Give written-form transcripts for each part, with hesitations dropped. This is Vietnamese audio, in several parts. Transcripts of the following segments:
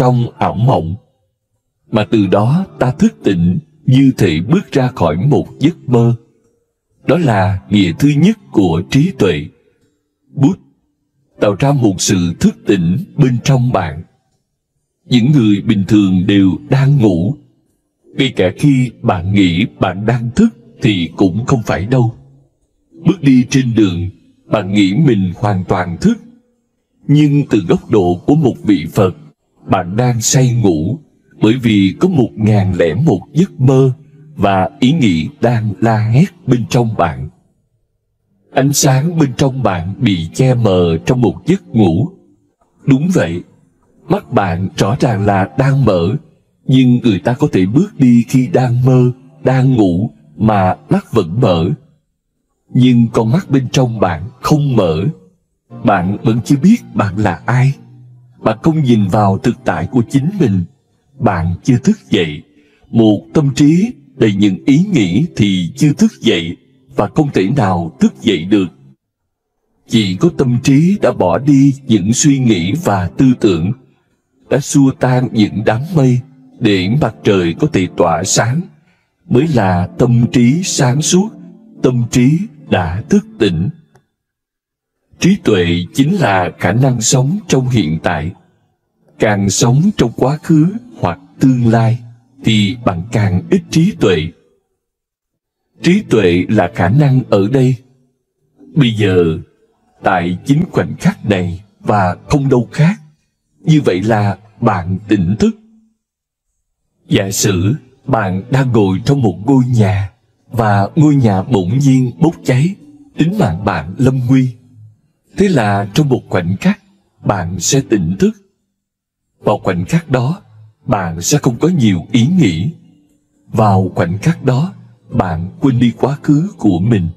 trong ảo mộng, mà từ đó ta thức tỉnh như thể bước ra khỏi một giấc mơ. Đó là nghĩa thứ nhất của trí tuệ. Bút tạo ra một sự thức tỉnh bên trong bạn. Những người bình thường đều đang ngủ. Ngay cả khi bạn nghĩ bạn đang thức thì cũng không phải đâu. Bước đi trên đường, bạn nghĩ mình hoàn toàn thức. Nhưng từ góc độ của một vị Phật, bạn đang say ngủ, bởi vì có 1001 giấc mơ và ý nghĩ đang la hét bên trong bạn. Ánh sáng bên trong bạn bị che mờ trong một giấc ngủ. Đúng vậy, mắt bạn rõ ràng là đang mở, nhưng người ta có thể bước đi khi đang mơ, đang ngủ mà mắt vẫn mở. Nhưng con mắt bên trong bạn không mở. Bạn vẫn chưa biết bạn là ai. Bạn không nhìn vào thực tại của chính mình. Bạn chưa thức dậy. Một tâm trí đầy những ý nghĩ thì chưa thức dậy và không thể nào thức dậy được. Chỉ có tâm trí đã bỏ đi những suy nghĩ và tư tưởng, đã xua tan những đám mây để mặt trời có thể tỏa sáng, mới là tâm trí sáng suốt, tâm trí đã thức tỉnh. Trí tuệ chính là khả năng sống trong hiện tại. Càng sống trong quá khứ hoặc tương lai thì bạn càng ít trí tuệ. Trí tuệ là khả năng ở đây, bây giờ, tại chính khoảnh khắc này và không đâu khác. Như vậy là bạn tỉnh thức. Giả sử bạn đang ngồi trong một ngôi nhà và ngôi nhà bỗng nhiên bốc cháy, tính mạng bạn lâm nguy. Thế là trong một khoảnh khắc, bạn sẽ tỉnh thức. Vào khoảnh khắc đó, bạn sẽ không có nhiều ý nghĩ. Vào khoảnh khắc đó, bạn quên đi quá khứ của mình.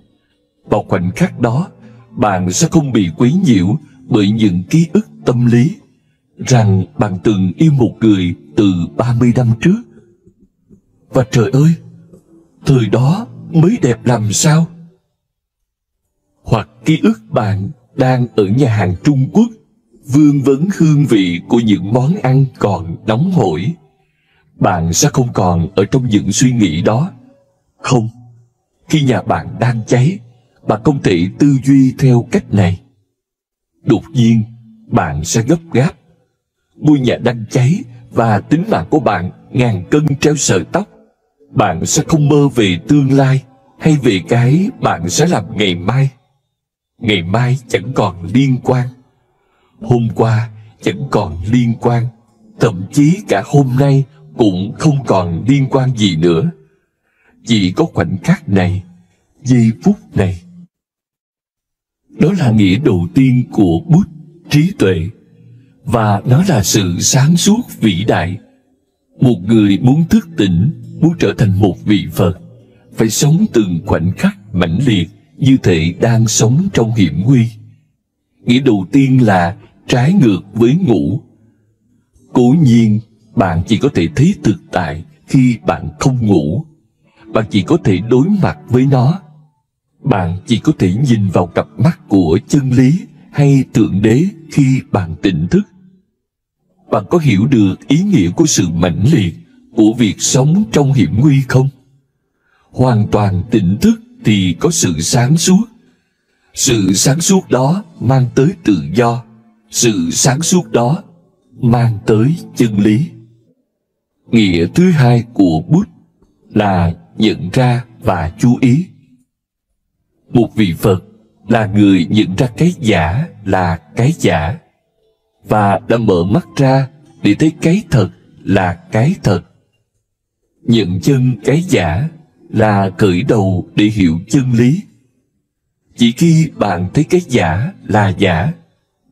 Vào khoảnh khắc đó, bạn sẽ không bị quấy nhiễu bởi những ký ức tâm lý rằng bạn từng yêu một người từ 30 năm trước. Và trời ơi, thời đó mới đẹp làm sao? Hoặc ký ức bạn đang ở nhà hàng Trung Quốc, vương vấn hương vị của những món ăn còn nóng hổi. Bạn sẽ không còn ở trong những suy nghĩ đó. Không, khi nhà bạn đang cháy, bạn không thể tư duy theo cách này. Đột nhiên, bạn sẽ gấp gáp. Ngôi nhà đang cháy và tính mạng của bạn ngàn cân treo sợi tóc. Bạn sẽ không mơ về tương lai hay về cái bạn sẽ làm ngày mai. Ngày mai chẳng còn liên quan. Hôm qua chẳng còn liên quan. Thậm chí cả hôm nay cũng không còn liên quan gì nữa. Chỉ có khoảnh khắc này, giây phút này. Đó là nghĩa đầu tiên của Bút, trí tuệ. Và nó là sự sáng suốt vĩ đại. Một người muốn thức tỉnh, muốn trở thành một vị Phật, phải sống từng khoảnh khắc mãnh liệt như thể đang sống trong hiểm nguy. Nghĩa đầu tiên là trái ngược với ngủ. Cố nhiên, bạn chỉ có thể thấy thực tại khi bạn không ngủ. Bạn chỉ có thể đối mặt với nó. Bạn chỉ có thể nhìn vào cặp mắt của chân lý hay Thượng Đế khi bạn tỉnh thức. Bạn có hiểu được ý nghĩa của sự mãnh liệt của việc sống trong hiểm nguy không? Hoàn toàn tỉnh thức thì có sự sáng suốt. Sự sáng suốt đó mang tới tự do. Sự sáng suốt đó mang tới chân lý. Nghĩa thứ hai của Bút là nhận ra và chú ý. Một vị Phật là người nhận ra cái giả là cái giả, và đã mở mắt ra để thấy cái thật là cái thật. Nhận chân cái giả là khởi đầu để hiểu chân lý. Chỉ khi bạn thấy cái giả là giả,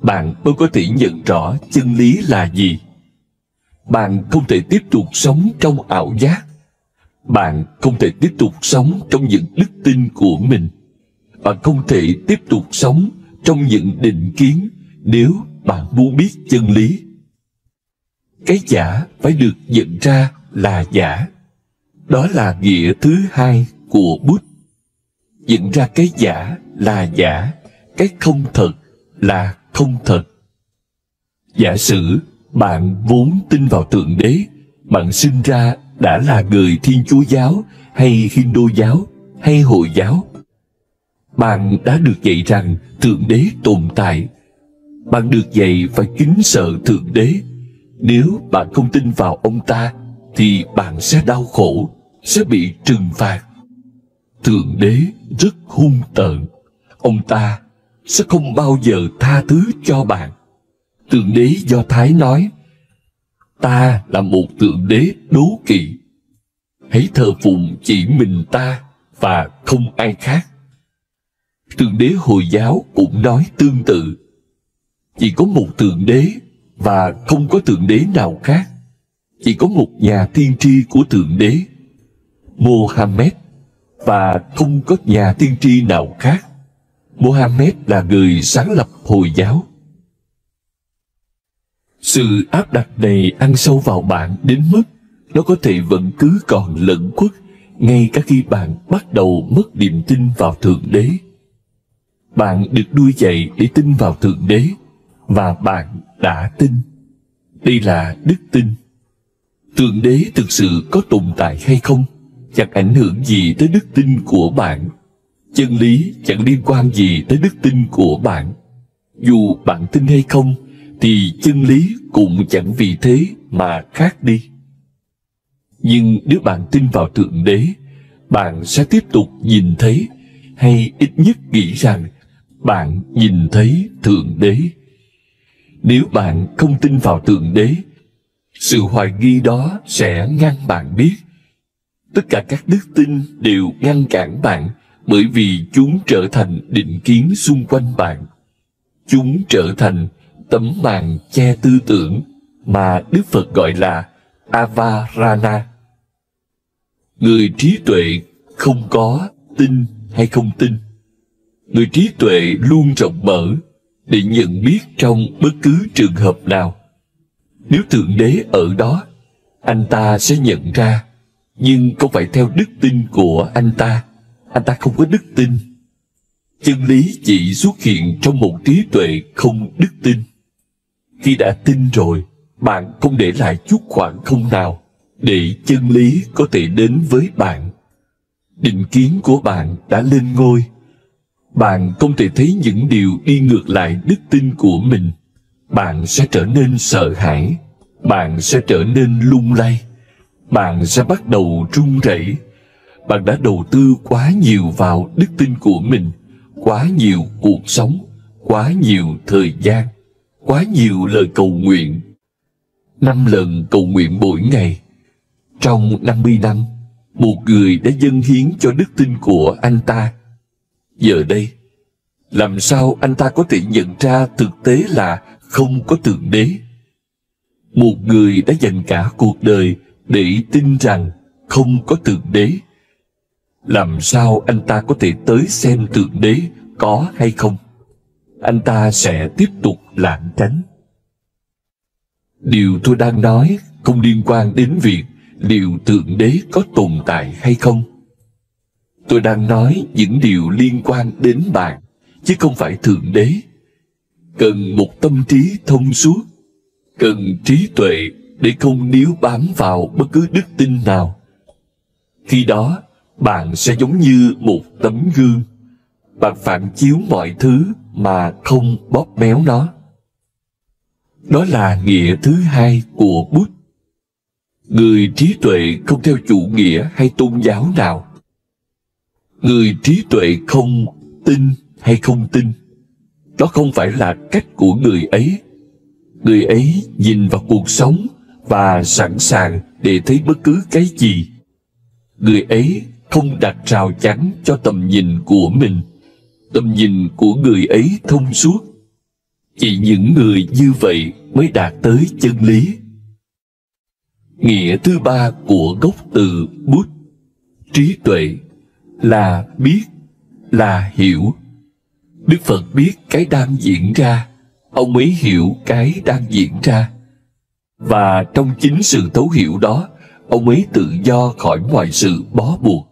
bạn mới có thể nhận rõ chân lý là gì. Bạn không thể tiếp tục sống trong ảo giác. Bạn không thể tiếp tục sống trong những đức tin của mình. Bạn không thể tiếp tục sống trong những định kiến nếu bạn muốn biết chân lý. Cái giả phải được nhận ra là giả. Đó là nghĩa thứ hai của Bút. Nhận ra cái giả là giả, cái không thật là không thật. Giả sử Bạn vốn tin vào Thượng Đế. Bạn sinh ra đã là người Thiên Chúa giáo hay Hindu giáo hay Hồi giáo. Bạn đã được dạy rằng Thượng Đế tồn tại. Bạn được dạy phải kính sợ Thượng Đế. Nếu bạn không tin vào ông ta thì bạn sẽ đau khổ, sẽ bị trừng phạt. Thượng Đế rất hung tợn. Ông ta sẽ không bao giờ tha thứ cho bạn. Thượng Đế Do Thái nói, ta là một Thượng Đế đố kỵ. Hãy thờ phụng chỉ mình ta và không ai khác. Thượng Đế Hồi giáo cũng nói tương tự. Chỉ có một Thượng Đế và không có Thượng Đế nào khác. Chỉ có một nhà tiên tri của Thượng Đế, Mohammed, và không có nhà tiên tri nào khác. Mohammed là người sáng lập Hồi giáo. Sự áp đặt này ăn sâu vào bạn đến mức nó có thể vẫn cứ còn lẩn khuất ngay cả khi bạn bắt đầu mất niềm tin vào Thượng Đế. Bạn được nuôi dạy để tin vào Thượng Đế, và bạn đã tin. Đây là đức tin. Thượng Đế thực sự có tồn tại hay không chẳng ảnh hưởng gì tới đức tin của bạn. Chân lý chẳng liên quan gì tới đức tin của bạn. Dù bạn tin hay không thì chân lý cũng chẳng vì thế mà khác đi. Nhưng nếu bạn tin vào Thượng Đế, bạn sẽ tiếp tục nhìn thấy, hay ít nhất nghĩ rằng bạn nhìn thấy Thượng Đế. Nếu bạn không tin vào Thượng Đế, sự hoài nghi đó sẽ ngăn bạn biết. Tất cả các đức tin đều ngăn cản bạn, bởi vì chúng trở thành định kiến xung quanh bạn. Chúng trở thành tấm màn che tư tưởng mà Đức Phật gọi là Avarana. Người trí tuệ không có tin hay không tin. Người trí tuệ luôn rộng mở để nhận biết trong bất cứ trường hợp nào. Nếu Thượng Đế ở đó, anh ta sẽ nhận ra, nhưng không phải theo đức tin của anh ta. Anh ta không có đức tin. Chân lý chỉ xuất hiện trong một trí tuệ không đức tin. Khi đã tin rồi, bạn không để lại chút khoảng không nào để chân lý có thể đến với bạn. Định kiến của bạn đã lên ngôi. Bạn không thể thấy những điều đi ngược lại đức tin của mình. Bạn sẽ trở nên sợ hãi. Bạn sẽ trở nên lung lay. Bạn sẽ bắt đầu run rẩy. Bạn đã đầu tư quá nhiều vào đức tin của mình, quá nhiều cuộc sống, quá nhiều thời gian, quá nhiều lời cầu nguyện. 5 lần cầu nguyện mỗi ngày. Trong 50 năm, một người đã dâng hiến cho đức tin của anh ta. Giờ đây, làm sao anh ta có thể nhận ra thực tế là không có Thượng Đế? Một người đã dành cả cuộc đời để tin rằng không có Thượng Đế. Làm sao anh ta có thể tới xem Thượng Đế có hay không? Anh ta sẽ tiếp tục lảng tránh. Điều tôi đang nói không liên quan đến việc liệu Thượng Đế có tồn tại hay không. Tôi đang nói những điều liên quan đến bạn, chứ không phải Thượng Đế. Cần một tâm trí thông suốt, cần trí tuệ để không níu bám vào bất cứ đức tin nào. Khi đó, bạn sẽ giống như một tấm gương. Bạn phản chiếu mọi thứ mà không bóp méo nó. Đó là nghĩa thứ hai của Bụt. Người trí tuệ không theo chủ nghĩa hay tôn giáo nào. Người trí tuệ không tin hay không tin. Đó không phải là cách của người ấy. Người ấy nhìn vào cuộc sống và sẵn sàng để thấy bất cứ cái gì. Người ấy không đặt rào chắn cho tầm nhìn của mình. Tầm nhìn của người ấy thông suốt. Chỉ những người như vậy mới đạt tới chân lý. Nghĩa thứ ba của gốc từ Bụt, trí tuệ, là biết, là hiểu. Đức Phật biết cái đang diễn ra, ông ấy hiểu cái đang diễn ra. Và trong chính sự thấu hiểu đó, ông ấy tự do khỏi mọi sự bó buộc.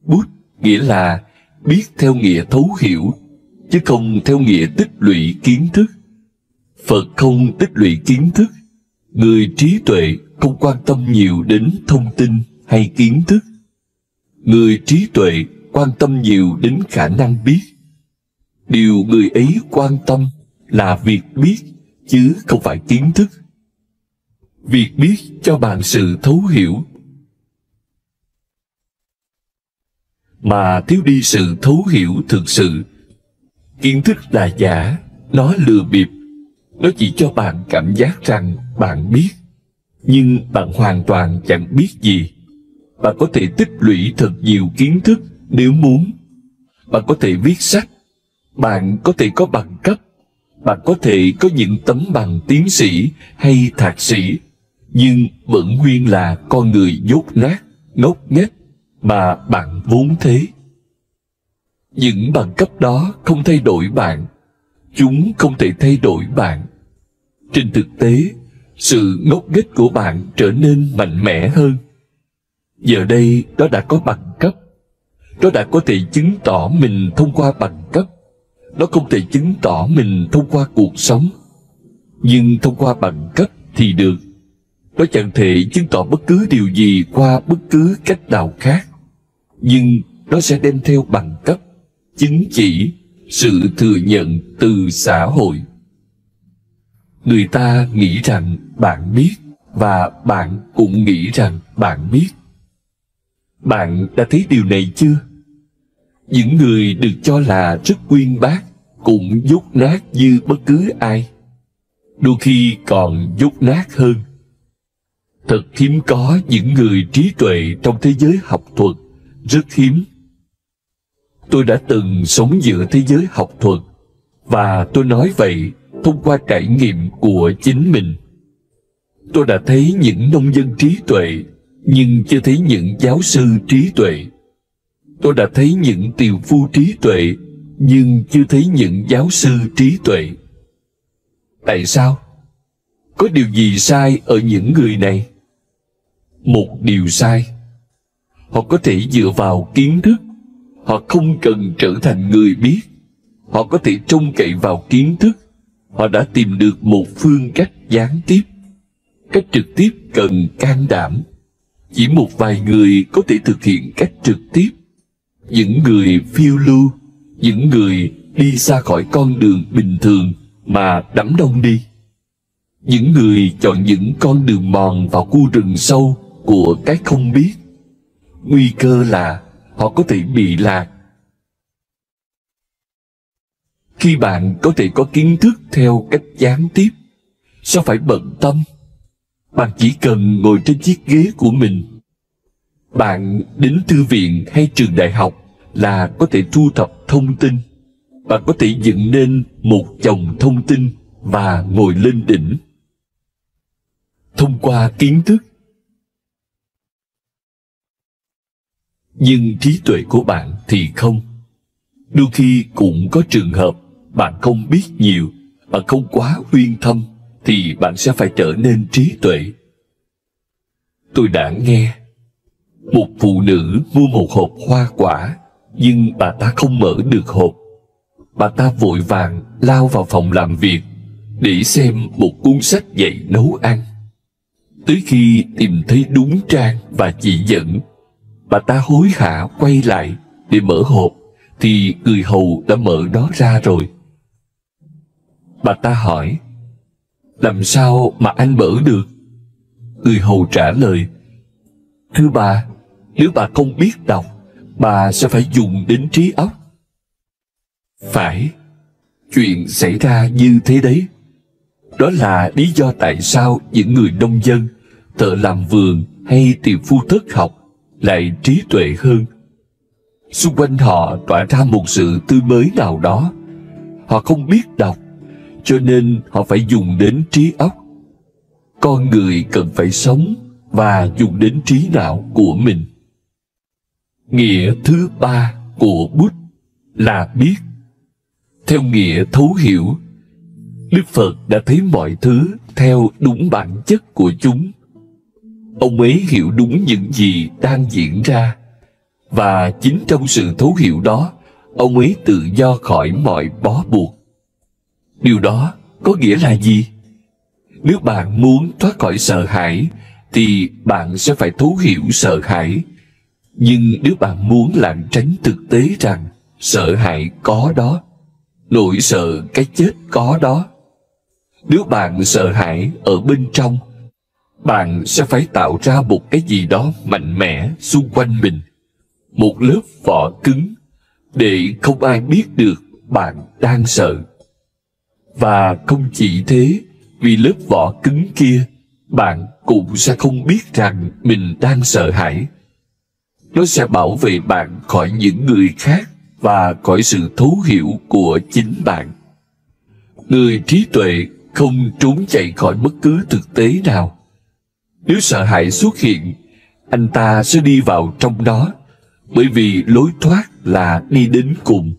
Bụt nghĩa là biết theo nghĩa thấu hiểu, chứ không theo nghĩa tích lũy kiến thức. Phật không tích lũy kiến thức. Người trí tuệ không quan tâm nhiều đến thông tin hay kiến thức. Người trí tuệ quan tâm nhiều đến khả năng biết. Điều người ấy quan tâm là việc biết, chứ không phải kiến thức. Việc biết cho bạn sự thấu hiểu, mà thiếu đi sự thấu hiểu thực sự. Kiến thức là giả, nó lừa bịp. Nó chỉ cho bạn cảm giác rằng bạn biết, nhưng bạn hoàn toàn chẳng biết gì. Bạn có thể tích lũy thật nhiều kiến thức nếu muốn. Bạn có thể viết sách, bạn có thể có bằng cấp, bạn có thể có những tấm bằng tiến sĩ hay thạc sĩ, nhưng vẫn nguyên là con người dốt nát, ngốc nghếch mà bạn vốn thế. Những bằng cấp đó không thay đổi bạn, chúng không thể thay đổi bạn. Trên thực tế, sự ngốc nghếch của bạn trở nên mạnh mẽ hơn. Giờ đây, nó đã có bằng cấp. Nó đã có thể chứng tỏ mình thông qua bằng cấp. Nó không thể chứng tỏ mình thông qua cuộc sống. Nhưng thông qua bằng cấp thì được. Nó chẳng thể chứng tỏ bất cứ điều gì qua bất cứ cách nào khác. Nhưng nó sẽ đem theo bằng cấp, chứng chỉ, sự thừa nhận từ xã hội. Người ta nghĩ rằng bạn biết, và bạn cũng nghĩ rằng bạn biết. Bạn đã thấy điều này chưa? Những người được cho là rất uyên bác cũng dốt nát như bất cứ ai. Đôi khi còn dốt nát hơn. Thật hiếm có những người trí tuệ trong thế giới học thuật, rất hiếm. Tôi đã từng sống giữa thế giới học thuật, và tôi nói vậy thông qua trải nghiệm của chính mình. Tôi đã thấy những nông dân trí tuệ, nhưng chưa thấy những giáo sư trí tuệ. Tôi đã thấy những tiều phu trí tuệ, nhưng chưa thấy những giáo sư trí tuệ. Tại sao? Có điều gì sai ở những người này? Một điều sai. Họ có thể dựa vào kiến thức. Họ không cần trở thành người biết. Họ có thể trông cậy vào kiến thức. Họ đã tìm được một phương cách gián tiếp. Cách trực tiếp cần can đảm. Chỉ một vài người có thể thực hiện cách trực tiếp. Những người phiêu lưu, những người đi xa khỏi con đường bình thường mà đắm đông đi. Những người chọn những con đường mòn vào khu rừng sâu của cái không biết. Nguy cơ là họ có thể bị lạc. Khi bạn có thể có kiến thức theo cách gián tiếp, sao phải bận tâm? Bạn chỉ cần ngồi trên chiếc ghế của mình. Bạn đến thư viện hay trường đại học là có thể thu thập thông tin. Bạn có thể dựng nên một chồng thông tin và ngồi lên đỉnh. Thông qua kiến thức. Nhưng trí tuệ của bạn thì không. Đôi khi cũng có trường hợp bạn không biết nhiều, bạn không quá uyên thâm, thì bạn sẽ phải trở nên trí tuệ. Tôi đã nghe một phụ nữ mua một hộp hoa quả, nhưng bà ta không mở được hộp. Bà ta vội vàng lao vào phòng làm việc để xem một cuốn sách dạy nấu ăn. Tới khi tìm thấy đúng trang và chỉ dẫn, bà ta hối hả quay lại để mở hộp, thì người hầu đã mở nó ra rồi. Bà ta hỏi, làm sao mà anh mở được? Người hầu trả lời, thưa bà, nếu bà không biết đọc, bà sẽ phải dùng đến trí óc. Phải, chuyện xảy ra như thế đấy. Đó là lý do tại sao những người nông dân, thợ làm vườn hay tiệm phu thất học lại trí tuệ hơn. Xung quanh họ tỏa ra một sự tươi mới nào đó. Họ không biết đọc, cho nên họ phải dùng đến trí óc. Con người cần phải sống và dùng đến trí não của mình. Nghĩa thứ ba của Bụt là biết. Theo nghĩa thấu hiểu, Đức Phật đã thấy mọi thứ theo đúng bản chất của chúng. Ông ấy hiểu đúng những gì đang diễn ra, và chính trong sự thấu hiểu đó, ông ấy tự do khỏi mọi bó buộc. Điều đó có nghĩa là gì? Nếu bạn muốn thoát khỏi sợ hãi, thì bạn sẽ phải thấu hiểu sợ hãi. Nhưng nếu bạn muốn lảng tránh thực tế rằng sợ hãi có đó, nỗi sợ cái chết có đó, nếu bạn sợ hãi ở bên trong, bạn sẽ phải tạo ra một cái gì đó mạnh mẽ xung quanh mình, một lớp vỏ cứng, để không ai biết được bạn đang sợ. Và không chỉ thế, vì lớp vỏ cứng kia, bạn cũng sẽ không biết rằng mình đang sợ hãi. Nó sẽ bảo vệ bạn khỏi những người khác và khỏi sự thấu hiểu của chính bạn. Người trí tuệ không trốn chạy khỏi bất cứ thực tế nào. Nếu sợ hãi xuất hiện, anh ta sẽ đi vào trong đó, bởi vì lối thoát là đi đến cùng.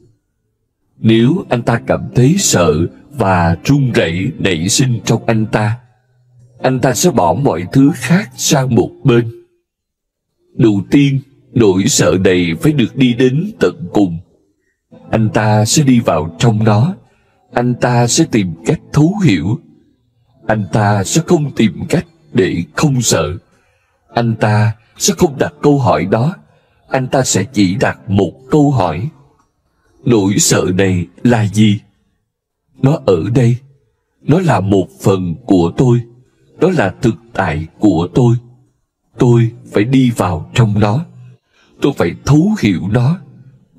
Nếu anh ta cảm thấy sợ và run rẩy nảy sinh trong anh ta sẽ bỏ mọi thứ khác sang một bên. Đầu tiên, nỗi sợ này phải được đi đến tận cùng. Anh ta sẽ đi vào trong nó. Anh ta sẽ tìm cách thấu hiểu. Anh ta sẽ không tìm cách để không sợ. Anh ta sẽ không đặt câu hỏi đó. Anh ta sẽ chỉ đặt một câu hỏi. Nỗi sợ này là gì? Nó ở đây. Nó là một phần của tôi. Đó là thực tại của tôi. Tôi phải đi vào trong nó. Tôi phải thấu hiểu nó.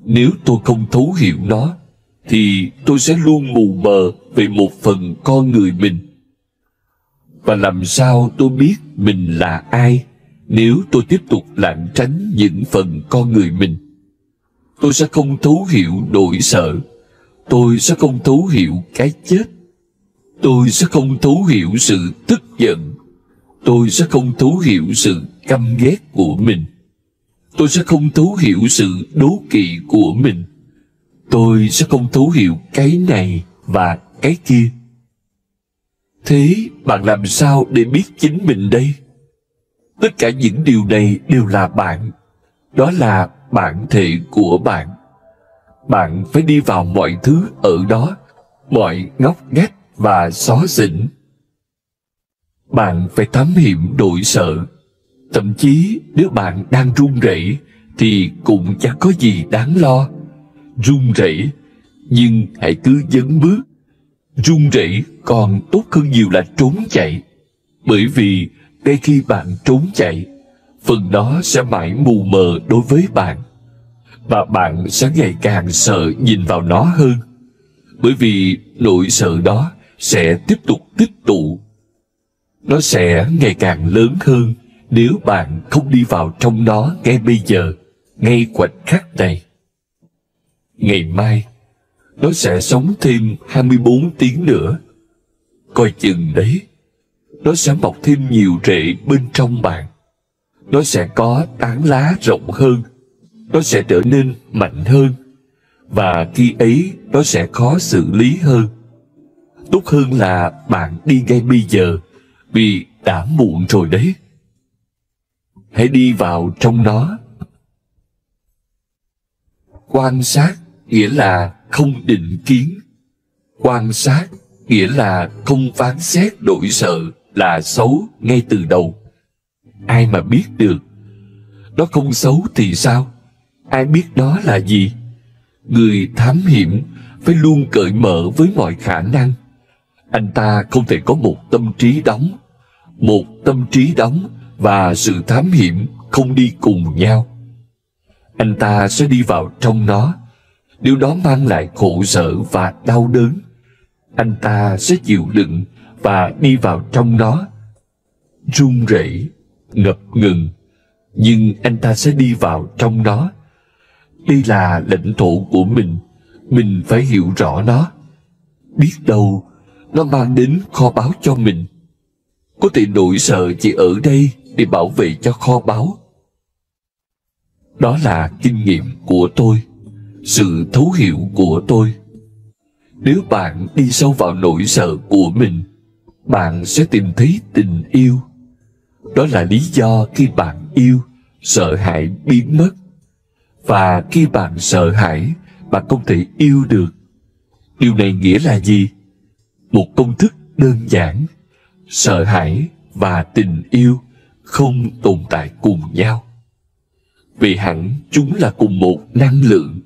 Nếu tôi không thấu hiểu nó, thì tôi sẽ luôn mù mờ về một phần con người mình. Và làm sao tôi biết mình là ai nếu tôi tiếp tục lảng tránh những phần con người mình? Tôi sẽ không thấu hiểu nỗi sợ. Tôi sẽ không thấu hiểu cái chết. Tôi sẽ không thấu hiểu sự tức giận. Tôi sẽ không thấu hiểu sự căm ghét của mình. Tôi sẽ không thấu hiểu sự đố kỵ của mình. Tôi sẽ không thấu hiểu cái này và cái kia. Thế bạn làm sao để biết chính mình đây? Tất cả những điều này đều là bạn. Đó là bản thể của bạn. Bạn phải đi vào mọi thứ ở đó, mọi ngóc ngách và xó xỉnh. Bạn phải thám hiểm nỗi sợ. Thậm chí nếu bạn đang run rẩy thì cũng chẳng có gì đáng lo. Run rẩy, nhưng hãy cứ dấn bước. Run rẩy còn tốt hơn nhiều là trốn chạy. Bởi vì ngay khi bạn trốn chạy, phần đó sẽ mãi mù mờ đối với bạn. Và bạn sẽ ngày càng sợ nhìn vào nó hơn. Bởi vì nỗi sợ đó sẽ tiếp tục tích tụ. Nó sẽ ngày càng lớn hơn nếu bạn không đi vào trong nó ngay bây giờ, ngay khoảnh khắc này. Ngày mai, nó sẽ sống thêm 24 tiếng nữa. Coi chừng đấy, nó sẽ mọc thêm nhiều rễ bên trong bạn. Nó sẽ có tán lá rộng hơn. Nó sẽ trở nên mạnh hơn. Và khi ấy, nó sẽ khó xử lý hơn. Tốt hơn là bạn đi ngay bây giờ, vì đã muộn rồi đấy. Hãy đi vào trong nó. Quan sát nghĩa là không định kiến. Quan sát nghĩa là không phán xét nỗi sợ là xấu ngay từ đầu. Ai mà biết được? Nó không xấu thì sao? Ai biết đó là gì? Người thám hiểm phải luôn cởi mở với mọi khả năng. Anh ta không thể có một tâm trí đóng. Một tâm trí đóng và sự thám hiểm không đi cùng nhau. Anh ta sẽ đi vào trong nó. Điều đó mang lại khổ sở và đau đớn. Anh ta sẽ chịu đựng và đi vào trong nó. Run rẩy, ngập ngừng, nhưng anh ta sẽ đi vào trong nó. Đây là lãnh thổ của mình phải hiểu rõ nó. Biết đâu, nó mang đến kho báu cho mình. Có thể nỗi sợ chỉ ở đây để bảo vệ cho kho báu. Đó là kinh nghiệm của tôi, sự thấu hiểu của tôi. Nếu bạn đi sâu vào nỗi sợ của mình, bạn sẽ tìm thấy tình yêu. Đó là lý do khi bạn yêu, sợ hãi biến mất. Và khi bạn sợ hãi, bạn không thể yêu được. Điều này nghĩa là gì? một công thức đơn giản. Sợ hãi và tình yêu không tồn tại cùng nhau, vì hẳn chúng là cùng một năng lượng.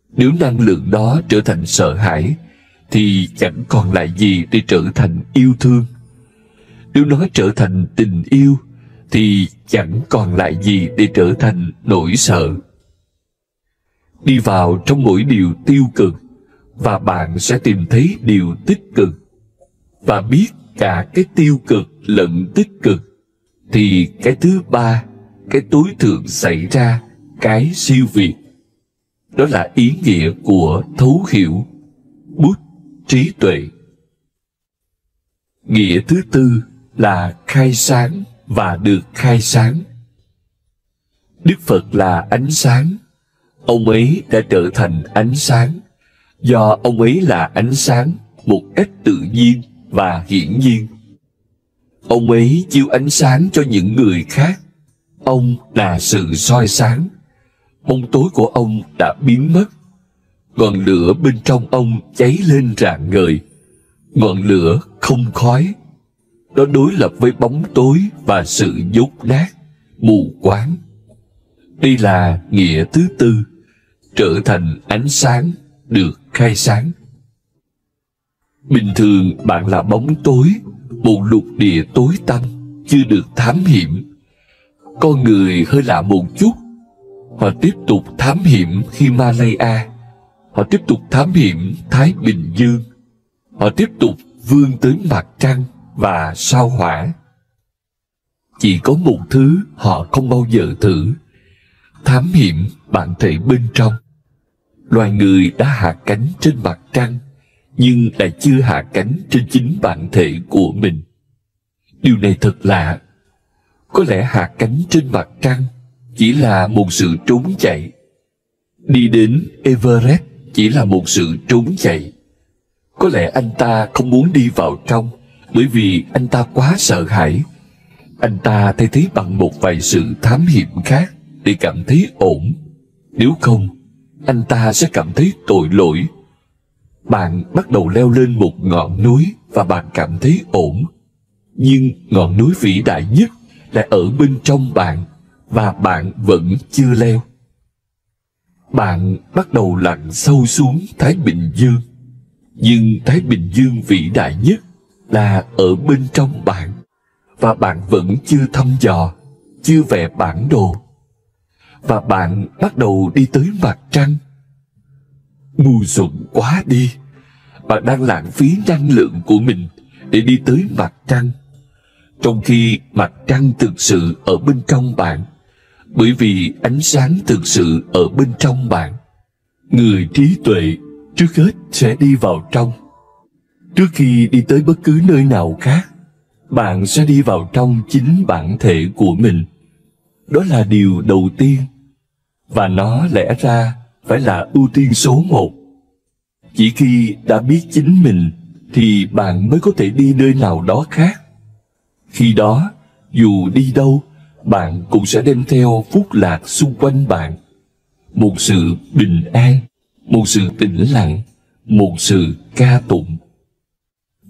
Nếu năng lượng đó trở thành sợ hãi thì chẳng còn lại gì để trở thành yêu thương. Nếu nó trở thành tình yêu thì chẳng còn lại gì để trở thành nỗi sợ. Đi vào trong mỗi điều tiêu cực và bạn sẽ tìm thấy điều tích cực. Và biết cả cái tiêu cực lẫn tích cực thì cái thứ ba, cái tối thượng xảy ra, cái siêu việt. Đó là ý nghĩa của thấu hiểu, bút, trí tuệ. Nghĩa thứ tư là khai sáng và được khai sáng. Đức Phật là ánh sáng. Ông ấy đã trở thành ánh sáng. Do ông ấy là ánh sáng một cách tự nhiên và hiển nhiên. Ông ấy chiếu ánh sáng cho những người khác. Ông là sự soi sáng. Bóng tối của ông đã biến mất. Ngọn lửa bên trong ông cháy lên rạng ngời. Ngọn lửa không khói. Nó đối lập với bóng tối và sự dốt nát, mù quáng. Đây là nghĩa thứ tư, trở thành ánh sáng, được khai sáng. Bình thường bạn là bóng tối, một lục địa tối tăm, chưa được thám hiểm. Con người hơi lạ một chút. Họ tiếp tục thám hiểm Himalaya. Họ tiếp tục thám hiểm Thái Bình Dương. Họ tiếp tục vươn tới mặt trăng và sao hỏa. Chỉ có một thứ họ không bao giờ thử: thám hiểm bản thể bên trong. Loài người đã hạ cánh trên mặt trăng, nhưng lại chưa hạ cánh trên chính bản thể của mình. Điều này thật lạ. Có lẽ hạ cánh trên mặt trăng chỉ là một sự trốn chạy. Đi đến Everest chỉ là một sự trốn chạy. Có lẽ anh ta không muốn đi vào trong, bởi vì anh ta quá sợ hãi. Anh ta thay thế bằng một vài sự thám hiểm khác để cảm thấy ổn. Nếu không, anh ta sẽ cảm thấy tội lỗi. Bạn bắt đầu leo lên một ngọn núi và bạn cảm thấy ổn. Nhưng ngọn núi vĩ đại nhất lại ở bên trong bạn, và bạn vẫn chưa leo. Bạn bắt đầu lặn sâu xuống Thái Bình Dương. Nhưng Thái Bình Dương vĩ đại nhất là ở bên trong bạn, và bạn vẫn chưa thăm dò, chưa vẽ bản đồ. Và bạn bắt đầu đi tới mặt trăng. Ngu xuẩn quá đi! Bạn đang lãng phí năng lượng của mình để đi tới mặt trăng, trong khi mặt trăng thực sự ở bên trong bạn, bởi vì ánh sáng thực sự ở bên trong bạn. Người trí tuệ trước hết sẽ đi vào trong. Trước khi đi tới bất cứ nơi nào khác, bạn sẽ đi vào trong chính bản thể của mình. Đó là điều đầu tiên, và nó lẽ ra phải là ưu tiên số một. Chỉ khi đã biết chính mình thì bạn mới có thể đi nơi nào đó khác. Khi đó, dù đi đâu, bạn cũng sẽ đem theo phúc lạc xung quanh bạn. Một sự bình an, một sự tĩnh lặng, một sự ca tụng.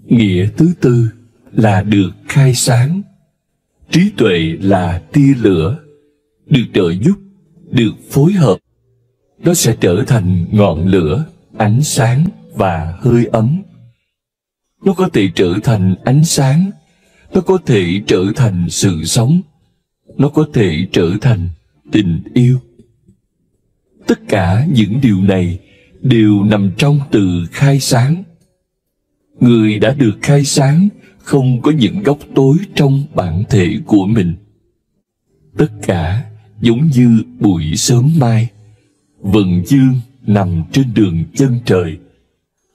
Nghĩa thứ tư là được khai sáng. Trí tuệ là tia lửa, được trợ giúp, được phối hợp. Nó sẽ trở thành ngọn lửa, ánh sáng và hơi ấm. Nó có thể trở thành ánh sáng. Nó có thể trở thành sự sống. Nó có thể trở thành tình yêu. Tất cả những điều này đều nằm trong từ khai sáng. Người đã được khai sáng không có những góc tối trong bản thể của mình. Tất cả giống như buổi sớm mai, vầng dương nằm trên đường chân trời.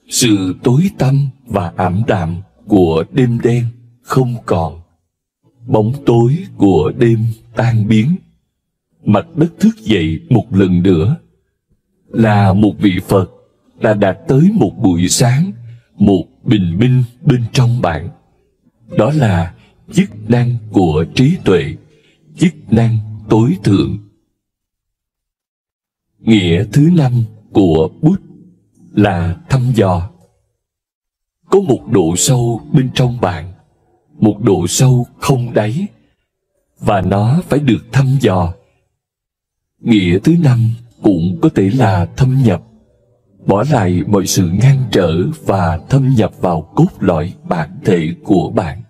Sự tối tăm và ảm đạm của đêm đen không còn. Bóng tối của đêm tan biến. Mặt đất thức dậy một lần nữa. Là một vị Phật đã đạt tới một buổi sáng, một bình minh bên trong bạn. Đó là chức năng của trí tuệ, chức năng tối thượng. Nghĩa thứ năm của Bút là thăm dò. có một độ sâu bên trong bạn, một độ sâu không đáy, và nó phải được thăm dò. Nghĩa thứ năm cũng có thể là thâm nhập, bỏ lại mọi sự ngăn trở và thâm nhập vào cốt lõi bản thể của bạn.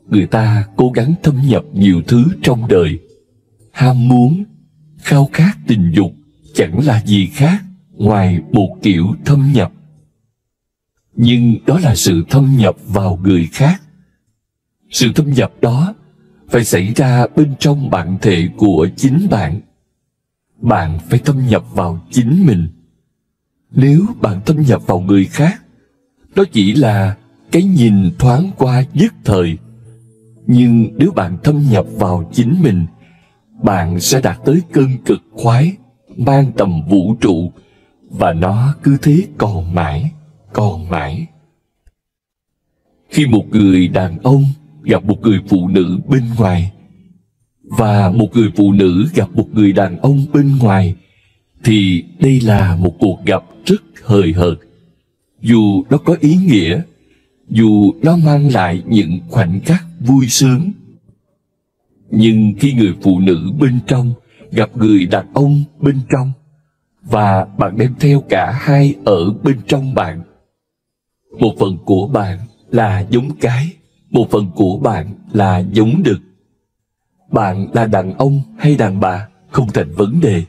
Người ta cố gắng thâm nhập nhiều thứ trong đời. Ham muốn, khao khát tình dục chẳng là gì khác ngoài một kiểu thâm nhập. Nhưng đó là sự thâm nhập vào người khác. Sự thâm nhập đó phải xảy ra bên trong bản thể của chính bạn. Bạn phải thâm nhập vào chính mình. Nếu bạn thâm nhập vào người khác, đó chỉ là cái nhìn thoáng qua nhất thời. Nhưng nếu bạn thâm nhập vào chính mình, bạn sẽ đạt tới cơn cực khoái, mang tầm vũ trụ, và nó cứ thế còn mãi, còn mãi. Khi một người đàn ông gặp một người phụ nữ bên ngoài, và một người phụ nữ gặp một người đàn ông bên ngoài, thì đây là một cuộc gặp rất hời hợt. Dù nó có ý nghĩa, dù nó mang lại những khoảnh khắc vui sướng. Nhưng khi người phụ nữ bên trong gặp người đàn ông bên trong, và bạn đem theo cả hai ở bên trong bạn, một phần của bạn là giống cái, một phần của bạn là giống đực. Bạn là đàn ông hay đàn bà không thành vấn đề.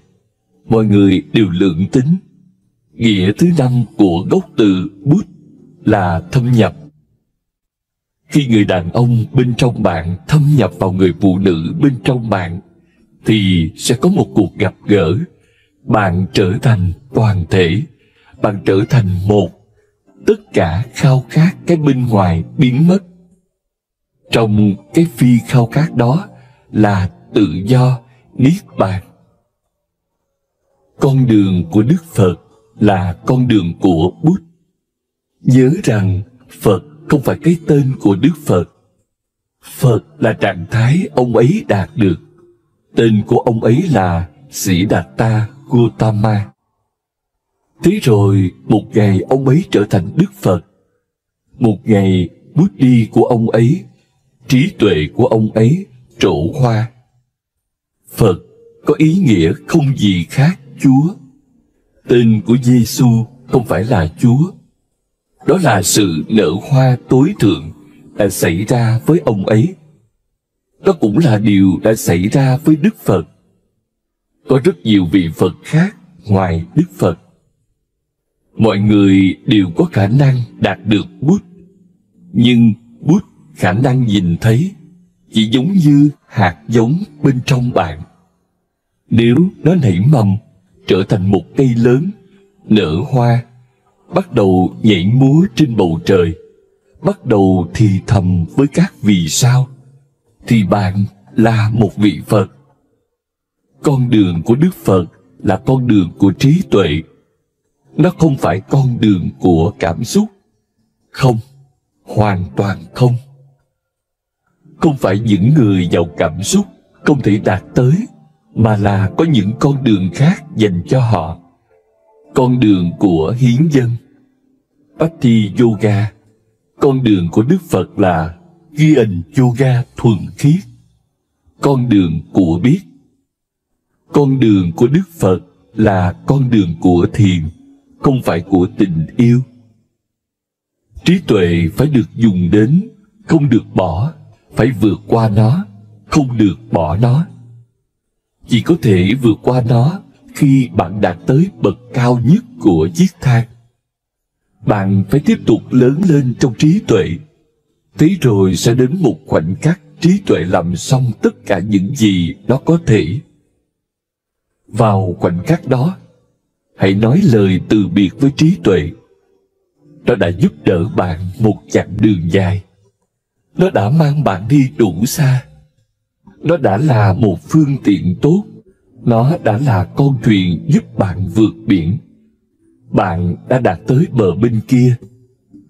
Mọi người đều lượng tính. Nghĩa thứ năm của gốc từ bút là thâm nhập. Khi người đàn ông bên trong bạn thâm nhập vào người phụ nữ bên trong bạn, thì sẽ có một cuộc gặp gỡ. Bạn trở thành toàn thể, bạn trở thành một. Tất cả khao khát cái bên ngoài biến mất. Trong cái phi khao khát đó là tự do, niết bàn. Con đường của Đức Phật là con đường của Bụt. Nhớ rằng Phật không phải cái tên của Đức Phật. Phật là trạng thái ông ấy đạt được. Tên của ông ấy là Siddhartha Gautama. Thế rồi một ngày ông ấy trở thành Đức Phật. Một ngày Buddhi của ông ấy, trí tuệ của ông ấy trổ hoa. Phật có ý nghĩa không gì khác Chúa. Tên của Giê-xu không phải là Chúa. Đó là sự nở hoa tối thượng đã xảy ra với ông ấy. Đó cũng là điều đã xảy ra với Đức Phật. Có rất nhiều vị Phật khác ngoài Đức Phật. Mọi người đều có khả năng đạt được Bụt, nhưng Bụt khả năng nhìn thấy chỉ giống như hạt giống bên trong bạn. Nếu nó nảy mầm, trở thành một cây lớn, nở hoa, bắt đầu nhảy múa trên bầu trời, bắt đầu thì thầm với các vì sao, thì bạn là một vị Phật. Con đường của Đức Phật là con đường của trí tuệ. Nó không phải con đường của cảm xúc. Không, hoàn toàn không. Không phải những người giàu cảm xúc không thể đạt tới, mà là có những con đường khác dành cho họ. Con đường của hiến dân, Bhakti Yoga. Con đường của Đức Phật là Gyan Yoga thuần khiết. Con đường của biết. Con đường của Đức Phật là con đường của thiền, không phải của tình yêu. Trí tuệ phải được dùng đến, không được bỏ. Phải vượt qua nó, không được bỏ nó. Chỉ có thể vượt qua nó khi bạn đạt tới bậc cao nhất của chiếc thang. Bạn phải tiếp tục lớn lên trong trí tuệ. Thế rồi sẽ đến một khoảnh khắc trí tuệ làm xong tất cả những gì nó có thể. Vào khoảnh khắc đó, hãy nói lời từ biệt với trí tuệ. Nó đã giúp đỡ bạn một chặng đường dài. Nó đã mang bạn đi đủ xa. Nó đã là một phương tiện tốt. Nó đã là con thuyền giúp bạn vượt biển. Bạn đã đạt tới bờ bên kia.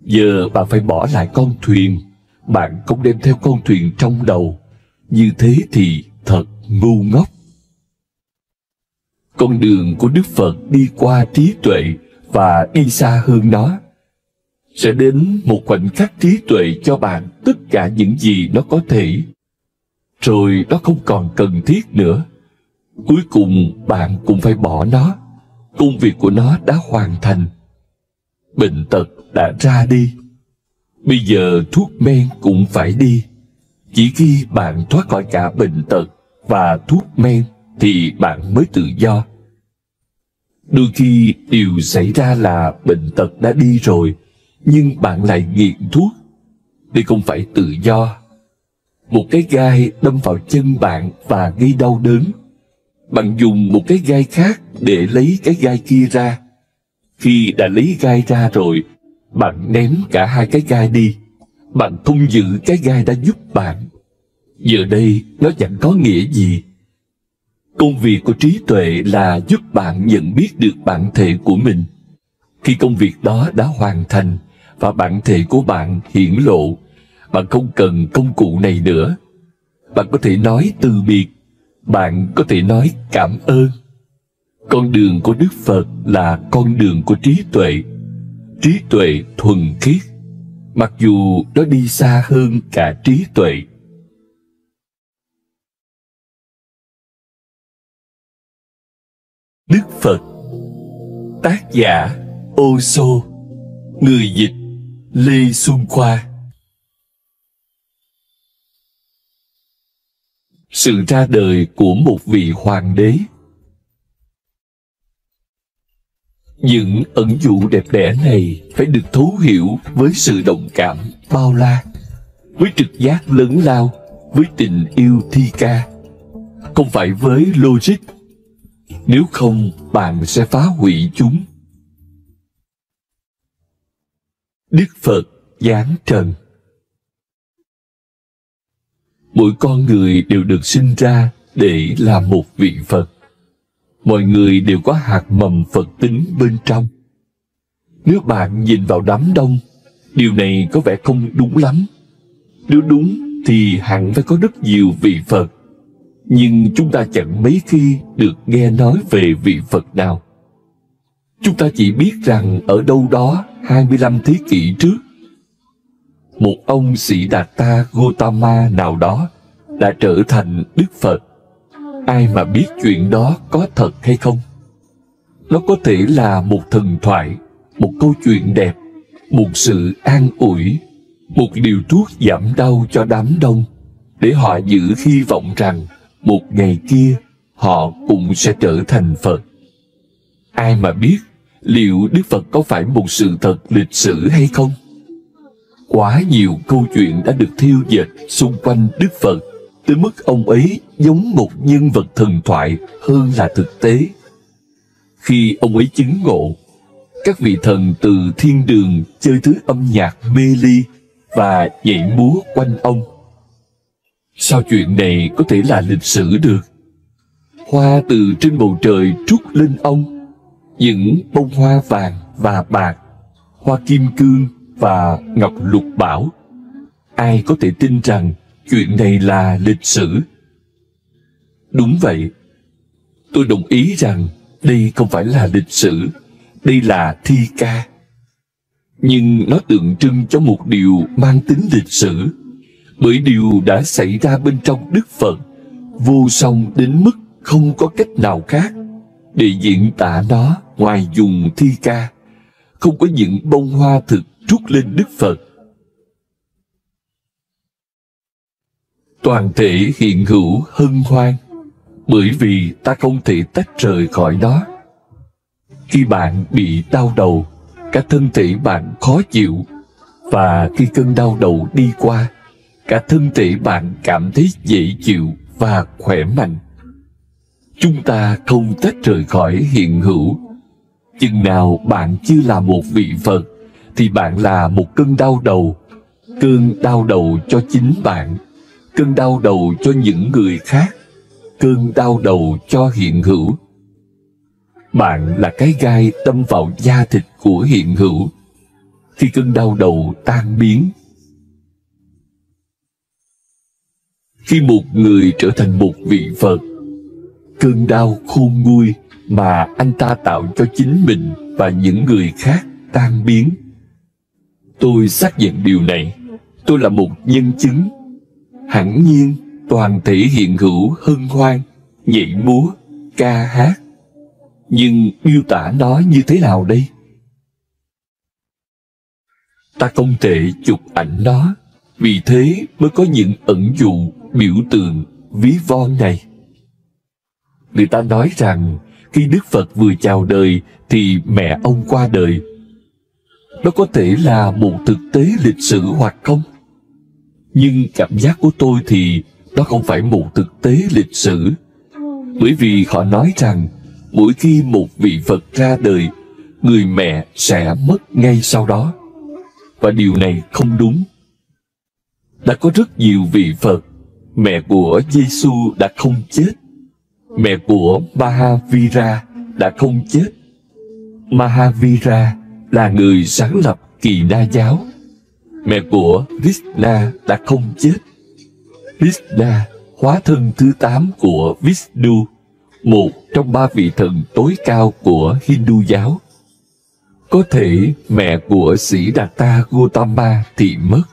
Giờ bạn phải bỏ lại con thuyền. Bạn không đem theo con thuyền trong đầu. Như thế thì thật ngu ngốc. Con đường của Đức Phật đi qua trí tuệ và đi xa hơn nó. Sẽ đến một khoảnh khắc trí tuệ cho bạn tất cả những gì nó có thể, rồi nó không còn cần thiết nữa. Cuối cùng bạn cũng phải bỏ nó. Công việc của nó đã hoàn thành. Bệnh tật đã ra đi. Bây giờ thuốc men cũng phải đi. Chỉ khi bạn thoát khỏi cả bệnh tật và thuốc men thì bạn mới tự do. Đôi khi điều xảy ra là bệnh tật đã đi rồi, nhưng bạn lại nghiện thuốc. Đây không phải tự do. Một cái gai đâm vào chân bạn và gây đau đớn. Bạn dùng một cái gai khác để lấy cái gai kia ra. Khi đã lấy gai ra rồi, bạn ném cả hai cái gai đi. Bạn không giữ cái gai đã giúp bạn. Giờ đây nó chẳng có nghĩa gì. Công việc của trí tuệ là giúp bạn nhận biết được bản thể của mình. Khi công việc đó đã hoàn thành và bản thể của bạn hiển lộ, bạn không cần công cụ này nữa. Bạn có thể nói từ biệt. Bạn có thể nói cảm ơn. Con đường của Đức Phật là con đường của trí tuệ. Trí tuệ thuần khiết, mặc dù nó đi xa hơn cả trí tuệ. Đức Phật. Tác giả Ô Sô. Người dịch Lê Xuân Khoa. Sự ra đời của một vị hoàng đế. Những ẩn dụ đẹp đẽ này phải được thấu hiểu với sự đồng cảm bao la, với trực giác lớn lao, với tình yêu thi ca, không phải với logic. Nếu không, bạn sẽ phá hủy chúng. Đức Phật giáng trần. Mỗi con người đều được sinh ra để làm một vị Phật. Mọi người đều có hạt mầm Phật tính bên trong. Nếu bạn nhìn vào đám đông, điều này có vẻ không đúng lắm. Nếu đúng thì hẳn phải có rất nhiều vị Phật. Nhưng chúng ta chẳng mấy khi được nghe nói về vị Phật nào. Chúng ta chỉ biết rằng ở đâu đó 25 thế kỷ trước, một ông Siddhartha Gautama nào đó đã trở thành Đức Phật. Ai mà biết chuyện đó có thật hay không? Nó có thể là một thần thoại, một câu chuyện đẹp, một sự an ủi, một liều thuốc giảm đau cho đám đông, để họ giữ hy vọng rằng một ngày kia họ cũng sẽ trở thành Phật. Ai mà biết liệu Đức Phật có phải một sự thật lịch sử hay không? Quá nhiều câu chuyện đã được thêu dệt xung quanh Đức Phật, tới mức ông ấy giống một nhân vật thần thoại hơn là thực tế. Khi ông ấy chứng ngộ, các vị thần từ thiên đường chơi thứ âm nhạc mê ly và nhảy múa quanh ông. Sao chuyện này có thể là lịch sử được? Hoa từ trên bầu trời trút lên ông, những bông hoa vàng và bạc, hoa kim cương và ngọc lục bảo. Ai có thể tin rằng chuyện này là lịch sử? Đúng vậy. Tôi đồng ý rằng đây không phải là lịch sử, đây là thi ca. Nhưng nó tượng trưng cho một điều mang tính lịch sử, bởi điều đã xảy ra bên trong Đức Phật vô song đến mức không có cách nào khác để diễn tả nó ngoài dùng thi ca. Không có những bông hoa thực trút lên Đức Phật. Toàn thể hiện hữu hân hoan, bởi vì ta không thể tách rời khỏi nó. Khi bạn bị đau đầu, cả thân thể bạn khó chịu, và khi cơn đau đầu đi qua, cả thân thể bạn cảm thấy dễ chịu và khỏe mạnh. Chúng ta không tách rời khỏi hiện hữu. Chừng nào bạn chưa là một vị Phật, thì bạn là một cơn đau đầu. Cơn đau đầu cho chính bạn, cơn đau đầu cho những người khác, cơn đau đầu cho hiện hữu. Bạn là cái gai đâm vào da thịt của hiện hữu. Khi cơn đau đầu tan biến, khi một người trở thành một vị Phật, cơn đau khôn nguôi mà anh ta tạo cho chính mình và những người khác tan biến. Tôi xác nhận điều này. Tôi là một nhân chứng. Hẳn nhiên toàn thể hiện hữu hân hoan, nhảy múa, ca hát. Nhưng miêu tả nó như thế nào đây? Ta không thể chụp ảnh nó, vì thế mới có những ẩn dụ, biểu tượng, ví von này. Người ta nói rằng khi Đức Phật vừa chào đời thì mẹ ông qua đời. Đó có thể là một thực tế lịch sử hoặc không? Nhưng cảm giác của tôi thì đó không phải một thực tế lịch sử. Bởi vì họ nói rằng mỗi khi một vị Phật ra đời, người mẹ sẽ mất ngay sau đó. Và điều này không đúng. Đã có rất nhiều vị Phật, mẹ của Giêsu đã không chết. Mẹ của Mahavira đã không chết. Mahavira là người sáng lập Kỳ Na giáo. Mẹ của Krishna đã không chết. Krishna, hóa thân thứ 8 của Vishnu, một trong 3 vị thần tối cao của Hindu giáo. Có thể mẹ của Siddhartha Gautama thì mất,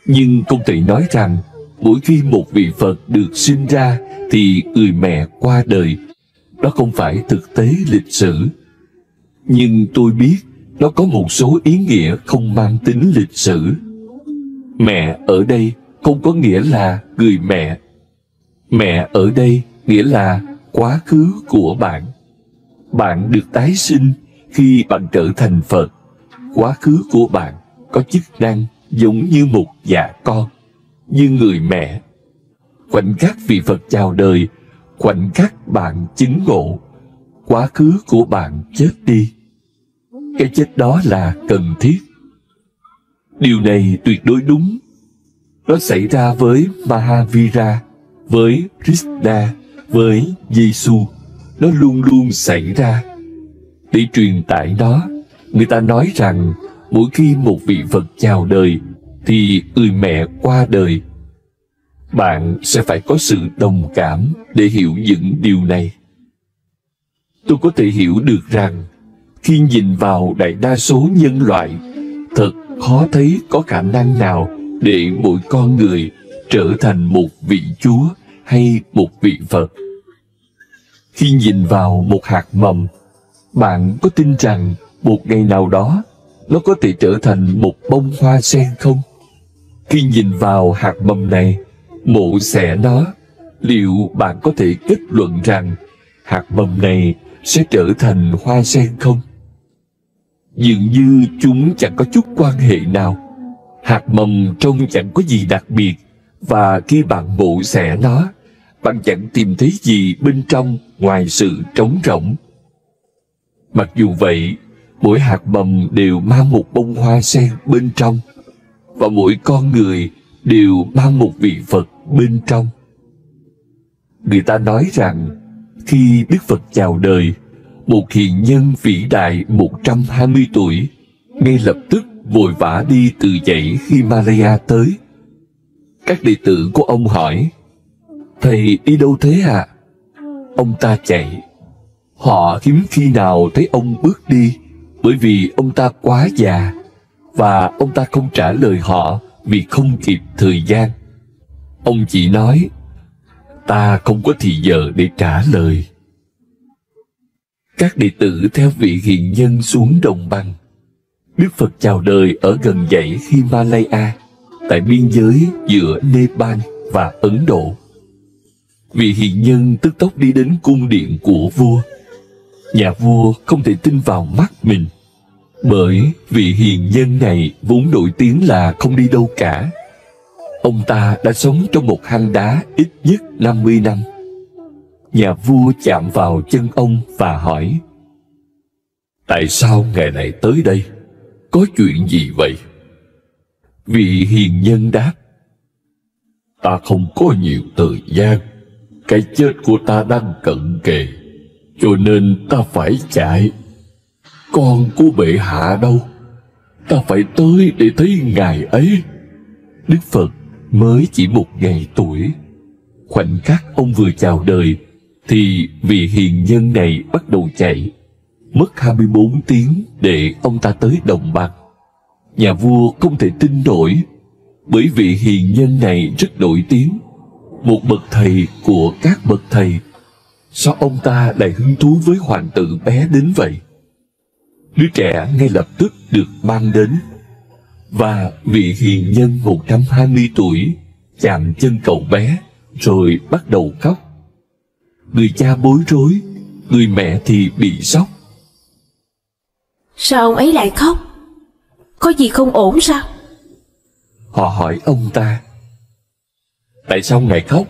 nhưng không thể nói rằng mỗi khi một vị Phật được sinh ra thì người mẹ qua đời. Đó không phải thực tế lịch sử. Nhưng tôi biết nó có một số ý nghĩa không mang tính lịch sử. Mẹ ở đây không có nghĩa là người mẹ. Mẹ ở đây nghĩa là quá khứ của bạn. Bạn được tái sinh khi bạn trở thành Phật. Quá khứ của bạn có chức năng giống như một dạ con, như người mẹ. Khoảnh khắc vị Phật chào đời, khoảnh khắc bạn chứng ngộ, quá khứ của bạn chết đi. Cái chết đó là cần thiết. Điều này tuyệt đối đúng. Nó xảy ra với Mahavira, với Krishna, với Giêsu. Nó luôn luôn xảy ra. Để truyền tải nó, người ta nói rằng mỗi khi một vị Phật chào đời thì người mẹ qua đời. Bạn sẽ phải có sự đồng cảm để hiểu những điều này. Tôi có thể hiểu được rằng khi nhìn vào đại đa số nhân loại, thật khó thấy có khả năng nào để mỗi con người trở thành một vị Chúa hay một vị Phật. Khi nhìn vào một hạt mầm, bạn có tin rằng một ngày nào đó nó có thể trở thành một bông hoa sen không? Khi nhìn vào hạt mầm này, mổ xẻ nó, liệu bạn có thể kết luận rằng hạt mầm này sẽ trở thành hoa sen không? Dường như chúng chẳng có chút quan hệ nào. Hạt mầm trông chẳng có gì đặc biệt, và khi bạn mổ xẻ nó, bạn chẳng tìm thấy gì bên trong ngoài sự trống rỗng. Mặc dù vậy, mỗi hạt mầm đều mang một bông hoa sen bên trong, và mỗi con người đều mang một vị Phật bên trong. Người ta nói rằng khi Đức Phật chào đời, một hiền nhân vĩ đại 120 tuổi ngay lập tức vội vã đi từ dãy Himalaya tới. Các đệ tử của ông hỏi: "Thầy đi đâu thế ạ?" Ông ta chạy. Họ hiếm khi nào thấy ông bước đi, bởi vì ông ta quá già, và ông ta không trả lời họ vì không kịp thời gian. Ông chỉ nói: "Ta không có thì giờ để trả lời." Các đệ tử theo vị hiền nhân xuống đồng bằng. Đức Phật chào đời ở gần dãy Himalaya, tại biên giới giữa Nepal và Ấn Độ. Vị hiền nhân tức tốc đi đến cung điện của vua. Nhà vua không thể tin vào mắt mình, bởi vị hiền nhân này vốn nổi tiếng là không đi đâu cả. Ông ta đã sống trong một hang đá ít nhất 50 năm. Nhà vua chạm vào chân ông và hỏi: "Tại sao ngài lại tới đây? Có chuyện gì vậy?" Vị hiền nhân đáp: "Ta không có nhiều thời gian. Cái chết của ta đang cận kề, cho nên ta phải chạy. Con của bệ hạ đâu? Ta phải tới để thấy ngài ấy." Đức Phật mới chỉ 1 ngày tuổi. Khoảnh khắc ông vừa chào đời thì vị hiền nhân này bắt đầu chạy. Mất 24 tiếng để ông ta tới đồng bằng. Nhà vua không thể tin nổi, bởi vị hiền nhân này rất nổi tiếng, một bậc thầy của các bậc thầy. Sao ông ta lại hứng thú với hoàng tử bé đến vậy? Đứa trẻ ngay lập tức được mang đến, và vị hiền nhân 120 tuổi chạm chân cậu bé, rồi bắt đầu khóc. Người cha bối rối, người mẹ thì bị sốc. Sao ông ấy lại khóc? Có gì không ổn sao? Họ hỏi ông ta, tại sao ngài khóc?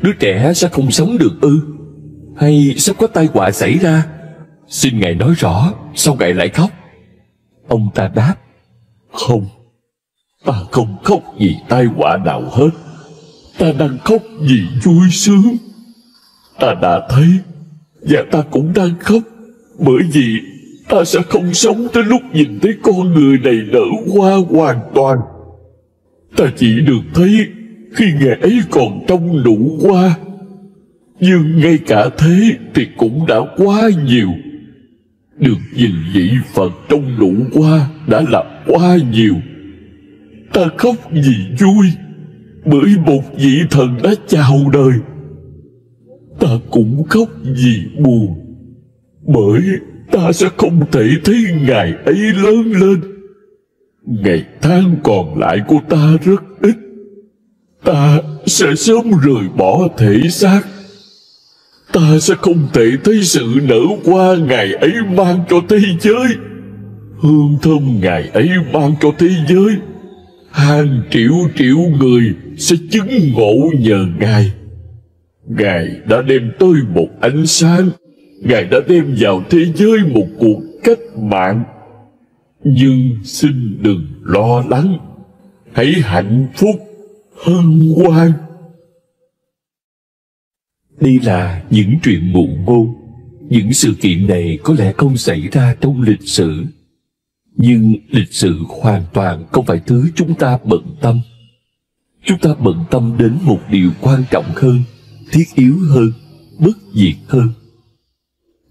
Đứa trẻ sẽ không sống được ư? Hay sắp có tai họa xảy ra? Xin ngài nói rõ, sao ngài lại khóc? Ông ta đáp, không, ta không khóc vì tai họa nào hết. Ta đang khóc vì vui sướng. Ta đã thấy, và ta cũng đang khóc, bởi vì ta sẽ không sống tới lúc nhìn thấy con người này nở hoa hoàn toàn. Ta chỉ được thấy khi ngày ấy còn trong nụ hoa, nhưng ngay cả thế thì cũng đã quá nhiều. Được nhìn vị Phật trong nụ hoa đã là quá nhiều. Ta khóc vì vui, bởi một vị thần đã chào đời. Ta cũng khóc vì buồn, bởi ta sẽ không thể thấy Ngài ấy lớn lên. Ngày tháng còn lại của ta rất ít. Ta sẽ sớm rời bỏ thể xác. Ta sẽ không thể thấy sự nở hoa Ngài ấy mang cho thế giới, hương thơm Ngài ấy mang cho thế giới. Hàng triệu triệu người sẽ chứng ngộ nhờ Ngài. Ngài đã đem tới một ánh sáng. Ngài đã đem vào thế giới một cuộc cách mạng. Nhưng xin đừng lo lắng, hãy hạnh phúc, hân hoan. Đây là những chuyện ngụ ngôn. Những sự kiện này có lẽ không xảy ra trong lịch sử, nhưng lịch sử hoàn toàn không phải thứ chúng ta bận tâm. Chúng ta bận tâm đến một điều quan trọng hơn, thiết yếu hơn, bất diệt hơn.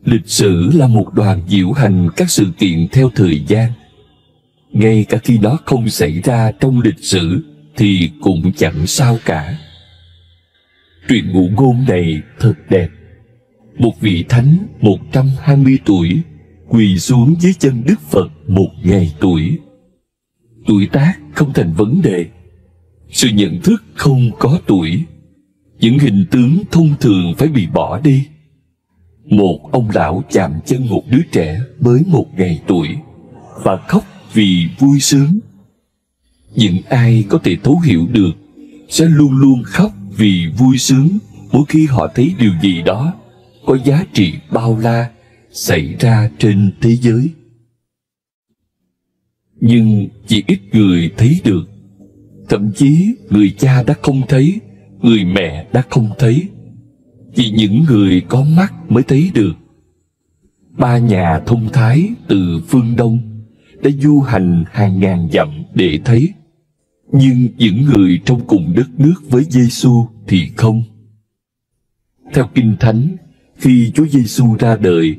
Lịch sử là một đoàn diễu hành các sự kiện theo thời gian. Ngay cả khi nó không xảy ra trong lịch sử thì cũng chẳng sao cả. Chuyện ngụ ngôn này thật đẹp. Một vị thánh 120 tuổi quỳ xuống dưới chân Đức Phật 1000 tuổi. Tuổi tác không thành vấn đề. Sự nhận thức không có tuổi. Những hình tướng thông thường phải bị bỏ đi. Một ông lão chạm chân một đứa trẻ mới 1000 tuổi và khóc vì vui sướng. Những ai có thể thấu hiểu được sẽ luôn luôn khóc vì vui sướng mỗi khi họ thấy điều gì đó có giá trị bao la xảy ra trên thế giới. Nhưng chỉ ít người thấy được. Thậm chí người cha đã không thấy, người mẹ đã không thấy. Chỉ những người có mắt mới thấy được. 3 nhà thông thái từ phương Đông đã du hành hàng ngàn dặm để thấy. Nhưng những người trong cùng đất nước với Giê-xu thì không. Theo Kinh Thánh, khi Chúa Giê-xu ra đời,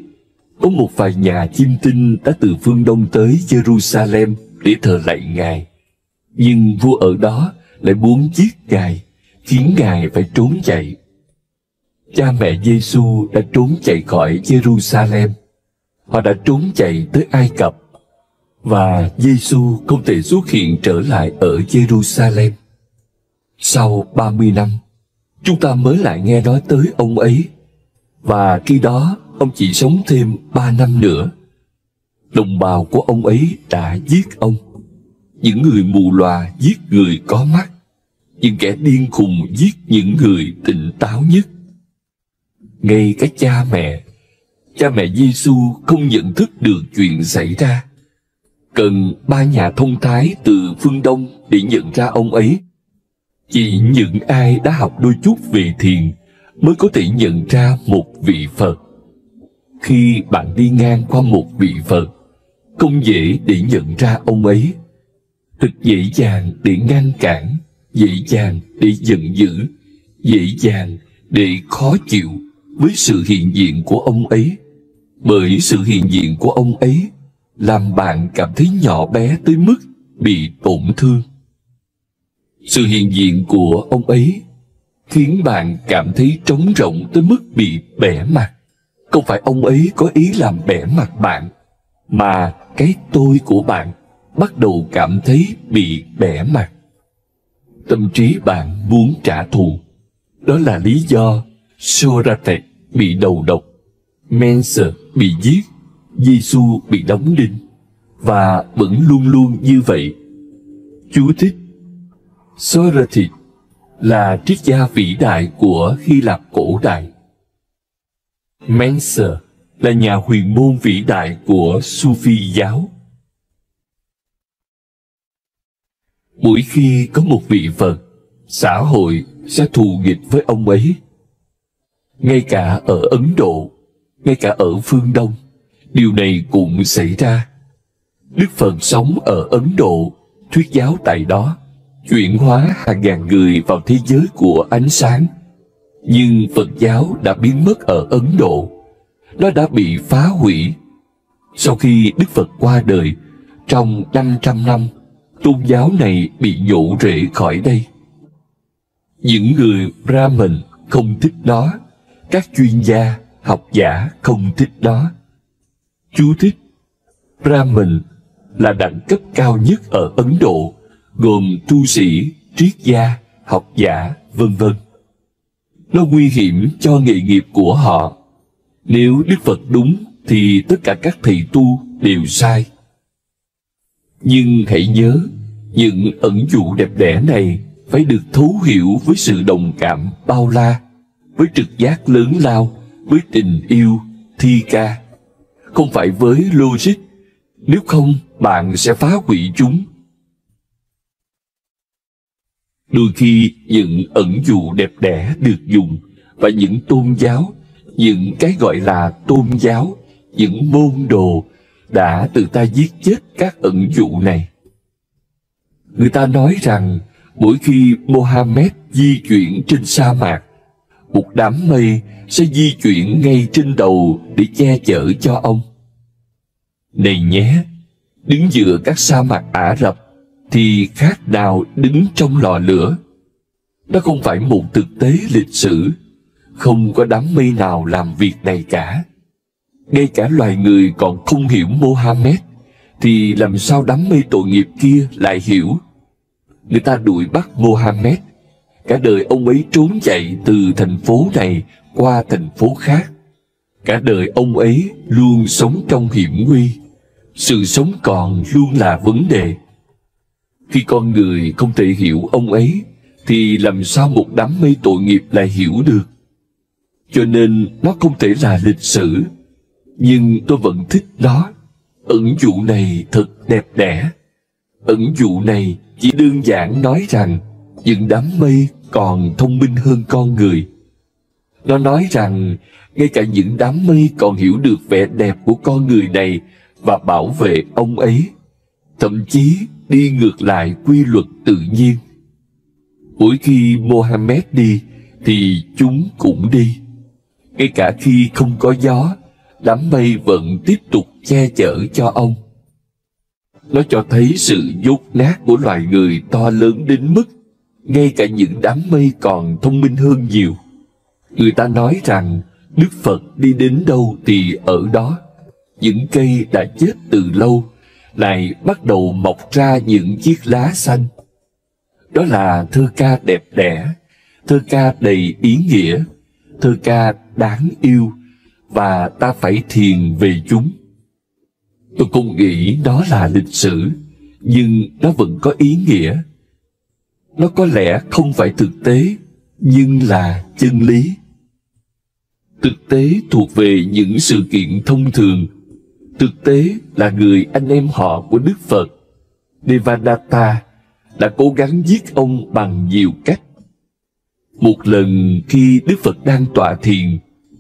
có một vài nhà chiêm tinh đã từ phương Đông tới Jerusalem để thờ lạy Ngài. Nhưng vua ở đó lại muốn giết Ngài, khiến Ngài phải trốn chạy. Cha mẹ Giê-xu đã trốn chạy khỏi Jerusalem. Họ đã trốn chạy tới Ai Cập. Và Giê-xu không thể xuất hiện trở lại ở Jerusalem. Sau 30 năm, chúng ta mới lại nghe nói tới ông ấy. Và khi đó, ông chỉ sống thêm 3 năm nữa. Đồng bào của ông ấy đã giết ông. Những người mù lòa giết người có mắt. Những kẻ điên khùng giết những người tỉnh táo nhất. Ngay cả cha mẹ Giê-xu không nhận thức được chuyện xảy ra. Cần 3 nhà thông thái từ phương Đông để nhận ra ông ấy. Chỉ những ai đã học đôi chút về thiền mới có thể nhận ra một vị Phật. Khi bạn đi ngang qua một vị Phật, không dễ để nhận ra ông ấy. Thật dễ dàng để ngăn cản, dễ dàng để giận dữ, dễ dàng để khó chịu với sự hiện diện của ông ấy. Bởi sự hiện diện của ông ấy làm bạn cảm thấy nhỏ bé tới mức bị tổn thương. Sự hiện diện của ông ấy khiến bạn cảm thấy trống rỗng tới mức bị bẽ mặt. Không phải ông ấy có ý làm bẽ mặt bạn, mà cái tôi của bạn bắt đầu cảm thấy bị bẽ mặt. Tâm trí bạn muốn trả thù. Đó là lý do Socrates bị đầu độc, Mensa bị giết, Giêsu bị đóng đinh, và vẫn luôn luôn như vậy. Chú thích: Socrates là triết gia vĩ đại của Hy Lạp cổ đại. Mensa là nhà huyền môn vĩ đại của Sufi giáo. Mỗi khi có một vị Phật, xã hội sẽ thù nghịch với ông ấy. Ngay cả ở Ấn Độ, ngay cả ở phương Đông, điều này cũng xảy ra. Đức Phật sống ở Ấn Độ, thuyết giáo tại đó, chuyển hóa hàng ngàn người vào thế giới của ánh sáng. Nhưng Phật giáo đã biến mất ở Ấn Độ. Nó đã bị phá hủy. Sau khi Đức Phật qua đời, trong 500 năm, tôn giáo này bị nhổ rễ khỏi đây. Những người Brahmin không thích nó, các chuyên gia, học giả không thích nó. Chú thích: Brahmin là đẳng cấp cao nhất ở Ấn Độ, gồm tu sĩ, triết gia, học giả, vân vân. Nó nguy hiểm cho nghề nghiệp của họ. Nếu Đức Phật đúng thì tất cả các thầy tu đều sai. Nhưng hãy nhớ, những ẩn dụ đẹp đẽ này phải được thấu hiểu với sự đồng cảm bao la, với trực giác lớn lao, với tình yêu, thi ca, không phải với logic. Nếu không, bạn sẽ phá hủy chúng. Đôi khi những ẩn dụ đẹp đẽ được dùng, và những tôn giáo, những cái gọi là tôn giáo, những môn đồ đã tự tay giết chết các ẩn dụ này. Người ta nói rằng mỗi khi Mohammed di chuyển trên sa mạc, một đám mây sẽ di chuyển ngay trên đầu để che chở cho ông. Này nhé, đứng giữa các sa mạc Ả Rập thì khác nào đứng trong lò lửa. Đó không phải một thực tế lịch sử. Không có đám mây nào làm việc này cả. Ngay cả loài người còn không hiểu Mohammed, thì làm sao đám mây tội nghiệp kia lại hiểu? Người ta đuổi bắt Mohammed. Cả đời ông ấy trốn chạy từ thành phố này qua thành phố khác. Cả đời ông ấy luôn sống trong hiểm nguy. Sự sống còn luôn là vấn đề. Khi con người không thể hiểu ông ấy, thì làm sao một đám mây tội nghiệp lại hiểu được? Cho nên nó không thể là lịch sử. Nhưng tôi vẫn thích nó. Ẩn dụ này thật đẹp đẽ. Ẩn dụ này chỉ đơn giản nói rằng những đám mây còn thông minh hơn con người. Nó nói rằng ngay cả những đám mây còn hiểu được vẻ đẹp của con người này và bảo vệ ông ấy, thậm chí đi ngược lại quy luật tự nhiên. Mỗi khi Mohammed đi thì chúng cũng đi. Ngay cả khi không có gió, đám mây vẫn tiếp tục che chở cho ông. Nó cho thấy sự dốt nát của loài người to lớn đến mức ngay cả những đám mây còn thông minh hơn nhiều. Người ta nói rằng Đức Phật đi đến đâu thì ở đó. Những cây đã chết từ lâu lại bắt đầu mọc ra những chiếc lá xanh. Đó là thơ ca đẹp đẽ, thơ ca đầy ý nghĩa, thơ ca đáng yêu, và ta phải thiền về chúng. Tôi không nghĩ đó là lịch sử, nhưng nó vẫn có ý nghĩa. Nó có lẽ không phải thực tế, nhưng là chân lý. Thực tế thuộc về những sự kiện thông thường. Thực tế là người anh em họ của Đức Phật, Devadatta, đã cố gắng giết ông bằng nhiều cách. Một lần khi Đức Phật đang tọa thiền,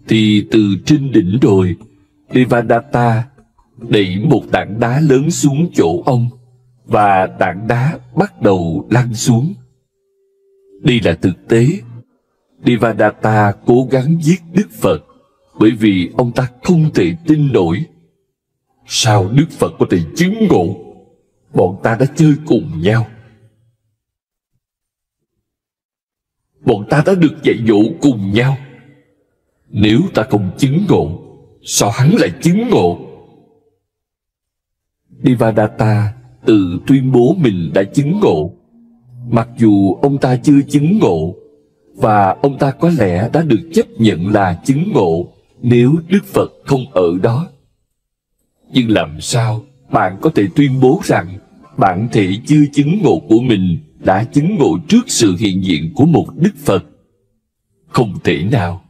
thì từ trên đỉnh đồi, Devadatta đẩy một tảng đá lớn xuống chỗ ông, và tảng đá bắt đầu lăn xuống. Đây là thực tế. Devadatta cố gắng giết Đức Phật, bởi vì ông ta không thể tin nổi. Sao Đức Phật có thể chứng ngộ? bọn ta đã chơi cùng nhau. Bọn ta đã được dạy dỗ cùng nhau. Nếu ta không chứng ngộ, sao hắn lại chứng ngộ? Devadatta tự tuyên bố mình đã chứng ngộ, mặc dù ông ta chưa chứng ngộ, và ông ta có lẽ đã được chấp nhận là chứng ngộ nếu Đức Phật không ở đó. Nhưng làm sao bạn có thể tuyên bố rằng bản thể chưa chứng ngộ của mình đã chứng ngộ trước sự hiện diện của một Đức Phật? Không thể nào.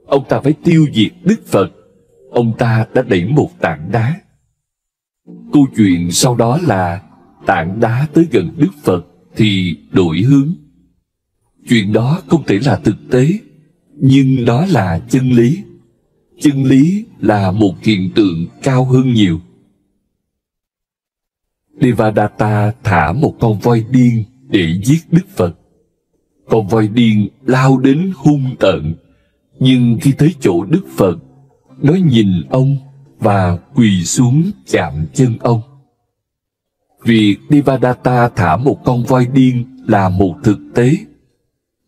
Ông ta phải tiêu diệt Đức Phật. Ông ta đã đẩy một tảng đá. Câu chuyện sau đó là tảng đá tới gần Đức Phật thì đổi hướng. Chuyện đó không thể là thực tế, nhưng nó là chân lý. Chân lý là một hiện tượng cao hơn nhiều. Devadatta thả một con voi điên để giết Đức Phật. Con voi điên lao đến hung tợn, nhưng khi tới chỗ Đức Phật, nó nhìn ông và quỳ xuống chạm chân ông. Việc Devadatta thả một con voi điên là một thực tế,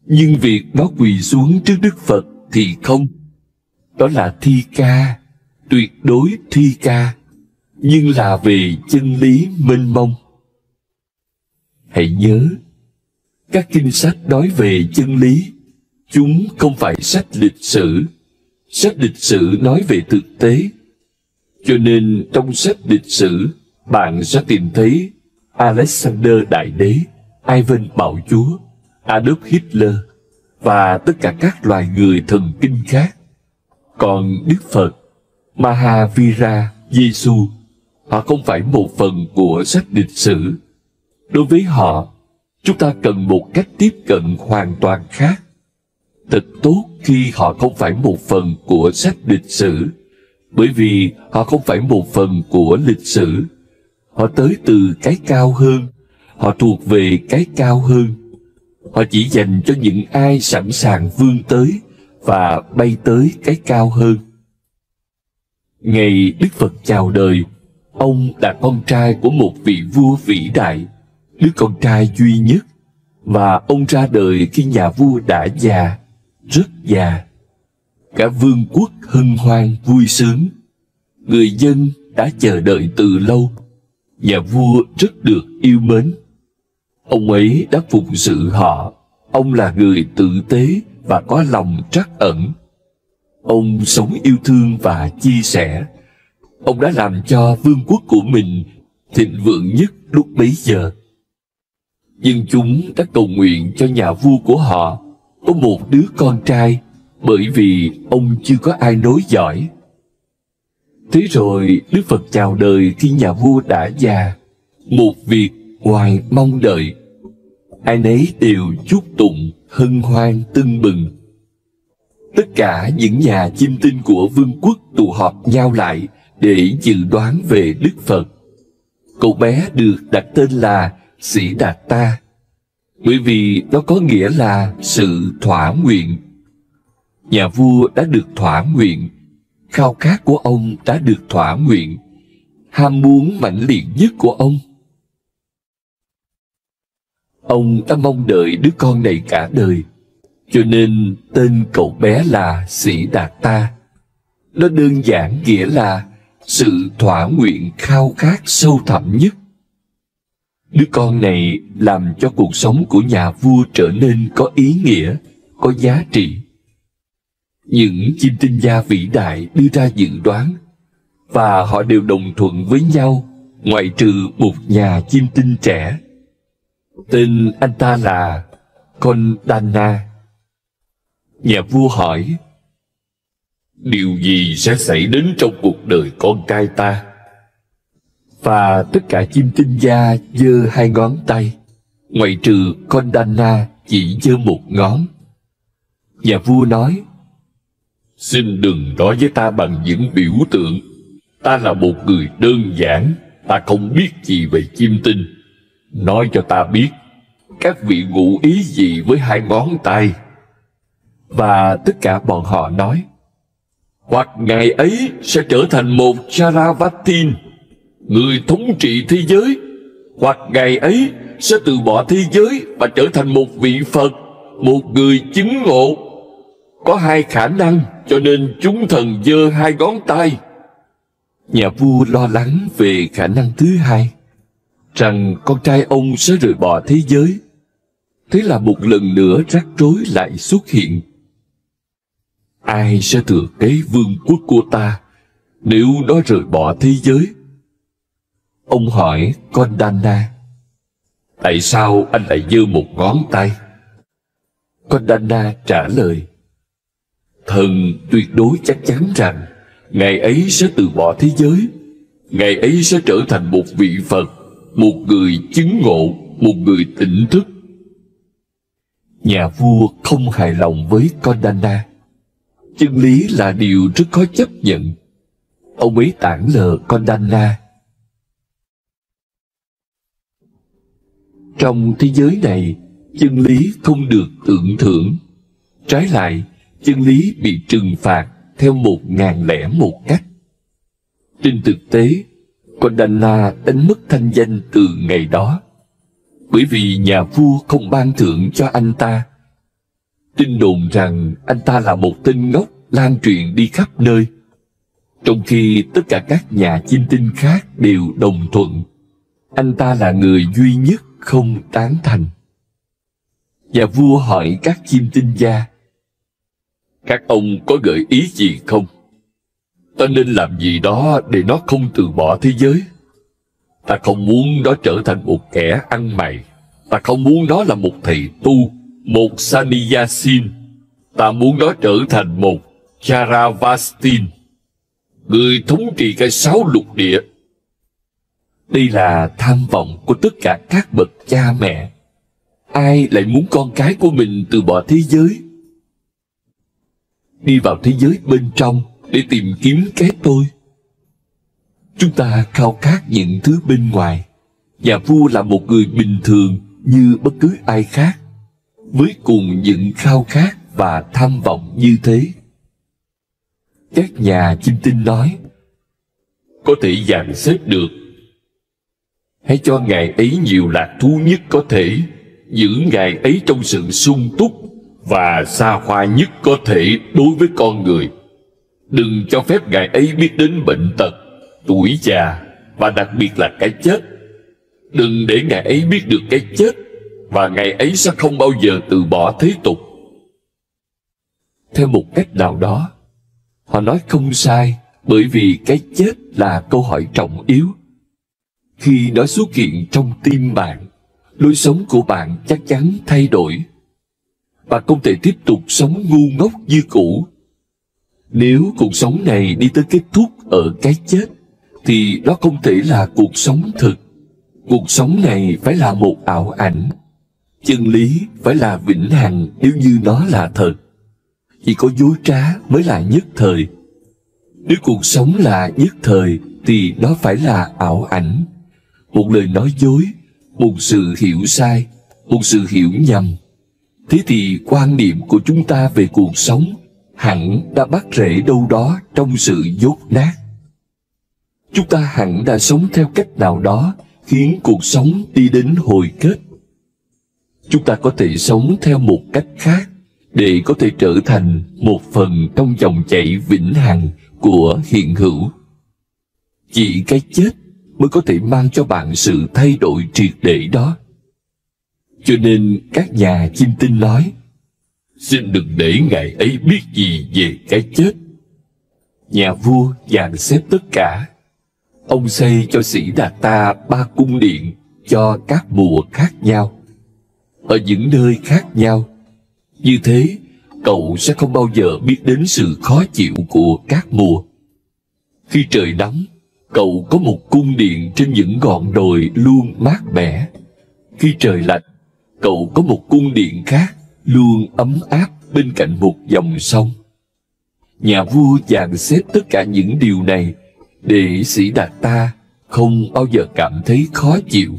nhưng việc nó quỳ xuống trước Đức Phật thì không. Đó là thi ca, tuyệt đối thi ca, nhưng là về chân lý mênh mông. Hãy nhớ, các kinh sách nói về chân lý, chúng không phải sách lịch sử. Sách lịch sử nói về thực tế. Cho nên trong sách lịch sử, bạn sẽ tìm thấy Alexander Đại Đế, Ivan Bạo Chúa, Adolf Hitler và tất cả các loài người thần kinh khác. Còn Đức Phật, Mahavira, Giêsu, họ không phải một phần của sách lịch sử. Đối với họ, chúng ta cần một cách tiếp cận hoàn toàn khác. Thật tốt khi họ không phải một phần của sách lịch sử, bởi vì họ không phải một phần của lịch sử. Họ tới từ cái cao hơn, họ thuộc về cái cao hơn. Họ chỉ dành cho những ai sẵn sàng vươn tới và bay tới cái cao hơn. Ngày Đức Phật chào đời, ông là con trai của một vị vua vĩ đại, đứa con trai duy nhất, và ông ra đời khi nhà vua đã già, rất già. Cả vương quốc hân hoan vui sướng. Người dân đã chờ đợi từ lâu. Nhà vua rất được yêu mến. Ông ấy đã phụng sự họ. Ông là người tử tế và có lòng trắc ẩn. Ông sống yêu thương và chia sẻ. Ông đã làm cho vương quốc của mình thịnh vượng nhất lúc bấy giờ. Nhưng chúng đã cầu nguyện cho nhà vua của họ có một đứa con trai, bởi vì ông chưa có ai nối dõi. Thế rồi Đức Phật chào đời khi nhà vua đã già, một việc ngoài mong đợi. Ai nấy đều chúc tụng, hân hoan tưng bừng. Tất cả những nhà chiêm tinh của vương quốc tụ họp nhau lại để dự đoán về Đức Phật. Cậu bé được đặt tên là Sĩ Đạt Ta, bởi vì nó có nghĩa là sự thỏa nguyện. Nhà vua đã được thỏa nguyện, khao khát của ông đã được thỏa nguyện, ham muốn mãnh liệt nhất của ông. Ông đã mong đợi đứa con này cả đời, cho nên tên cậu bé là Sĩ Đạt Ta. Nó đơn giản nghĩa là sự thỏa nguyện khao khát sâu thẳm nhất. Đứa con này làm cho cuộc sống của nhà vua trở nên có ý nghĩa, có giá trị. Những chiêm tinh gia vĩ đại đưa ra dự đoán, và họ đều đồng thuận với nhau, ngoại trừ một nhà chiêm tinh trẻ. Tên anh ta là Kondana. Nhà vua hỏi, điều gì sẽ xảy đến trong cuộc đời con trai ta? Và tất cả chiêm tinh gia giơ hai ngón tay, ngoại trừ Kondana chỉ giơ một ngón. Nhà vua nói, xin đừng nói với ta bằng những biểu tượng. Ta là một người đơn giản, ta không biết gì về chiêm tinh. Nói cho ta biết, các vị ngụ ý gì với hai ngón tay? Và tất cả bọn họ nói, hoặc ngày ấy sẽ trở thành một Charavatin, người thống trị thế giới, Hoặc ngày ấy sẽ từ bỏ thế giới và trở thành một vị Phật, một người chứng ngộ. Có hai khả năng, cho nên chúng thần giơ hai ngón tay. Nhà vua lo lắng về khả năng thứ hai, rằng con trai ông sẽ rời bỏ thế giới. Thế là một lần nữa rắc rối lại xuất hiện. Ai sẽ thừa kế vương quốc của ta nếu nó rời bỏ thế giới? Ông hỏi con Đana, tại sao anh lại giơ một ngón tay? Con Đana trả lời, thần tuyệt đối chắc chắn rằng ngày ấy sẽ từ bỏ thế giới. Ngày ấy sẽ trở thành một vị Phật, một người chứng ngộ, một người tỉnh thức. Nhà vua không hài lòng với con Đana. Chân lý là điều rất khó chấp nhận. Ông ấy tản lờ con Đana. Trong thế giới này, chân lý không được tưởng thưởng. Trái lại, chân lý bị trừng phạt theo 1001 cách. Trên thực tế, con Đana đánh mất thanh danh từ ngày đó, bởi vì nhà vua không ban thưởng cho anh ta. Tin đồn rằng anh ta là một tên ngốc lan truyền đi khắp nơi, trong khi tất cả các nhà chiêm tinh khác đều đồng thuận anh ta là người duy nhất không tán thành. Nhà vua hỏi các chiêm tinh gia, các ông có gợi ý gì không? Ta nên làm gì đó để nó không từ bỏ thế giới? Ta không muốn nó trở thành một kẻ ăn mày. Ta không muốn nó là một thầy tu, một Sannyasin. Ta muốn nó trở thành một Charavastin, người thống trị cái 6 lục địa. Đây là tham vọng của tất cả các bậc cha mẹ. Ai lại muốn con cái của mình từ bỏ thế giới, đi vào thế giới bên trong để tìm kiếm cái tôi? Chúng ta khao khát những thứ bên ngoài. Nhà vua là một người bình thường như bất cứ ai khác, với cùng những khao khát và tham vọng như thế. Các nhà chiêm tinh nói, có thể dàn xếp được. Hãy cho ngài ấy nhiều lạc thú nhất có thể, giữ ngài ấy trong sự sung túc và xa hoa nhất có thể đối với con người. Đừng cho phép ngài ấy biết đến bệnh tật, tuổi già và đặc biệt là cái chết. Đừng để ngài ấy biết được cái chết, và ngài ấy sẽ không bao giờ từ bỏ thế tục. Theo một cách nào đó, họ nói không sai, bởi vì cái chết là câu hỏi trọng yếu. Khi nó xuất hiện trong tim bạn, lối sống của bạn chắc chắn thay đổi. Bạn không thể tiếp tục sống ngu ngốc như cũ. Nếu cuộc sống này đi tới kết thúc ở cái chết, thì đó không thể là cuộc sống thực. Cuộc sống này phải là một ảo ảnh. Chân lý phải là vĩnh hằng nếu như nó là thật. Chỉ có dối trá mới là nhất thời. Nếu cuộc sống là nhất thời, thì nó phải là ảo ảnh. Một lời nói dối, một sự hiểu sai, một sự hiểu nhầm. Thế thì quan niệm của chúng ta về cuộc sống hẳn đã bắt rễ đâu đó trong sự dốt nát. Chúng ta hẳn đã sống theo cách nào đó khiến cuộc sống đi đến hồi kết. Chúng ta có thể sống theo một cách khác để có thể trở thành một phần trong dòng chảy vĩnh hằng của hiện hữu. Chỉ cái chết mới có thể mang cho bạn sự thay đổi triệt để đó. Cho nên các nhà chiêm tinh nói, xin đừng để ngài ấy biết gì về cái chết. Nhà vua dàn xếp tất cả. Ông xây cho Sĩ Đạt Ta 3 cung điện cho các mùa khác nhau, ở những nơi khác nhau. Như thế, cậu sẽ không bao giờ biết đến sự khó chịu của các mùa. Khi trời nóng, cậu có một cung điện trên những ngọn đồi luôn mát mẻ. Khi trời lạnh, cậu có một cung điện khác luôn ấm áp bên cạnh một dòng sông. Nhà vua dàn xếp tất cả những điều này để Sĩ Đạt Ta không bao giờ cảm thấy khó chịu.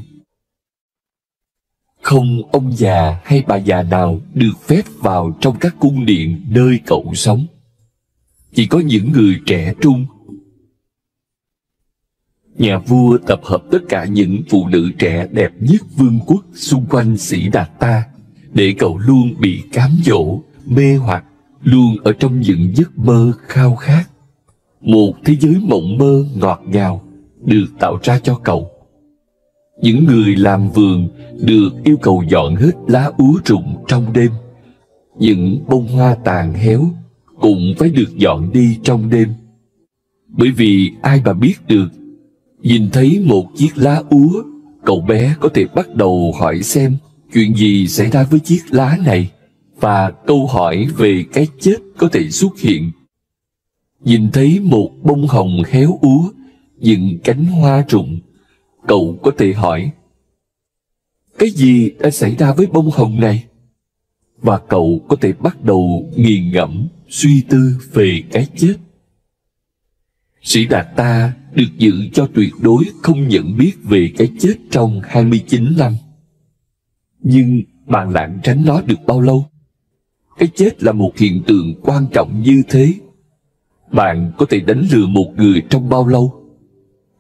Không ông già hay bà già nào được phép vào trong các cung điện nơi cậu sống. Chỉ có những người trẻ trung. Nhà vua tập hợp tất cả những phụ nữ trẻ đẹp nhất vương quốc xung quanh Sĩ Đạt Ta, để cậu luôn bị cám dỗ, mê hoặc, luôn ở trong những giấc mơ khao khát. Một thế giới mộng mơ ngọt ngào được tạo ra cho cậu. Những người làm vườn được yêu cầu dọn hết lá úa rụng trong đêm. Những bông hoa tàn héo cũng phải được dọn đi trong đêm. Bởi vì ai mà biết được, nhìn thấy một chiếc lá úa, cậu bé có thể bắt đầu hỏi xem chuyện gì xảy ra với chiếc lá này, và câu hỏi về cái chết có thể xuất hiện. Nhìn thấy một bông hồng héo úa, những cánh hoa rụng, cậu có thể hỏi, cái gì đã xảy ra với bông hồng này? Và cậu có thể bắt đầu nghiền ngẫm, suy tư về cái chết. Sĩ Đạt Ta được giữ cho tuyệt đối không nhận biết về cái chết trong 29 năm. Nhưng bạn lảng tránh nó được bao lâu? Cái chết là một hiện tượng quan trọng như thế. Bạn có thể đánh lừa một người trong bao lâu?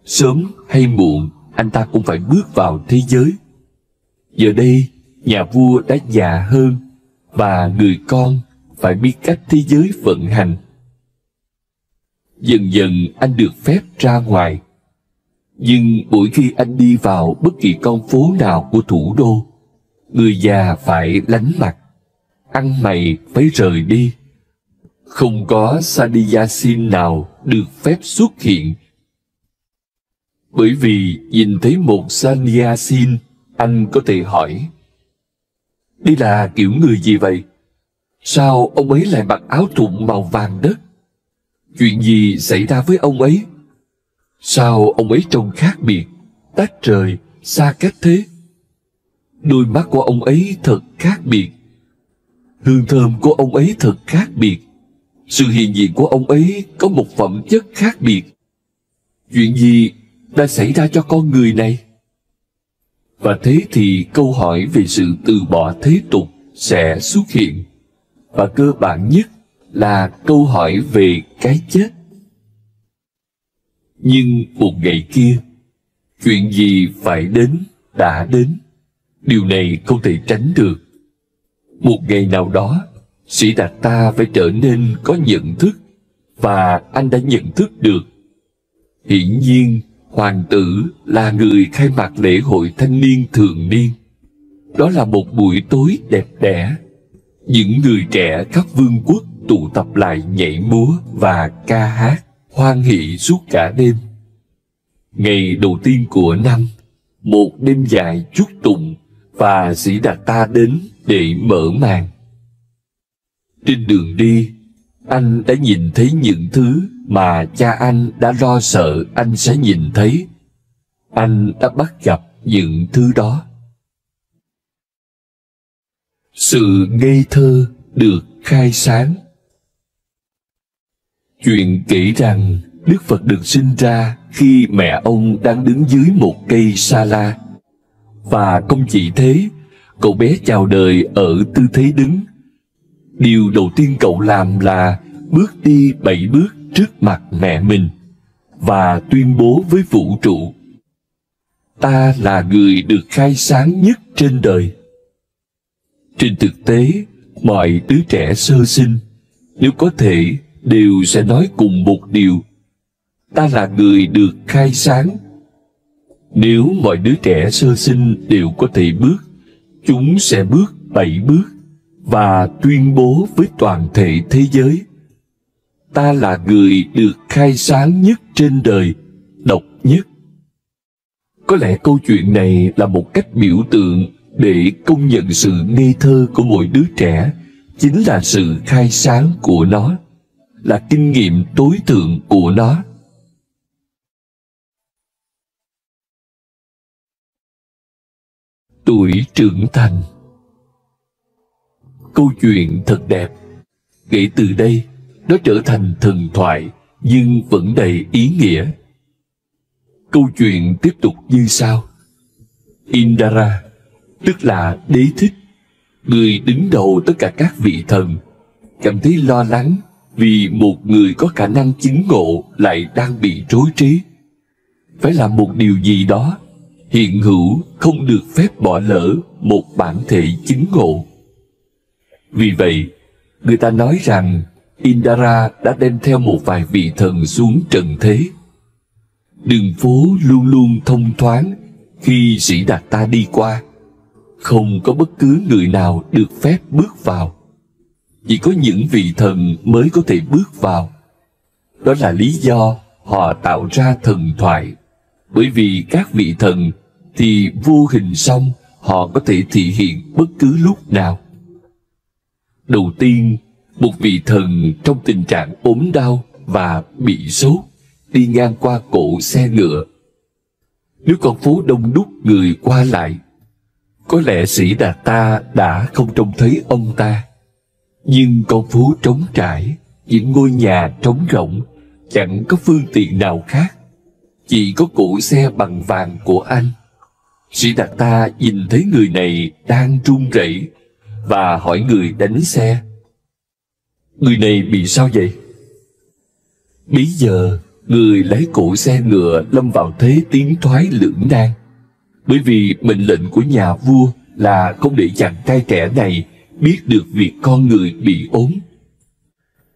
Sớm hay muộn, anh ta cũng phải bước vào thế giới. Giờ đây, nhà vua đã già hơn, và người con phải biết cách thế giới vận hành. Dần dần anh được phép ra ngoài. Nhưng mỗi khi anh đi vào bất kỳ con phố nào của thủ đô, người già phải lánh mặt, ăn mày phải rời đi. Không có Sannyasi nào được phép xuất hiện. Bởi vì nhìn thấy một Sannyasi, anh có thể hỏi, đây là kiểu người gì vậy? Sao ông ấy lại mặc áo thụng màu vàng đất? Chuyện gì xảy ra với ông ấy? Sao ông ấy trông khác biệt, tách rời, xa cách thế? Đôi mắt của ông ấy thật khác biệt. Hương thơm của ông ấy thật khác biệt. Sự hiện diện của ông ấy có một phẩm chất khác biệt. Chuyện gì đã xảy ra cho con người này? Và thế thì câu hỏi về sự từ bỏ thế tục sẽ xuất hiện. Và cơ bản nhất là câu hỏi về cái chết. Nhưng một ngày kia, chuyện gì phải đến đã đến. Điều này không thể tránh được. Một ngày nào đó, Sĩ Đạt Ta phải trở nên có nhận thức, và anh đã nhận thức được. Hiển nhiên, hoàng tử là người khai mạc lễ hội thanh niên thường niên. Đó là một buổi tối đẹp đẽ. Những người trẻ khắp vương quốc tụ tập lại nhảy múa và ca hát, hoan hỉ suốt cả đêm. Ngày đầu tiên của năm, một đêm dài chúc tụng, và Sĩ Đạt Ta đến để mở màn. Trên đường đi, anh đã nhìn thấy những thứ mà cha anh đã lo sợ anh sẽ nhìn thấy. Anh đã bắt gặp những thứ đó. Sự ngây thơ được khai sáng. Chuyện kể rằng Đức Phật được sinh ra khi mẹ ông đang đứng dưới một cây sa la. Và không chỉ thế, cậu bé chào đời ở tư thế đứng. Điều đầu tiên cậu làm là bước đi 7 bước trước mặt mẹ mình và tuyên bố với vũ trụ: ta là người được khai sáng nhất trên đời. Trên thực tế, mọi đứa trẻ sơ sinh, nếu có thể, đều sẽ nói cùng một điều: ta là người được khai sáng. Nếu mọi đứa trẻ sơ sinh đều có thể bước, chúng sẽ bước 7 bước và tuyên bố với toàn thể thế giới: ta là người được khai sáng nhất trên đời, độc nhất. Có lẽ câu chuyện này là một cách biểu tượng để công nhận sự ngây thơ của mỗi đứa trẻ chính là sự khai sáng của nó, là kinh nghiệm tối thượng của nó. Tuổi trưởng thành. Câu chuyện thật đẹp. Kể từ đây, nó trở thành thần thoại, nhưng vẫn đầy ý nghĩa. Câu chuyện tiếp tục như sau. Indra, tức là đế thích, người đứng đầu tất cả các vị thần, cảm thấy lo lắng vì một người có khả năng chứng ngộ lại đang bị rối trí. phải làm một điều gì đó hiện hữu, không được phép bỏ lỡ một bản thể chứng ngộ. Vì vậy, người ta nói rằng Indra đã đem theo một vài vị thần xuống trần thế. Đường phố luôn luôn thông thoáng khi Siddhartha đi qua. Không có bất cứ người nào được phép bước vào. Chỉ có những vị thần mới có thể bước vào. Đó là lý do họ tạo ra thần thoại. Bởi vì các vị thần thì vô hình song họ có thể thị hiện bất cứ lúc nào. Đầu tiên, một vị thần trong tình trạng ốm đau và bị sốt đi ngang qua cỗ xe ngựa. Nếu con phố đông đúc người qua lại, có lẽ Siddhartha đã không trông thấy ông ta. Nhưng con phố trống trải, những ngôi nhà trống rỗng, chẳng có phương tiện nào khác, chỉ có cỗ xe bằng vàng của anh. Siddhartha nhìn thấy người này đang run rẩy và hỏi người đánh xe: người này bị sao vậy? Bấy giờ, người lái cỗ xe ngựa lâm vào thế tiến thoái lưỡng nan, bởi vì mệnh lệnh của nhà vua là không để chàng trai trẻ này biết được việc con người bị ốm.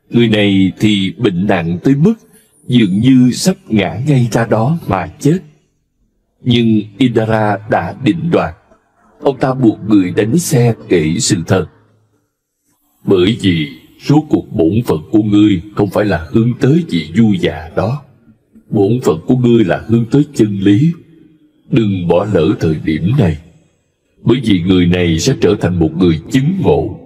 Người này thì bệnh nặng tới mức dường như sắp ngã ngay ra đó mà chết. Nhưng Indra đã định đoạt. Ông ta buộc người đánh xe kể sự thật. Bởi vì số cuộc bổn phận của ngươi không phải là hướng tới vị vua già đó. Bổn phận của ngươi là hướng tới chân lý. Đừng bỏ lỡ thời điểm này. Bởi vì người này sẽ trở thành một người chứng ngộ,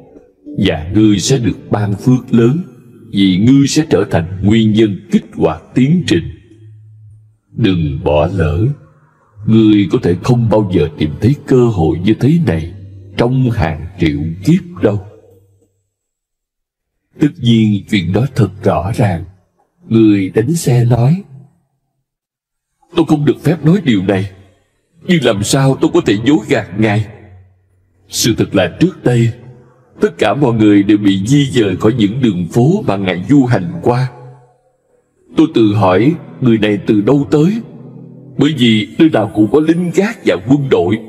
và ngươi sẽ được ban phước lớn, vì ngươi sẽ trở thành nguyên nhân kích hoạt tiến trình. Đừng bỏ lỡ. Ngươi có thể không bao giờ tìm thấy cơ hội như thế này trong hàng triệu kiếp đâu. Tất nhiên chuyện đó thật rõ ràng. Người đánh xe nói: tôi không được phép nói điều này, nhưng làm sao tôi có thể dối gạt ngài? Sự thật là trước đây, tất cả mọi người đều bị di dời khỏi những đường phố mà ngài du hành qua. Tôi tự hỏi người này từ đâu tới, bởi vì nơi nào cũng có lính gác và quân đội.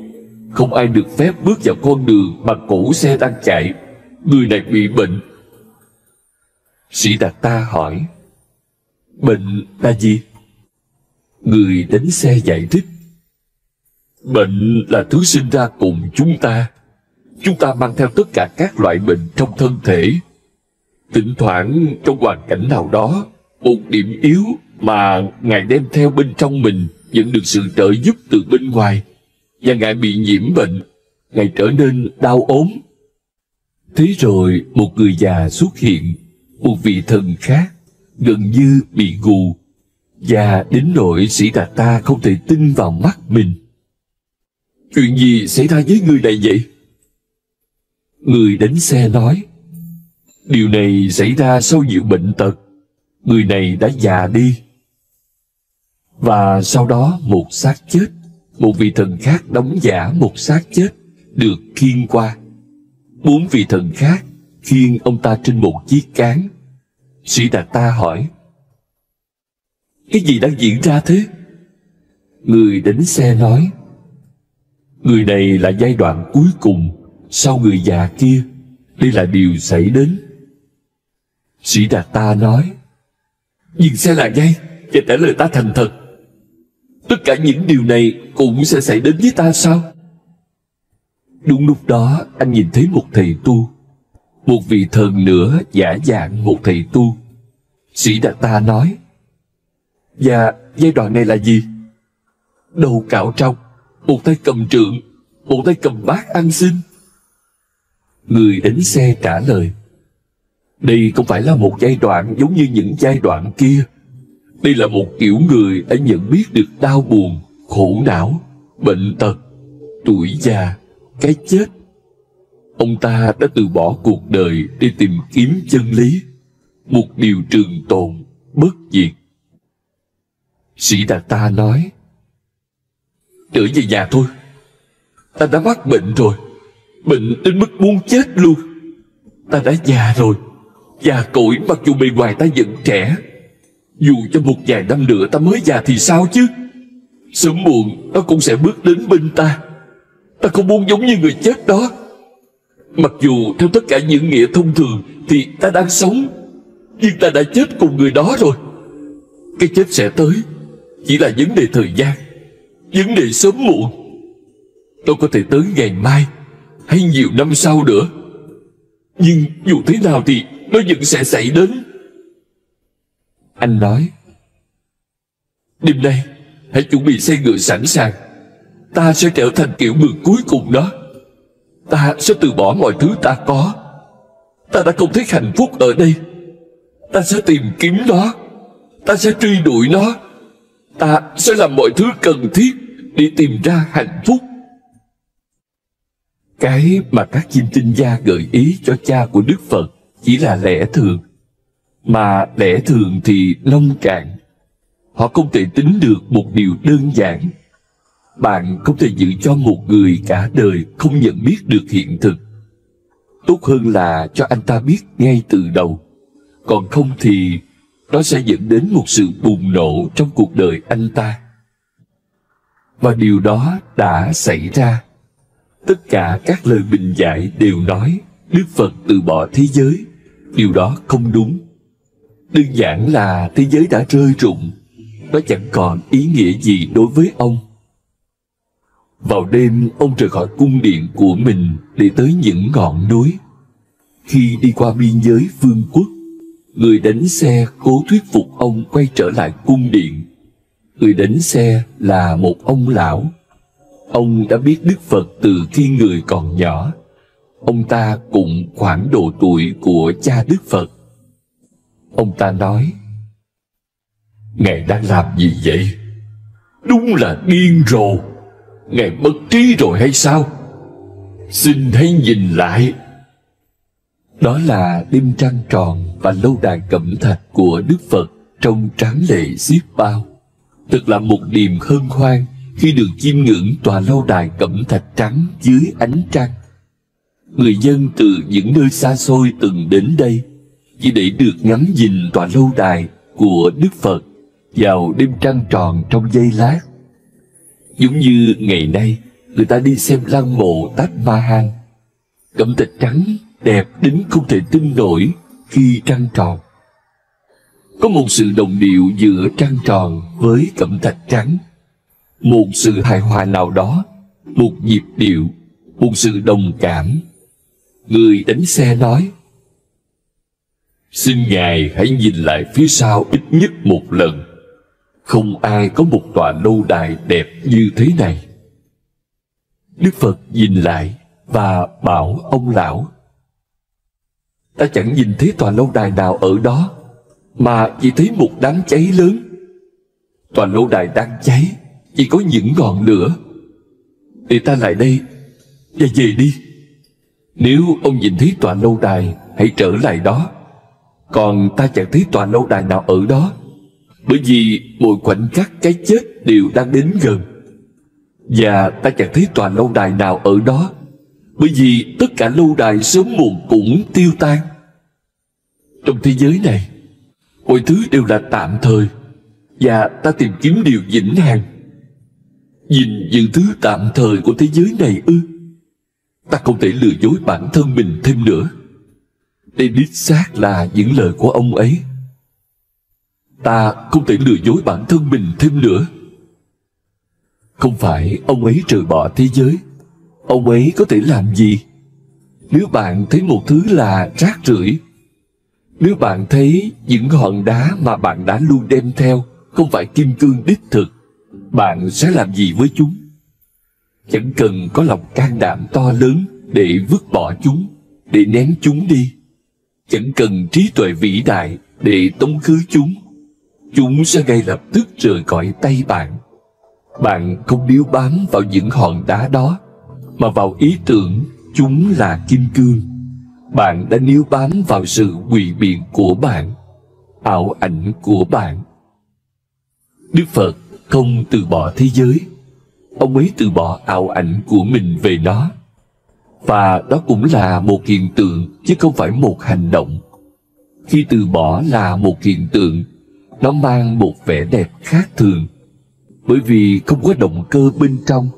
Không ai được phép bước vào con đường mà cỗ xe đang chạy. Người này bị bệnh. Siddhartha hỏi: bệnh là gì? Người đánh xe giải thích: bệnh là thứ sinh ra cùng chúng ta. Chúng ta mang theo tất cả các loại bệnh trong thân thể. Thỉnh thoảng trong hoàn cảnh nào đó, một điểm yếu mà ngài đem theo bên trong mình nhận được sự trợ giúp từ bên ngoài, và ngài bị nhiễm bệnh, ngài trở nên đau ốm. Thế rồi một người già xuất hiện, một vị thần khác, gần như bị gù, và đến nỗi Siddhartha không thể tin vào mắt mình. Chuyện gì xảy ra với người này vậy? Người đánh xe nói: điều này xảy ra sau nhiều bệnh tật. Người này đã già đi. Và sau đó một xác chết, một vị thần khác đóng giả một xác chết, được khiêng qua. 4 vị thần khác khiêng ông ta trên một chiếc cán. Siddhartha hỏi: cái gì đang diễn ra thế? Người đánh xe nói: người này là giai đoạn cuối cùng sau người già kia. Đây là điều xảy đến. Siddhartha nói: dừng xe lại ngay và trả lời ta thành thật. Tất cả những điều này cũng sẽ xảy đến với ta sao? Đúng lúc đó anh nhìn thấy một thầy tu. Một vị thần nữa giả dạng một thầy tu. Siddhartha nói: và giai đoạn này là gì? Đầu cạo trọc, một tay cầm trượng, một tay cầm bát ăn xin. Người đánh xe trả lời: đây không phải là một giai đoạn giống như những giai đoạn kia. Đây là một kiểu người đã nhận biết được đau buồn, khổ não, bệnh tật, tuổi già, cái chết. Ông ta đã từ bỏ cuộc đời để tìm kiếm chân lý, một điều trường tồn, bất diệt. Siddhartha nói: trở về nhà thôi. Ta đã mắc bệnh rồi, bệnh đến mức muốn chết luôn. Ta đã già rồi, già cỗi mặc dù bề ngoài ta vẫn trẻ. Dù cho một vài năm nữa ta mới già thì sao chứ? sớm muộn nó cũng sẽ bước đến bên ta. Ta không muốn giống như người chết đó. Mặc dù theo tất cả những nghĩa thông thường thì ta đang sống, nhưng ta đã chết cùng người đó rồi. Cái chết sẽ tới, chỉ là vấn đề thời gian, vấn đề sớm muộn. Nó có thể tới ngày mai hay nhiều năm sau nữa, nhưng dù thế nào thì nó vẫn sẽ xảy đến. Anh nói, đêm nay hãy chuẩn bị xe ngựa sẵn sàng. Ta sẽ trở thành kiểu người cuối cùng đó. Ta sẽ từ bỏ mọi thứ ta có. Ta đã không thấy hạnh phúc ở đây. Ta sẽ tìm kiếm nó. Ta sẽ truy đuổi nó. Ta sẽ làm mọi thứ cần thiết để tìm ra hạnh phúc. Cái mà các chiêm tinh gia gợi ý cho cha của Đức Phật chỉ là lẽ thường. Mà lẽ thường thì nông cạn. Họ không thể tính được một điều đơn giản. Bạn không thể giữ cho một người cả đời không nhận biết được hiện thực. Tốt hơn là cho anh ta biết ngay từ đầu. Còn không thì nó sẽ dẫn đến một sự bùng nổ trong cuộc đời anh ta. Và điều đó đã xảy ra. Tất cả các lời bình dạy đều nói Đức Phật từ bỏ thế giới. Điều đó không đúng. Đơn giản là thế giới đã rơi rụng. Nó chẳng còn ý nghĩa gì đối với ông. Vào đêm, ông rời khỏi cung điện của mình để tới những ngọn núi. Khi đi qua biên giới vương quốc, người đánh xe cố thuyết phục ông quay trở lại cung điện. Người đánh xe là một ông lão. Ông đã biết Đức Phật từ khi người còn nhỏ. Ông ta cũng khoảng độ tuổi của cha Đức Phật. Ông ta nói, Ngài đang làm gì vậy? Đúng là điên rồ. Ngài mất trí rồi hay sao? Xin hãy nhìn lại. Đó là đêm trăng tròn và lâu đài cẩm thạch của Đức Phật trông tráng lệ xiết bao. Thật là một niềm hân hoan khi được chiêm ngưỡng tòa lâu đài cẩm thạch trắng dưới ánh trăng. Người dân từ những nơi xa xôi từng đến đây chỉ để được ngắm nhìn tòa lâu đài của Đức Phật vào đêm trăng tròn trong giây lát. Giống như ngày nay người ta đi xem lăng mộ Taj Mahal, cẩm thạch trắng đẹp đến không thể tin nổi khi trăng tròn. Có một sự đồng điệu giữa trăng tròn với cẩm thạch trắng, một sự hài hòa nào đó, một nhịp điệu, một sự đồng cảm. Người đánh xe nói, xin Ngài hãy nhìn lại phía sau ít nhất một lần. Không ai có một tòa lâu đài đẹp như thế này. Đức Phật nhìn lại và bảo ông lão, ta chẳng nhìn thấy tòa lâu đài nào ở đó, mà chỉ thấy một đám cháy lớn. Tòa lâu đài đang cháy, chỉ có những ngọn lửa. Để ta lại đây và về đi. Nếu ông nhìn thấy tòa lâu đài, hãy trở lại đó. Còn ta chẳng thấy tòa lâu đài nào ở đó, bởi vì mỗi khoảnh khắc cái chết đều đang đến gần. Và ta chẳng thấy tòa lâu đài nào ở đó, bởi vì tất cả lâu đài sớm muộn cũng tiêu tan. Trong thế giới này, mọi thứ đều là tạm thời, và ta tìm kiếm điều vĩnh hằng. Nhìn những thứ tạm thời của thế giới này ư? Ta không thể lừa dối bản thân mình thêm nữa. Đây đích xác là những lời của ông ấy. Ta không thể lừa dối bản thân mình thêm nữa. Không phải ông ấy rời bỏ thế giới. Ông ấy có thể làm gì? Nếu bạn thấy một thứ là rác rưởi, nếu bạn thấy những hòn đá mà bạn đã luôn đem theo không phải kim cương đích thực, bạn sẽ làm gì với chúng? Chẳng cần có lòng can đảm to lớn để vứt bỏ chúng, để ném chúng đi. Chẳng cần trí tuệ vĩ đại để tống khứ chúng. Chúng sẽ ngay lập tức rời khỏi tay bạn. Bạn không níu bám vào những hòn đá đó, mà vào ý tưởng chúng là kim cương. Bạn đã níu bám vào sự ngụy biện của bạn, ảo ảnh của bạn. Đức Phật không từ bỏ thế giới. Ông ấy từ bỏ ảo ảnh của mình về nó. Và đó cũng là một hiện tượng, chứ không phải một hành động. Khi từ bỏ là một hiện tượng, nó mang một vẻ đẹp khác thường. Bởi vì không có động cơ bên trong.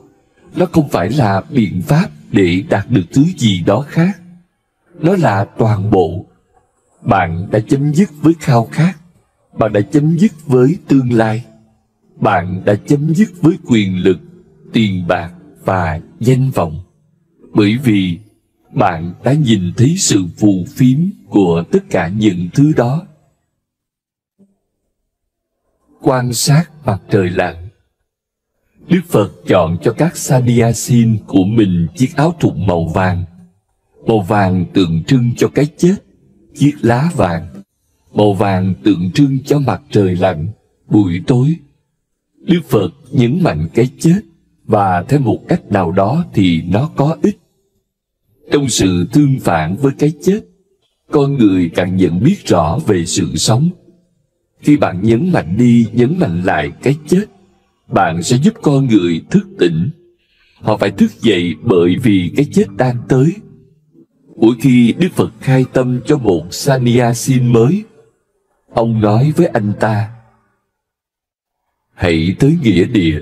Nó không phải là biện pháp để đạt được thứ gì đó khác. Nó là toàn bộ. Bạn đã chấm dứt với khao khát. Bạn đã chấm dứt với tương lai. Bạn đã chấm dứt với quyền lực, tiền bạc và danh vọng. Bởi vì bạn đã nhìn thấy sự phù phiếm của tất cả những thứ đó. Quan sát mặt trời lặn. Đức Phật chọn cho các Sannyasin của mình chiếc áo thụng màu vàng. Màu vàng tượng trưng cho cái chết, chiếc lá vàng. Màu vàng tượng trưng cho mặt trời lặn, buổi tối. Đức Phật nhấn mạnh cái chết, và theo một cách nào đó thì nó có ích. Trong sự tương phản với cái chết, con người càng nhận biết rõ về sự sống. Khi bạn nhấn mạnh đi nhấn mạnh lại cái chết, bạn sẽ giúp con người thức tỉnh. Họ phải thức dậy bởi vì cái chết đang tới. Mỗi khi Đức Phật khai tâm cho một Sannyasin mới, ông nói với anh ta: hãy tới nghĩa địa,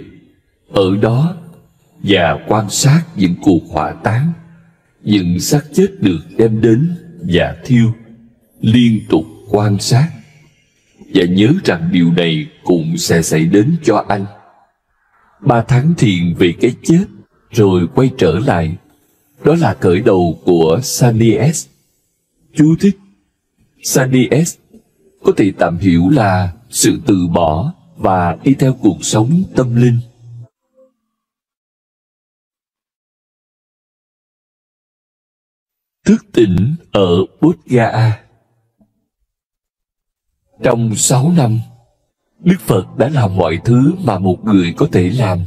ở đó và quan sát những cuộc hỏa táng, những xác chết được đem đến và thiêu, liên tục quan sát. Và nhớ rằng điều này cũng sẽ xảy đến cho anh. 3 tháng thiền về cái chết, rồi quay trở lại. Đó là khởi đầu của Sannyas. Chú thích: Sannyas có thể tạm hiểu là sự từ bỏ và đi theo cuộc sống tâm linh. Thức tỉnh ở Bodh Gaya. Trong 6 năm, Đức Phật đã làm mọi thứ mà một người có thể làm.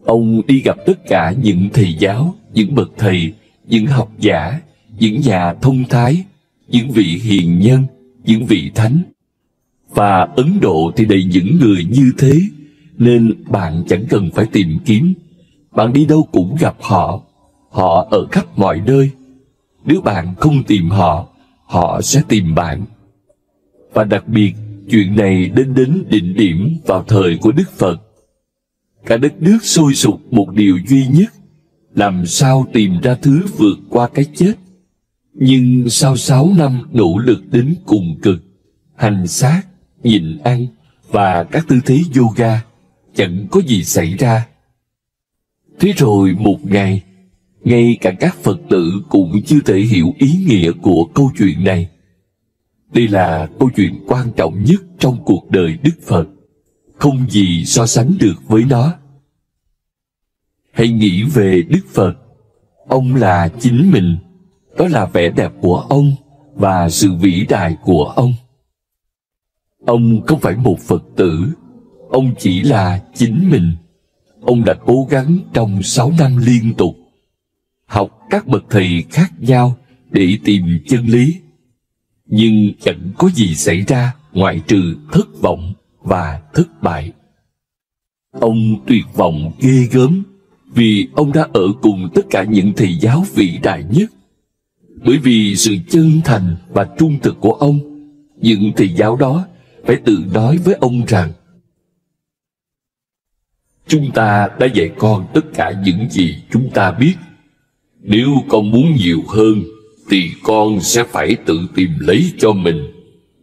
Ông đi gặp tất cả những thầy giáo, những bậc thầy, những học giả, những nhà thông thái, những vị hiền nhân, những vị thánh. Và Ấn Độ thì đầy những người như thế, nên bạn chẳng cần phải tìm kiếm. Bạn đi đâu cũng gặp họ. Họ ở khắp mọi nơi. Nếu bạn không tìm họ, họ sẽ tìm bạn. Và đặc biệt, chuyện này đến đỉnh điểm vào thời của Đức Phật. Cả đất nước sôi sục một điều duy nhất: làm sao tìm ra thứ vượt qua cái chết. Nhưng sau 6 năm nỗ lực đến cùng cực, hành xác, nhịn ăn và các tư thế yoga, chẳng có gì xảy ra. Thế rồi một ngày, ngay cả các Phật tử cũng chưa thể hiểu ý nghĩa của câu chuyện này. Đây là câu chuyện quan trọng nhất trong cuộc đời Đức Phật. Không gì so sánh được với nó. Hãy nghĩ về Đức Phật. Ông là chính mình. Đó là vẻ đẹp của ông và sự vĩ đại của ông. Ông không phải một Phật tử. Ông chỉ là chính mình. Ông đã cố gắng trong 6 năm liên tục, học các bậc thầy khác nhau để tìm chân lý. Nhưng chẳng có gì xảy ra ngoại trừ thất vọng và thất bại. Ông tuyệt vọng ghê gớm vì ông đã ở cùng tất cả những thầy giáo vĩ đại nhất. Bởi vì sự chân thành và trung thực của ông, những thầy giáo đó phải tự nói với ông rằng: chúng ta đã dạy con tất cả những gì chúng ta biết. Nếu con muốn nhiều hơn thì con sẽ phải tự tìm lấy cho mình.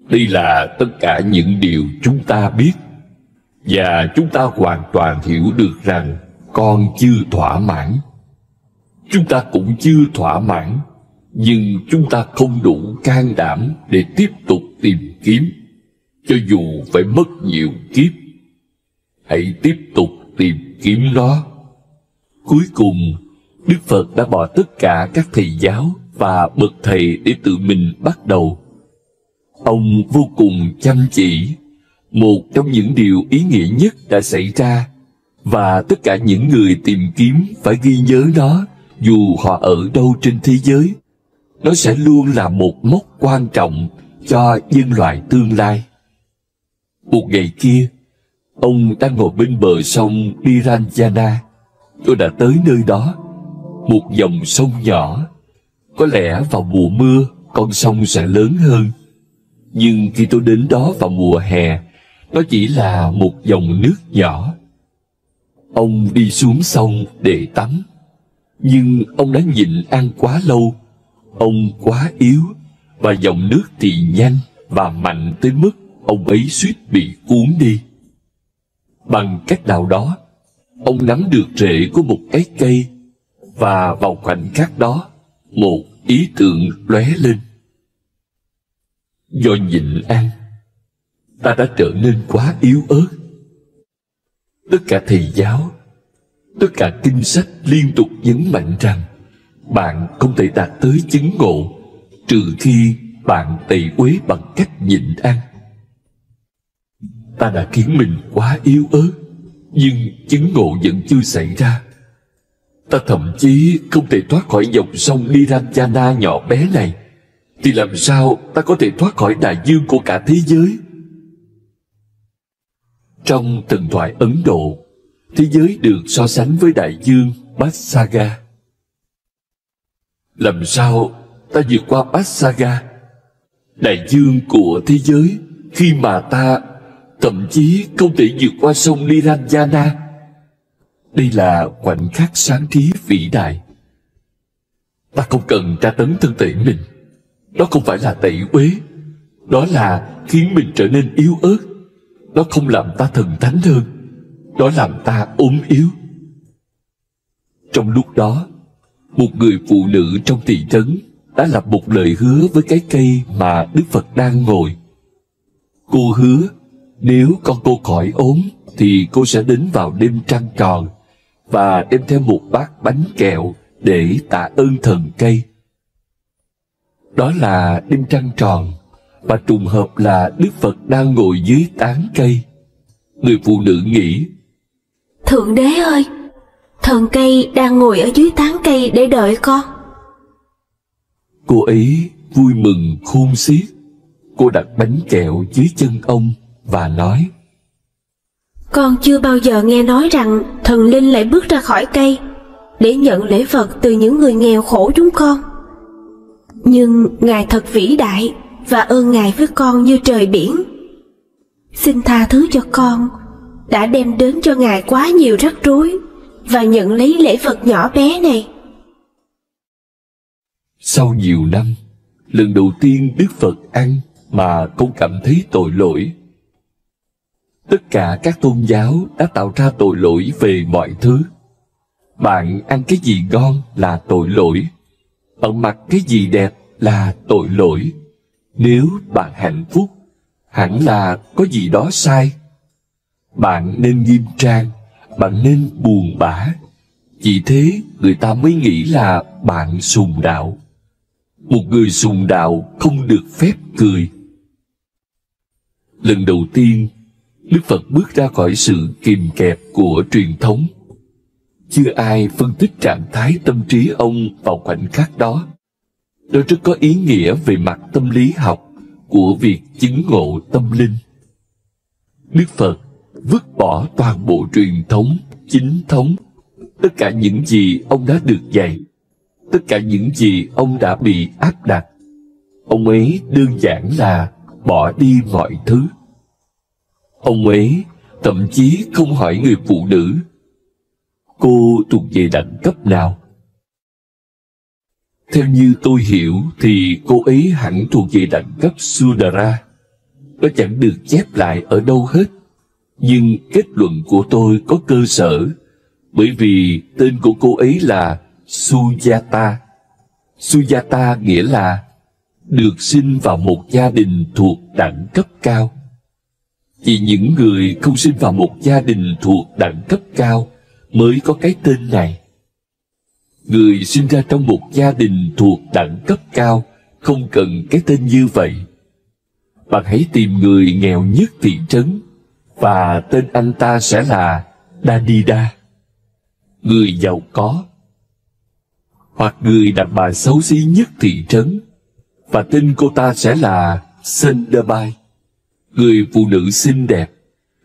Đây là tất cả những điều chúng ta biết. Và chúng ta hoàn toàn hiểu được rằng con chưa thỏa mãn. Chúng ta cũng chưa thỏa mãn, nhưng chúng ta không đủ can đảm để tiếp tục tìm kiếm, cho dù phải mất nhiều kiếp. Hãy tiếp tục tìm kiếm nó. Cuối cùng, Đức Phật đã bỏ tất cả các thầy giáo và bậc thầy để tự mình bắt đầu. Ông vô cùng chăm chỉ. Một trong những điều ý nghĩa nhất đã xảy ra, và tất cả những người tìm kiếm phải ghi nhớ nó dù họ ở đâu trên thế giới. Nó sẽ luôn là một mốc quan trọng cho nhân loại tương lai. Một ngày kia, ông đang ngồi bên bờ sông Niranjana. Tôi đã tới nơi đó, một dòng sông nhỏ. Có lẽ vào mùa mưa, con sông sẽ lớn hơn. Nhưng khi tôi đến đó vào mùa hè, nó chỉ là một dòng nước nhỏ. Ông đi xuống sông để tắm, nhưng ông đã nhịn ăn quá lâu. Ông quá yếu, và dòng nước thì nhanh và mạnh tới mức ông ấy suýt bị cuốn đi. Bằng cách nào đó, ông nắm được rễ của một cái cây, và vào khoảnh khắc đó, một ý tưởng lóe lên. Do nhịn ăn, ta đã trở nên quá yếu ớt. Tất cả thầy giáo, tất cả kinh sách liên tục nhấn mạnh rằng bạn không thể đạt tới chứng ngộ trừ khi bạn tẩy uế bằng cách nhịn ăn. Ta đã khiến mình quá yếu ớt, nhưng chứng ngộ vẫn chưa xảy ra. Ta thậm chí không thể thoát khỏi dòng sông Niranjana nhỏ bé này, thì làm sao ta có thể thoát khỏi đại dương của cả thế giới? Trong thần thoại Ấn Độ, thế giới được so sánh với đại dương Bhattacharya. Làm sao ta vượt qua Bhattacharya, đại dương của thế giới, khi mà ta thậm chí không thể vượt qua sông Niranjana? Đây là khoảnh khắc sáng trí vĩ đại. Ta không cần tra tấn thân thể mình. Đó không phải là tẩy uế. Đó là khiến mình trở nên yếu ớt. Đó không làm ta thần thánh hơn. Đó làm ta ốm yếu. Trong lúc đó, một người phụ nữ trong thị trấn đã lập một lời hứa với cái cây mà Đức Phật đang ngồi. Cô hứa, nếu con cô khỏi ốm thì cô sẽ đến vào đêm trăng tròn và đem theo một bát bánh kẹo để tạ ơn thần cây. Đó là đêm trăng tròn, và trùng hợp là Đức Phật đang ngồi dưới tán cây. Người phụ nữ nghĩ, Thượng Đế ơi, thần cây đang ngồi ở dưới tán cây để đợi con. Cô ấy vui mừng khôn xiết. Cô đặt bánh kẹo dưới chân ông và nói, Con chưa bao giờ nghe nói rằng thần linh lại bước ra khỏi cây để nhận lễ vật từ những người nghèo khổ chúng con. Nhưng Ngài thật vĩ đại, và ơn Ngài với con như trời biển. Xin tha thứ cho con đã đem đến cho Ngài quá nhiều rắc rối và nhận lấy lễ vật nhỏ bé này. Sau nhiều năm, lần đầu tiên Đức Phật ăn mà không cảm thấy tội lỗi. Tất cả các tôn giáo đã tạo ra tội lỗi về mọi thứ. Bạn ăn cái gì ngon là tội lỗi. Bạn mặc cái gì đẹp là tội lỗi. Nếu bạn hạnh phúc, hẳn là có gì đó sai. Bạn nên nghiêm trang, bạn nên buồn bã. Chỉ thế người ta mới nghĩ là bạn sùng đạo. Một người sùng đạo không được phép cười. Lần đầu tiên, Đức Phật bước ra khỏi sự kìm kẹp của truyền thống. Chưa ai phân tích trạng thái tâm trí ông vào khoảnh khắc đó. Đó rất có ý nghĩa về mặt tâm lý học của việc chứng ngộ tâm linh. Đức Phật vứt bỏ toàn bộ truyền thống, chính thống, tất cả những gì ông đã được dạy, tất cả những gì ông đã bị áp đặt. Ông ấy đơn giản là bỏ đi mọi thứ. Ông ấy thậm chí không hỏi người phụ nữ, cô thuộc về đẳng cấp nào. Theo như tôi hiểu thì cô ấy hẳn thuộc về đẳng cấp Sudara. Nó chẳng được chép lại ở đâu hết, nhưng kết luận của tôi có cơ sở, bởi vì tên của cô ấy là Sujata. Sujata nghĩa là được sinh vào một gia đình thuộc đẳng cấp cao. Chỉ những người không sinh vào một gia đình thuộc đẳng cấp cao mới có cái tên này. Người sinh ra trong một gia đình thuộc đẳng cấp cao không cần cái tên như vậy. Bạn hãy tìm người nghèo nhất thị trấn, và tên anh ta sẽ là Dadida, người giàu có. Hoặc người đàn bà xấu xí nhất thị trấn, và tên cô ta sẽ là Sundabai, người phụ nữ xinh đẹp.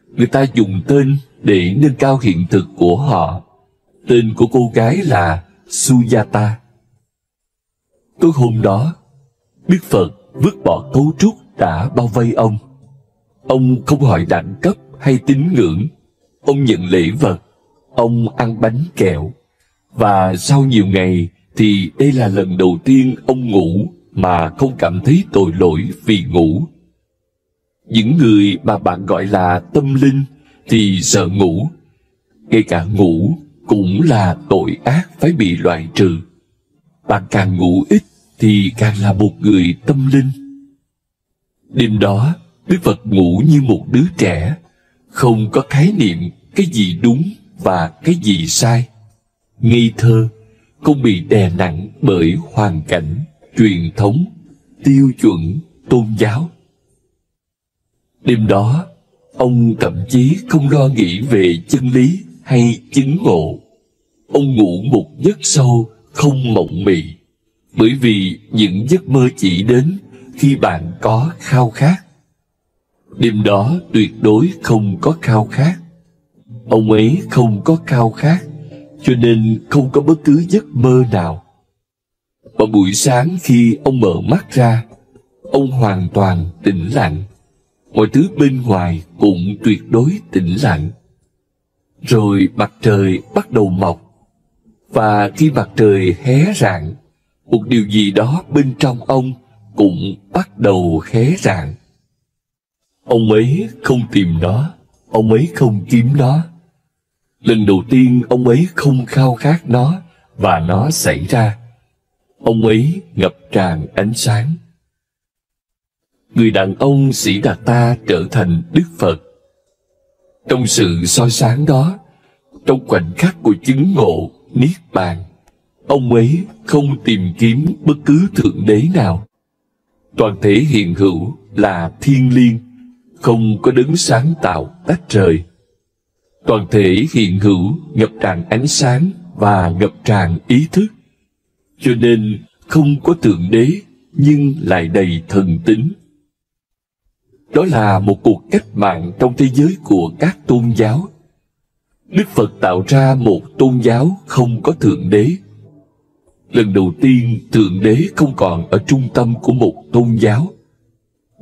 Người ta dùng tên để nâng cao hiện thực của họ. Tên của cô gái là Sujata. Tối hôm đó, Đức Phật vứt bỏ cấu trúc đã bao vây ông. Ông không hỏi đẳng cấp hay tín ngưỡng. Ông nhận lễ vật. ông ăn bánh kẹo. Và sau nhiều ngày thì đây là lần đầu tiên ông ngủ mà không cảm thấy tội lỗi vì ngủ. Những người mà bạn gọi là tâm linh thì sợ ngủ. Ngay cả ngủ cũng là tội ác phải bị loại trừ. Bạn càng ngủ ít thì càng là một người tâm linh. Đêm đó, Đức Phật ngủ như một đứa trẻ, không có khái niệm cái gì đúng và cái gì sai. Ngây thơ, không bị đè nặng bởi hoàn cảnh, truyền thống, tiêu chuẩn, tôn giáo. Đêm đó, ông thậm chí không lo nghĩ về chân lý hay chứng ngộ. Ông ngủ một giấc sâu không mộng mị, bởi vì những giấc mơ chỉ đến khi bạn có khao khát. Đêm đó tuyệt đối không có khao khát. Ông ấy không có khao khát, cho nên không có bất cứ giấc mơ nào. Vào buổi sáng khi ông mở mắt ra, ông hoàn toàn tĩnh lặng. Mọi thứ bên ngoài cũng tuyệt đối tĩnh lặng. Rồi mặt trời bắt đầu mọc. Và khi mặt trời hé rạng, một điều gì đó bên trong ông cũng bắt đầu hé rạng. Ông ấy không tìm nó, ông ấy không kiếm nó. Lần đầu tiên ông ấy không khao khát nó, và nó xảy ra. Ông ấy ngập tràn ánh sáng. Người đàn ông Sĩ Đạt Ta trở thành Đức Phật. Trong sự soi sáng đó, trong khoảnh khắc của chứng ngộ, niết bàn, ông ấy không tìm kiếm bất cứ thượng đế nào. Toàn thể hiện hữu là thiên liêng, không có đấng sáng tạo tách rời. Toàn thể hiện hữu ngập tràn ánh sáng và ngập tràn ý thức. Cho nên không có thượng đế nhưng lại đầy thần tính. Đó là một cuộc cách mạng trong thế giới của các tôn giáo. Đức Phật tạo ra một tôn giáo không có thượng đế. Lần đầu tiên, thượng đế không còn ở trung tâm của một tôn giáo.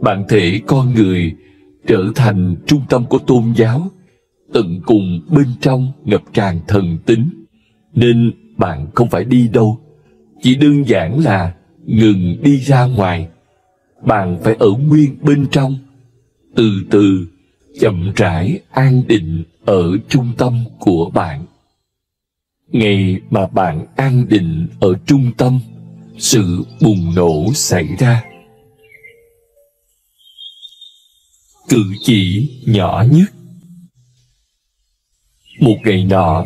Bản thể con người trở thành trung tâm của tôn giáo, tận cùng bên trong ngập tràn thần tính. Nên bạn không phải đi đâu, chỉ đơn giản là ngừng đi ra ngoài. Bạn phải ở nguyên bên trong, từ từ, chậm rãi, an định ở trung tâm của bạn. Ngày mà bạn an định ở trung tâm, sự bùng nổ xảy ra. Cử chỉ nhỏ nhất. Một ngày nọ,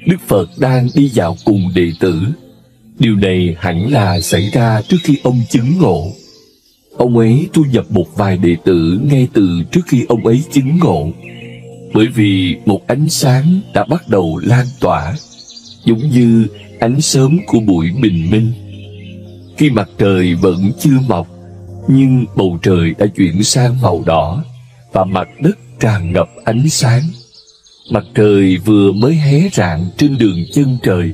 Đức Phật đang đi dạo cùng đệ tử. Điều này hẳn là xảy ra trước khi ông chứng ngộ. Ông ấy thu nhập một vài đệ tử ngay từ trước khi ông ấy chứng ngộ, bởi vì một ánh sáng đã bắt đầu lan tỏa, giống như ánh sớm của buổi bình minh. Khi mặt trời vẫn chưa mọc, nhưng bầu trời đã chuyển sang màu đỏ và mặt đất tràn ngập ánh sáng. Mặt trời vừa mới hé rạng trên đường chân trời.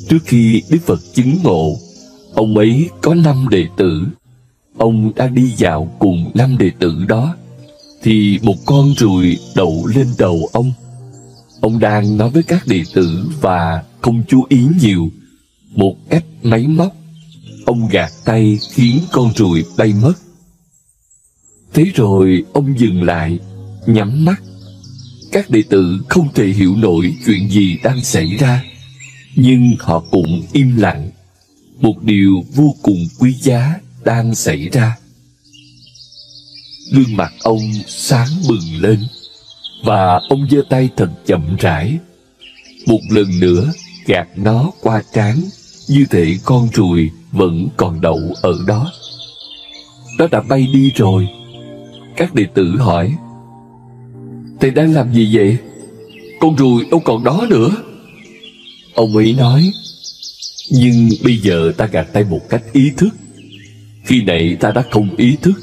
Trước khi Đức Phật chứng ngộ, ông ấy có 5 đệ tử. Ông đang đi dạo cùng 5 đệ tử đó, thì một con ruồi đậu lên đầu ông. Ông đang nói với các đệ tử và không chú ý nhiều. Một cách máy móc, ông gạt tay khiến con ruồi bay mất. Thế rồi ông dừng lại, nhắm mắt. Các đệ tử không thể hiểu nổi chuyện gì đang xảy ra, nhưng họ cũng im lặng. Một điều vô cùng quý giá đang xảy ra. Gương mặt ông sáng bừng lên, và ông giơ tay thật chậm rãi. Một lần nữa gạt nó qua trán, như thể con ruồi vẫn còn đậu ở đó. Nó đã bay đi rồi. Các đệ tử hỏi: "Thầy đang làm gì vậy? Con ruồi đâu còn đó nữa." Ông ấy nói: "Nhưng bây giờ ta gạt tay một cách ý thức. Khi nãy ta đã không ý thức.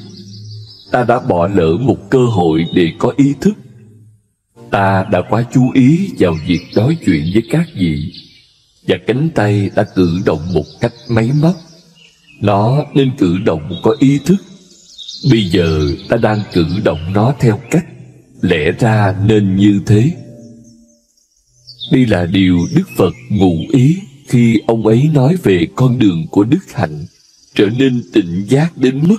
Ta đã bỏ lỡ một cơ hội để có ý thức. Ta đã quá chú ý vào việc nói chuyện với các vị, và cánh tay đã cử động một cách máy móc. Nó nên cử động có ý thức. Bây giờ ta đang cử động nó theo cách lẽ ra nên như thế." Đây là điều Đức Phật ngụ ý khi ông ấy nói về con đường của đức hạnh, trở nên tỉnh giác đến mức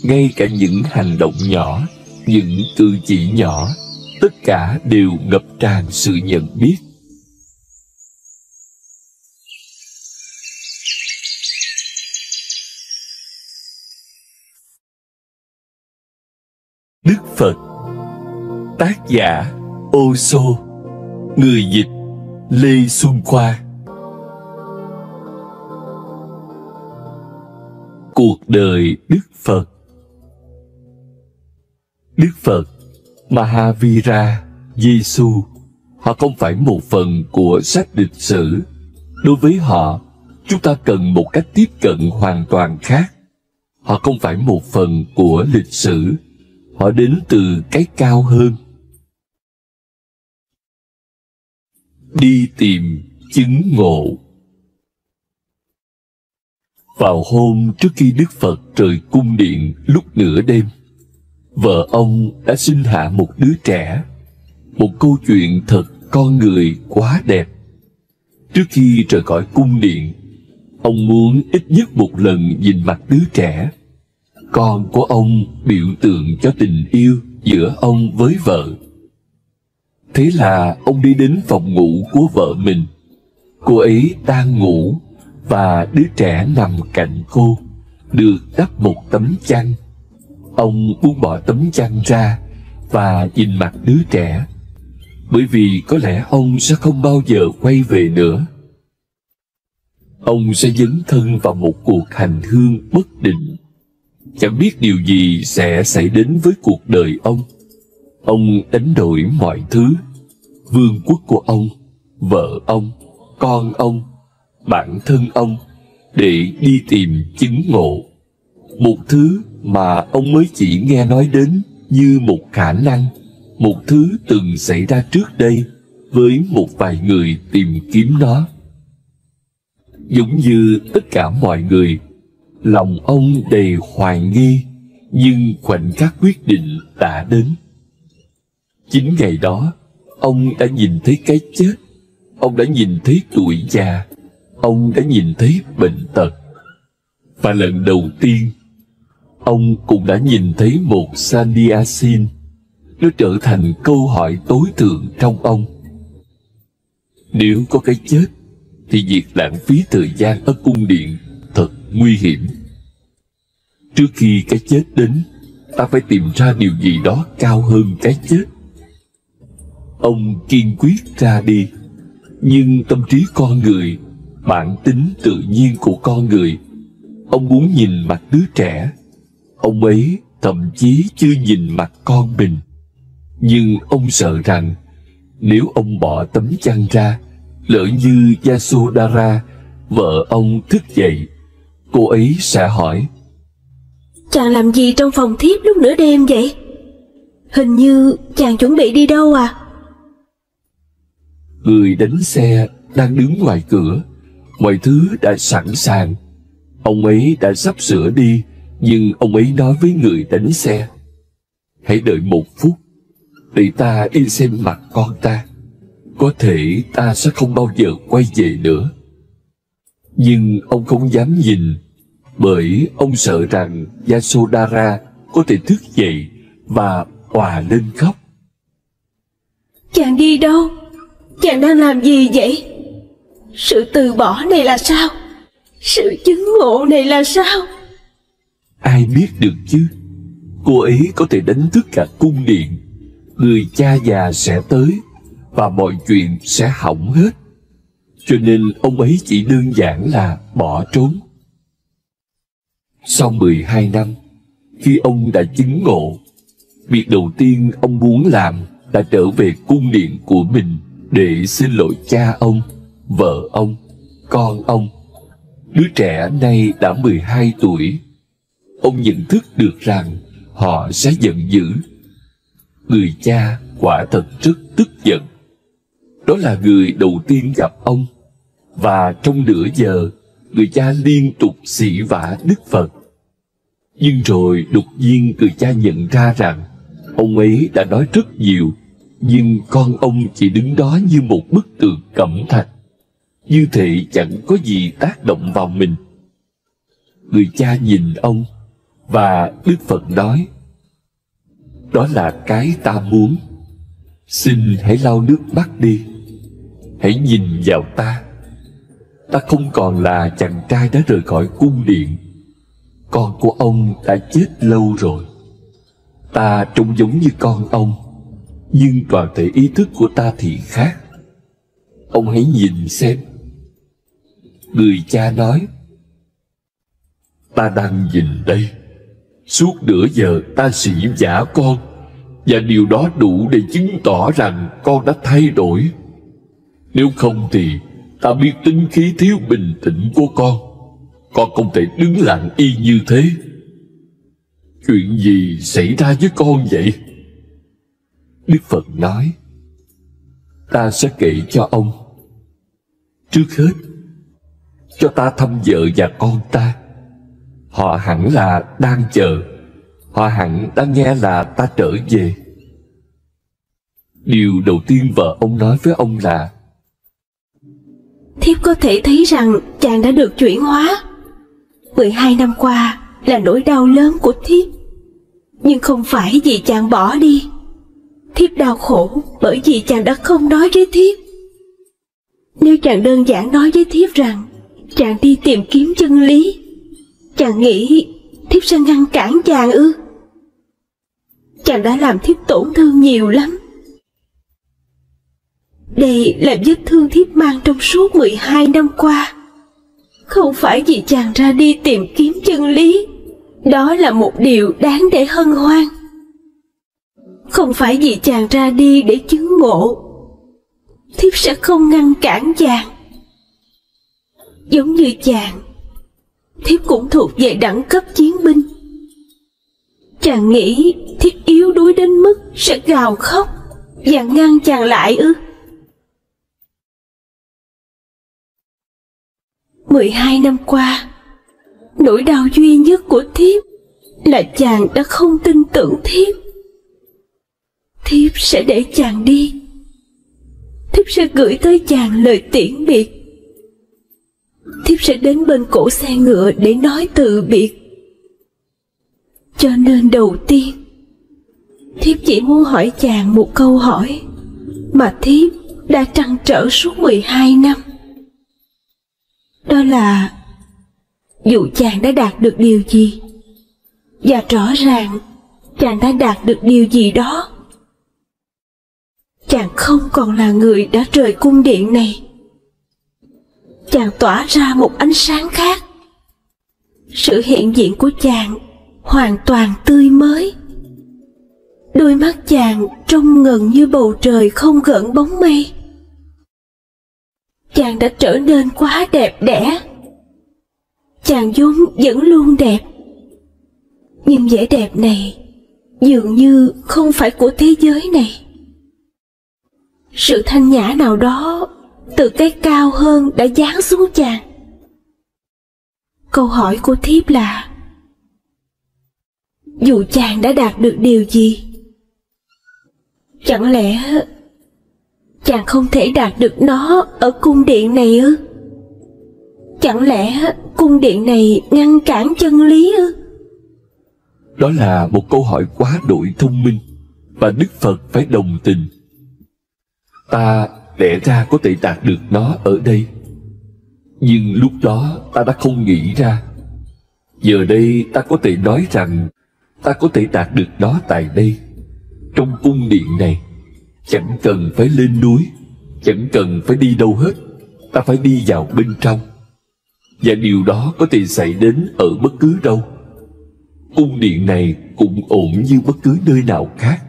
ngay cả những hành động nhỏ, những cử chỉ nhỏ, tất cả đều ngập tràn sự nhận biết. Đức Phật. Tác giả Ô Sô. Người dịch Lê Xuân Khoa. Cuộc đời Đức Phật. Đức Phật, Mahavira, Giêsu, họ không phải một phần của sách lịch sử. Đối với họ, chúng ta cần một cách tiếp cận hoàn toàn khác. Họ không phải một phần của lịch sử. Họ đến từ cái cao hơn. Đi tìm chứng ngộ. Vào hôm trước khi Đức Phật rời cung điện lúc nửa đêm, vợ ông đã sinh hạ một đứa trẻ. Một câu chuyện thật con người quá đẹp. Trước khi rời khỏi cung điện, ông muốn ít nhất một lần nhìn mặt đứa trẻ. Con của ông biểu tượng cho tình yêu giữa ông với vợ. Thế là ông đi đến phòng ngủ của vợ mình. Cô ấy đang ngủ và đứa trẻ nằm cạnh cô, được đắp một tấm chăn. Ông buông bỏ tấm chăn ra và nhìn mặt đứa trẻ, bởi vì có lẽ ông sẽ không bao giờ quay về nữa. Ông sẽ dấn thân vào một cuộc hành hương bất định. Chẳng biết điều gì sẽ xảy đến với cuộc đời ông. Ông đánh đổi mọi thứ: vương quốc của ông, vợ ông, con ông, bản thân ông, để đi tìm chứng ngộ. Một thứ mà ông mới chỉ nghe nói đến như một khả năng, một thứ từng xảy ra trước đây với một vài người tìm kiếm nó. Giống như tất cả mọi người, lòng ông đầy hoài nghi, nhưng khoảnh khắc quyết định đã đến. Chính ngày đó, ông đã nhìn thấy cái chết, ông đã nhìn thấy tuổi già, ông đã nhìn thấy bệnh tật. Và lần đầu tiên, ông cũng đã nhìn thấy một sannyasин. Nó trở thành câu hỏi tối thượng trong ông. Nếu có cái chết, thì việc lãng phí thời gian ở cung điện thật nguy hiểm. Trước khi cái chết đến, ta phải tìm ra điều gì đó cao hơn cái chết. Ông kiên quyết ra đi. Nhưng tâm trí con người, bản tính tự nhiên của con người, ông muốn nhìn mặt đứa trẻ. Ông ấy thậm chí chưa nhìn mặt con mình. Nhưng ông sợ rằng nếu ông bỏ tấm chăn ra, lỡ như Yasodhara, vợ ông, thức dậy, cô ấy sẽ hỏi: chàng làm gì trong phòng thiếp lúc nửa đêm vậy? Hình như chàng chuẩn bị đi đâu à? Người đánh xe đang đứng ngoài cửa. Mọi thứ đã sẵn sàng. Ông ấy đã sắp sửa đi, nhưng ông ấy nói với người đánh xe: hãy đợi một phút, để ta đi xem mặt con ta. Có thể ta sẽ không bao giờ quay về nữa. Nhưng ông không dám nhìn, bởi ông sợ rằng Yasodhara có thể thức dậy và òa lên khóc. Chàng đi đâu? Chàng đang làm gì vậy? Sự từ bỏ này là sao? Sự chứng ngộ này là sao? Ai biết được chứ? Cô ấy có thể đánh thức cả cung điện. Người cha già sẽ tới, và mọi chuyện sẽ hỏng hết. Cho nên ông ấy chỉ đơn giản là bỏ trốn. Sau 12 năm, khi ông đã chứng ngộ, việc đầu tiên ông muốn làm là trở về cung điện của mình để xin lỗi cha ông, vợ ông, con ông. Đứa trẻ nay đã 12 tuổi. Ông nhận thức được rằng họ sẽ giận dữ. Người cha quả thật rất tức giận. Đó là người đầu tiên gặp ông, và trong nửa giờ, người cha liên tục sỉ vả Đức Phật. Nhưng rồi đột nhiên người cha nhận ra rằng ông ấy đã nói rất nhiều, Nhưng con ông chỉ đứng đó như một bức tường cẩm thạch, như thể chẳng có gì tác động vào mình. Người cha nhìn ông, và Đức Phật nói: đó là cái ta muốn. Xin hãy lau nước mắt đi. Hãy nhìn vào ta. Ta không còn là chàng trai đã rời khỏi cung điện. Con của ông đã chết lâu rồi. Ta trông giống như con ông, nhưng toàn thể ý thức của ta thì khác. Ông hãy nhìn xem. Người cha nói: ta đang nhìn đây. Suốt nửa giờ ta sĩ vả con, và điều đó đủ để chứng tỏ rằng con đã thay đổi. Nếu không thì ta biết tính khí thiếu bình tĩnh của con. Con không thể đứng lặng y như thế. Chuyện gì xảy ra với con vậy? Đức Phật nói: ta sẽ kể cho ông. Trước hết, cho ta thăm vợ và con ta. Họ hẳn là đang chờ. Họ hẳn đang nghe là ta trở về. Điều đầu tiên vợ ông nói với ông là: thiếp có thể thấy rằng chàng đã được chuyển hóa. 12 năm qua là nỗi đau lớn của thiếp, nhưng không phải vì chàng bỏ đi. Thiếp đau khổ bởi vì chàng đã không nói với thiếp. Nếu chàng đơn giản nói với thiếp rằng chàng đi tìm kiếm chân lý, chàng nghĩ thiếp sẽ ngăn cản chàng ư? Chàng đã làm thiếp tổn thương nhiều lắm. Đây là vết thương thiếp mang trong suốt 12 năm qua. Không phải vì chàng ra đi tìm kiếm chân lý. Đó là một điều đáng để hân hoan. Không phải vì chàng ra đi để chứng ngộ. Thiếp sẽ không ngăn cản chàng. Giống như chàng, thiếp cũng thuộc về đẳng cấp chiến binh. Chàng nghĩ thiếp yếu đuối đến mức sẽ gào khóc và ngăn chàng lại ư? 12 năm qua, nỗi đau duy nhất của thiếp là chàng đã không tin tưởng thiếp. Thiếp sẽ để chàng đi. Thiếp sẽ gửi tới chàng lời tiễn biệt. Thiếp sẽ đến bên cổ xe ngựa để nói từ biệt. Cho nên đầu tiên, thiếp chỉ muốn hỏi chàng một câu hỏi mà thiếp đã trăn trở suốt 12 năm. Đó là dù chàng đã đạt được điều gì, và rõ ràng chàng đã đạt được điều gì đó, chàng không còn là người đã rời cung điện này. Chàng tỏa ra một ánh sáng khác. Sự hiện diện của chàng hoàn toàn tươi mới. Đôi mắt chàng trông ngần như bầu trời không gợn bóng mây. Chàng đã trở nên quá đẹp đẽ. Chàng vốn vẫn luôn đẹp, nhưng vẻ đẹp này dường như không phải của thế giới này. Sự thanh nhã nào đó từ cái cao hơn đã giáng xuống chàng. Câu hỏi của thiếp là: dù chàng đã đạt được điều gì, chẳng lẽ chàng không thể đạt được nó ở cung điện này ư? Chẳng lẽ cung điện này ngăn cản chân lý ư? Đó là một câu hỏi quá đổi thông minh, và Đức Phật phải đồng tình. Ta lẽ ra có thể đạt được nó ở đây, nhưng lúc đó ta đã không nghĩ ra. Giờ đây ta có thể nói rằng ta có thể đạt được nó tại đây, trong cung điện này. Chẳng cần phải lên núi, chẳng cần phải đi đâu hết. Ta phải đi vào bên trong, và điều đó có thể xảy đến ở bất cứ đâu. Cung điện này cũng ổn như bất cứ nơi nào khác.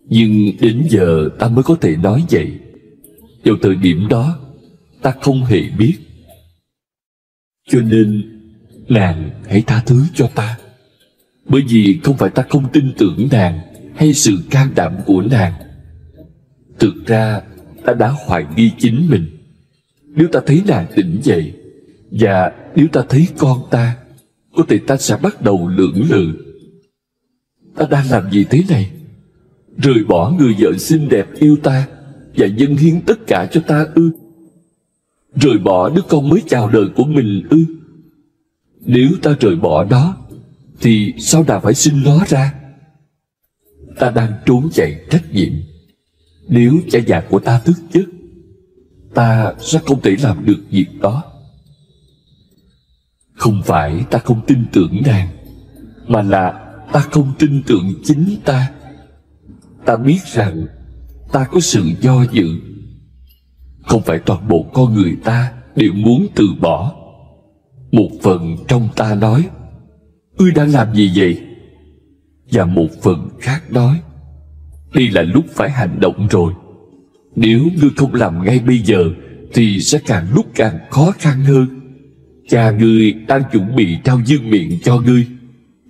Nhưng đến giờ ta mới có thể nói vậy. Vào thời điểm đó ta không hề biết. Cho nên nàng hãy tha thứ cho ta. Bởi vì không phải ta không tin tưởng nàng hay sự can đảm của nàng. Thực ra ta đã hoài nghi chính mình. Nếu ta thấy nàng tỉnh dậy, và nếu ta thấy con ta, có thể ta sẽ bắt đầu lưỡng lự. Ta đang làm gì thế này? Rời bỏ người vợ xinh đẹp yêu ta và dâng hiến tất cả cho ta ư? Rời bỏ đứa con mới chào đời của mình ư? Nếu ta rời bỏ đó thì sao ta phải sinh nó ra? Ta đang trốn chạy trách nhiệm. Nếu cha già của ta thức giấc, ta sẽ không thể làm được việc đó. Không phải ta không tin tưởng nàng, mà là ta không tin tưởng chính ta. Ta biết rằng ta có sự do dự. Không phải toàn bộ con người ta đều muốn từ bỏ. Một phần trong ta nói, ngươi đang làm gì vậy? Và một phần khác nói, đây là lúc phải hành động rồi. Nếu ngươi không làm ngay bây giờ thì sẽ càng lúc càng khó khăn hơn. Cha ngươi đang chuẩn bị trao vương miện cho ngươi.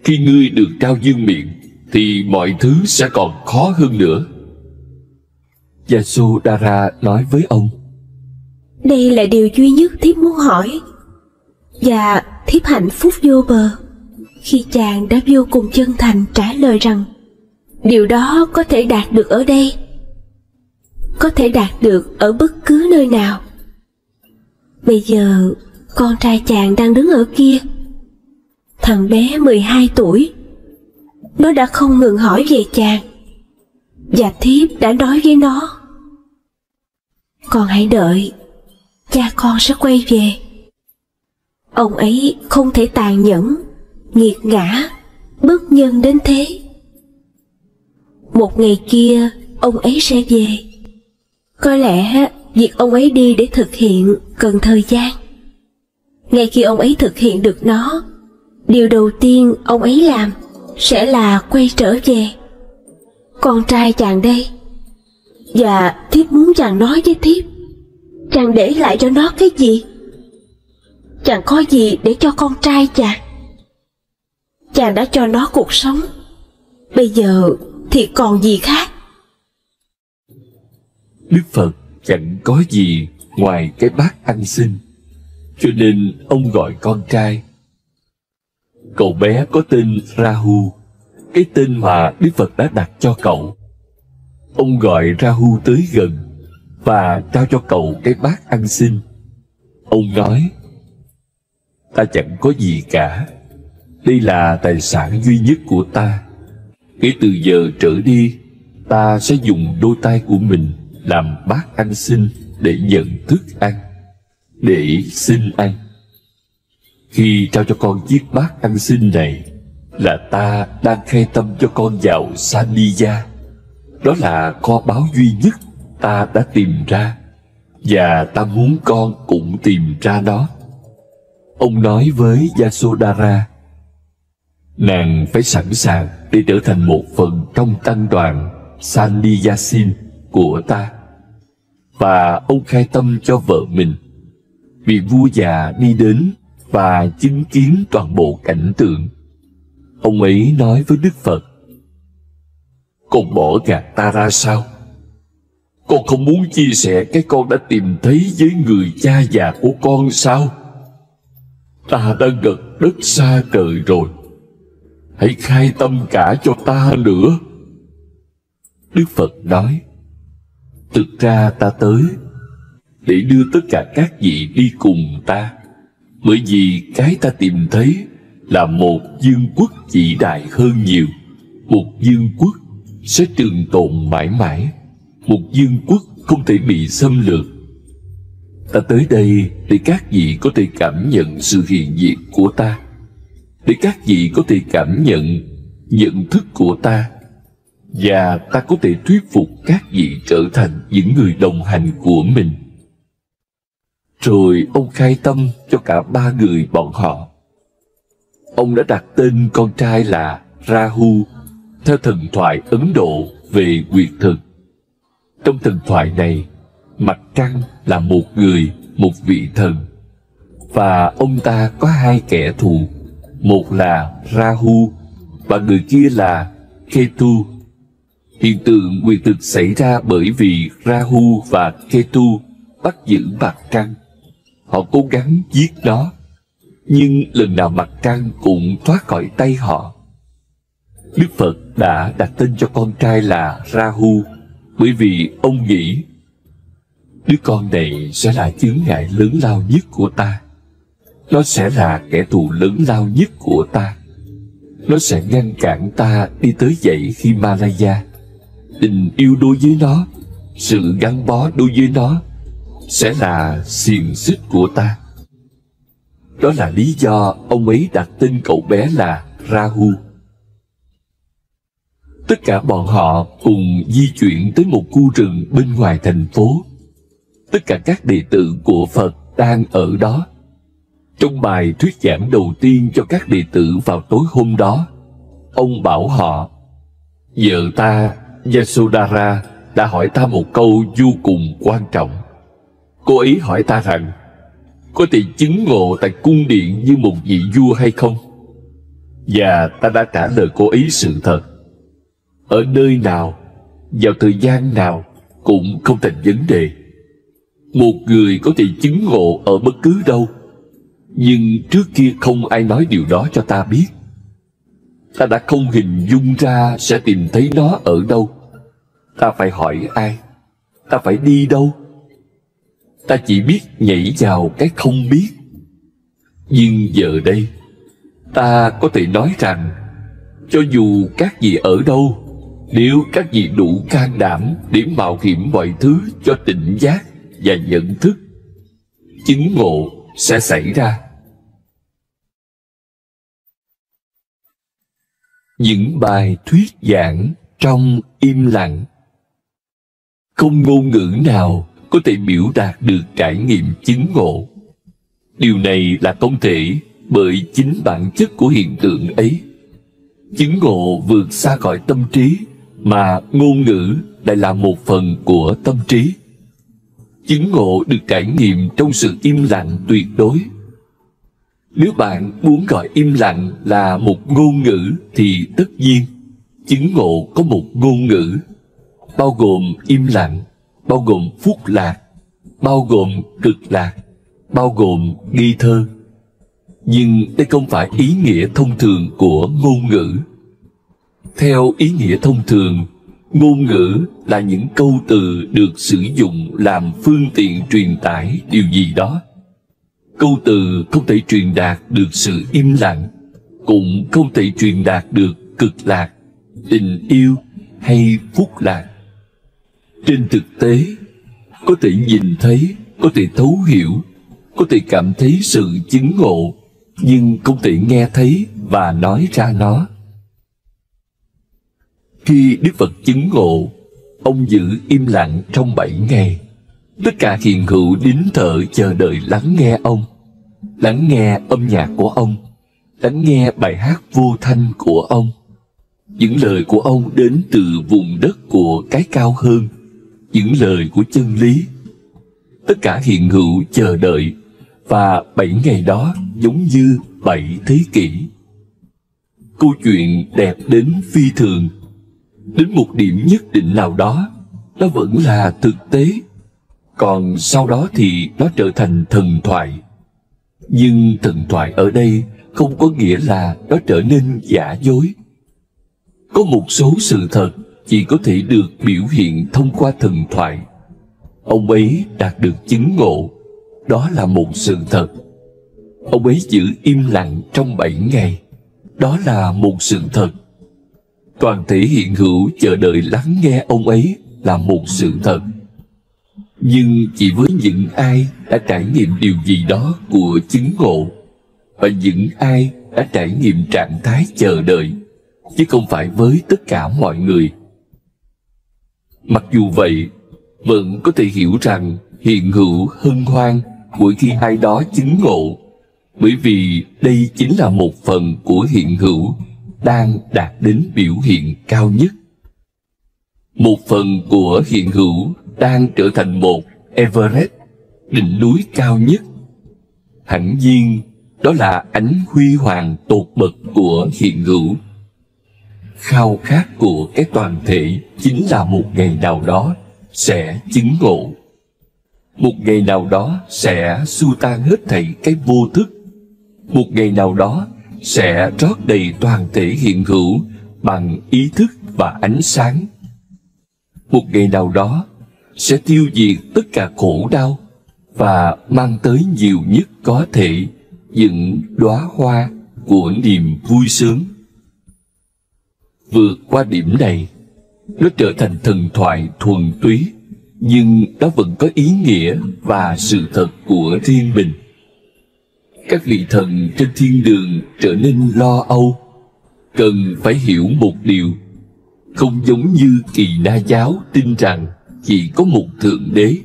Khi ngươi được trao vương miện thì mọi thứ sẽ còn khó hơn nữa. Yasodhara nói với ông, đây là điều duy nhất thiếp muốn hỏi, và thiếp hạnh phúc vô bờ khi chàng đã vô cùng chân thành trả lời rằng điều đó có thể đạt được ở đây, có thể đạt được ở bất cứ nơi nào. Bây giờ con trai chàng đang đứng ở kia, thằng bé 12 tuổi. Nó đã không ngừng hỏi về chàng, và thiếp đã nói với nó, con hãy đợi, cha con sẽ quay về. Ông ấy không thể tàn nhẫn, nghiệt ngã, bất nhân đến thế. Một ngày kia ông ấy sẽ về. Có lẽ việc ông ấy đi để thực hiện cần thời gian. Ngay khi ông ấy thực hiện được nó, điều đầu tiên ông ấy làm sẽ là quay trở về. Con trai chàng đây, và thiếp muốn chàng nói với thiếp, chàng để lại cho nó cái gì? Chàng có gì để cho con trai chàng? Chàng đã cho nó cuộc sống, bây giờ thì còn gì khác? Đức Phật chẳng có gì ngoài cái bát ăn xin, cho nên ông gọi con trai. Cậu bé có tên Rahu, cái tên mà Đức Phật đã đặt cho cậu. Ông gọi Rahu tới gần và trao cho cậu cái bát ăn xin. Ông nói, ta chẳng có gì cả, đây là tài sản duy nhất của ta. Kể từ giờ trở đi, ta sẽ dùng đôi tay của mình làm bát ăn xin để nhận thức ăn, để xin ăn. Khi trao cho con chiếc bát ăn xin này, là ta đang khai tâm cho con vào Saniya. Đó là kho báu duy nhất ta đã tìm ra, và ta muốn con cũng tìm ra nó. Ông nói với Yasodhara, nàng phải sẵn sàng để trở thành một phần trong tăng đoàn Sanniyasin của ta. Và ông khai tâm cho vợ mình. Vị vua già đi đến và chứng kiến toàn bộ cảnh tượng. Ông ấy nói với Đức Phật, con bỏ gạt ta ra sao? Con không muốn chia sẻ cái con đã tìm thấy với người cha già của con sao? Ta đã gật đất xa trời rồi, hãy khai tâm cả cho ta nữa. Đức Phật nói, thực ra ta tới để đưa tất cả các vị đi cùng ta, bởi vì cái ta tìm thấy là một vương quốc vĩ đại hơn nhiều, một vương quốc sẽ trường tồn mãi mãi, một vương quốc không thể bị xâm lược. Ta tới đây để các vị có thể cảm nhận sự hiện diện của ta, để các vị có thể cảm nhận nhận thức của ta, và ta có thể thuyết phục các vị trở thành những người đồng hành của mình. Rồi ông khai tâm cho cả ba người bọn họ. Ông đã đặt tên con trai là Rahu theo thần thoại Ấn Độ về nguyệt thực. Trong thần thoại này, mặt trăng là một người, một vị thần, và ông ta có hai kẻ thù, một là Rahu và người kia là Ketu. Hiện tượng nguyệt thực xảy ra bởi vì Rahu và Ketu bắt giữ mặt trăng. Họ cố gắng giết nó, nhưng lần nào mặt trăng cũng thoát khỏi tay họ. Đức Phật đã đặt tên cho con trai là Rahu, bởi vì ông nghĩ đứa con này sẽ là chướng ngại lớn lao nhất của ta. Nó sẽ là kẻ thù lớn lao nhất của ta. Nó sẽ ngăn cản ta đi tới dãy Himalaya. Tình yêu đối với nó, sự gắn bó đối với nó sẽ là xiềng xích của ta. Đó là lý do ông ấy đặt tên cậu bé là Rahu. Tất cả bọn họ cùng di chuyển tới một khu rừng bên ngoài thành phố. Tất cả các đệ tử của Phật đang ở đó. Trong bài thuyết giảng đầu tiên cho các đệ tử vào tối hôm đó, ông bảo họ: vợ ta, Yasodhara, đã hỏi ta một câu vô cùng quan trọng. Cô ấy hỏi ta rằng, có thể chứng ngộ tại cung điện như một vị vua hay không? Và ta đã trả lời cô ấy sự thật. Ở nơi nào, vào thời gian nào cũng không thành vấn đề. Một người có thể chứng ngộ ở bất cứ đâu, nhưng trước kia không ai nói điều đó cho ta biết. Ta đã không hình dung ra sẽ tìm thấy nó ở đâu. Ta phải hỏi ai? Ta phải đi đâu? Ta chỉ biết nhảy vào cái không biết. Nhưng giờ đây, ta có thể nói rằng, cho dù các vị ở đâu, nếu các vị đủ can đảm để mạo hiểm mọi thứ cho tỉnh giác và nhận thức, chứng ngộ sẽ xảy ra. Những bài thuyết giảng trong im lặng. Không ngôn ngữ nào có thể biểu đạt được trải nghiệm chứng ngộ. Điều này là không thể, bởi chính bản chất của hiện tượng ấy. Chứng ngộ vượt xa khỏi tâm trí, mà ngôn ngữ lại là một phần của tâm trí. Chứng ngộ được trải nghiệm trong sự im lặng tuyệt đối. Nếu bạn muốn gọi im lặng là một ngôn ngữ, thì tất nhiên chứng ngộ có một ngôn ngữ, bao gồm im lặng, bao gồm phúc lạc, bao gồm cực lạc, bao gồm nghi thơ. Nhưng đây không phải ý nghĩa thông thường của ngôn ngữ. Theo ý nghĩa thông thường, ngôn ngữ là những câu từ được sử dụng làm phương tiện truyền tải điều gì đó. Câu từ không thể truyền đạt được sự im lặng, cũng không thể truyền đạt được cực lạc, tình yêu hay phúc lạc. Trên thực tế, có thể nhìn thấy, có thể thấu hiểu, có thể cảm thấy sự chứng ngộ, nhưng không thể nghe thấy và nói ra nó. Khi Đức Phật chứng ngộ, ông giữ im lặng trong 7 ngày. Tất cả hiện hữu nín thở chờ đợi lắng nghe ông, lắng nghe âm nhạc của ông, lắng nghe bài hát vô thanh của ông. Những lời của ông đến từ vùng đất của cái cao hơn, những lời của chân lý. Tất cả hiện hữu chờ đợi, và 7 ngày đó giống như 7 thế kỷ. Câu chuyện đẹp đến phi thường. Đến một điểm nhất định nào đó, nó vẫn là thực tế. Còn sau đó thì nó trở thành thần thoại. Nhưng thần thoại ở đây không có nghĩa là nó trở nên giả dối. Có một số sự thật chỉ có thể được biểu hiện thông qua thần thoại. Ông ấy đạt được chứng ngộ, đó là một sự thật. Ông ấy giữ im lặng trong 7 ngày, đó là một sự thật. Toàn thể hiện hữu chờ đợi lắng nghe ông ấy là một sự thật. Nhưng chỉ với những ai đã trải nghiệm điều gì đó của chứng ngộ, và những ai đã trải nghiệm trạng thái chờ đợi, chứ không phải với tất cả mọi người. Mặc dù vậy, vẫn có thể hiểu rằng hiện hữu hân hoan mỗi khi ai đó chứng ngộ, bởi vì đây chính là một phần của hiện hữu đang đạt đến biểu hiện cao nhất. Một phần của hiện hữu đang trở thành một Everest, đỉnh núi cao nhất. Hẳn nhiên, đó là ánh huy hoàng tột bậc của hiện hữu. Khao khát của cái toàn thể chính là một ngày nào đó sẽ chứng ngộ. Một ngày nào đó sẽ xua tan hết thảy cái vô thức. Một ngày nào đó sẽ rót đầy toàn thể hiện hữu bằng ý thức và ánh sáng. Một ngày nào đó sẽ tiêu diệt tất cả khổ đau và mang tới nhiều nhất có thể những đóa hoa của niềm vui sướng. Vượt qua điểm này, nó trở thành thần thoại thuần túy, nhưng nó vẫn có ý nghĩa và sự thật của riêng mình. Các vị thần trên thiên đường trở nên lo âu, cần phải hiểu một điều. Không giống như Kỳ Na giáo tin rằng chỉ có một Thượng Đế,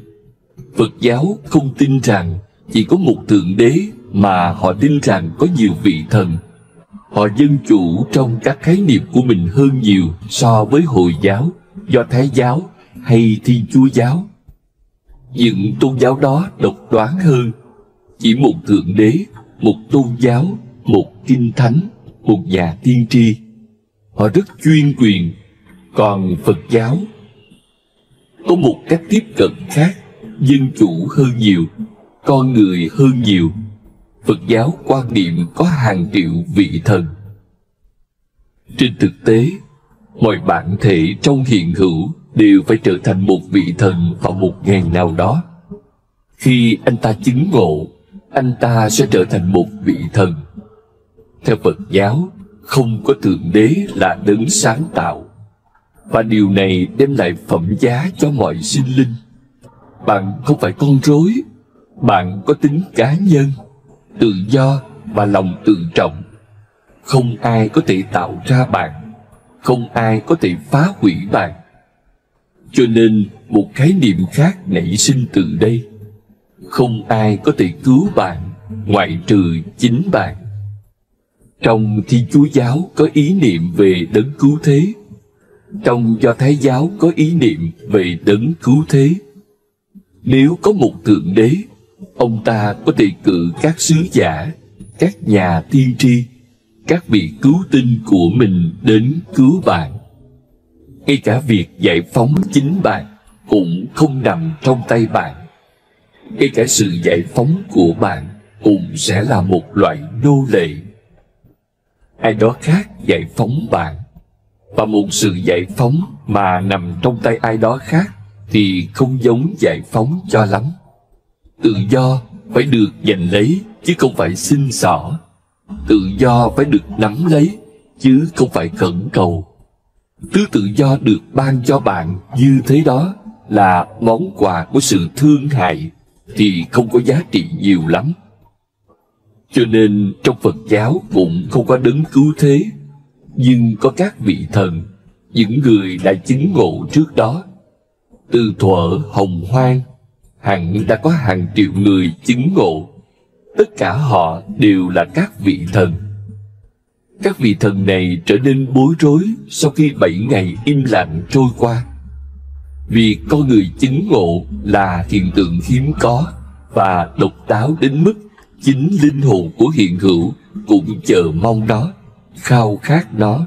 Phật giáo không tin rằng chỉ có một Thượng Đế, mà họ tin rằng có nhiều vị thần. Họ dân chủ trong các khái niệm của mình hơn nhiều so với Hồi giáo, Do Thái giáo hay Thiên Chúa giáo. Những tôn giáo đó độc đoán hơn. Chỉ một Thượng Đế, một tôn giáo, một kinh thánh, một nhà tiên tri. Họ rất chuyên quyền. Còn Phật giáo có một cách tiếp cận khác, dân chủ hơn nhiều, con người hơn nhiều. Phật giáo quan niệm có hàng triệu vị thần. Trên thực tế, mọi bản thể trong hiện hữu đều phải trở thành một vị thần vào một ngày nào đó. Khi anh ta chứng ngộ, anh ta sẽ trở thành một vị thần. Theo Phật giáo, không có Thượng Đế là đấng sáng tạo, và điều này đem lại phẩm giá cho mọi sinh linh. Bạn không phải con rối, bạn có tính cá nhân, tự do và lòng tự trọng. Không ai có thể tạo ra bạn, không ai có thể phá hủy bạn. Cho nên một khái niệm khác nảy sinh từ đây: không ai có thể cứu bạn ngoại trừ chính bạn. Trong Thiên Chúa giáo có ý niệm về đấng cứu thế, trong Do Thái giáo có ý niệm về đấng cứu thế. Nếu có một Thượng Đế, ông ta có thể cử các sứ giả, các nhà tiên tri, các vị cứu tinh của mình đến cứu bạn. Ngay cả việc giải phóng chính bạn cũng không nằm trong tay bạn. Ngay cả sự giải phóng của bạn cũng sẽ là một loại nô lệ. Ai đó khác giải phóng bạn, và một sự giải phóng mà nằm trong tay ai đó khác thì không giống giải phóng cho lắm. Tự do phải được giành lấy chứ không phải xin xỏ. Tự do phải được nắm lấy chứ không phải khẩn cầu. Thứ tự do được ban cho bạn như thế đó là món quà của sự thương hại thì không có giá trị nhiều lắm. Cho nên trong Phật giáo cũng không có đấng cứu thế, nhưng có các vị thần, những người đã chứng ngộ trước đó. Từ thuở Hồng Hoang, hẳn đã có hàng triệu người chứng ngộ. Tất cả họ đều là các vị thần. Các vị thần này trở nên bối rối sau khi 7 ngày im lặng trôi qua. Vì con người chứng ngộ là hiện tượng hiếm có và độc đáo đến mức chính linh hồn của hiện hữu cũng chờ mong nó, khao khát nó.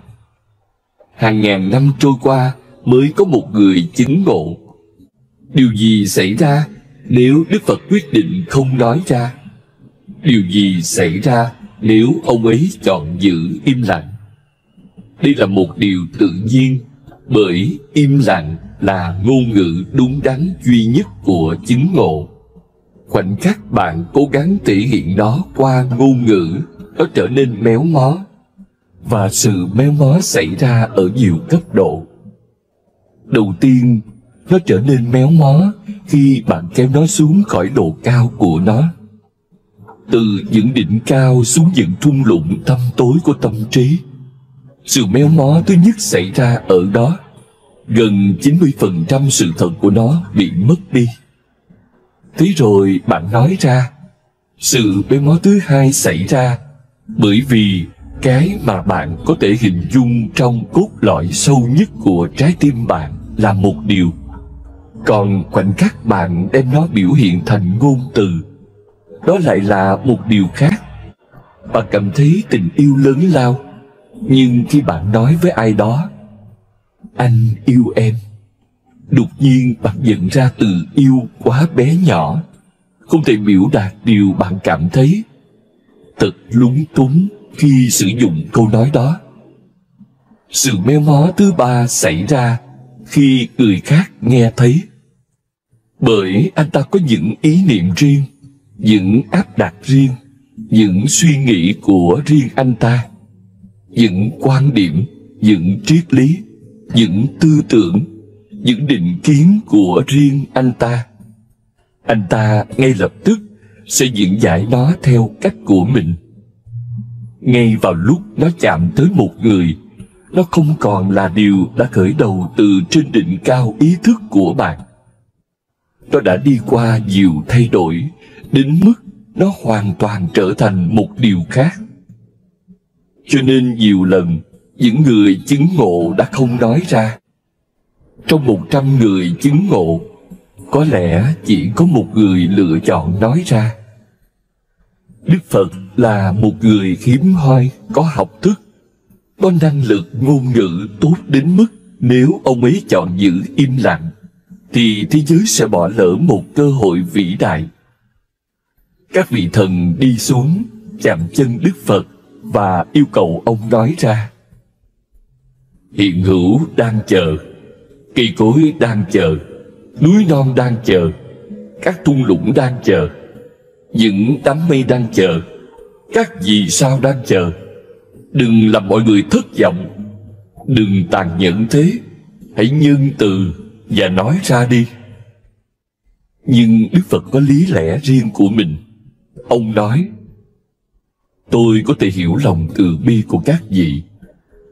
Hàng ngàn năm trôi qua mới có một người chứng ngộ. Điều gì xảy ra nếu Đức Phật quyết định không nói ra? Điều gì xảy ra nếu ông ấy chọn giữ im lặng? Đây là một điều tự nhiên, bởi im lặng là ngôn ngữ đúng đắn duy nhất của chứng ngộ. Khoảnh khắc bạn cố gắng thể hiện nó qua ngôn ngữ, nó trở nên méo mó. Và sự méo mó xảy ra ở nhiều cấp độ. Đầu tiên, nó trở nên méo mó khi bạn kéo nó xuống khỏi độ cao của nó. Từ những đỉnh cao xuống những thung lũng tăm tối của tâm trí. Sự méo mó thứ nhất xảy ra ở đó. Gần 90% sự thật của nó bị mất đi. Thế rồi bạn nói ra. Sự méo mó thứ hai xảy ra bởi vì cái mà bạn có thể hình dung trong cốt lõi sâu nhất của trái tim bạn là một điều. Còn khoảnh khắc bạn đem nó biểu hiện thành ngôn từ, đó lại là một điều khác. Bạn cảm thấy tình yêu lớn lao, nhưng khi bạn nói với ai đó "anh yêu em", đột nhiên bạn nhận ra từ yêu quá bé nhỏ, không thể biểu đạt điều bạn cảm thấy. Thật lúng túng khi sử dụng câu nói đó. Sự méo mó thứ ba xảy ra khi người khác nghe thấy. Bởi anh ta có những ý niệm riêng, những áp đặt riêng, những suy nghĩ của riêng anh ta, những quan điểm, những triết lý, những tư tưởng, những định kiến của riêng anh ta. Anh ta ngay lập tức sẽ diễn giải nó theo cách của mình. Ngay vào lúc nó chạm tới một người, nó không còn là điều đã khởi đầu từ trên đỉnh cao ý thức của bạn. Nó đã đi qua nhiều thay đổi, đến mức nó hoàn toàn trở thành một điều khác. Cho nên nhiều lần, những người chứng ngộ đã không nói ra. Trong 100 người chứng ngộ, có lẽ chỉ có một người lựa chọn nói ra. Đức Phật là một người hiếm hoi, có học thức, có năng lực ngôn ngữ tốt đến mức nếu ông ấy chọn giữ im lặng, thì thế giới sẽ bỏ lỡ một cơ hội vĩ đại. Các vị thần đi xuống, chạm chân Đức Phật và yêu cầu ông nói ra. Hiện hữu đang chờ, cây cối đang chờ, núi non đang chờ, các thung lũng đang chờ, những đám mây đang chờ, các vì sao đang chờ. Đừng làm mọi người thất vọng, đừng tàn nhẫn thế, hãy nhân từ và nói ra đi. Nhưng Đức Phật có lý lẽ riêng của mình. Ông nói, tôi có thể hiểu lòng từ bi của các vị,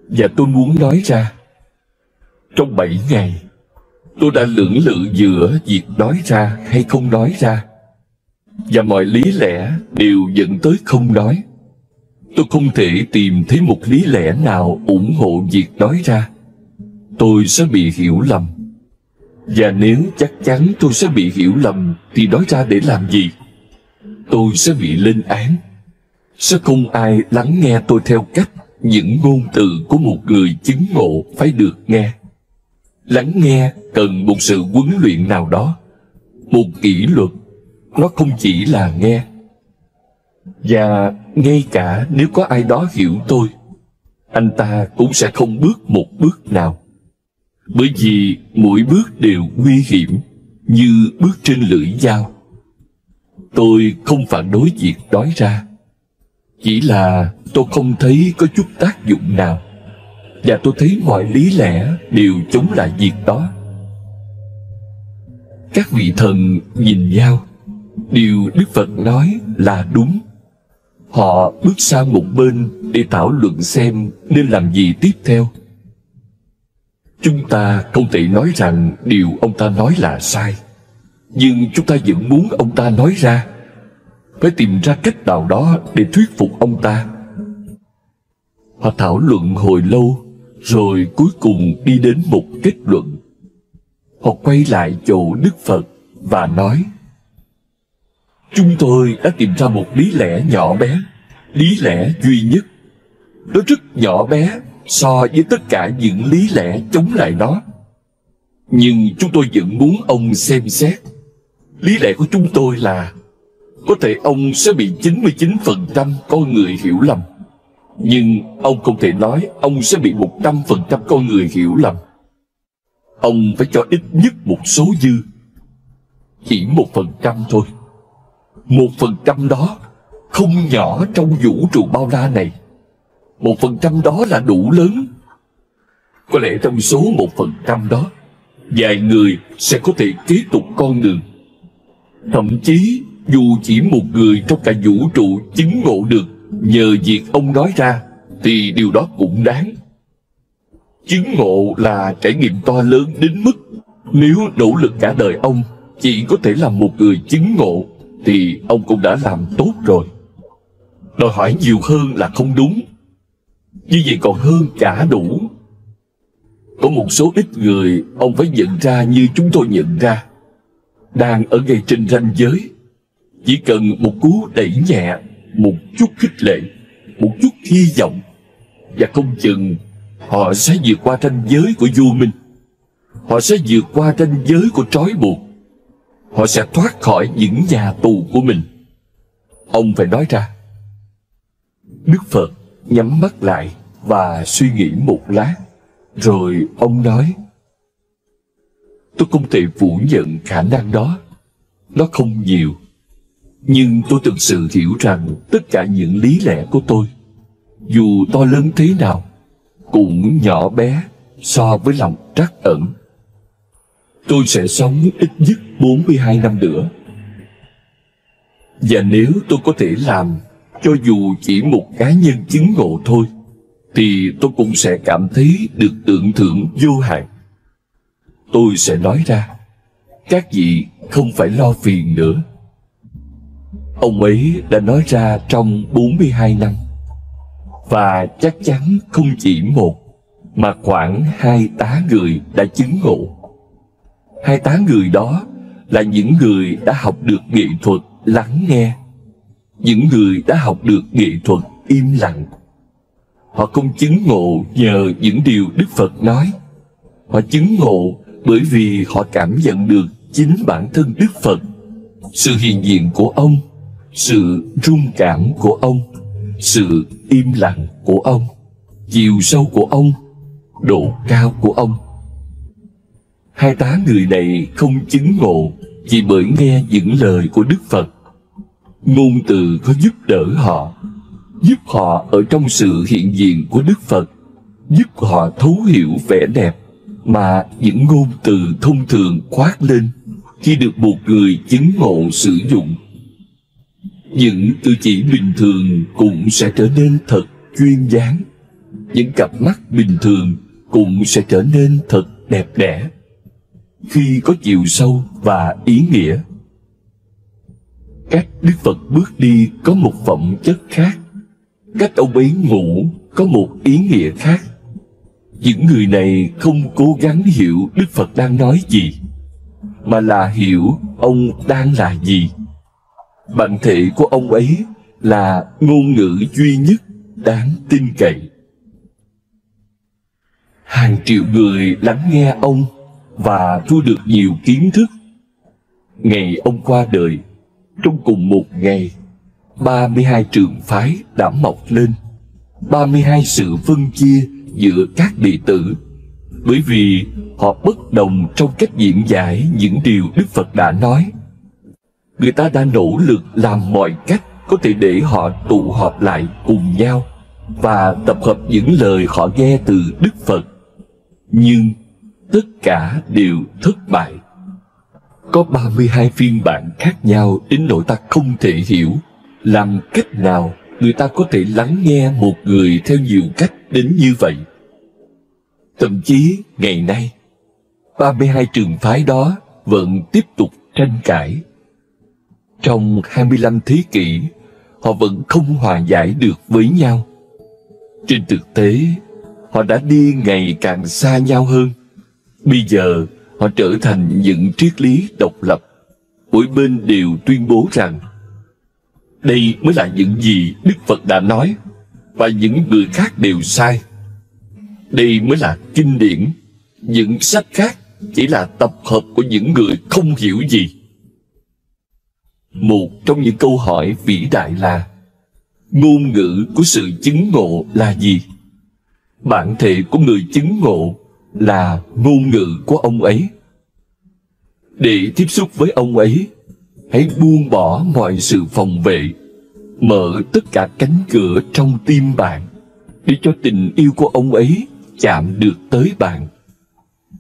và tôi muốn nói ra. Trong 7 ngày, tôi đã lưỡng lự giữa việc nói ra hay không nói ra, và mọi lý lẽ đều dẫn tới không nói. Tôi không thể tìm thấy một lý lẽ nào ủng hộ việc nói ra. Tôi sẽ bị hiểu lầm. Và nếu chắc chắn tôi sẽ bị hiểu lầm thì nói ra để làm gì? Tôi sẽ bị lên án. Sẽ không ai lắng nghe tôi theo cách những ngôn từ của một người chứng ngộ phải được nghe. Lắng nghe cần một sự huấn luyện nào đó, một kỷ luật. Nó không chỉ là nghe. Và ngay cả nếu có ai đó hiểu tôi, anh ta cũng sẽ không bước một bước nào. Bởi vì mỗi bước đều nguy hiểm, như bước trên lưỡi dao. Tôi không phản đối việc nói ra, chỉ là tôi không thấy có chút tác dụng nào, và tôi thấy mọi lý lẽ đều chống lại việc đó. Các vị thần nhìn nhau, điều Đức Phật nói là đúng. Họ bước sang một bên để thảo luận xem nên làm gì tiếp theo. Chúng ta không thể nói rằng điều ông ta nói là sai, nhưng chúng ta vẫn muốn ông ta nói ra. Phải tìm ra cách nào đó để thuyết phục ông ta. Họ thảo luận hồi lâu, rồi cuối cùng đi đến một kết luận. Họ quay lại chỗ Đức Phật và nói, chúng tôi đã tìm ra một lý lẽ nhỏ bé, lý lẽ duy nhất. Nó rất nhỏ bé so với tất cả những lý lẽ chống lại nó. Nhưng chúng tôi vẫn muốn ông xem xét. Lý lẽ của chúng tôi là có thể ông sẽ bị 99% con người hiểu lầm, nhưng ông không thể nói ông sẽ bị 100% con người hiểu lầm. Ông phải cho ít nhất một số dư, chỉ 1% thôi. 1% đó không nhỏ trong vũ trụ bao la này. 1% đó là đủ lớn. Có lẽ trong số 1% đó, vài người sẽ có thể kế tục con đường. Thậm chí dù chỉ một người trong cả vũ trụ chứng ngộ được nhờ việc ông nói ra, thì điều đó cũng đáng. Chứng ngộ là trải nghiệm to lớn đến mức nếu nỗ lực cả đời ông chỉ có thể làm một người chứng ngộ, thì ông cũng đã làm tốt rồi. Đòi hỏi nhiều hơn là không đúng. Như vậy còn hơn cả đủ. Có một số ít người ông phải nhận ra như chúng tôi nhận ra, đang ở ngay trên ranh giới. Chỉ cần một cú đẩy nhẹ, một chút khích lệ, một chút hy vọng, và không chừng họ sẽ vượt qua ranh giới của vô minh. Họ sẽ vượt qua ranh giới của trói buộc. Họ sẽ thoát khỏi những nhà tù của mình. Ông phải nói ra. Đức Phật nhắm mắt lại và suy nghĩ một lát. Rồi ông nói, tôi không thể phủ nhận khả năng đó. Nó không nhiều, nhưng tôi thực sự hiểu rằng tất cả những lý lẽ của tôi, dù to lớn thế nào, cũng nhỏ bé so với lòng trắc ẩn. Tôi sẽ sống ít nhất 42 năm nữa. Và nếu tôi có thể làm cho dù chỉ một cá nhân chứng ngộ thôi, thì tôi cũng sẽ cảm thấy được tưởng thưởng vô hạn. Tôi sẽ nói ra, các vị không phải lo phiền nữa. Ông ấy đã nói ra trong 42 năm, và chắc chắn không chỉ một, mà khoảng 2 tá người đã chứng ngộ. 2 tá người đó là những người đã học được nghệ thuật lắng nghe, những người đã học được nghệ thuật im lặng. Họ không chứng ngộ nhờ những điều Đức Phật nói. Họ chứng ngộ bởi vì họ cảm nhận được chính bản thân Đức Phật, sự hiện diện của ông, sự rung cảm của ông, sự im lặng của ông, chiều sâu của ông, độ cao của ông. 2 tá người này không chứng ngộ chỉ bởi nghe những lời của Đức Phật. Ngôn từ có giúp đỡ họ, giúp họ ở trong sự hiện diện của Đức Phật, giúp họ thấu hiểu vẻ đẹp mà những ngôn từ thông thường khoác lên khi được một người chứng ngộ sử dụng. Những cử chỉ bình thường cũng sẽ trở nên thật duyên dáng. Những cặp mắt bình thường cũng sẽ trở nên thật đẹp đẽ khi có chiều sâu và ý nghĩa. Cách Đức Phật bước đi có một phẩm chất khác, cách ông ấy ngủ có một ý nghĩa khác. Những người này không cố gắng hiểu Đức Phật đang nói gì, mà là hiểu ông đang là gì. Bản thể của ông ấy là ngôn ngữ duy nhất đáng tin cậy. Hàng triệu người lắng nghe ông và thu được nhiều kiến thức. Ngày ông qua đời, trong cùng một ngày, 32 trường phái đã mọc lên, 32 sự phân chia giữa các đệ tử, bởi vì họ bất đồng trong cách diễn giải những điều Đức Phật đã nói. Người ta đã nỗ lực làm mọi cách có thể để họ tụ họp lại cùng nhau và tập hợp những lời họ nghe từ Đức Phật, nhưng tất cả đều thất bại. Có 32 phiên bản khác nhau đến nỗi ta không thể hiểu làm cách nào người ta có thể lắng nghe một người theo nhiều cách đến như vậy. Thậm chí ngày nay, 32 trường phái đó vẫn tiếp tục tranh cãi. Trong 25 thế kỷ, họ vẫn không hòa giải được với nhau. Trên thực tế, họ đã đi ngày càng xa nhau hơn. Bây giờ, họ trở thành những triết lý độc lập. Mỗi bên đều tuyên bố rằng đây mới là những gì Đức Phật đã nói, và những người khác đều sai. Đây mới là kinh điển. Những sách khác chỉ là tập hợp của những người không hiểu gì. Một trong những câu hỏi vĩ đại là: ngôn ngữ của sự chứng ngộ là gì? Bản thể của người chứng ngộ là ngôn ngữ của ông ấy. Để tiếp xúc với ông ấy, hãy buông bỏ mọi sự phòng vệ, mở tất cả cánh cửa trong tim bạn, để cho tình yêu của ông ấy chạm được tới bạn,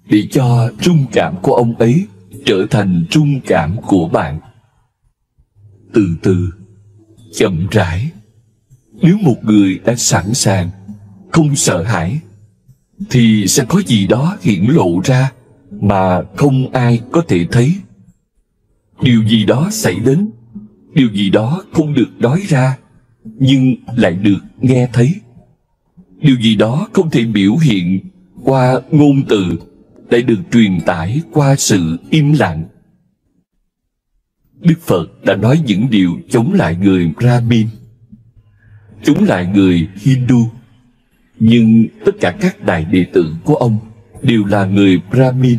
để cho rung cảm của ông ấy trở thành rung cảm của bạn. Từ từ, chậm rãi. Nếu một người đã sẵn sàng, không sợ hãi, thì sẽ có gì đó hiển lộ ra mà không ai có thể thấy. Điều gì đó xảy đến, điều gì đó không được nói ra, nhưng lại được nghe thấy. Điều gì đó không thể biểu hiện qua ngôn từ, lại được truyền tải qua sự im lặng. Đức Phật đã nói những điều chống lại người Brahmin, chống lại người Hindu, nhưng tất cả các đại đệ tử của ông đều là người Brahmin.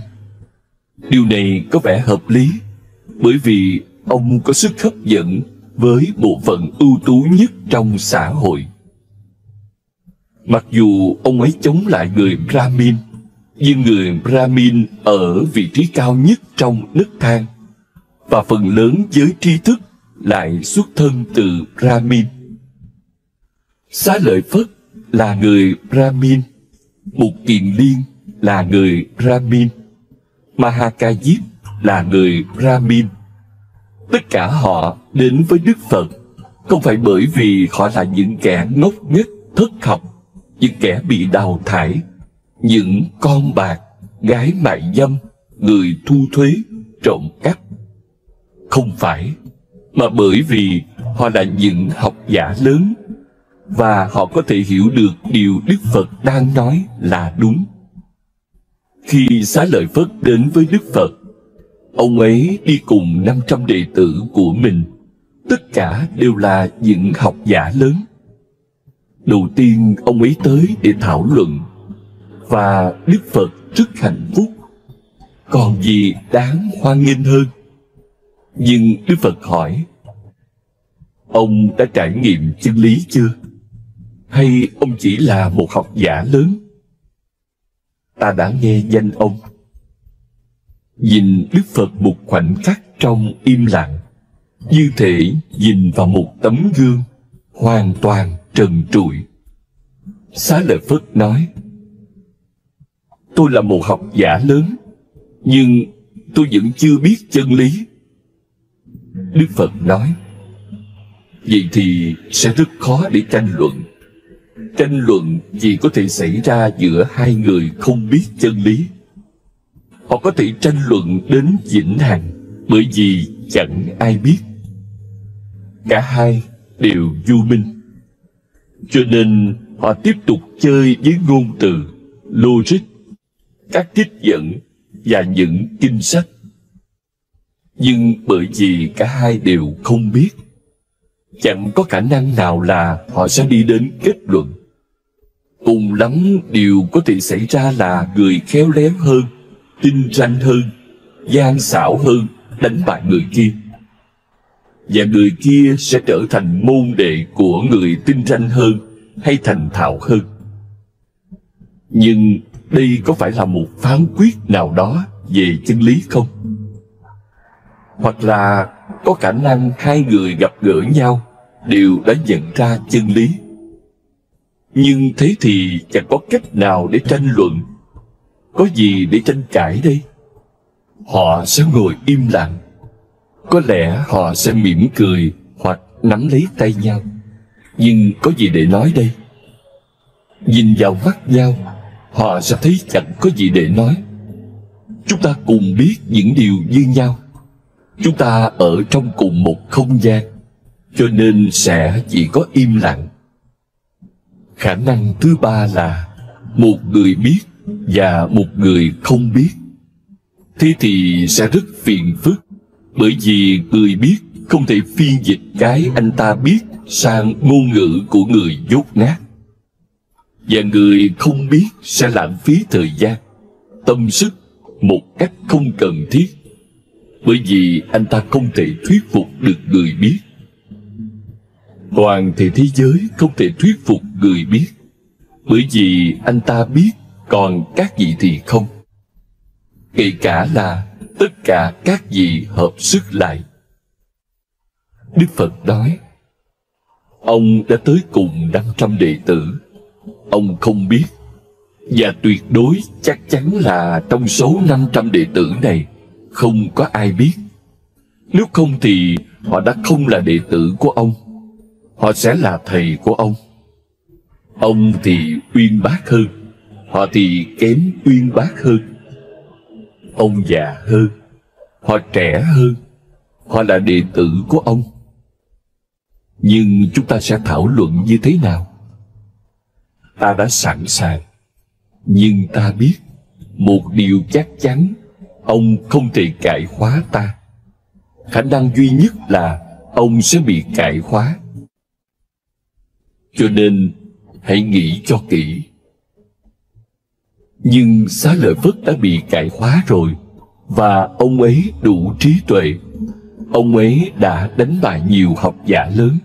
Điều này có vẻ hợp lý, bởi vì ông có sức hấp dẫn với bộ phận ưu tú nhất trong xã hội. Mặc dù ông ấy chống lại người Brahmin, nhưng người Brahmin ở vị trí cao nhất trong nấc thang, và phần lớn giới tri thức lại xuất thân từ Brahmin. Xá Lợi Phất là người Brahmin, Mục Kiền Liên là người Brahmin, Mahakajip là người Brahmin. Tất cả họ đến với Đức Phật không phải bởi vì họ là những kẻ ngốc nghếch, thất học, những kẻ bị đào thải, những con bạc, gái mại dâm, người thu thuế, trộm cắp. Không phải, mà bởi vì họ là những học giả lớn, và họ có thể hiểu được điều Đức Phật đang nói là đúng. Khi Xá Lợi Phất đến với Đức Phật, ông ấy đi cùng 500 đệ tử của mình. Tất cả đều là những học giả lớn. Đầu tiên ông ấy tới để thảo luận, và Đức Phật rất hạnh phúc. Còn gì đáng hoan nghênh hơn? Nhưng Đức Phật hỏi: ông đã trải nghiệm chân lý chưa? Hay ông chỉ là một học giả lớn? Ta đã nghe danh ông. Nhìn Đức Phật một khoảnh khắc trong im lặng, như thể nhìn vào một tấm gương hoàn toàn trần trụi. Xá Lợi Phất nói: tôi là một học giả lớn, nhưng tôi vẫn chưa biết chân lý. Đức Phật nói: vậy thì sẽ rất khó để tranh luận. Tranh luận chỉ có thể xảy ra giữa hai người không biết chân lý. Họ có thể tranh luận đến vĩnh hằng, bởi vì chẳng ai biết. Cả hai đều vô minh. Cho nên họ tiếp tục chơi với ngôn từ, logic, các trích dẫn và những kinh sách. Nhưng bởi vì cả hai đều không biết, chẳng có khả năng nào là họ sẽ đi đến kết luận. Cùng lắm điều có thể xảy ra là người khéo léo hơn, tinh ranh hơn, gian xảo hơn đánh bại người kia, và người kia sẽ trở thành môn đệ của người tinh ranh hơn hay thành thạo hơn. Nhưng đây có phải là một phán quyết nào đó về chân lý không? Hoặc là có khả năng hai người gặp gỡ nhau đều đã nhận ra chân lý. Nhưng thế thì chẳng có cách nào để tranh luận. Có gì để tranh cãi đây? Họ sẽ ngồi im lặng. Có lẽ họ sẽ mỉm cười hoặc nắm lấy tay nhau. Nhưng có gì để nói đây? Nhìn vào mắt nhau, họ sẽ thấy chẳng có gì để nói. Chúng ta cùng biết những điều như nhau. Chúng ta ở trong cùng một không gian, cho nên sẽ chỉ có im lặng. Khả năng thứ ba là một người biết và một người không biết. Thế thì sẽ rất phiền phức, bởi vì người biết không thể phiên dịch cái anh ta biết sang ngôn ngữ của người dốt nát. Và người không biết sẽ lãng phí thời gian, tâm sức một cách không cần thiết, bởi vì anh ta không thể thuyết phục được người biết. Toàn thể thế giới không thể thuyết phục người biết, bởi vì anh ta biết, còn các vị thì không. Kể cả là tất cả các vị hợp sức lại. Đức Phật nói: ông đã tới cùng 500 đệ tử. Ông không biết, và tuyệt đối chắc chắn là trong số 500 đệ tử này không có ai biết. Nếu không thì họ đã không là đệ tử của ông. Họ sẽ là thầy của ông. Ông thì uyên bác hơn, họ thì kém uyên bác hơn. Ông già hơn, họ trẻ hơn, họ là đệ tử của ông. Nhưng chúng ta sẽ thảo luận như thế nào? Ta đã sẵn sàng, nhưng ta biết một điều chắc chắn: ông không thể cải hóa ta. Khả năng duy nhất là ông sẽ bị cải hóa. Cho nên hãy nghĩ cho kỹ. Nhưng Xá Lợi Phất đã bị cải hóa rồi, và ông ấy đủ trí tuệ. Ông ấy đã đánh bại nhiều học giả lớn.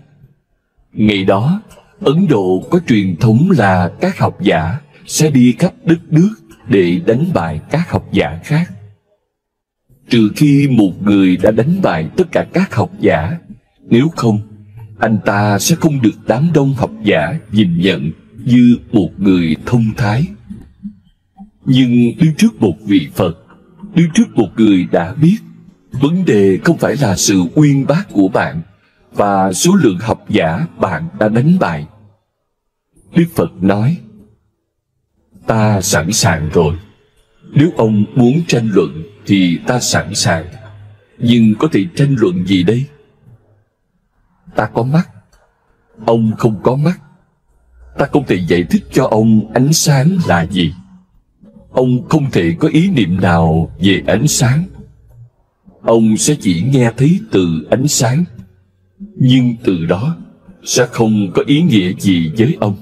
Ngày đó, Ấn Độ có truyền thống là các học giả sẽ đi khắp đất nước để đánh bại các học giả khác. Trừ khi một người đã đánh bại tất cả các học giả, nếu không, anh ta sẽ không được đám đông học giả nhìn nhận như một người thông thái. Nhưng đứng trước một vị Phật, đứng trước một người đã biết, vấn đề không phải là sự uyên bác của bạn và số lượng học giả bạn đã đánh bại. Đức Phật nói, ta sẵn sàng rồi. Nếu ông muốn tranh luận thì ta sẵn sàng. Nhưng có thể tranh luận gì đây? Ta có mắt, ông không có mắt. Ta không thể giải thích cho ông ánh sáng là gì. Ông không thể có ý niệm nào về ánh sáng. Ông sẽ chỉ nghe thấy từ ánh sáng, nhưng từ đó sẽ không có ý nghĩa gì với ông.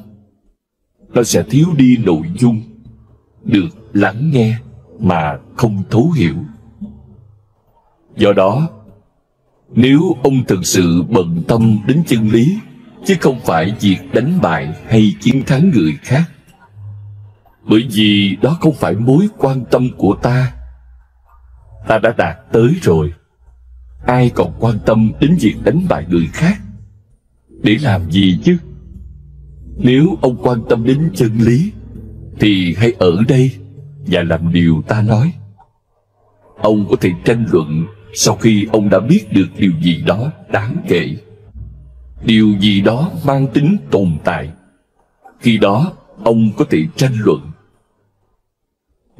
Nó sẽ thiếu đi nội dung, được lắng nghe mà không thấu hiểu. Do đó, nếu ông thực sự bận tâm đến chân lý, chứ không phải việc đánh bại hay chiến thắng người khác, bởi vì đó không phải mối quan tâm của ta. Ta đã đạt tới rồi. Ai còn quan tâm đến việc đánh bại người khác? Để làm gì chứ? Nếu ông quan tâm đến chân lý, thì hãy ở đây và làm điều ta nói. Ông có thể tranh luận sau khi ông đã biết được điều gì đó đáng kể, điều gì đó mang tính tồn tại. Khi đó, ông có thể tranh luận.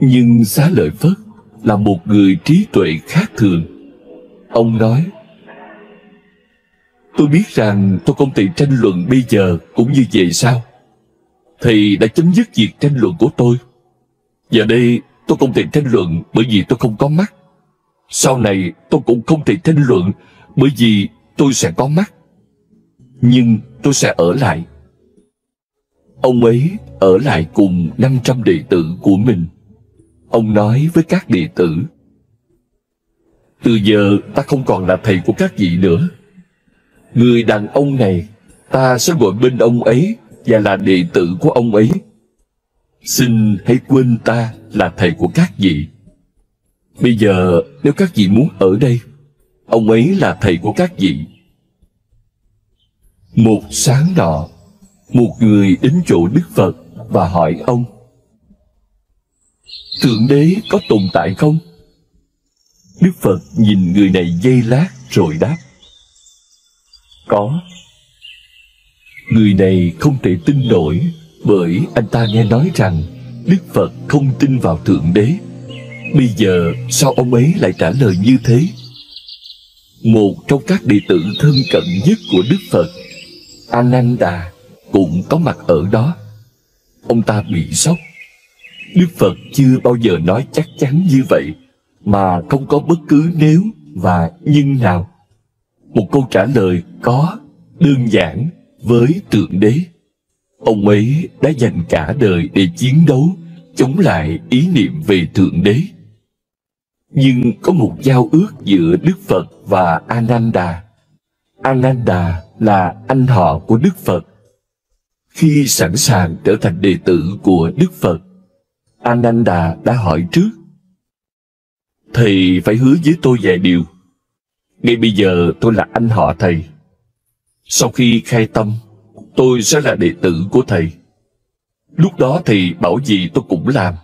Nhưng Xá Lợi Phất là một người trí tuệ khác thường. Ông nói, tôi biết rằng tôi không thể tranh luận bây giờ cũng như về sau. Thầy đã chấm dứt việc tranh luận của tôi. Giờ đây tôi không thể tranh luận bởi vì tôi không có mắt. Sau này tôi cũng không thể tranh luận bởi vì tôi sẽ có mắt. Nhưng tôi sẽ ở lại. Ông ấy ở lại cùng 500 đệ tử của mình. Ông nói với các đệ tử, từ giờ ta không còn là thầy của các vị nữa. Người đàn ông này, ta sẽ gọi bên ông ấy và là đệ tử của ông ấy. Xin hãy quên ta là thầy của các vị. Bây giờ nếu các vị muốn ở đây, ông ấy là thầy của các vị. Một sáng nọ, một người đến chỗ Đức Phật và hỏi ông, Thượng Đế có tồn tại không? Đức Phật nhìn người này giây lát rồi đáp, có. Người này không thể tin nổi, bởi anh ta nghe nói rằng Đức Phật không tin vào Thượng Đế. Bây giờ sao ông ấy lại trả lời như thế? Một trong các đệ tử thân cận nhất của Đức Phật, Ananda, cũng có mặt ở đó. Ông ta bị sốc. Đức Phật chưa bao giờ nói chắc chắn như vậy, mà không có bất cứ nếu và nhưng nào. Một câu trả lời có, đơn giản, với Thượng Đế. Ông ấy đã dành cả đời để chiến đấu chống lại ý niệm về Thượng Đế. Nhưng có một giao ước giữa Đức Phật và Ananda. Ananda là anh họ của Đức Phật. Khi sẵn sàng trở thành đệ tử của Đức Phật, Ananda đã hỏi trước, thầy phải hứa với tôi vài điều. Ngay bây giờ tôi là anh họ thầy. Sau khi khai tâm, tôi sẽ là đệ tử của thầy. Lúc đó thầy bảo gì tôi cũng làm.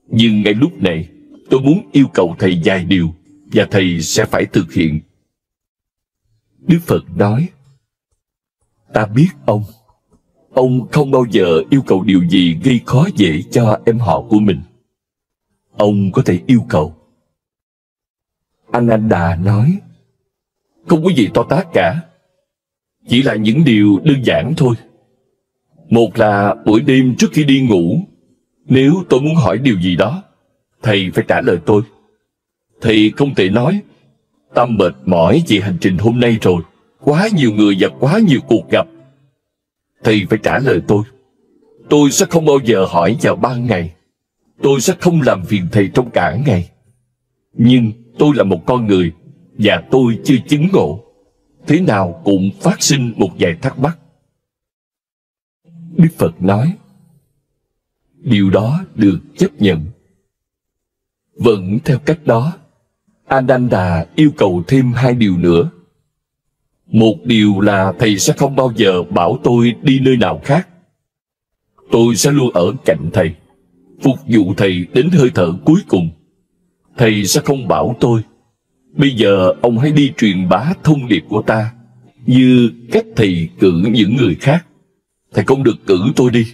Nhưng ngay lúc này, tôi muốn yêu cầu thầy vài điều, và thầy sẽ phải thực hiện. Đức Phật nói, ta biết ông. Ông không bao giờ yêu cầu điều gì gây khó dễ cho em họ của mình. Ông có thể yêu cầu. Ananda nói, không có gì to tát cả. Chỉ là những điều đơn giản thôi. Một là buổi đêm trước khi đi ngủ, nếu tôi muốn hỏi điều gì đó, thầy phải trả lời tôi. Thầy không thể nói, ta mệt mỏi vì hành trình hôm nay rồi, quá nhiều người và quá nhiều cuộc gặp. Thầy phải trả lời tôi. Tôi sẽ không bao giờ hỏi vào ban ngày. Tôi sẽ không làm phiền thầy trong cả ngày. Nhưng tôi là một con người, và tôi chưa chứng ngộ. Thế nào cũng phát sinh một vài thắc mắc. Đức Phật nói, điều đó được chấp nhận. Vẫn theo cách đó, Ananda yêu cầu thêm 2 điều nữa. Một điều là thầy sẽ không bao giờ bảo tôi đi nơi nào khác. Tôi sẽ luôn ở cạnh thầy, phục vụ thầy đến hơi thở cuối cùng. Thầy sẽ không bảo tôi, bây giờ ông hãy đi truyền bá thông điệp của ta, như cách thầy cử những người khác. Thầy không được cử tôi đi.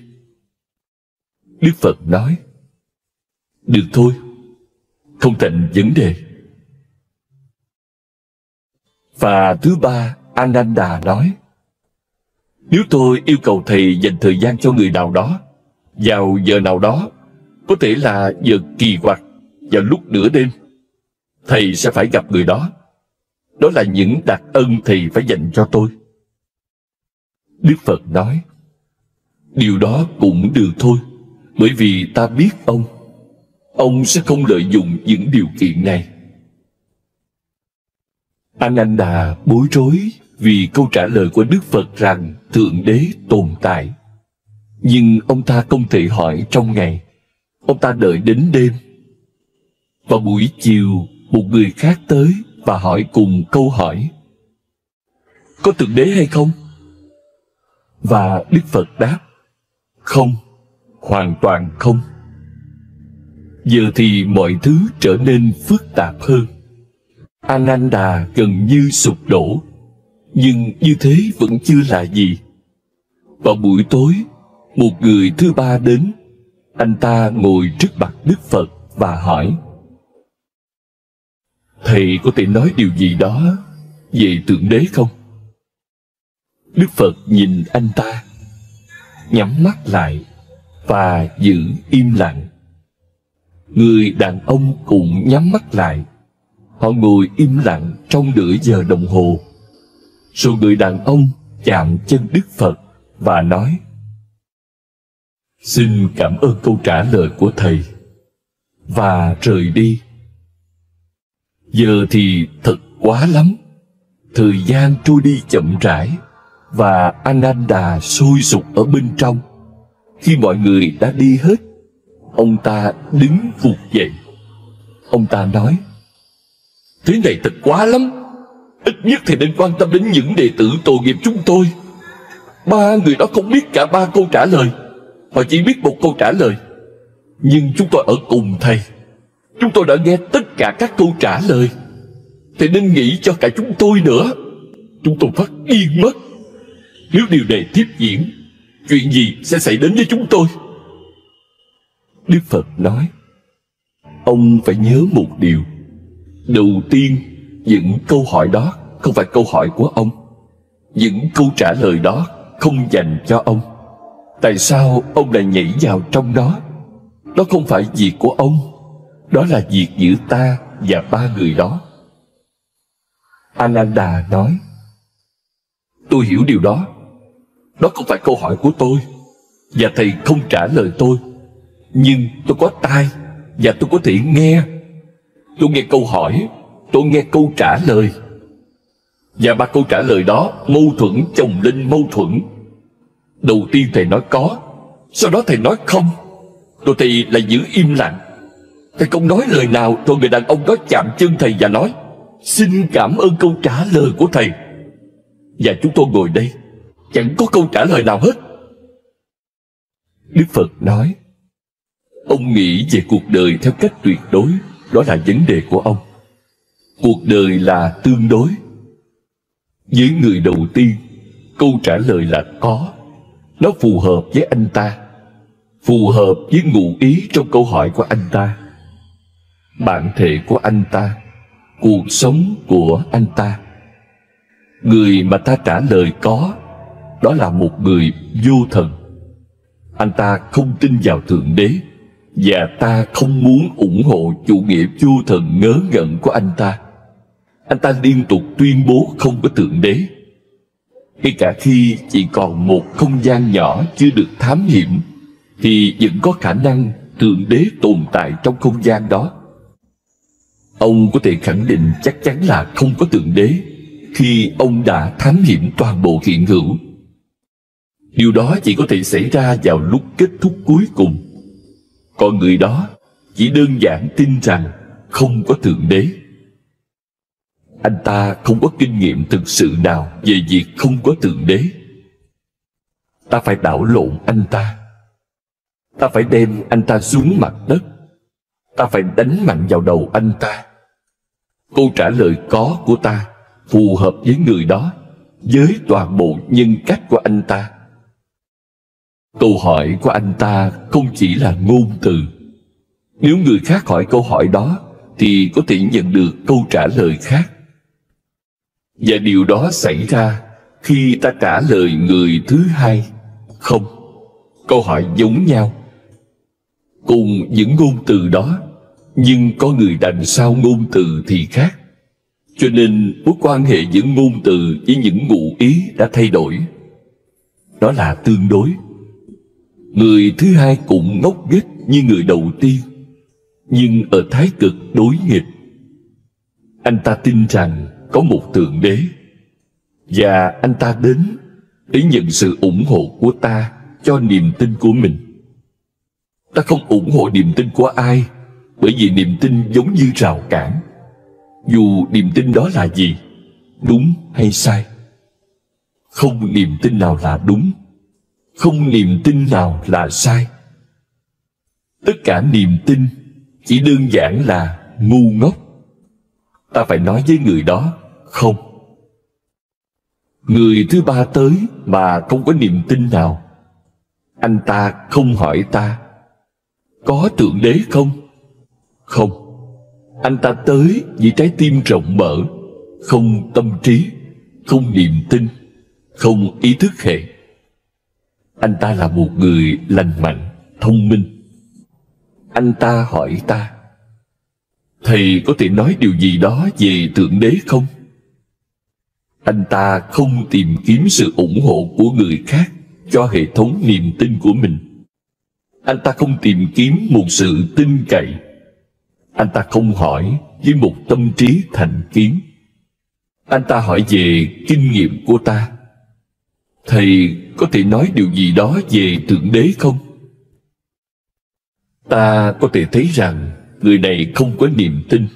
Đức Phật nói, được thôi, không thành vấn đề. Và thứ ba, Ananda nói, nếu tôi yêu cầu thầy dành thời gian cho người nào đó, vào giờ nào đó, có thể là giờ kỳ quặc, vào lúc nửa đêm, thầy sẽ phải gặp người đó. Đó là những đặc ân thầy phải dành cho tôi. Đức Phật nói, điều đó cũng được thôi, bởi vì ta biết ông sẽ không lợi dụng những điều kiện này. Ananda bối rối vì câu trả lời của Đức Phật rằng Thượng Đế tồn tại. Nhưng ông ta không thể hỏi trong ngày. Ông ta đợi đến đêm. Vào buổi chiều, một người khác tới và hỏi cùng câu hỏi, có Thượng Đế hay không? Và Đức Phật đáp, không, hoàn toàn không. Giờ thì mọi thứ trở nên phức tạp hơn. Ananda gần như sụp đổ. Nhưng như thế vẫn chưa là gì. Vào buổi tối, một người thứ ba đến. Anh ta ngồi trước mặt Đức Phật và hỏi, thầy có thể nói điều gì đó về Thượng Đế không? Đức Phật nhìn anh ta, nhắm mắt lại và giữ im lặng. Người đàn ông cũng nhắm mắt lại. Họ ngồi im lặng trong nửa giờ đồng hồ. Rồi người đàn ông chạm chân Đức Phật và nói, xin cảm ơn câu trả lời của thầy, và rời đi. Giờ thì thật quá lắm. Thời gian trôi đi chậm rãi, và Ananda sôi sục ở bên trong. Khi mọi người đã đi hết, ông ta đứng vụt dậy. Ông ta nói, thế này thật quá lắm. Ít nhất thì nên quan tâm đến những đệ tử tội nghiệp chúng tôi. 3 người đó không biết cả 3 câu trả lời. Họ chỉ biết một câu trả lời. Nhưng chúng tôi ở cùng thầy. Chúng tôi đã nghe tất cả các câu trả lời. Thầy nên nghĩ cho cả chúng tôi nữa. Chúng tôi phát điên mất. Nếu điều này tiếp diễn, chuyện gì sẽ xảy đến với chúng tôi? Đức Phật nói, ông phải nhớ một điều. Đầu tiên, những câu hỏi đó không phải câu hỏi của ông. Những câu trả lời đó không dành cho ông. Tại sao ông lại nhảy vào trong đó? Đó không phải việc của ông. Đó là việc giữa ta và 3 người đó. Ananda nói, tôi hiểu điều đó. Đó không phải câu hỏi của tôi, và thầy không trả lời tôi. Nhưng tôi có tai, và tôi có thể nghe. Tôi nghe câu hỏi, tôi nghe câu trả lời. Và 3 câu trả lời đó mâu thuẫn chồng lên mâu thuẫn. Đầu tiên thầy nói có, sau đó thầy nói không. Rồi thầy lại giữ im lặng. Thầy không nói lời nào. Rồi người đàn ông đó chạm chân thầy và nói, xin cảm ơn câu trả lời của thầy. Và chúng tôi ngồi đây, chẳng có câu trả lời nào hết. Đức Phật nói, ông nghĩ về cuộc đời theo cách tuyệt đối. Đó là vấn đề của ông. Cuộc đời là tương đối. Với người đầu tiên, câu trả lời là có. Nó phù hợp với anh ta, phù hợp với ngụ ý trong câu hỏi của anh ta, bản thể của anh ta, cuộc sống của anh ta. Người mà ta trả lời có, đó là một người vô thần. Anh ta không tin vào Thượng Đế, và ta không muốn ủng hộ chủ nghĩa vô thần ngớ ngẩn của anh ta. Anh ta liên tục tuyên bố không có Thượng Đế. Ngay cả khi chỉ còn một không gian nhỏ chưa được thám hiểm, thì vẫn có khả năng Thượng Đế tồn tại trong không gian đó. Ông có thể khẳng định chắc chắn là không có Thượng Đế khi ông đã thám hiểm toàn bộ hiện hữu. Điều đó chỉ có thể xảy ra vào lúc kết thúc cuối cùng. Còn người đó chỉ đơn giản tin rằng không có Thượng Đế. Anh ta không có kinh nghiệm thực sự nào về việc không có Thượng Đế. Ta phải đảo lộn anh ta. Ta phải đem anh ta xuống mặt đất. Ta phải đánh mạnh vào đầu anh ta. Câu trả lời có của ta phù hợp với người đó, với toàn bộ nhân cách của anh ta. Câu hỏi của anh ta không chỉ là ngôn từ. Nếu người khác hỏi câu hỏi đó thì có thể nhận được câu trả lời khác. Và điều đó xảy ra khi ta trả lời người thứ hai không. Câu hỏi giống nhau, cùng những ngôn từ đó, nhưng có người đằng sau ngôn từ thì khác. Cho nên mối quan hệ giữa ngôn từ với những ngụ ý đã thay đổi. Đó là tương đối. Người thứ hai cũng ngốc nghếch như người đầu tiên, nhưng ở thái cực đối nghịch. Anh ta tin rằng có một Thượng Đế, và anh ta đến để nhận sự ủng hộ của ta cho niềm tin của mình. Ta không ủng hộ niềm tin của ai, bởi vì niềm tin giống như rào cản. Dù niềm tin đó là gì, đúng hay sai. Không niềm tin nào là đúng, không niềm tin nào là sai. Tất cả niềm tin chỉ đơn giản là ngu ngốc. Ta phải nói với người đó không. Người thứ ba tới mà không có niềm tin nào. Anh ta không hỏi ta có Thượng Đế không? Không. Anh ta tới vì trái tim rộng mở, không tâm trí, không niềm tin, không ý thức hệ. Anh ta là một người lành mạnh, thông minh. Anh ta hỏi ta, thầy có thể nói điều gì đó về Thượng Đế không? Anh ta không tìm kiếm sự ủng hộ của người khác cho hệ thống niềm tin của mình. Anh ta không tìm kiếm một sự tin cậy. Anh ta không hỏi với một tâm trí thành kiến. Anh ta hỏi về kinh nghiệm của ta. Thầy có thể nói điều gì đó về Thượng Đế không? Ta có thể thấy rằng người này không có niềm tin.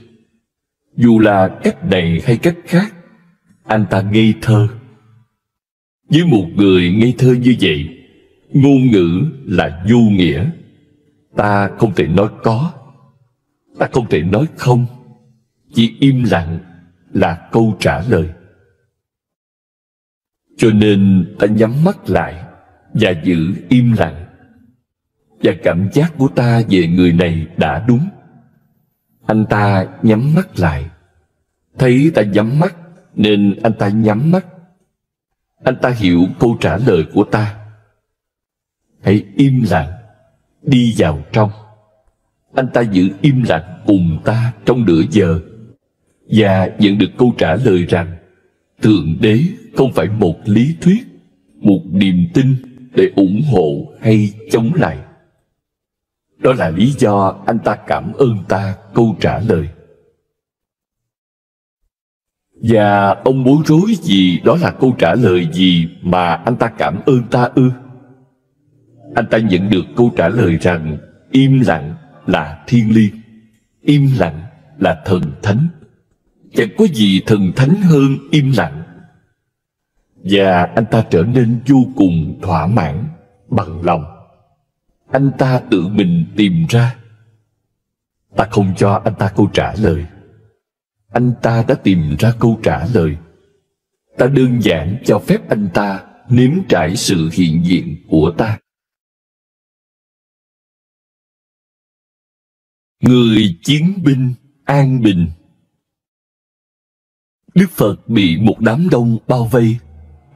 Dù là cách này hay cách khác, anh ta ngây thơ. Với một người ngây thơ như vậy, ngôn ngữ là vô nghĩa. Ta không thể nói có, ta không thể nói không. Chỉ im lặng là câu trả lời. Cho nên ta nhắm mắt lại và giữ im lặng. Và cảm giác của ta về người này đã đúng. Anh ta nhắm mắt lại. Thấy ta nhắm mắt nên anh ta nhắm mắt. Anh ta hiểu câu trả lời của ta. Hãy im lặng, đi vào trong. Anh ta giữ im lặng cùng ta trong nửa giờ, và nhận được câu trả lời rằng Thượng Đế không phải một lý thuyết, một niềm tin để ủng hộ hay chống lại. Đó là lý do anh ta cảm ơn ta câu trả lời. Và ông bối rối vì đó là câu trả lời gì mà anh ta cảm ơn ta ư? Anh ta nhận được câu trả lời rằng im lặng là thiêng liêng, im lặng là thần thánh. Chẳng có gì thần thánh hơn im lặng. Và anh ta trở nên vô cùng thỏa mãn, bằng lòng. Anh ta tự mình tìm ra. Ta không cho anh ta câu trả lời. Anh ta đã tìm ra câu trả lời. Ta đơn giản cho phép anh ta nếm trải sự hiện diện của ta. Người chiến binh an bình. Đức Phật bị một đám đông bao vây.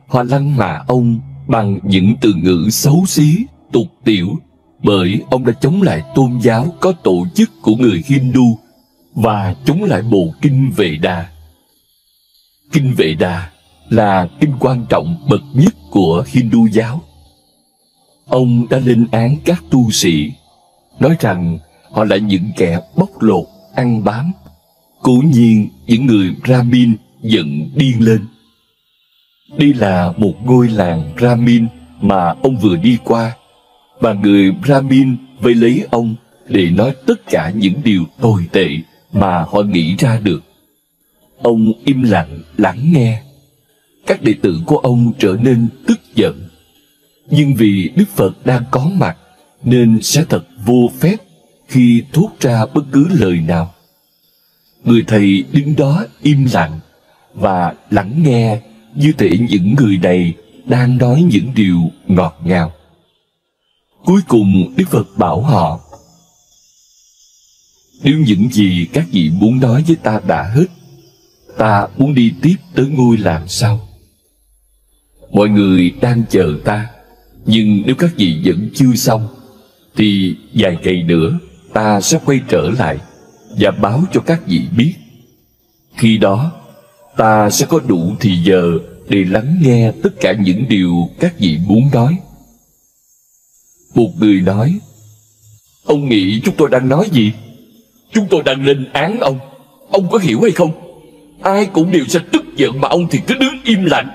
Họ lăng mạ ông bằng những từ ngữ xấu xí, tục tiểu, bởi ông đã chống lại tôn giáo có tổ chức của người Hindu và chống lại bộ kinh Vệ Đà. Kinh Vệ Đà là kinh quan trọng bậc nhất của Hindu giáo. Ông đã lên án các tu sĩ, nói rằng họ là những kẻ bóc lột, ăn bám. Cố nhiên những người Brahmin giận điên lên. Đây là một ngôi làng Brahmin mà ông vừa đi qua, và người Brahmin vây lấy ông để nói tất cả những điều tồi tệ mà họ nghĩ ra được. Ông im lặng lắng nghe. Các đệ tử của ông trở nên tức giận, nhưng vì Đức Phật đang có mặt nên sẽ thật vô phép khi thốt ra bất cứ lời nào. Người thầy đứng đó im lặng và lắng nghe, như thể những người này đang nói những điều ngọt ngào. Cuối cùng Đức Phật bảo họ: nếu những gì các vị muốn nói với ta đã hết, ta muốn đi tiếp tới ngôi làng sau. Mọi người đang chờ ta, nhưng nếu các vị vẫn chưa xong, thì vài ngày nữa ta sẽ quay trở lại và báo cho các vị biết. Khi đó ta sẽ có đủ thì giờ để lắng nghe tất cả những điều các vị muốn nói. Một người nói: ông nghĩ chúng tôi đang nói gì? Chúng tôi đang lên án ông có hiểu hay không? Ai cũng đều sẽ tức giận, mà ông thì cứ đứng im lặng.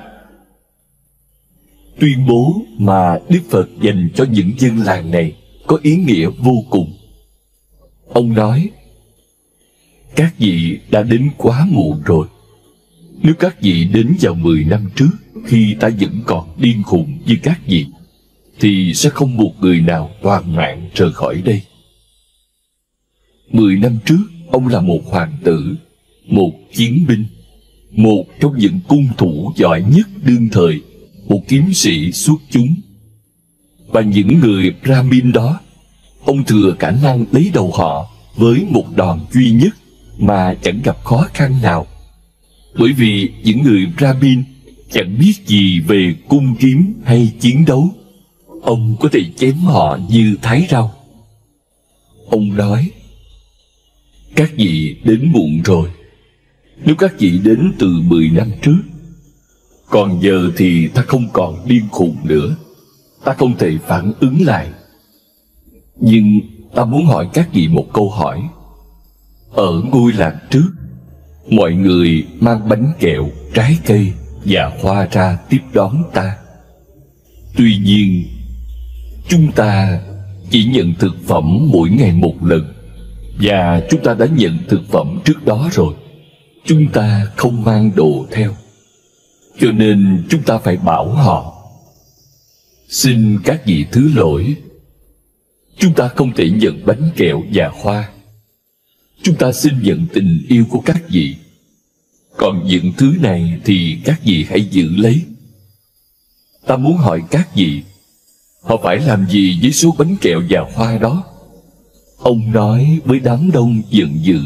Tuyên bố mà Đức Phật dành cho những dân làng này có ý nghĩa vô cùng. Ông nói: các vị đã đến quá muộn rồi. Nếu các vị đến vào 10 năm trước, khi ta vẫn còn điên khùng như các vị, thì sẽ không một người nào toàn mạng rời khỏi đây. 10 năm trước, ông là một hoàng tử, một chiến binh, một trong những cung thủ giỏi nhất đương thời, một kiếm sĩ xuất chúng. Và những người Brahmin đó, ông thừa khả năng lấy đầu họ với một đòn duy nhất mà chẳng gặp khó khăn nào. Bởi vì những người Brahmin chẳng biết gì về cung kiếm hay chiến đấu, ông có thể chém họ như thái rau. Ông nói: các vị đến muộn rồi. Nếu các vị đến từ 10 năm trước, còn giờ thì ta không còn điên khùng nữa, ta không thể phản ứng lại. Nhưng ta muốn hỏi các vị một câu hỏi. Ở ngôi làng trước, mọi người mang bánh kẹo, trái cây và hoa ra tiếp đón ta. Tuy nhiên, chúng ta chỉ nhận thực phẩm mỗi ngày một lần, và chúng ta đã nhận thực phẩm trước đó rồi. Chúng ta không mang đồ theo, cho nên chúng ta phải bảo họ: xin các vị thứ lỗi, chúng ta không thể nhận bánh kẹo và hoa. Chúng ta xin nhận tình yêu của các vị, còn những thứ này thì các vị hãy giữ lấy. Ta muốn hỏi các vị, họ phải làm gì với số bánh kẹo và hoa đó? Ông nói với đám đông giận dữ.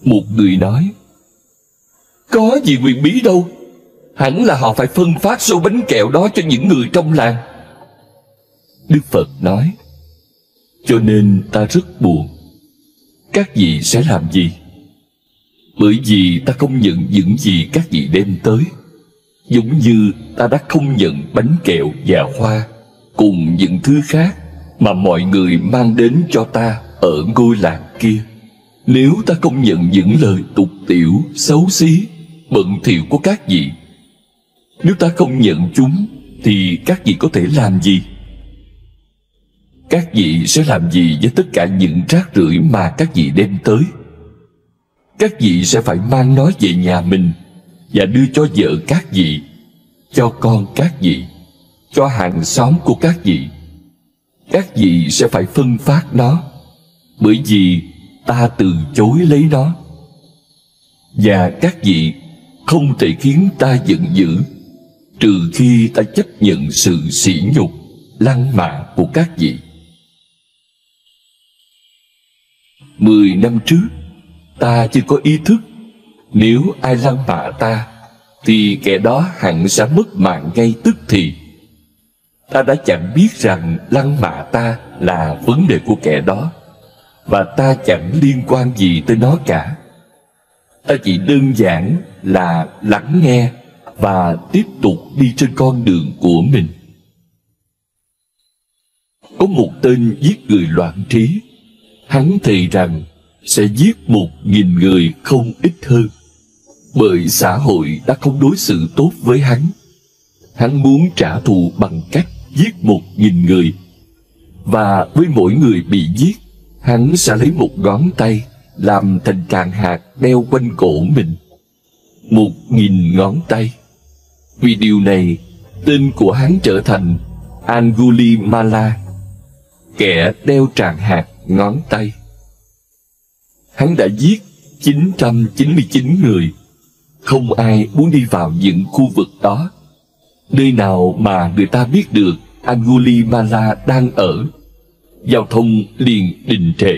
Một người nói: có gì quyền bí đâu, hẳn là họ phải phân phát số bánh kẹo đó cho những người trong làng. Đức Phật nói: cho nên ta rất buồn. Các vị sẽ làm gì? Bởi vì ta không nhận những gì các vị đem tới, giống như ta đã không nhận bánh kẹo và hoa cùng những thứ khác mà mọi người mang đến cho ta ở ngôi làng kia. Nếu ta không nhận những lời tục tiểu, xấu xí, bẩn thỉu của các vị, nếu ta không nhận chúng, thì các vị có thể làm gì? Các vị sẽ làm gì với tất cả những rác rưởi mà các vị đem tới? Các vị sẽ phải mang nó về nhà mình và đưa cho vợ các vị, cho con các vị, cho hàng xóm của các vị. Các vị sẽ phải phân phát nó, bởi vì ta từ chối lấy nó. Và các vị không thể khiến ta giận dữ, trừ khi ta chấp nhận sự sỉ nhục, lăng mạ của các vị. 10 năm trước, ta chưa có ý thức. Nếu ai lăng mạ ta, thì kẻ đó hẳn sẽ mất mạng ngay tức thì. Ta đã chẳng biết rằng lăng mạ ta là vấn đề của kẻ đó, và ta chẳng liên quan gì tới nó cả. Ta chỉ đơn giản là lắng nghe và tiếp tục đi trên con đường của mình. Có một tên giết người loạn trí. Hắn thề rằng sẽ giết 1.000 người không ít hơn, bởi xã hội đã không đối xử tốt với hắn. Hắn muốn trả thù bằng cách giết 1000 người. Và với mỗi người bị giết, hắn sẽ lấy một ngón tay làm thành tràng hạt đeo quanh cổ mình. 1000 ngón tay. Vì điều này, tên của hắn trở thành Angulimala, kẻ đeo tràng hạt ngón tay. Hắn đã giết 999 người. Không ai muốn đi vào những khu vực đó. Nơi nào mà người ta biết được Angulimala đang ở, giao thông liền đình trệ,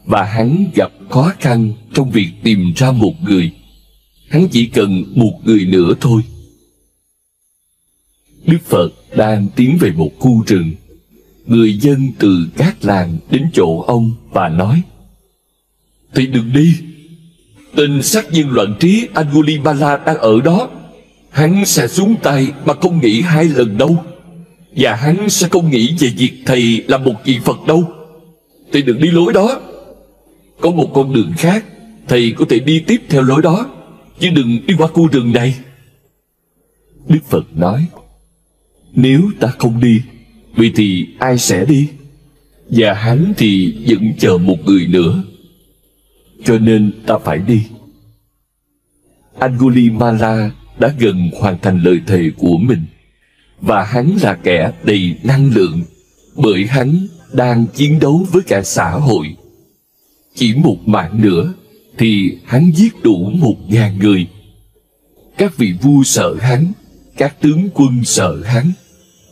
và hắn gặp khó khăn trong việc tìm ra một người. Hắn chỉ cần một người nữa thôi. Đức Phật đang tiến về một khu rừng. Người dân từ các làng đến chỗ ông và nói: "Thì đừng đi. Tên sát nhân loạn trí Angulimala đang ở đó. Hắn sẽ xuống tay mà không nghĩ 2 lần đâu. Và hắn sẽ không nghĩ về việc thầy là một vị Phật đâu. Thầy đừng đi lối đó. Có một con đường khác, thầy có thể đi tiếp theo lối đó, chứ đừng đi qua khu rừng này." Đức Phật nói: "Nếu ta không đi, vậy thì ai sẽ đi? Và hắn thì vẫn chờ một người nữa. Cho nên ta phải đi." Angulimala đã gần hoàn thành lời thề của mình, và hắn là kẻ đầy năng lượng, bởi hắn đang chiến đấu với cả xã hội. Chỉ một mạng nữa thì hắn giết đủ 1000 người. Các vị vua sợ hắn, các tướng quân sợ hắn,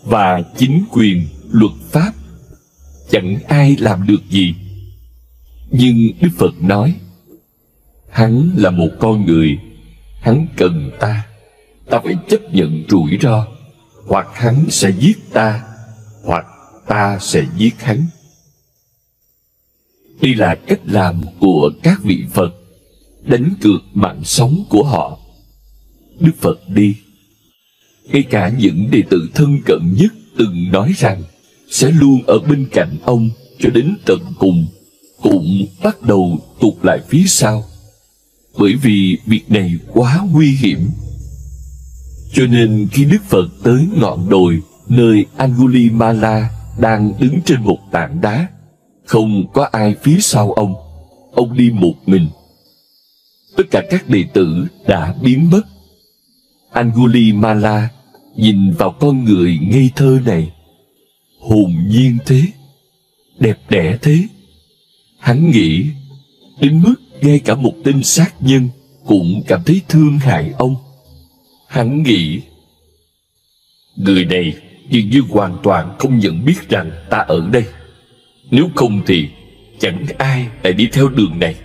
và chính quyền, luật pháp. Chẳng ai làm được gì. Nhưng Đức Phật nói: "Hắn là một con người. Hắn cần ta. Ta phải chấp nhận rủi ro. Hoặc hắn sẽ giết ta, hoặc ta sẽ giết hắn." Đây là cách làm của các vị Phật, đánh cược mạng sống của họ. Đức Phật đi. Ngay cả những đệ tử thân cận nhất từng nói rằng sẽ luôn ở bên cạnh ông cho đến tận cùng, cũng bắt đầu tụt lại phía sau, bởi vì việc này quá nguy hiểm. Cho nên khi Đức Phật tới ngọn đồi nơi Angulimala đang đứng trên một tảng đá, không có ai phía sau ông đi một mình. Tất cả các đệ tử đã biến mất. Angulimala nhìn vào con người ngây thơ này, hồn nhiên thế, đẹp đẽ thế. Hắn nghĩ đến mức ngay cả một tên sát nhân cũng cảm thấy thương hại ông. Hắn nghĩ: người này dường như hoàn toàn không nhận biết rằng ta ở đây. Nếu không thì chẳng ai lại đi theo đường này.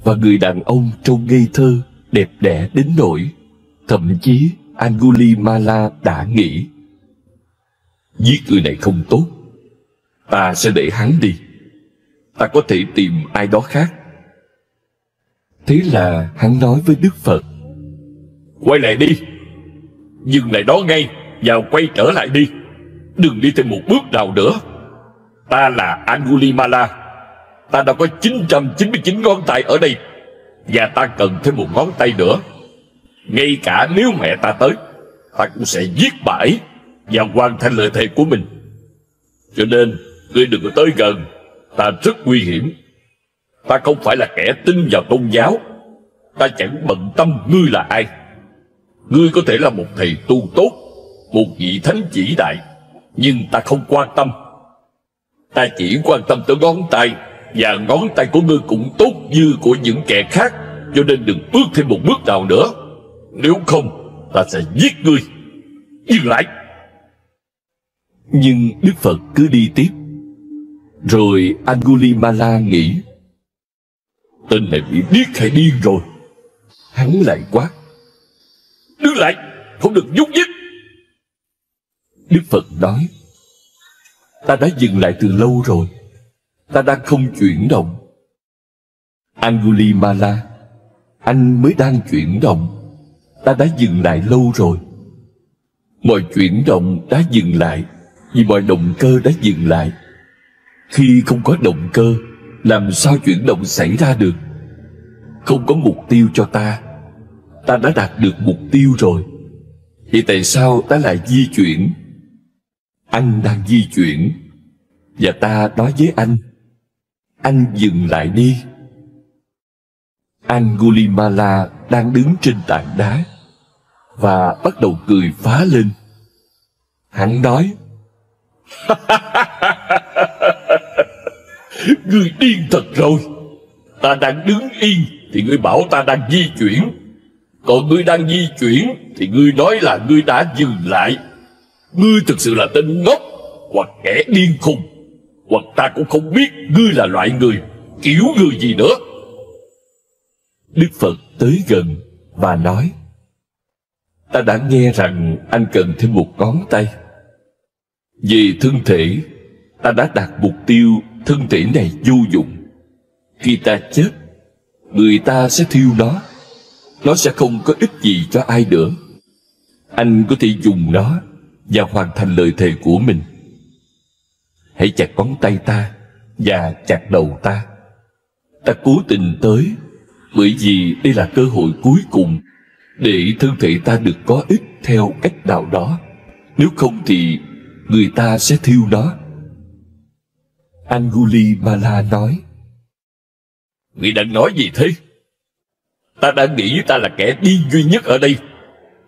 Và người đàn ông trông ngây thơ, đẹp đẽ đến nỗi thậm chí Angulimala đã nghĩ: giết người này không tốt, ta sẽ để hắn đi. Ta có thể tìm ai đó khác. Thế là hắn nói với Đức Phật: quay lại đi, dừng lại đó ngay và quay trở lại đi. Đừng đi thêm một bước nào nữa. Ta là Angulimala. Ta đã có 999 ngón tay ở đây, và ta cần thêm một ngón tay nữa. Ngay cả nếu mẹ ta tới, ta cũng sẽ giết bà ấy và hoàn thành lời thề của mình. Cho nên ngươi đừng có tới gần. Ta rất nguy hiểm. Ta không phải là kẻ tin vào tôn giáo. Ta chẳng bận tâm ngươi là ai. Ngươi có thể là một thầy tu tốt, một vị thánh vĩ đại, nhưng ta không quan tâm. Ta chỉ quan tâm tới ngón tay, và ngón tay của ngươi cũng tốt như của những kẻ khác. Cho nên đừng bước thêm một bước nào nữa. Nếu không, ta sẽ giết ngươi. Dừng lại. Nhưng Đức Phật cứ đi tiếp. Rồi Angulimala nghĩ: tên này bị điếc hay điên rồi. Hắn lại quát: đứng lại, không được nhúc nhích. Đức Phật nói: ta đã dừng lại từ lâu rồi. Ta đang không chuyển động. Angulimala, anh mới đang chuyển động. Ta đã dừng lại lâu rồi. Mọi chuyển động đã dừng lại vì mọi động cơ đã dừng lại. Khi không có động cơ, làm sao chuyển động xảy ra được? Không có mục tiêu cho ta. Ta đã đạt được mục tiêu rồi. Vậy tại sao ta lại di chuyển? Anh đang di chuyển, và ta nói với anh dừng lại đi. Angulimala đang đứng trên tảng đá và bắt đầu cười phá lên. Hắn nói: Ngươi điên thật rồi. Ta đang đứng yên thì ngươi bảo ta đang di chuyển, còn ngươi đang di chuyển thì ngươi nói là ngươi đã dừng lại. Ngươi thực sự là tên ngốc, hoặc kẻ điên khùng, hoặc ta cũng không biết ngươi là loại người kiểu người gì nữa. Đức Phật tới gần và nói: Ta đã nghe rằng anh cần thêm một ngón tay. Về thân thể, ta đã đạt mục tiêu thân thể này vô dụng. Khi ta chết, người ta sẽ thiêu nó sẽ không có ích gì cho ai nữa. Anh có thể dùng nó và hoàn thành lời thề của mình. Hãy chặt ngón tay ta và chặt đầu ta. Ta cố tình tới bởi vì đây là cơ hội cuối cùng để thân thể ta được có ích theo cách nào đó. Nếu không thì người ta sẽ thiêu nó. Angulimala nói: Ngươi đang nói gì thế? Ta đã nghĩ ta là kẻ điên duy nhất ở đây,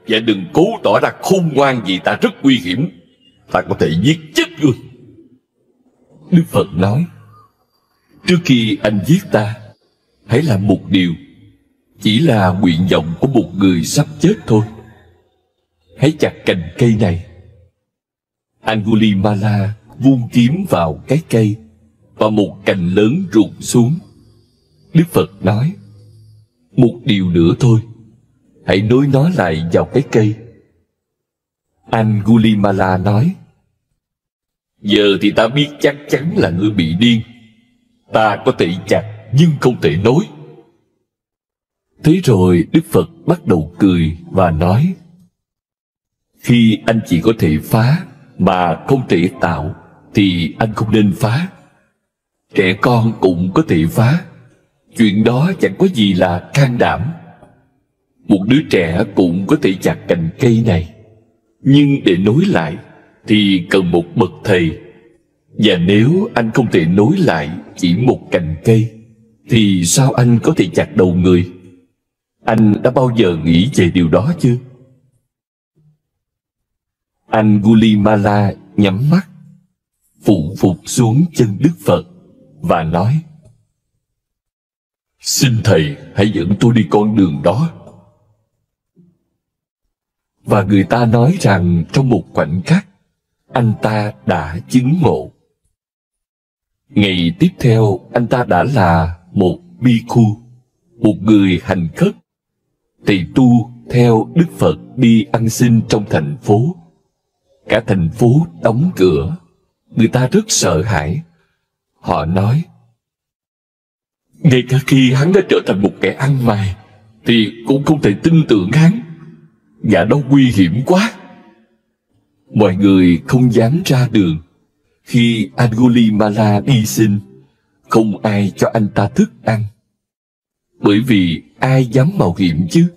và đừng cố tỏ ra khôn ngoan vì ta rất nguy hiểm. Ta có thể giết chết ngươi. Đức Phật nói: Trước khi anh giết ta, hãy làm một điều, chỉ là nguyện vọng của một người sắp chết thôi. Hãy chặt cành cây này. Angulimala vung kiếm vào cái cây, và một cành lớn rụng xuống. Đức Phật nói: Một điều nữa thôi, hãy nối nó lại vào cái cây. Angulimala nói: Giờ thì ta biết chắc chắn là ngươi bị điên. Ta có thể chặt nhưng không thể nối. Thế rồi Đức Phật bắt đầu cười và nói: Khi anh chỉ có thể phá mà không thể tạo thì anh không nên phá. Trẻ con cũng có thể phá. Chuyện đó chẳng có gì là can đảm. Một đứa trẻ cũng có thể chặt cành cây này, nhưng để nối lại thì cần một bậc thầy. Và nếu anh không thể nối lại chỉ một cành cây, thì sao anh có thể chặt đầu người? Anh đã bao giờ nghĩ về điều đó chưa? Angulimala nhắm mắt, phụ phục xuống chân Đức Phật và nói: Xin thầy hãy dẫn tôi đi con đường đó. Và người ta nói rằng trong một khoảnh khắc, anh ta đã chứng ngộ. Ngày tiếp theo, anh ta đã là một bhikkhu, một người hành khất. Thầy tu theo Đức Phật đi ăn xin trong thành phố. Cả thành phố đóng cửa. Người ta rất sợ hãi. Họ nói: Ngay cả khi hắn đã trở thành một kẻ ăn mày thì cũng không thể tin tưởng hắn. Gã đó nguy hiểm quá. Mọi người không dám ra đường. Khi Angulimala đi xin, không ai cho anh ta thức ăn. Bởi vì ai dám mạo hiểm chứ?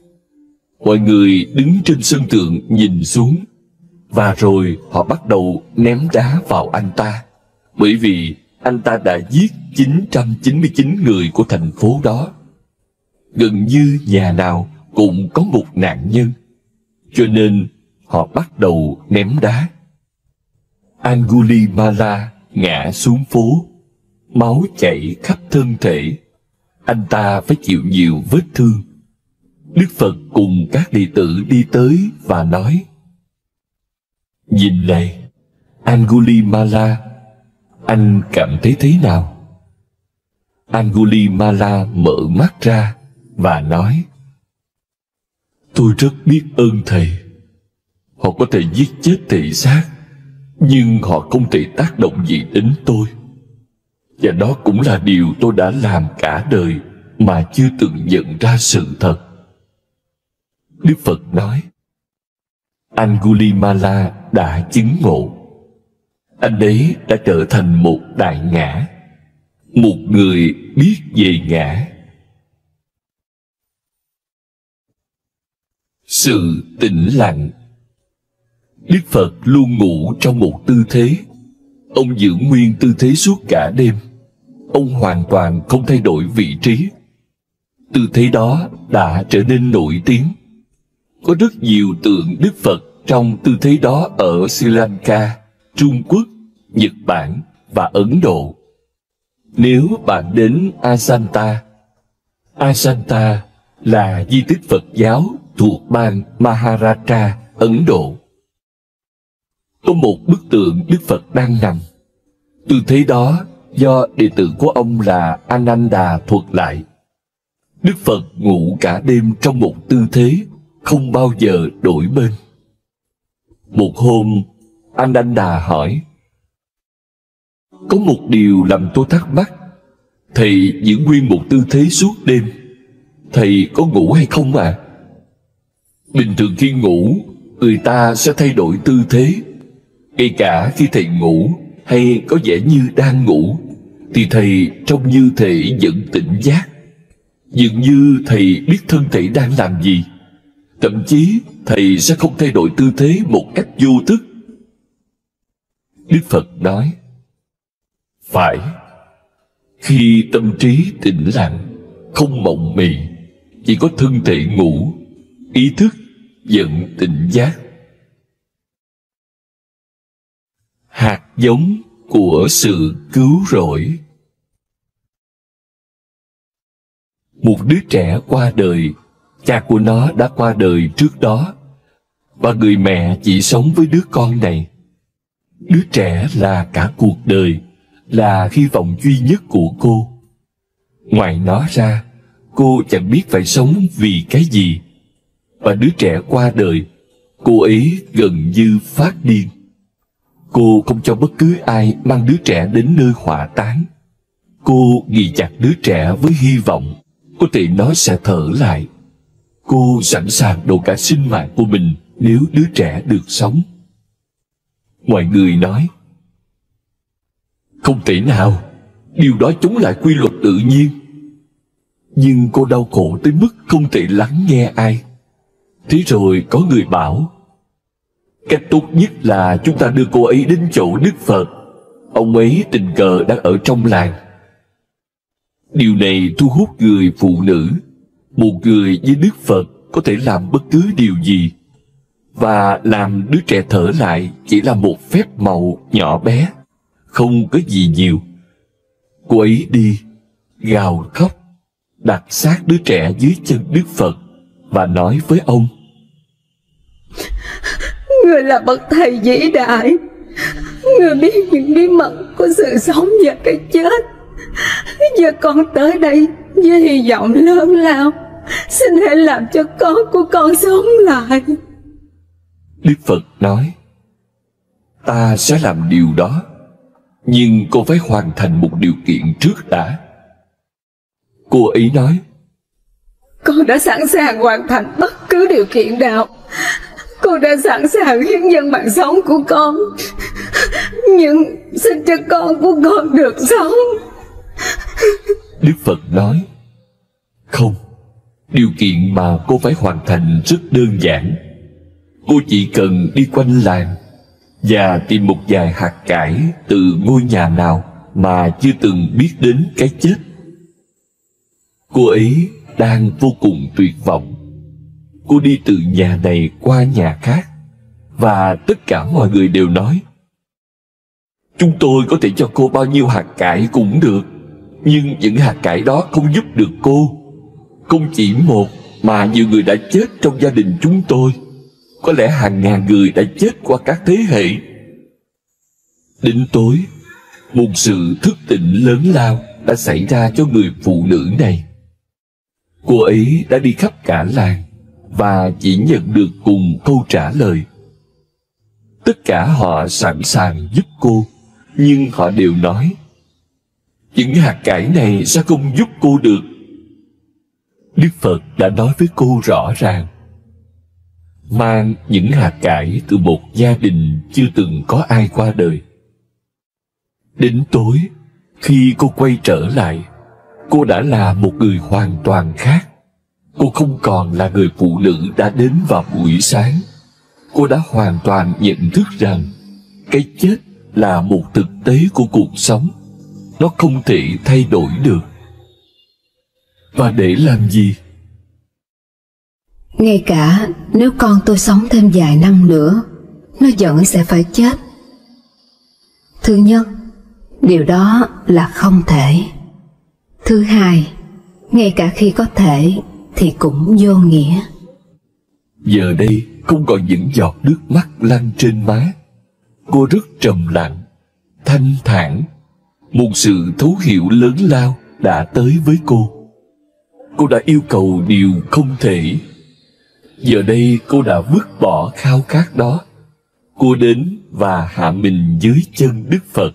Mọi người đứng trên sân thượng nhìn xuống, và rồi họ bắt đầu ném đá vào anh ta. Bởi vì anh ta đã giết 999 người của thành phố đó. Gần như nhà nào cũng có một nạn nhân, cho nên họ bắt đầu ném đá. Angulimala ngã xuống phố, máu chảy khắp thân thể. Anh ta phải chịu nhiều vết thương. Đức Phật cùng các đệ tử đi tới và nói: Nhìn này, Angulimala, anh cảm thấy thế nào? Angulimala mở mắt ra và nói: Tôi rất biết ơn thầy. Họ có thể giết chết thể xác, nhưng họ không thể tác động gì đến tôi. Và đó cũng là điều tôi đã làm cả đời mà chưa từng nhận ra sự thật. Đức Phật nói: Angulimala đã chứng ngộ. Anh ấy đã trở thành một đại ngã, một người biết về ngã. Sự tĩnh lặng Đức Phật luôn ngủ trong một tư thế. Ông giữ nguyên tư thế suốt cả đêm. Ông hoàn toàn không thay đổi vị trí. Tư thế đó đã trở nên nổi tiếng. Có rất nhiều tượng Đức Phật trong tư thế đó ở Sri Lanka, Trung Quốc, Nhật Bản và Ấn Độ. Nếu bạn đến Ajanta, Ajanta là di tích Phật giáo thuộc bang Maharashtra, Ấn Độ. Có một bức tượng Đức Phật đang nằm. Tư thế đó do đệ tử của ông là Ananda thuật lại. Đức Phật ngủ cả đêm trong một tư thế, không bao giờ đổi bên. Một hôm, Ananda hỏi: có một điều làm tôi thắc mắc. Thầy giữ nguyên một tư thế suốt đêm, thầy có ngủ hay không à? Bình thường khi ngủ, người ta sẽ thay đổi tư thế. Ngay cả khi thầy ngủ hay có vẻ như đang ngủ, thì thầy trông như thể vẫn tỉnh giác. Dường như thầy biết thân thể đang làm gì. Thậm chí thầy sẽ không thay đổi tư thế một cách vô thức. Đức Phật nói: phải. Khi tâm trí tĩnh lặng, không mộng mị, chỉ có thân thể ngủ, ý thức vẫn tỉnh giác. Hạt giống của sự cứu rỗi. Một đứa trẻ qua đời, cha của nó đã qua đời trước đó, và người mẹ chỉ sống với đứa con này. Đứa trẻ là cả cuộc đời, là hy vọng duy nhất của cô. Ngoài nó ra, cô chẳng biết phải sống vì cái gì. Và đứa trẻ qua đời, cô ấy gần như phát điên. Cô không cho bất cứ ai mang đứa trẻ đến nơi hỏa táng. Cô ghi chặt đứa trẻ với hy vọng có thể nó sẽ thở lại. Cô sẵn sàng đổ cả sinh mạng của mình nếu đứa trẻ được sống. Mọi người nói: không thể nào, điều đó chống lại quy luật tự nhiên. Nhưng cô đau khổ tới mức không thể lắng nghe ai. Thế rồi có người bảo: cách tốt nhất là chúng ta đưa cô ấy đến chỗ Đức Phật. Ông ấy tình cờ đang ở trong làng. Điều này thu hút người phụ nữ. Một người với Đức Phật có thể làm bất cứ điều gì. Và làm đứa trẻ thở lại chỉ là một phép màu nhỏ bé, không có gì nhiều. Cô ấy đi, gào khóc, đặt xác đứa trẻ dưới chân Đức Phật và nói với ông: Người là bậc thầy vĩ đại, người biết những bí mật của sự sống và cái chết. Giờ con tới đây với hy vọng lớn lao, xin hãy làm cho con của con sống lại. Đức Phật nói: ta sẽ làm điều đó, nhưng cô phải hoàn thành một điều kiện trước đã. Cô ấy nói: con đã sẵn sàng hoàn thành bất cứ điều kiện nào. Con đã sẵn sàng hiến dâng mạng sống của con, nhưng xin cho con của con được sống. Đức Phật nói: không, điều kiện mà cô phải hoàn thành rất đơn giản. Cô chỉ cần đi quanh làng và tìm một vài hạt cải từ ngôi nhà nào mà chưa từng biết đến cái chết. Cô ấy đang vô cùng tuyệt vọng. Cô đi từ nhà này qua nhà khác, và tất cả mọi người đều nói: chúng tôi có thể cho cô bao nhiêu hạt cải cũng được, nhưng những hạt cải đó không giúp được cô. Không chỉ một mà nhiều người đã chết trong gia đình chúng tôi. Có lẽ hàng ngàn người đã chết qua các thế hệ. Đến tối, một sự thức tỉnh lớn lao đã xảy ra cho người phụ nữ này. Cô ấy đã đi khắp cả làng và chỉ nhận được cùng câu trả lời. Tất cả họ sẵn sàng giúp cô, nhưng họ đều nói: những hạt cải này sẽ không giúp cô được. Đức Phật đã nói với cô rõ ràng: mang những hạt cải từ một gia đình chưa từng có ai qua đời. Đến tối, khi cô quay trở lại, cô đã là một người hoàn toàn khác. Cô không còn là người phụ nữ đã đến vào buổi sáng. cô đã hoàn toàn nhận thức rằng cái chết là một thực tế của cuộc sống. Nó không thể thay đổi được. Và để làm gì? Ngay cả nếu con tôi sống thêm vài năm nữa, nó vẫn sẽ phải chết. Thứ nhất, điều đó là không thể. Thứ hai, ngay cả khi có thể thì cũng vô nghĩa. Giờ đây không còn những giọt nước mắt lăn trên má. Cô rất trầm lặng, thanh thản. Một sự thấu hiểu lớn lao đã tới với cô. Cô đã yêu cầu điều không thể. Giờ đây cô đã vứt bỏ khao khát đó. Cô đến và hạ mình dưới chân Đức Phật.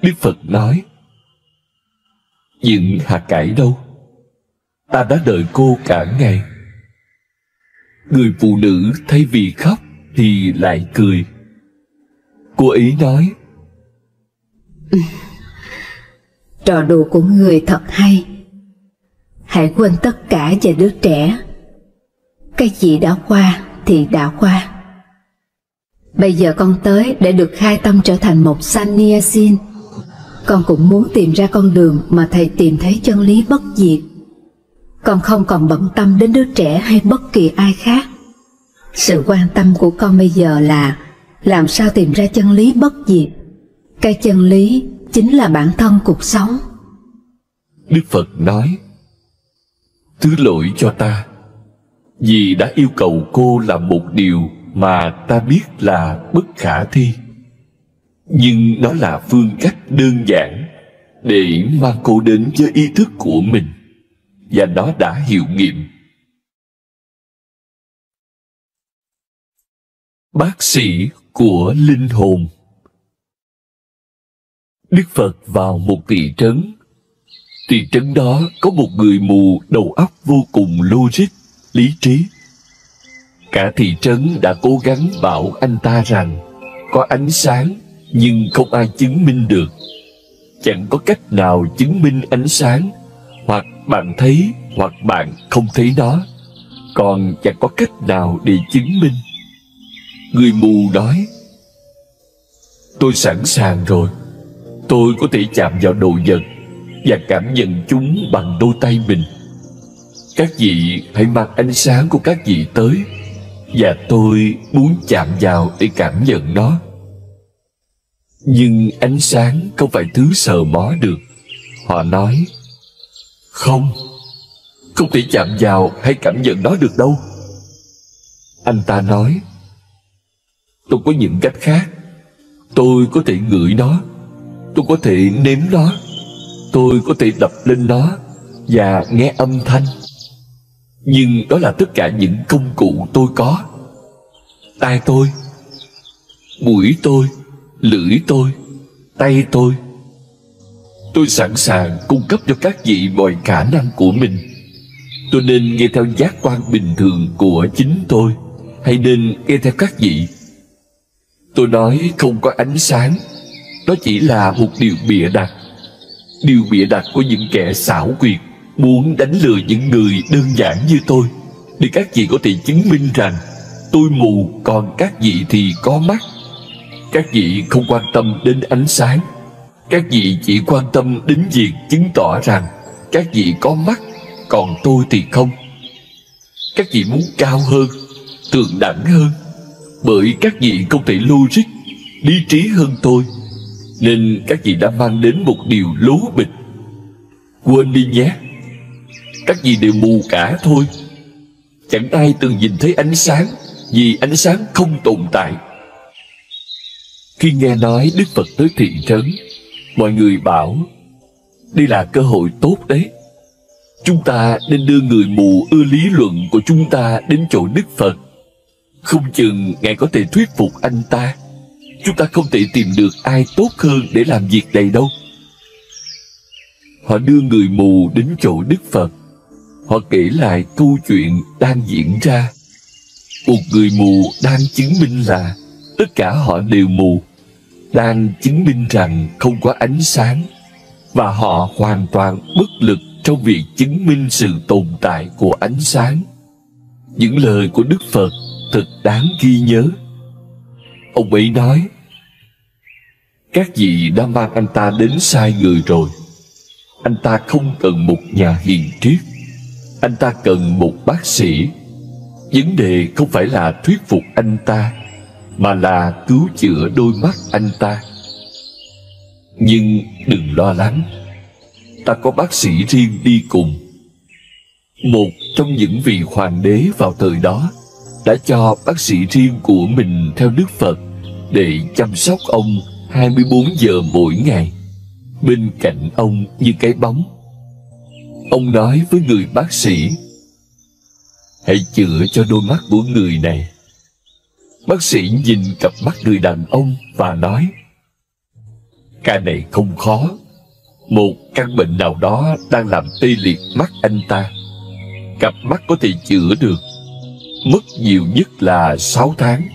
Đức Phật nói: "Những hạt cải đâu? Ta đã đợi cô cả ngày." Người phụ nữ thay vì khóc thì lại cười. Cô ấy nói: Trò đùa của người thật hay. Hãy quên tất cả về đứa trẻ. Cái gì đã qua thì đã qua. Bây giờ con tới để được khai tâm trở thành một Sannyasin. Con cũng muốn tìm ra con đường mà thầy tìm thấy chân lý bất diệt. Con không còn bận tâm đến đứa trẻ hay bất kỳ ai khác. Sự quan tâm của con bây giờ là làm sao tìm ra chân lý bất diệt. Cái chân lý chính là bản thân cuộc sống. Đức Phật nói: "Thứ lỗi cho ta, vì đã yêu cầu cô làm một điều mà ta biết là bất khả thi. Nhưng nó là phương cách đơn giản để mang cô đến với ý thức của mình, và nó đã hiệu nghiệm." Bác sĩ của linh hồn. Đức Phật vào một thị trấn. Thị trấn đó có một người mù đầu óc vô cùng logic, lý trí. Cả thị trấn đã cố gắng bảo anh ta rằng có ánh sáng, nhưng không ai chứng minh được. Chẳng có cách nào chứng minh ánh sáng. Hoặc bạn thấy, hoặc bạn không thấy nó. Còn chẳng có cách nào để chứng minh. Người mù nói: "Tôi sẵn sàng rồi. Tôi có thể chạm vào đồ vật và cảm nhận chúng bằng đôi tay mình. Các vị hãy mang ánh sáng của các vị tới, và tôi muốn chạm vào để cảm nhận nó." Nhưng ánh sáng không phải thứ sờ mó được. Họ nói: Không thể chạm vào hay cảm nhận nó được đâu." Anh ta nói: "Tôi có những cách khác. Tôi có thể ngửi nó, tôi có thể nếm nó, tôi có thể đập lên nó và nghe âm thanh. Nhưng đó là tất cả những công cụ tôi có. Tai tôi, mũi tôi, lưỡi tôi, tay tôi. Tôi sẵn sàng cung cấp cho các vị mọi khả năng của mình. Tôi nên nghe theo giác quan bình thường của chính tôi, hay nên nghe theo các vị? Tôi nói không có ánh sáng, đó chỉ là một điều bịa đặt. Điều bịa đặt của những kẻ xảo quyệt muốn đánh lừa những người đơn giản như tôi, để các vị có thể chứng minh rằng tôi mù, còn các vị thì có mắt. Các vị không quan tâm đến ánh sáng. Các vị chỉ quan tâm đến việc chứng tỏ rằng các vị có mắt, còn tôi thì không. Các vị muốn cao hơn, thượng đẳng hơn, bởi các vị không thể logic, lý trí hơn tôi, nên các vị đã mang đến một điều lố bịch. Quên đi nhé, các vị đều mù cả thôi. Chẳng ai từng nhìn thấy ánh sáng, vì ánh sáng không tồn tại." Khi nghe nói Đức Phật tới thị trấn, mọi người bảo: "Đây là cơ hội tốt đấy. Chúng ta nên đưa người mù ưa lý luận của chúng ta đến chỗ Đức Phật. Không chừng Ngài có thể thuyết phục anh ta. Chúng ta không thể tìm được ai tốt hơn để làm việc này đâu." Họ đưa người mù đến chỗ Đức Phật. Họ kể lại câu chuyện đang diễn ra. Một người mù đang chứng minh là tất cả họ đều mù, đang chứng minh rằng không có ánh sáng, và họ hoàn toàn bất lực trong việc chứng minh sự tồn tại của ánh sáng. Những lời của Đức Phật thật đáng ghi nhớ. Ông ấy nói, các vị đã mang anh ta đến sai người rồi. Anh ta không cần một nhà hiền triết, anh ta cần một bác sĩ. Vấn đề không phải là thuyết phục anh ta, mà là cứu chữa đôi mắt anh ta. Nhưng đừng lo lắng, ta có bác sĩ riêng đi cùng. Một trong những vị hoàng đế vào thời đó đã cho bác sĩ riêng của mình theo Đức Phật để chăm sóc ông 24 giờ mỗi ngày, bên cạnh ông như cái bóng. Ông nói với người bác sĩ, hãy chữa cho đôi mắt của người này. Bác sĩ nhìn cặp mắt người đàn ông và nói, ca này không khó. Một căn bệnh nào đó đang làm tê liệt mắt anh ta. Cặp mắt có thể chữa được, mất nhiều nhất là 6 tháng.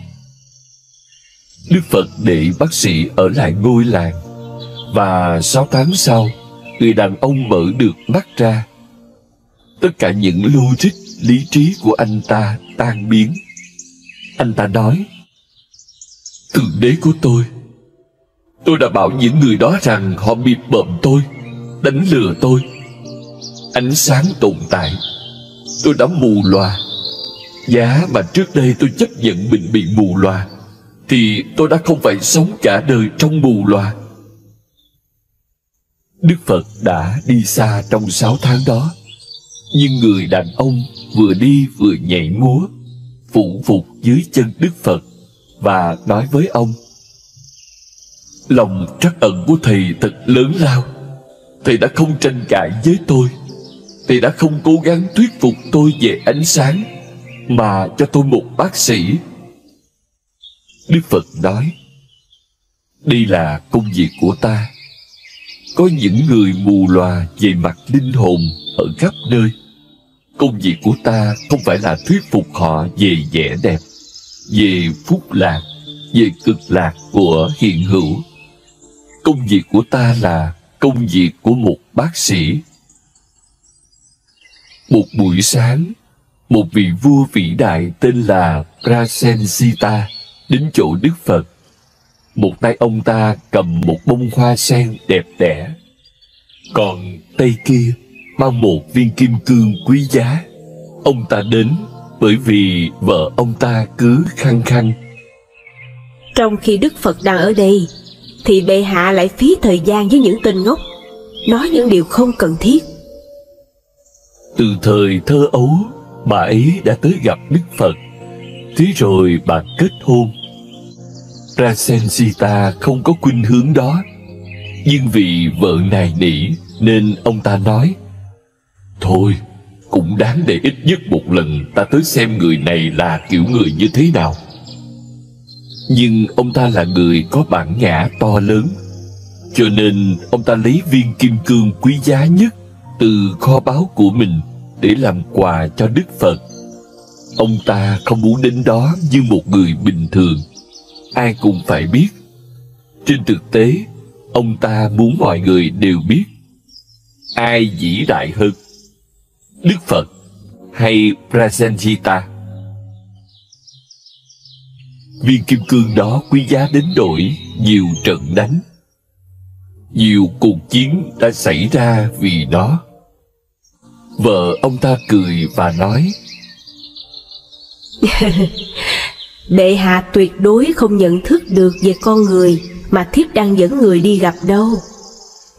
Đức Phật để bác sĩ ở lại ngôi làng, và 6 tháng sau, người đàn ông mở được mắt ra. Tất cả những logic lý trí của anh ta tan biến. Anh ta nói, Thượng Đế của tôi đã bảo những người đó rằng họ bịp bợm tôi, đánh lừa tôi. Ánh sáng tồn tại, tôi đã mù lòa. Giá mà trước đây tôi chấp nhận mình bị mù lòa, thì tôi đã không phải sống cả đời trong mù lòa. Đức Phật đã đi xa trong 6 tháng đó, nhưng người đàn ông vừa đi vừa nhảy múa, phụng phục dưới chân Đức Phật và nói với ông, lòng trắc ẩn của thầy thật lớn lao. Thầy đã không tranh cãi với tôi, thầy đã không cố gắng thuyết phục tôi về ánh sáng, mà cho tôi một bác sĩ. Đức Phật nói, đây là công việc của ta. Có những người mù lòa về mặt linh hồn ở khắp nơi. Công việc của ta không phải là thuyết phục họ về vẻ đẹp, về phúc lạc, về cực lạc của hiện hữu. Công việc của ta là công việc của một bác sĩ. Một buổi sáng, một vị vua vĩ đại tên là Prasenjita đến chỗ Đức Phật. Một tay ông ta cầm một bông hoa sen đẹp đẽ, còn tay kia mang một viên kim cương quý giá. Ông ta đến bởi vì vợ ông ta cứ khăng khăng. Trong khi Đức Phật đang ở đây, thì bệ hạ lại phí thời gian với những tên ngốc, nói những điều không cần thiết. Từ thời thơ ấu, bà ấy đã tới gặp Đức Phật. Thế rồi bà kết hôn. Prasenjita không có khuynh hướng đó, nhưng vì vợ nài nỉ nên ông ta nói, thôi, cũng đáng để ít nhất một lần ta tới xem người này là kiểu người như thế nào. Nhưng ông ta là người có bản ngã to lớn, cho nên ông ta lấy viên kim cương quý giá nhất từ kho báu của mình để làm quà cho Đức Phật. Ông ta không muốn đến đó như một người bình thường, ai cũng phải biết. Trên thực tế, ông ta muốn mọi người đều biết ai vĩ đại hơn, Đức Phật hay Prasenjita. Viên kim cương đó quý giá đến nỗi nhiều trận đánh, nhiều cuộc chiến đã xảy ra vì nó. Vợ ông ta cười và nói, bệ hạ tuyệt đối không nhận thức được về con người mà thiếp đang dẫn người đi gặp đâu.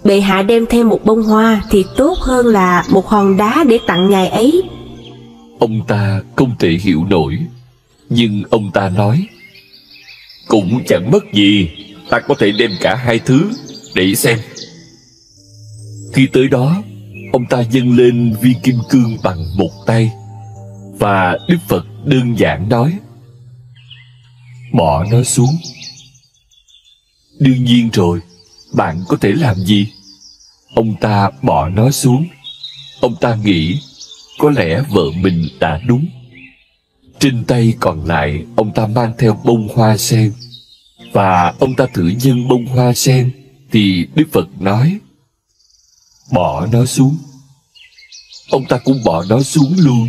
Bệ hạ đem thêm một bông hoa thì tốt hơn là một hòn đá để tặng ngài ấy. Ông ta không thể hiểu nổi, nhưng ông ta nói, cũng chẳng mất gì, ta có thể đem cả hai thứ để xem. Khi tới đó, ông ta dâng lên viên kim cương bằng một tay, và Đức Phật đơn giản nói, bỏ nó xuống. Đương nhiên rồi, bạn có thể làm gì? Ông ta bỏ nó xuống. Ông ta nghĩ có lẽ vợ mình đã đúng. Trên tay còn lại, ông ta mang theo bông hoa sen, và ông ta thử dâng bông hoa sen thì Đức Phật nói, bỏ nó xuống. Ông ta cũng bỏ nó xuống luôn,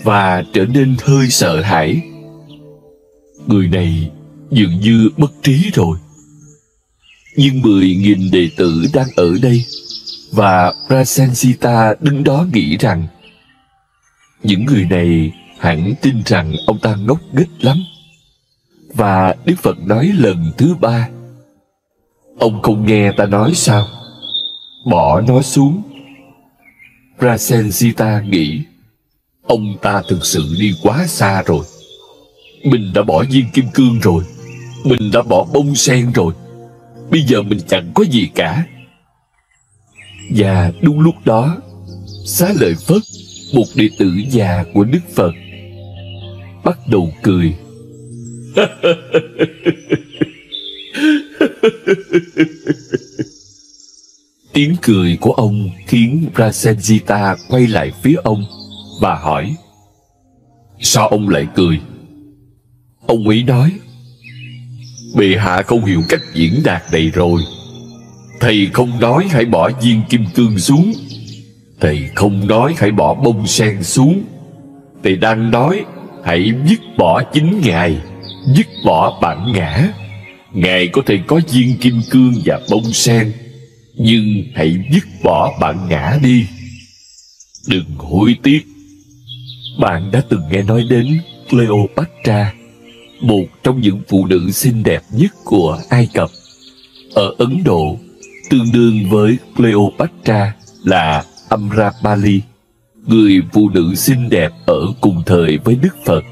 và trở nên hơi sợ hãi, người này dường như mất trí rồi. Nhưng 10.000 đệ tử đang ở đây, và Prasensita đứng đó nghĩ rằng những người này hẳn tin rằng ông ta ngốc nghếch lắm. Và Đức Phật nói lần thứ 3: ông không nghe ta nói sao? Bỏ nó xuống. Prasensita nghĩ ông ta thực sự đi quá xa rồi. Mình đã bỏ viên kim cương rồi, mình đã bỏ bông sen rồi, bây giờ mình chẳng có gì cả. Và đúng lúc đó, Xá Lợi Phất, một đệ tử già của Đức Phật, bắt đầu cười. Tiếng cười của ông khiến Prasensita quay lại phía ông và hỏi: sao ông lại cười? Ông ấy nói: bệ hạ không hiểu cách diễn đạt này rồi. Thầy không nói hãy bỏ viên kim cương xuống, thầy không nói hãy bỏ bông sen xuống, thầy đang nói hãy dứt bỏ chính Ngài, dứt bỏ bản ngã. Ngài có thể có viên kim cương và bông sen, nhưng hãy dứt bỏ bản ngã đi. Đừng hối tiếc. Bạn đã từng nghe nói đến Cleopatra, một trong những phụ nữ xinh đẹp nhất của Ai Cập. Ở Ấn Độ, tương đương với Cleopatra là Amrapali, người phụ nữ xinh đẹp ở cùng thời với Đức Phật.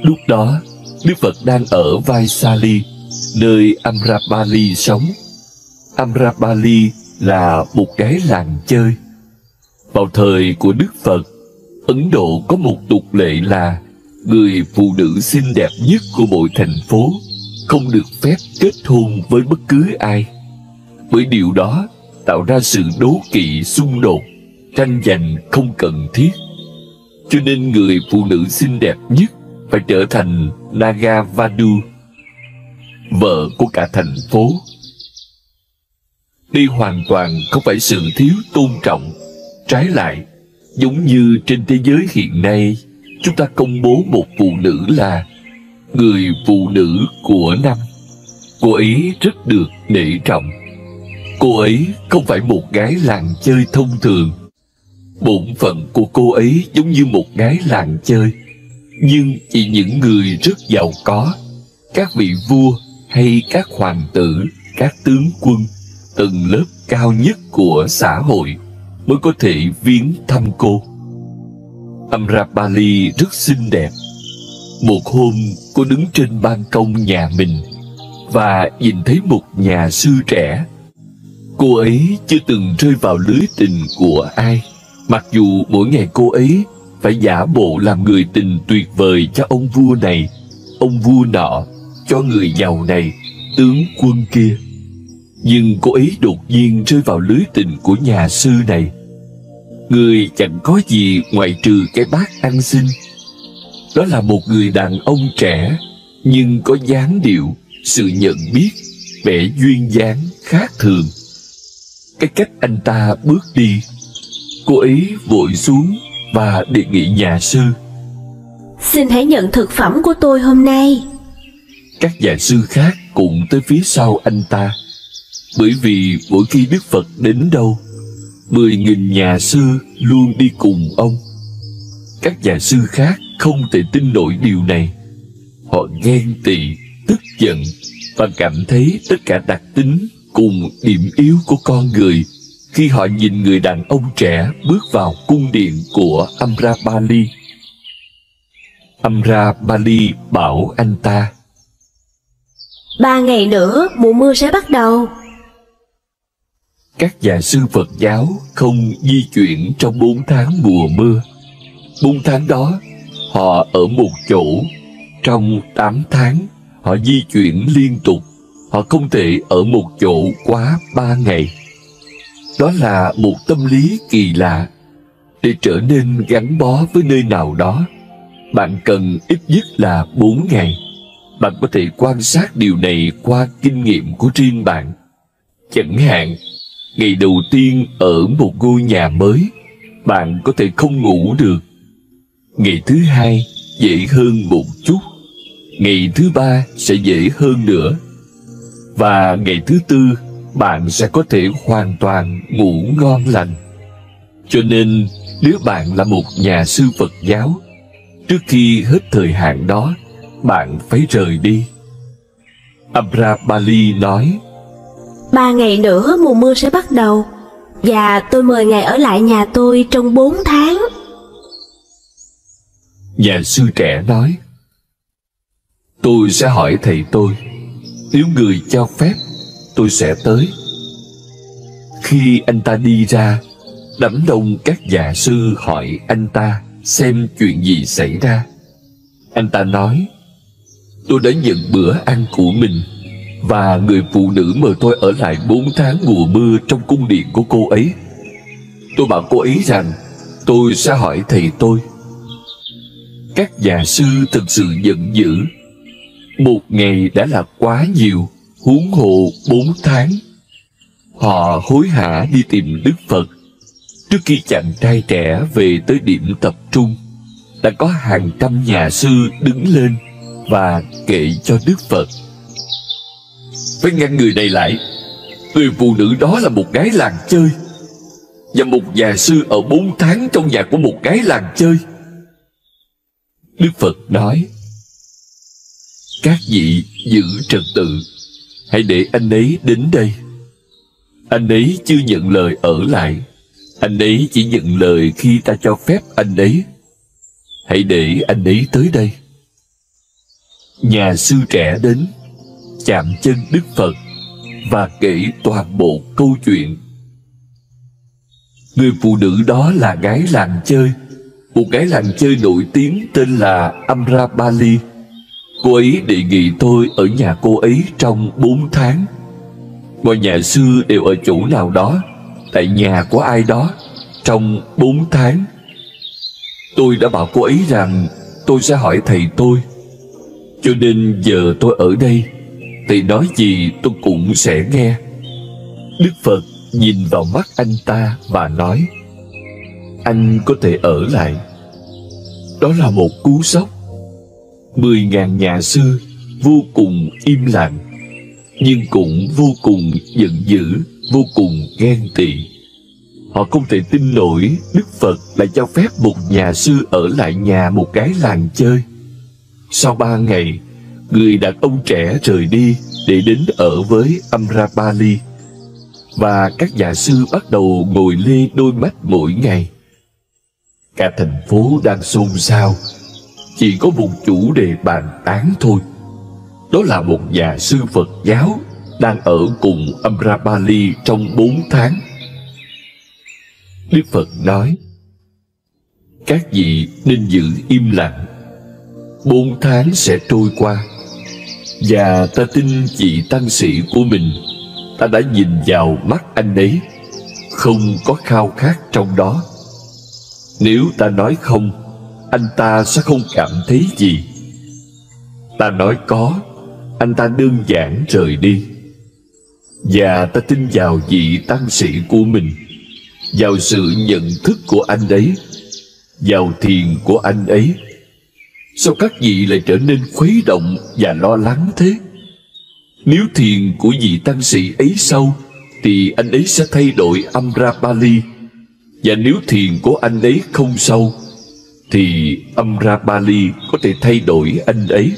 Lúc đó, Đức Phật đang ở Vaisali, nơi Amrapali sống. Amrapali là một cái làng chơi. Vào thời của Đức Phật, Ấn Độ có một tục lệ là người phụ nữ xinh đẹp nhất của mỗi thành phố không được phép kết hôn với bất cứ ai, bởi điều đó tạo ra sự đố kỵ, xung đột, tranh giành không cần thiết. Cho nên người phụ nữ xinh đẹp nhất phải trở thành Nagavadu, vợ của cả thành phố. Đây hoàn toàn không phải sự thiếu tôn trọng. Trái lại, giống như trên thế giới hiện nay, chúng ta công bố một phụ nữ là người phụ nữ của năm. Cô ấy rất được nể trọng. Cô ấy không phải một gái làng chơi thông thường. Bổn phận của cô ấy giống như một gái làng chơi, nhưng chỉ những người rất giàu có, các vị vua hay các hoàng tử, các tướng quân, tầng lớp cao nhất của xã hội mới có thể viếng thăm cô. Amrapali rất xinh đẹp. Một hôm, cô đứng trên ban công nhà mình và nhìn thấy một nhà sư trẻ. Cô ấy chưa từng rơi vào lưới tình của ai, mặc dù mỗi ngày cô ấy phải giả bộ làm người tình tuyệt vời cho ông vua này, ông vua nọ, cho người giàu này, tướng quân kia. Nhưng cô ấy đột nhiên rơi vào lưới tình của nhà sư này. Người chẳng có gì ngoại trừ cái bát ăn xin. Đó là một người đàn ông trẻ, nhưng có dáng điệu, sự nhận biết, vẻ duyên dáng khác thường. Cái cách anh ta bước đi, cô ấy vội xuống và đề nghị nhà sư: xin hãy nhận thực phẩm của tôi hôm nay. Các nhà sư khác cũng tới phía sau anh ta, bởi vì mỗi khi Đức Phật đến đâu, 10.000 nhà sư luôn đi cùng ông. Các nhà sư khác không thể tin nổi điều này. Họ ghen tị, tức giận và cảm thấy tất cả đặc tính cùng điểm yếu của con người khi họ nhìn người đàn ông trẻ bước vào cung điện của Amrapali. Amrapali bảo anh ta: 3 ngày nữa mùa mưa sẽ bắt đầu. Các nhà sư Phật giáo không di chuyển trong 4 tháng mùa mưa. 4 tháng đó, họ ở một chỗ. Trong 8 tháng, họ di chuyển liên tục. Họ không thể ở một chỗ quá 3 ngày. Đó là một tâm lý kỳ lạ. Để trở nên gắn bó với nơi nào đó, bạn cần ít nhất là 4 ngày. Bạn có thể quan sát điều này qua kinh nghiệm của riêng bạn. Chẳng hạn, ngày đầu tiên ở một ngôi nhà mới, bạn có thể không ngủ được. Ngày thứ hai dễ hơn một chút, Ngày thứ 3 sẽ dễ hơn nữa. Và ngày thứ 4 bạn sẽ có thể hoàn toàn ngủ ngon lành. Cho nên nếu bạn là một nhà sư Phật giáo, trước khi hết thời hạn đó, bạn phải rời đi. Amrapali nói, 3 ngày nữa mùa mưa sẽ bắt đầu, và tôi mời ngài ở lại nhà tôi trong 4 tháng. Nhà sư trẻ nói, tôi sẽ hỏi thầy tôi. Nếu người cho phép, tôi sẽ tới. Khi anh ta đi ra, đám đông các nhà sư hỏi anh ta xem chuyện gì xảy ra. Anh ta nói, tôi đã nhận bữa ăn của mình, và người phụ nữ mời tôi ở lại 4 tháng mùa mưa trong cung điện của cô ấy. Tôi bảo cô ấy rằng tôi sẽ hỏi thầy tôi. Các nhà sư thực sự giận dữ. 1 ngày đã là quá nhiều, huống hồ 4 tháng. Họ hối hả đi tìm Đức Phật. Trước khi chàng trai trẻ về tới điểm tập trung, đã có hàng trăm nhà sư đứng lên và kệ cho Đức Phật. Phải ngăn người này lại. Người phụ nữ đó là một gái làng chơi, và một nhà sư ở 4 tháng trong nhà của một gái làng chơi. Đức Phật nói, các vị giữ trật tự, hãy để anh ấy đến đây. Anh ấy chưa nhận lời ở lại. Anh ấy chỉ nhận lời khi ta cho phép anh ấy. Hãy để anh ấy tới đây. Nhà sư trẻ đến, chạm chân Đức Phật và kể toàn bộ câu chuyện. Người phụ nữ đó là gái làng chơi, một gái làng chơi nổi tiếng tên là Amrapali. Cô ấy đề nghị tôi ở nhà cô ấy trong 4 tháng. Mọi nhà sư đều ở chỗ nào đó, tại nhà của ai đó, trong 4 tháng. Tôi đã bảo cô ấy rằng tôi sẽ hỏi thầy tôi. Cho nên giờ tôi ở đây, thầy nói gì tôi cũng sẽ nghe. Đức Phật nhìn vào mắt anh ta và nói, anh có thể ở lại. Đó là một cú sốc. 10.000 nhà sư vô cùng im lặng, nhưng cũng vô cùng giận dữ, vô cùng ghen tị. Họ không thể tin nổi Đức Phật lại cho phép một nhà sư ở lại nhà một gái làng chơi. Sau 3 ngày, người đàn ông trẻ rời đi để đến ở với Amrapali, và các nhà sư bắt đầu ngồi lê đôi mắt mỗi ngày. Cả thành phố đang xôn xao, chỉ có một chủ đề bàn tán thôi. Đó là một nhà sư Phật giáo đang ở cùng Amrapali trong 4 tháng. Đức Phật nói, các vị nên giữ im lặng. 4 tháng sẽ trôi qua, và ta tin chị tăng sĩ của mình. Ta đã nhìn vào mắt anh ấy, không có khao khát trong đó. Nếu ta nói không, anh ta sẽ không cảm thấy gì. Ta nói có, anh ta đơn giản rời đi. Và ta tin vào vị tăng sĩ của mình, vào sự nhận thức của anh ấy, vào thiền của anh ấy. Sao các vị lại trở nên khuấy động và lo lắng thế? Nếu thiền của vị tăng sĩ ấy sâu, thì anh ấy sẽ thay đổi Amrapali. Và nếu thiền của anh ấy không sâu, thì Amrapali có thể thay đổi anh ấy.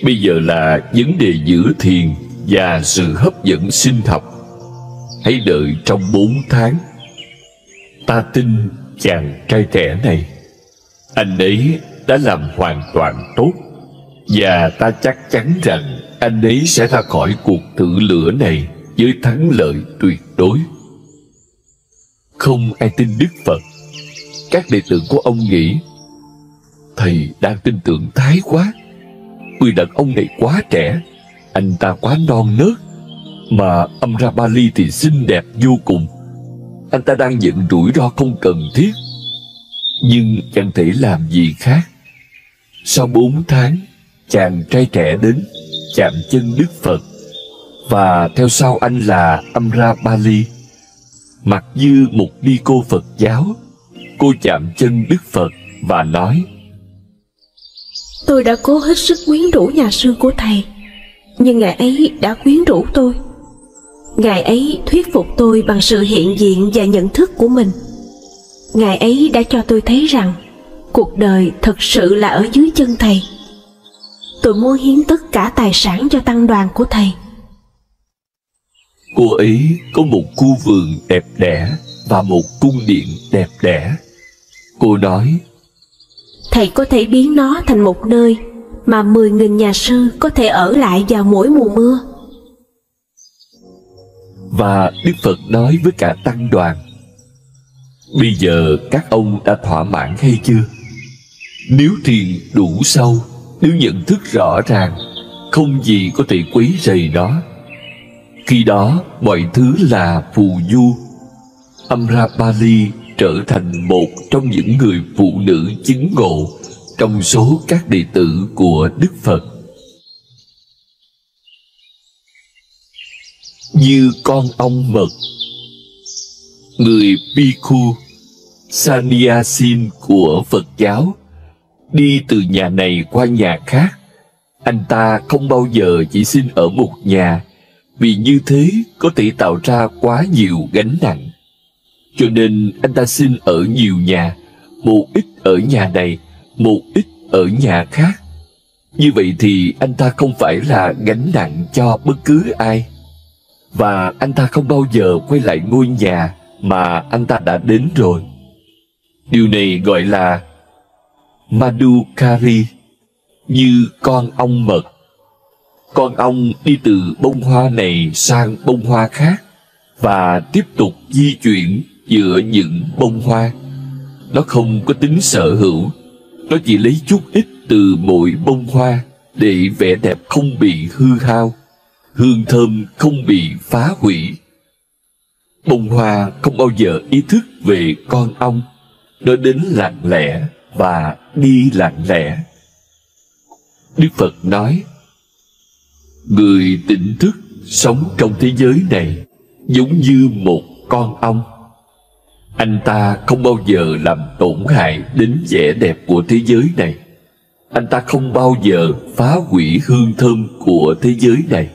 Bây giờ là vấn đề giữa thiền và sự hấp dẫn sinh học. Hãy đợi trong 4 tháng. Ta tin chàng trai trẻ này, anh ấy đã làm hoàn toàn tốt, và ta chắc chắn rằng anh ấy sẽ ra khỏi cuộc thử lửa này với thắng lợi tuyệt đối. Không ai tin Đức Phật. Các đệ tử của ông nghĩ, thầy đang tin tưởng thái quá. Người đàn ông này quá trẻ, anh ta quá non nớt, mà Amrapali thì xinh đẹp vô cùng. Anh ta đang nhận rủi ro không cần thiết. Nhưng chẳng thể làm gì khác. Sau 4 tháng, chàng trai trẻ đến, chạm chân Đức Phật, và theo sau anh là Amrapali. Mặc như một ni cô Phật giáo, cô chạm chân Đức Phật và nói, Tôi đã cố hết sức quyến rũ nhà sư của thầy, nhưng ngài ấy đã quyến rũ tôi. Ngài ấy thuyết phục tôi bằng sự hiện diện và nhận thức của mình. Ngài ấy đã cho tôi thấy rằng cuộc đời thực sự là ở dưới chân thầy. Tôi muốn hiến tất cả tài sản cho tăng đoàn của thầy. Cô ấy có một khu vườn đẹp đẽ và một cung điện đẹp đẽ. Cô nói, thầy có thể biến nó thành một nơi mà 10.000 nhà sư có thể ở lại vào mỗi mùa mưa. Và Đức Phật nói với cả tăng đoàn, bây giờ các ông đã thỏa mãn hay chưa? Nếu thiền đủ sâu, nếu nhận thức rõ ràng, không gì có thể quấy rầy nó, khi đó mọi thứ là phù du. Amrapali trở thành một trong những người phụ nữ chứng ngộ trong số các đệ tử của Đức Phật. Như con ong mật, người Bhikkhu Sannyasin của Phật giáo đi từ nhà này qua nhà khác. Anh ta không bao giờ chỉ xin ở một nhà, vì như thế có thể tạo ra quá nhiều gánh nặng. Cho nên anh ta xin ở nhiều nhà, một ít ở nhà này, một ít ở nhà khác. Như vậy thì anh ta không phải là gánh nặng cho bất cứ ai. Và anh ta không bao giờ quay lại ngôi nhà mà anh ta đã đến rồi. Điều này gọi là Madhukari, như con ong mật. Con ong đi từ bông hoa này sang bông hoa khác và tiếp tục di chuyển giữa những bông hoa. Nó không có tính sở hữu, nó chỉ lấy chút ít từ mỗi bông hoa để vẻ đẹp không bị hư hao, hương thơm không bị phá hủy. Bông hoa không bao giờ ý thức về con ong, nó đến lặng lẽ và đi lặng lẽ. Đức Phật nói, người tỉnh thức sống trong thế giới này giống như một con ong. Anh ta không bao giờ làm tổn hại đến vẻ đẹp của thế giới này. Anh ta không bao giờ phá hủy hương thơm của thế giới này.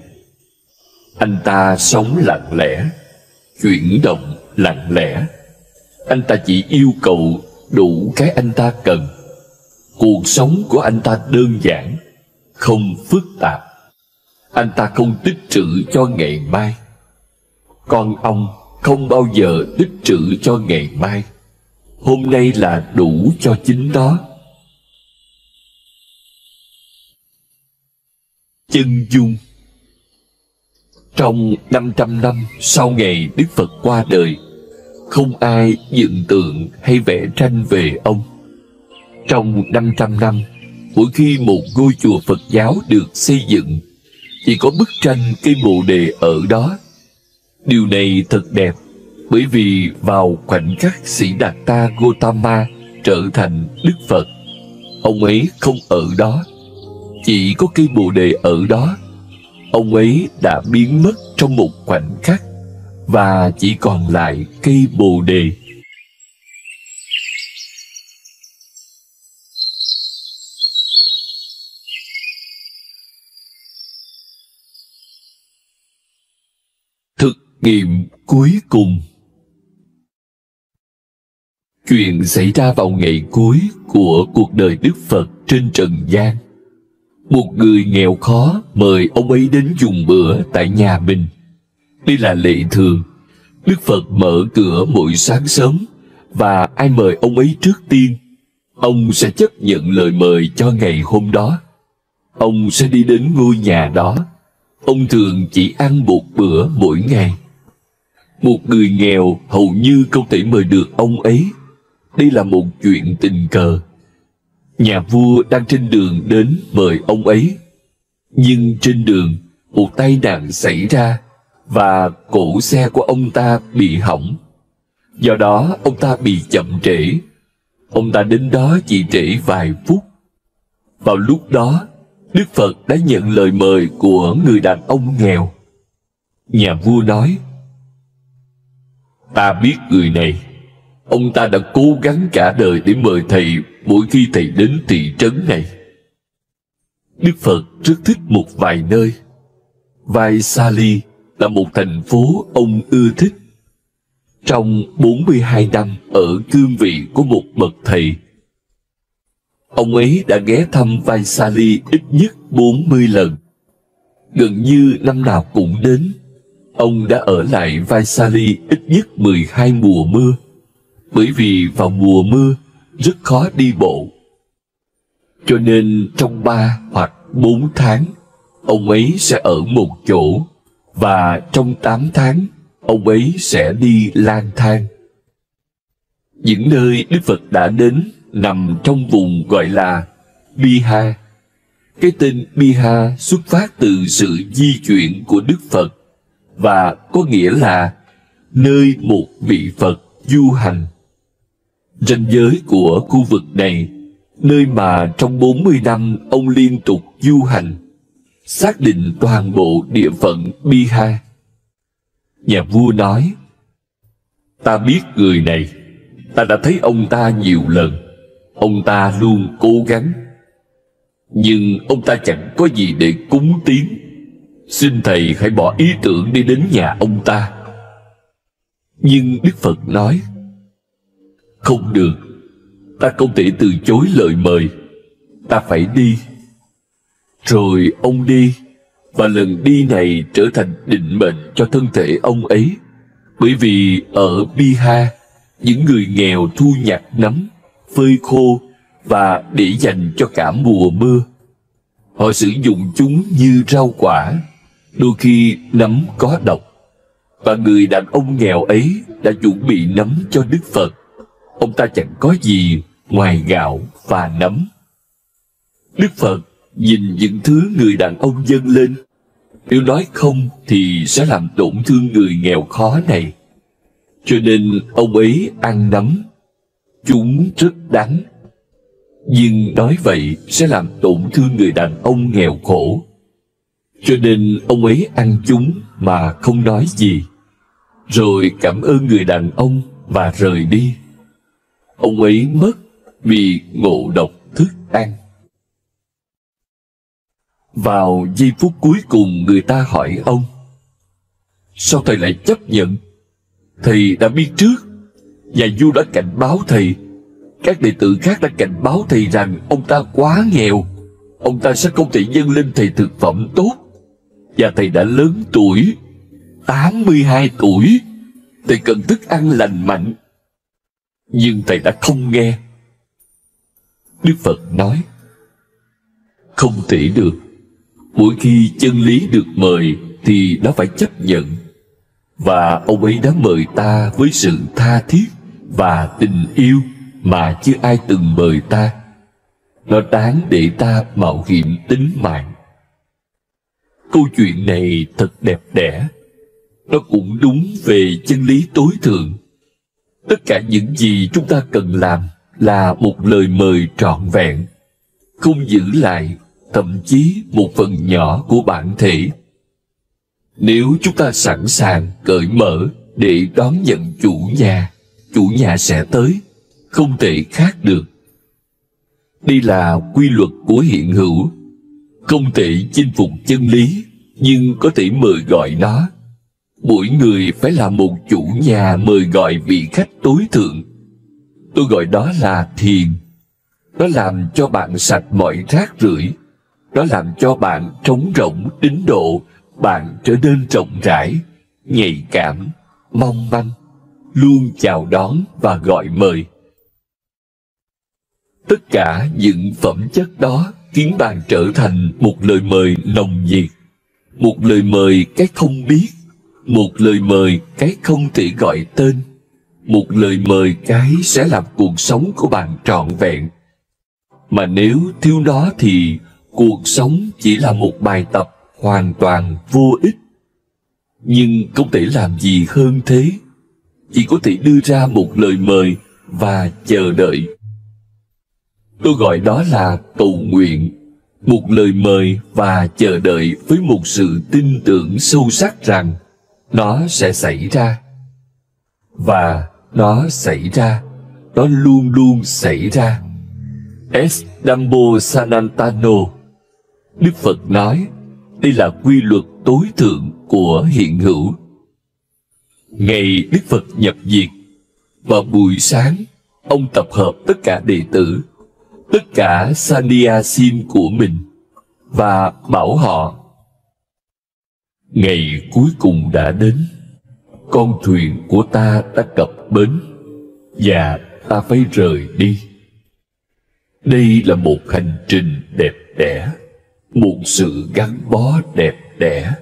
Anh ta sống lặng lẽ, chuyển động lặng lẽ. Anh ta chỉ yêu cầu đủ cái anh ta cần. Cuộc sống của anh ta đơn giản, không phức tạp. Anh ta không tích trữ cho ngày mai. Con ong không bao giờ tích trữ cho ngày mai. Hôm nay là đủ cho chính nó. Chân dung. Trong 500 năm sau ngày Đức Phật qua đời, không ai dựng tượng hay vẽ tranh về ông. Trong 500 năm, mỗi khi một ngôi chùa Phật giáo được xây dựng, chỉ có bức tranh cây bồ đề ở đó. Điều này thật đẹp, bởi vì vào khoảnh khắc Siddhartha Gautama trở thành Đức Phật, ông ấy không ở đó, chỉ có cây bồ đề ở đó. Ông ấy đã biến mất trong một khoảnh khắc, và chỉ còn lại cây bồ đề. Thực nghiệm cuối cùng. Chuyện xảy ra vào ngày cuối của cuộc đời Đức Phật trên trần gian. Một người nghèo khó mời ông ấy đến dùng bữa tại nhà mình. Đây là lệ thường. Đức Phật mở cửa mỗi sáng sớm, và ai mời ông ấy trước tiên, ông sẽ chấp nhận lời mời cho ngày hôm đó. Ông sẽ đi đến ngôi nhà đó. Ông thường chỉ ăn một bữa mỗi ngày. Một người nghèo hầu như không thể mời được ông ấy. Đây là một chuyện tình cờ. Nhà vua đang trên đường đến mời ông ấy, nhưng trên đường một tai nạn xảy ra và cỗ xe của ông ta bị hỏng. Do đó ông ta bị chậm trễ. Ông ta đến đó chỉ trễ vài phút. Vào lúc đó, Đức Phật đã nhận lời mời của người đàn ông nghèo. Nhà vua nói, ta biết người này. Ông ta đã cố gắng cả đời để mời thầy mỗi khi thầy đến thị trấn này. Đức Phật rất thích một vài nơi. Vaisali là một thành phố ông ưa thích. Trong 42 năm ở cương vị của một bậc thầy, ông ấy đã ghé thăm Vaisali ít nhất 40 lần. Gần như năm nào cũng đến. Ông đã ở lại Vaisali ít nhất 12 mùa mưa, bởi vì vào mùa mưa rất khó đi bộ. Cho nên trong 3 hoặc 4 tháng, ông ấy sẽ ở một chỗ, và trong 8 tháng, ông ấy sẽ đi lang thang. Những nơi Đức Phật đã đến nằm trong vùng gọi là Bihar. Cái tên Bihar xuất phát từ sự di chuyển của Đức Phật, và có nghĩa là nơi một vị Phật du hành. Ranh giới của khu vực này, nơi mà trong 40 năm ông liên tục du hành, xác định toàn bộ địa phận Bihar. Nhà vua nói, ta biết người này, ta đã thấy ông ta nhiều lần, ông ta luôn cố gắng, nhưng ông ta chẳng có gì để cúng tiến. Xin thầy hãy bỏ ý tưởng đi đến nhà ông ta. Nhưng Đức Phật nói, không được, ta không thể từ chối lời mời, ta phải đi. Rồi ông đi, và lần đi này trở thành định mệnh cho thân thể ông ấy, bởi vì ở Bihar, những người nghèo thu nhặt nấm, phơi khô và để dành cho cả mùa mưa. Họ sử dụng chúng như rau quả, đôi khi nấm có độc, và người đàn ông nghèo ấy đã chuẩn bị nấm cho Đức Phật. Ông ta chẳng có gì ngoài gạo và nấm. Đức Phật nhìn những thứ người đàn ông dâng lên, nếu nói không thì sẽ làm tổn thương người nghèo khó này. Cho nên ông ấy ăn nấm. Chúng rất đắng, nhưng nói vậy sẽ làm tổn thương người đàn ông nghèo khổ. Cho nên ông ấy ăn chúng mà không nói gì, rồi cảm ơn người đàn ông và rời đi. Ông ấy mất vì ngộ độc thức ăn. Vào giây phút cuối cùng, người ta hỏi ông, sao thầy lại chấp nhận? Thầy đã biết trước, nhà vua đã cảnh báo thầy, các đệ tử khác đã cảnh báo thầy rằng ông ta quá nghèo, ông ta sẽ không thể dâng lên thầy thực phẩm tốt, và thầy đã lớn tuổi, 82 tuổi, thầy cần thức ăn lành mạnh. Nhưng thầy đã không nghe. Đức Phật nói, không thể được. Mỗi khi chân lý được mời thì nó phải chấp nhận. Và ông ấy đã mời ta với sự tha thiết và tình yêu mà chưa ai từng mời ta. Nó đáng để ta mạo hiểm tính mạng. Câu chuyện này thật đẹp đẽ. Nó cũng đúng về chân lý tối thượng. Tất cả những gì chúng ta cần làm là một lời mời trọn vẹn, không giữ lại thậm chí một phần nhỏ của bản thể. Nếu chúng ta sẵn sàng cởi mở để đón nhận chủ nhà sẽ tới, không thể khác được. Đây là quy luật của hiện hữu, không thể chinh phục chân lý, nhưng có thể mời gọi nó. Mỗi người phải là một chủ nhà mời gọi vị khách tối thượng. Tôi gọi đó là thiền. Nó làm cho bạn sạch mọi rác rưởi. Nó làm cho bạn trống rỗng đến độ bạn trở nên rộng rãi, nhạy cảm, mong manh, luôn chào đón và gọi mời. Tất cả những phẩm chất đó khiến bạn trở thành một lời mời nồng nhiệt, một lời mời cái không biết, một lời mời cái không thể gọi tên, một lời mời cái sẽ làm cuộc sống của bạn trọn vẹn. Mà nếu thiếu nó thì cuộc sống chỉ là một bài tập hoàn toàn vô ích. Nhưng không thể làm gì hơn thế, chỉ có thể đưa ra một lời mời và chờ đợi. Tôi gọi đó là cầu nguyện, một lời mời và chờ đợi với một sự tin tưởng sâu sắc rằng nó sẽ xảy ra. Và nó xảy ra, nó luôn luôn xảy ra. S. Dambo Sanantano, Đức Phật nói đây là quy luật tối thượng của hiện hữu. Ngày Đức Phật nhập diệt, vào buổi sáng, ông tập hợp tất cả đệ tử, tất cả Sannyāsin của mình, và bảo họ: ngày cuối cùng đã đến, con thuyền của ta đã cập bến, và ta phải rời đi. Đây là một hành trình đẹp đẽ, một sự gắn bó đẹp đẽ.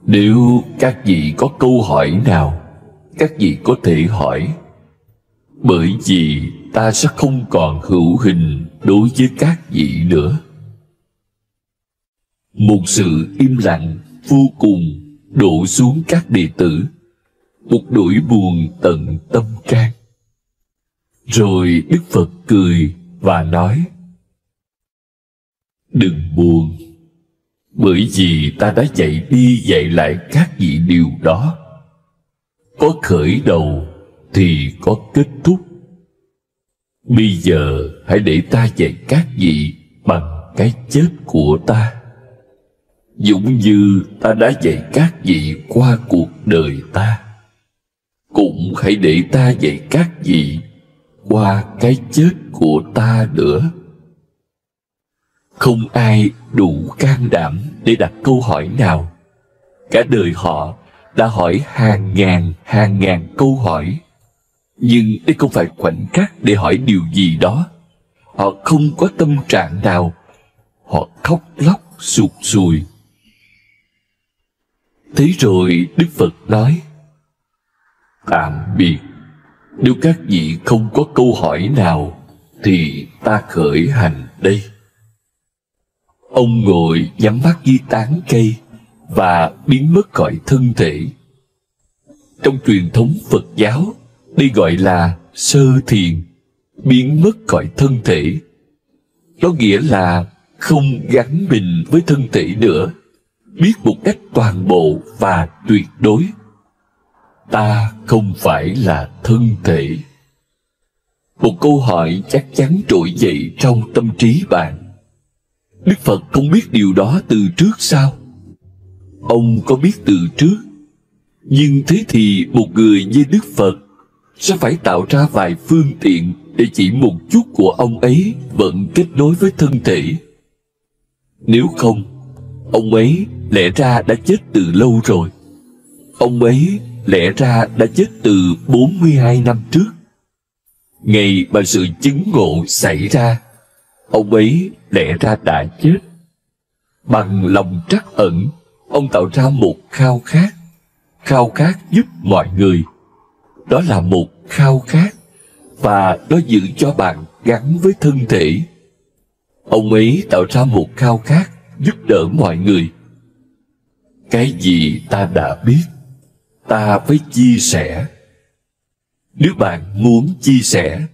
Nếu các vị có câu hỏi nào, các vị có thể hỏi, bởi vì ta sẽ không còn hữu hình đối với các vị nữa. Một sự im lặng vô cùng đổ xuống các đệ tử, một nỗi buồn tận tâm can. Rồi Đức Phật cười và nói: đừng buồn, bởi vì ta đã dạy đi dạy lại các vị điều đó. Có khởi đầu thì có kết thúc. Bây giờ hãy để ta dạy các vị bằng cái chết của ta, giống như ta đã dạy các vị qua cuộc đời ta. Cũng hãy để ta dạy các vị qua cái chết của ta nữa. Không ai đủ can đảm để đặt câu hỏi nào. Cả đời họ đã hỏi hàng ngàn câu hỏi. Nhưng đây không phải khoảnh khắc để hỏi điều gì đó. Họ không có tâm trạng nào. Họ khóc lóc sụt sùi. Thế rồi Đức Phật nói: tạm biệt. Nếu các vị không có câu hỏi nào, thì ta khởi hành đây. Ông ngồi nhắm mắt dưới tán cây và biến mất khỏi thân thể. Trong truyền thống Phật giáo, đây gọi là sơ thiền, biến mất khỏi thân thể. Nó nghĩa là không gắn mình với thân thể nữa, biết một cách toàn bộ và tuyệt đối. Ta không phải là thân thể. Một câu hỏi chắc chắn trỗi dậy trong tâm trí bạn. Đức Phật không biết điều đó từ trước sao? Ông có biết từ trước. Nhưng thế thì một người như Đức Phật sẽ phải tạo ra vài phương tiện để chỉ một chút của ông ấy vẫn kết nối với thân thể. Nếu không, ông ấy lẽ ra đã chết từ lâu rồi. Ông ấy lẽ ra đã chết từ 42 năm trước. Ngày mà sự chứng ngộ xảy ra, ông ấy lẽ ra đã chết. Bằng lòng trắc ẩn, ông tạo ra một khao khát giúp mọi người. Đó là một khao khát, và nó giữ cho bạn gắn với thân thể. Ông ấy tạo ra một khao khát giúp đỡ mọi người. Cái gì ta đã biết, ta phải chia sẻ. Nếu bạn muốn chia sẻ,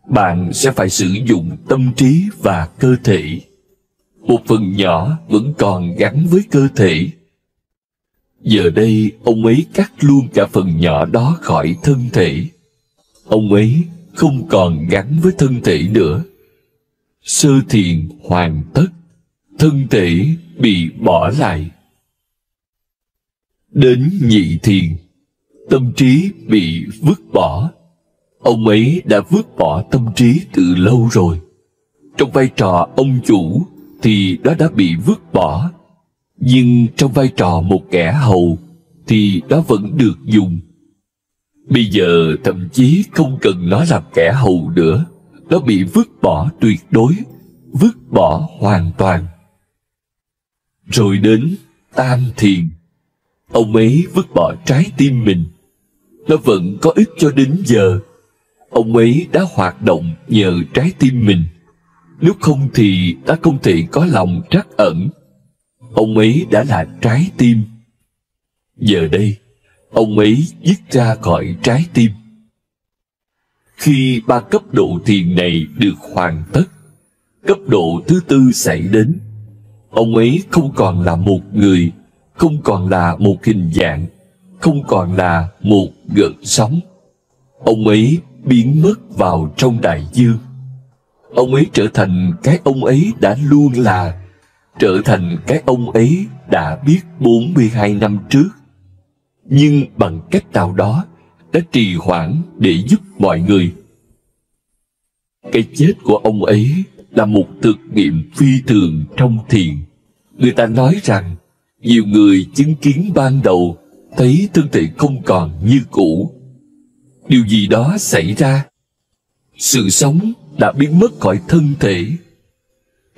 bạn sẽ phải sử dụng tâm trí và cơ thể. Một phần nhỏ vẫn còn gắn với cơ thể. Giờ đây, ông ấy cắt luôn cả phần nhỏ đó khỏi thân thể. Ông ấy không còn gắn với thân thể nữa. Sơ thiền hoàn tất, thân thể bị bỏ lại. Đến nhị thiền, tâm trí bị vứt bỏ. Ông ấy đã vứt bỏ tâm trí từ lâu rồi. Trong vai trò ông chủ thì đó đã bị vứt bỏ. Nhưng trong vai trò một kẻ hầu thì đó vẫn được dùng. Bây giờ thậm chí không cần nó làm kẻ hầu nữa. Nó bị vứt bỏ tuyệt đối, vứt bỏ hoàn toàn. Rồi đến tam thiền. Ông ấy vứt bỏ trái tim mình. Nó vẫn có ích cho đến giờ. Ông ấy đã hoạt động nhờ trái tim mình. Nếu không thì ta không thể có lòng trắc ẩn. Ông ấy đã là trái tim. Giờ đây, ông ấy dứt ra khỏi trái tim. Khi ba cấp độ thiền này được hoàn tất, cấp độ thứ tư xảy đến. Ông ấy không còn là một người, không còn là một hình dạng, không còn là một gợn sóng. Ông ấy biến mất vào trong đại dương. Ông ấy trở thành cái ông ấy đã luôn là. trở thành cái ông ấy đã biết 42 năm trước, nhưng bằng cách nào đó đã trì hoãn để giúp mọi người. Cái chết của ông ấy là một thực nghiệm phi thường trong thiền. Người ta nói rằng nhiều người chứng kiến ban đầu thấy thân thể không còn như cũ. Điều gì đó xảy ra. Sự sống đã biến mất khỏi thân thể.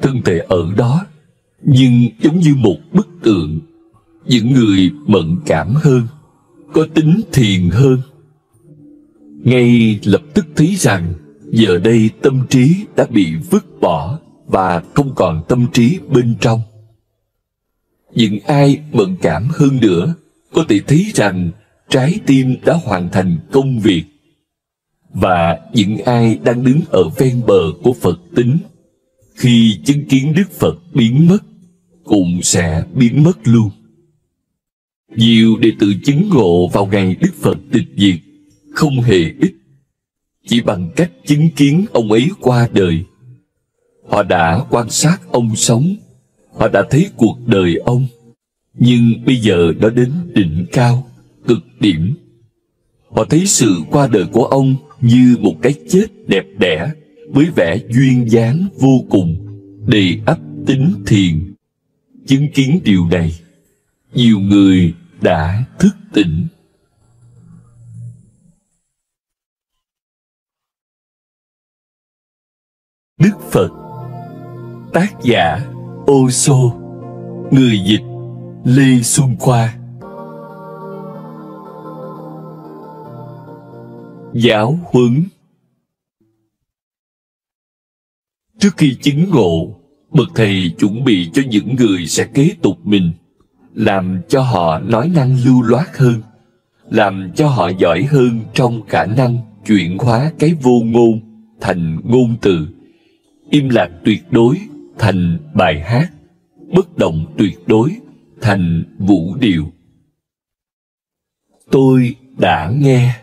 Thân thể ở đó, nhưng giống như một bức tượng. Những người mẫn cảm hơn, có tính thiền hơn, ngay lập tức thấy rằng giờ đây tâm trí đã bị vứt bỏ và không còn tâm trí bên trong. Những ai mẫn cảm hơn nữa có thể thấy rằng trái tim đã hoàn thành công việc. Và những ai đang đứng ở ven bờ của Phật tính, khi chứng kiến Đức Phật biến mất, cũng sẽ biến mất luôn. Nhiều đệ tử chứng ngộ vào ngày Đức Phật tịch diệt không hề ít. Chỉ bằng cách chứng kiến ông ấy qua đời, họ đã quan sát ông sống, họ đã thấy cuộc đời ông. Nhưng bây giờ nó đến đỉnh cao, cực điểm. Họ thấy sự qua đời của ông như một cái chết đẹp đẽ, với vẻ duyên dáng vô cùng, đầy ắp tính thiền. Chứng kiến điều này, nhiều người đã thức tỉnh. Đức Phật. Tác giả Osho. Người dịch Lê Xuân Khoa. Giáo huấn. Trước khi chứng ngộ, bậc thầy chuẩn bị cho những người sẽ kế tục mình, làm cho họ nói năng lưu loát hơn, làm cho họ giỏi hơn trong khả năng chuyển hóa cái vô ngôn thành ngôn từ, im lặng tuyệt đối thành bài hát, bất động tuyệt đối thành vũ điệu. Tôi đã nghe.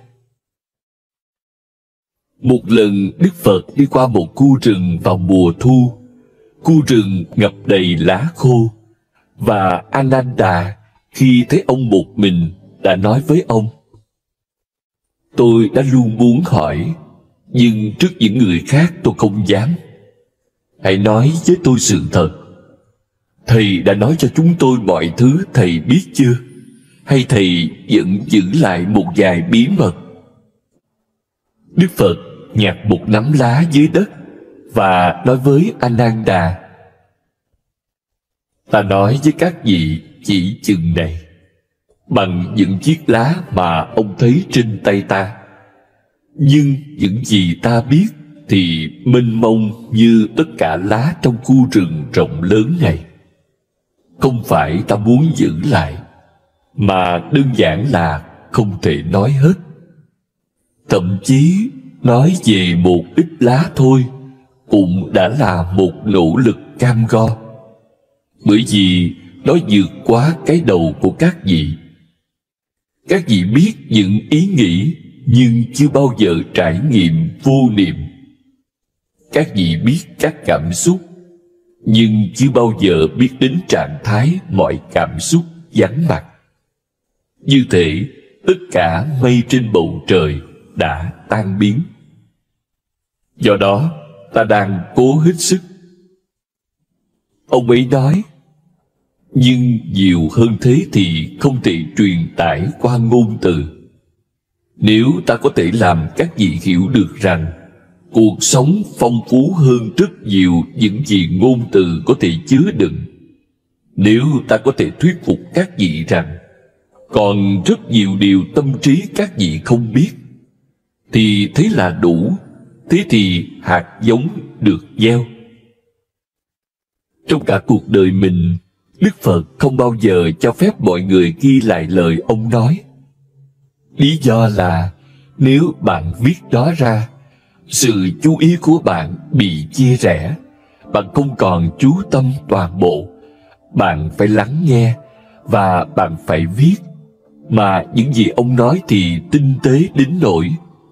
Một lần Đức Phật đi qua một khu rừng vào mùa thu. Khu rừng ngập đầy lá khô, và Ananda khi thấy ông một mình đã nói với ông: tôi đã luôn muốn hỏi, nhưng trước những người khác tôi không dám. Hãy nói với tôi sự thật. Thầy đã nói cho chúng tôi mọi thứ thầy biết chưa? Hay thầy vẫn giữ lại một vài bí mật? Đức Phật nhặt một nắm lá dưới đất và nói với Ananda: ta nói với các vị chỉ chừng này, bằng những chiếc lá mà ông thấy trên tay ta. Nhưng những gì ta biết thì mênh mông như tất cả lá trong khu rừng rộng lớn này. Không phải ta muốn giữ lại, mà đơn giản là không thể nói hết. Thậm chí nói về một ít lá thôi cũng đã là một nỗ lực cam go, bởi vì nó vượt quá cái đầu của các vị. Các vị biết những ý nghĩ nhưng chưa bao giờ trải nghiệm vô niệm. Các vị biết các cảm xúc nhưng chưa bao giờ biết đến trạng thái mọi cảm xúc vắng mặt. Như thể tất cả mây trên bầu trời đã tan biến. Do đó ta đang cố hết sức. Ông ấy nói: nhưng nhiều hơn thế thì không thể truyền tải qua ngôn từ. Nếu ta có thể làm các vị hiểu được rằng cuộc sống phong phú hơn rất nhiều những gì ngôn từ có thể chứa đựng, nếu ta có thể thuyết phục các vị rằng còn rất nhiều điều tâm trí các vị không biết, thì thế là đủ. Thế thì hạt giống được gieo. Trong cả cuộc đời mình, Đức Phật không bao giờ cho phép mọi người ghi lại lời ông nói. Lý do là nếu bạn viết đó ra, sự chú ý của bạn bị chia rẽ. Bạn không còn chú tâm toàn bộ. Bạn phải lắng nghe và bạn phải viết. Mà những gì ông nói thì tinh tế đến nỗi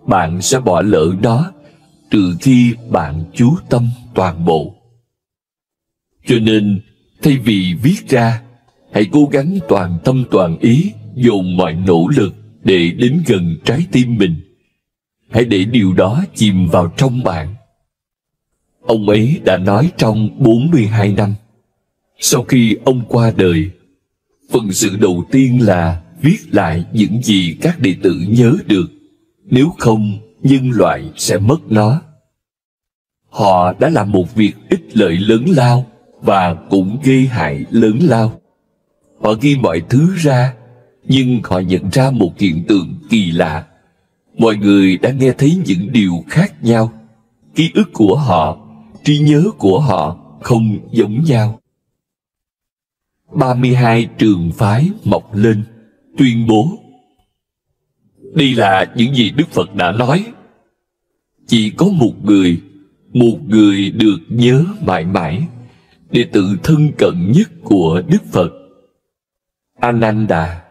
bạn sẽ bỏ lỡ nó trừ khi bạn chú tâm toàn bộ. Cho nên Thay vì viết ra, hãy cố gắng toàn tâm toàn ý, dồn mọi nỗ lực để đến gần trái tim mình. Hãy để điều đó chìm vào trong bạn. Ông ấy đã nói trong 42 năm. Sau khi ông qua đời, phận sự đầu tiên là viết lại những gì các đệ tử nhớ được. Nếu không, nhân loại sẽ mất nó. Họ đã làm một việc ích lợi lớn lao và cũng gây hại lớn lao. Họ ghi mọi thứ ra, nhưng họ nhận ra một hiện tượng kỳ lạ. Mọi người đã nghe thấy những điều khác nhau. Ký ức của họ, trí nhớ của họ không giống nhau. 32 trường phái mọc lên, tuyên bố: đây là những gì Đức Phật đã nói. Chỉ có một người được nhớ mãi mãi, đệ tử thân cận nhất của Đức Phật, Ananda,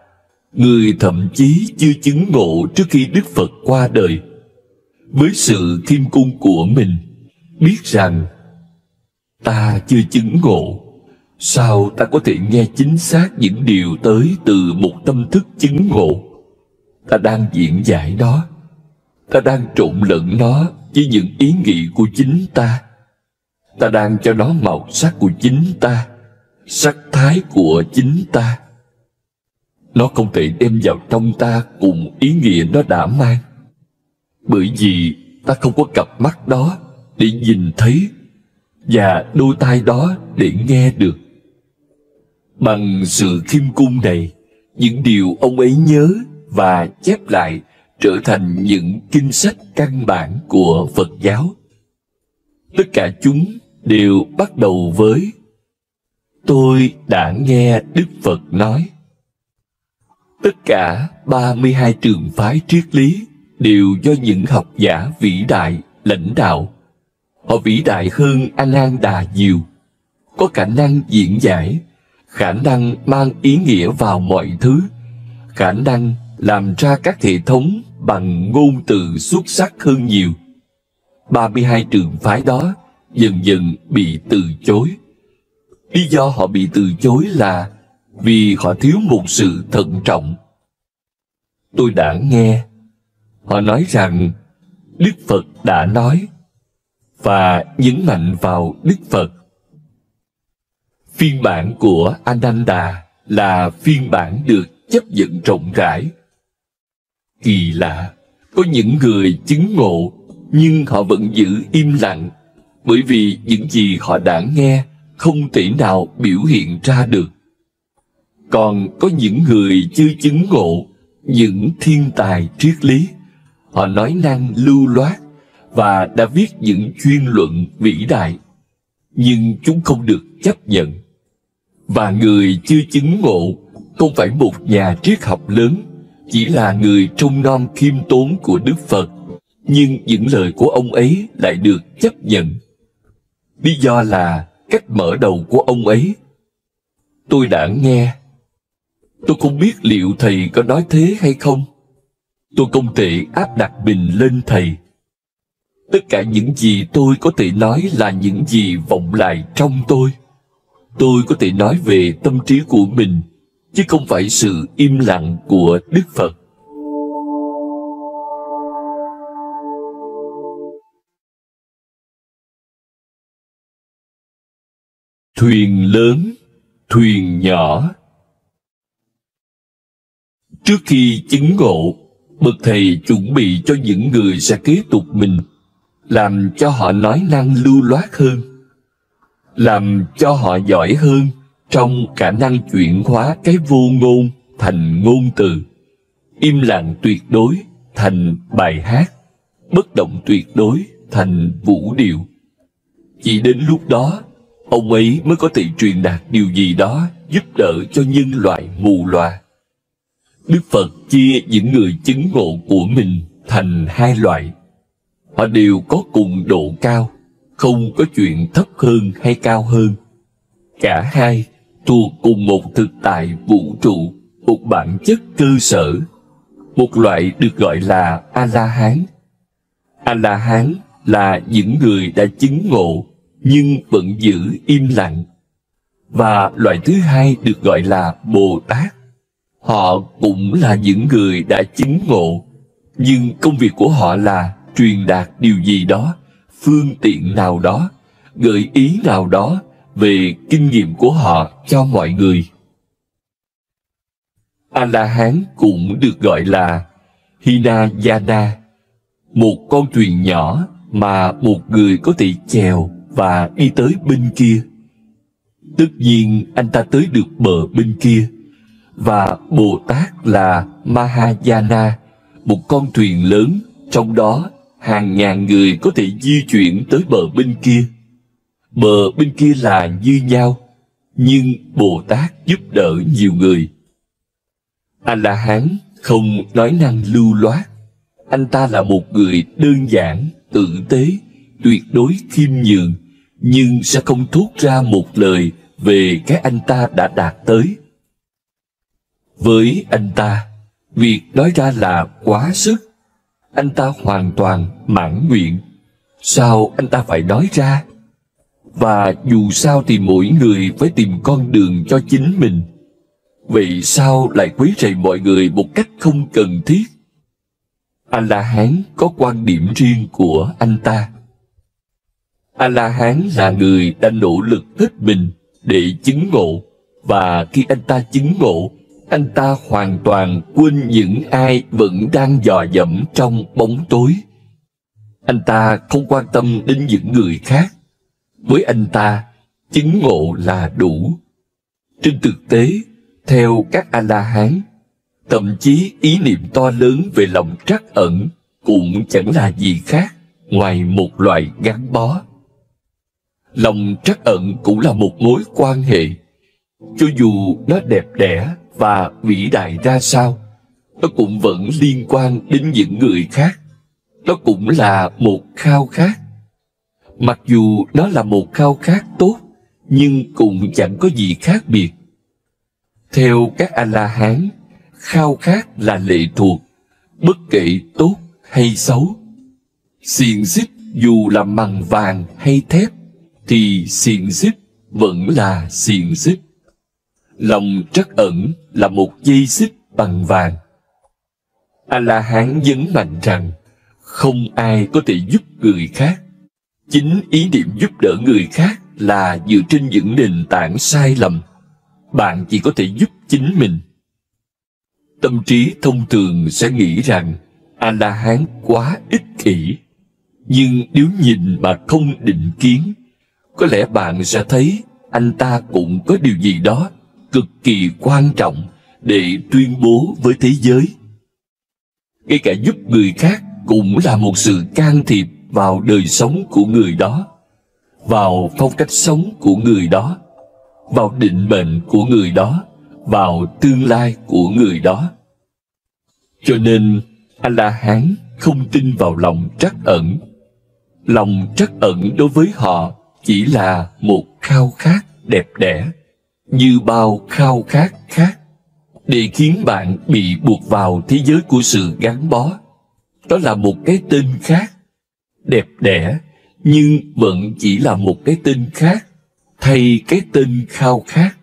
người thậm chí chưa chứng ngộ trước khi Đức Phật qua đời. Với sự khiêm cung của mình, biết rằng ta chưa chứng ngộ, sao ta có thể nghe chính xác những điều tới từ một tâm thức chứng ngộ? Ta đang diễn giải nó, ta đang trộn lẫn nó với những ý nghĩ của chính ta. Ta đang cho nó màu sắc của chính ta, sắc thái của chính ta. Nó không thể đem vào trong ta cùng ý nghĩa nó đã mang, bởi vì ta không có cặp mắt đó để nhìn thấy và đôi tai đó để nghe được. Bằng sự khiêm cung này, những điều ông ấy nhớ và chép lại trở thành những kinh sách căn bản của Phật giáo. Tất cả chúng đều bắt đầu với: tôi đã nghe Đức Phật nói. Tất cả 32 trường phái triết lý đều do những học giả vĩ đại lãnh đạo. Họ vĩ đại hơn Ananda nhiều, có khả năng diễn giải, khả năng mang ý nghĩa vào mọi thứ, khả năng làm ra các hệ thống bằng ngôn từ xuất sắc hơn nhiều. 32 trường phái đó dần dần bị từ chối. Lý do họ bị từ chối là vì họ thiếu một sự thận trọng. Tôi đã nghe họ nói rằng Đức Phật đã nói, và nhấn mạnh vào Đức Phật. Phiên bản của Ananda là phiên bản được chấp nhận rộng rãi. Kỳ lạ, có những người chứng ngộ nhưng họ vẫn giữ im lặng, bởi vì những gì họ đã nghe không thể nào biểu hiện ra được. Còn có những người chưa chứng ngộ, những thiên tài triết lý, họ nói năng lưu loát và đã viết những chuyên luận vĩ đại, nhưng chúng không được chấp nhận. Và người chưa chứng ngộ không phải một nhà triết học lớn, chỉ là người trông nom khiêm tốn của Đức Phật, nhưng những lời của ông ấy lại được chấp nhận. Lý do là cách mở đầu của ông ấy: tôi đã nghe. Tôi không biết liệu thầy có nói thế hay không. Tôi không thể áp đặt mình lên thầy. Tất cả những gì tôi có thể nói là những gì vọng lại trong tôi. Tôi có thể nói về tâm trí của mình, chứ không phải sự im lặng của Đức Phật. Thuyền lớn, thuyền nhỏ. Trước khi chứng ngộ, bậc thầy chuẩn bị cho những người sẽ kế tục mình, làm cho họ nói năng lưu loát hơn, làm cho họ giỏi hơn trong khả năng chuyển hóa cái vô ngôn thành ngôn từ, im lặng tuyệt đối thành bài hát, bất động tuyệt đối thành vũ điệu. Chỉ đến lúc đó, ông ấy mới có thể truyền đạt điều gì đó giúp đỡ cho nhân loại mù lòa. Đức Phật chia những người chứng ngộ của mình thành hai loại. Họ đều có cùng độ cao, không có chuyện thấp hơn hay cao hơn. Cả hai thuộc cùng một thực tại vũ trụ, một bản chất cơ sở. Một loại được gọi là A-la-hán. A-la-hán là những người đã chứng ngộ nhưng vẫn giữ im lặng. Và loại thứ hai được gọi là Bồ Tát. Họ cũng là những người đã chứng ngộ, nhưng công việc của họ là truyền đạt điều gì đó, phương tiện nào đó, gợi ý nào đó về kinh nghiệm của họ cho mọi người. A-la-hán cũng được gọi là Hinayana, một con thuyền nhỏ mà một người có thể chèo và đi tới bên kia. Tất nhiên anh ta tới được bờ bên kia. Và Bồ Tát là Mahayana, một con thuyền lớn, trong đó hàng ngàn người có thể di chuyển tới bờ bên kia. Bờ bên kia là như nhau, nhưng Bồ Tát giúp đỡ nhiều người. A-la-hán không nói năng lưu loát. Anh ta là một người đơn giản, tử tế, tuyệt đối khiêm nhường, nhưng sẽ không thốt ra một lời về cái anh ta đã đạt tới. Với anh ta, việc nói ra là quá sức. Anh ta hoàn toàn mãn nguyện. Sao anh ta phải nói ra? Và dù sao thì mỗi người phải tìm con đường cho chính mình. Vậy sao lại quấy rầy mọi người một cách không cần thiết? A-la-hán có quan điểm riêng của anh ta. A-la-hán là người đã nỗ lực hết mình để chứng ngộ, và khi anh ta chứng ngộ, anh ta hoàn toàn quên những ai vẫn đang dò dẫm trong bóng tối. Anh ta không quan tâm đến những người khác. Với anh ta, chứng ngộ là đủ. Trên thực tế, theo các A-la-hán, thậm chí ý niệm to lớn về lòng trắc ẩn cũng chẳng là gì khác ngoài một loại gắn bó. Lòng trắc ẩn cũng là một mối quan hệ. Cho dù nó đẹp đẽ và vĩ đại ra sao, nó cũng vẫn liên quan đến những người khác. Nó cũng là một khao khát. Mặc dù nó là một khao khát tốt, nhưng cũng chẳng có gì khác biệt. Theo các A-la-hán, khao khát là lệ thuộc, bất kể tốt hay xấu. Xiềng xích dù là bằng vàng hay thép, thì xiềng xích vẫn là xiềng xích. Lòng trắc ẩn là một dây xích bằng vàng. A-la-hán nhấn mạnh rằng không ai có thể giúp người khác. Chính ý niệm giúp đỡ người khác là dựa trên những nền tảng sai lầm. Bạn chỉ có thể giúp chính mình. Tâm trí thông thường sẽ nghĩ rằng A-la-hán quá ích kỷ. Nhưng nếu nhìn mà không định kiến, có lẽ bạn sẽ thấy anh ta cũng có điều gì đó cực kỳ quan trọng để tuyên bố với thế giới. Ngay cả giúp người khác cũng là một sự can thiệp vào đời sống của người đó, vào phong cách sống của người đó, vào định mệnh của người đó, vào tương lai của người đó. Cho nên, A-la-hán không tin vào lòng trắc ẩn. Lòng trắc ẩn đối với họ chỉ là một khao khát đẹp đẽ, như bao khao khát khác, để khiến bạn bị buộc vào thế giới của sự gắn bó. Đó là một cái tên khác, đẹp đẽ, nhưng vẫn chỉ là một cái tên khác, thay cái tên khao khát.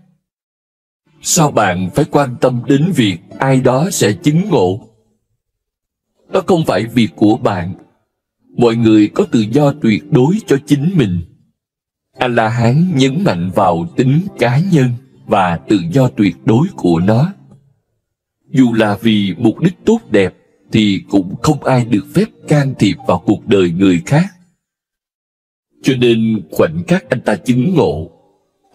Sao bạn phải quan tâm đến việc ai đó sẽ chứng ngộ? Đó không phải việc của bạn. Mọi người có tự do tuyệt đối cho chính mình. A-la-hán nhấn mạnh vào tính cá nhân và tự do tuyệt đối của nó. Dù là vì mục đích tốt đẹp, thì cũng không ai được phép can thiệp vào cuộc đời người khác. Cho nên khoảnh khắc anh ta chứng ngộ,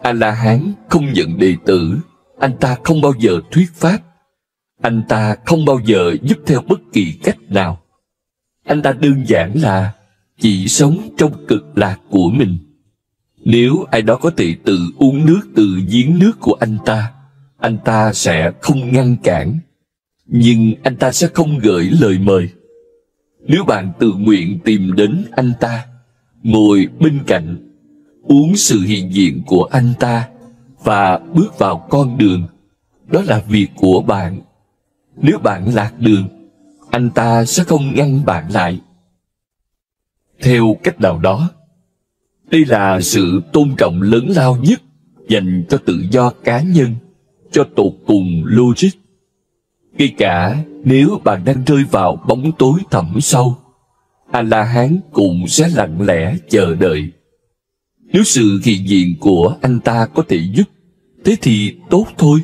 A-la-hán không nhận đệ tử, anh ta không bao giờ thuyết pháp, anh ta không bao giờ giúp theo bất kỳ cách nào. Anh ta đơn giản là chỉ sống trong cực lạc của mình. Nếu ai đó có thể tự uống nước từ giếng nước của anh ta sẽ không ngăn cản, nhưng anh ta sẽ không gửi lời mời. Nếu bạn tự nguyện tìm đến anh ta, ngồi bên cạnh, uống sự hiện diện của anh ta và bước vào con đường, đó là việc của bạn. Nếu bạn lạc đường, anh ta sẽ không ngăn bạn lại. Theo cách nào đó, đây là sự tôn trọng lớn lao nhất dành cho tự do cá nhân, cho tột cùng logic. Ngay cả nếu bạn đang rơi vào bóng tối thẳm sâu, A-la-hán cũng sẽ lặng lẽ chờ đợi. Nếu sự hiện diện của anh ta có thể giúp, thế thì tốt thôi.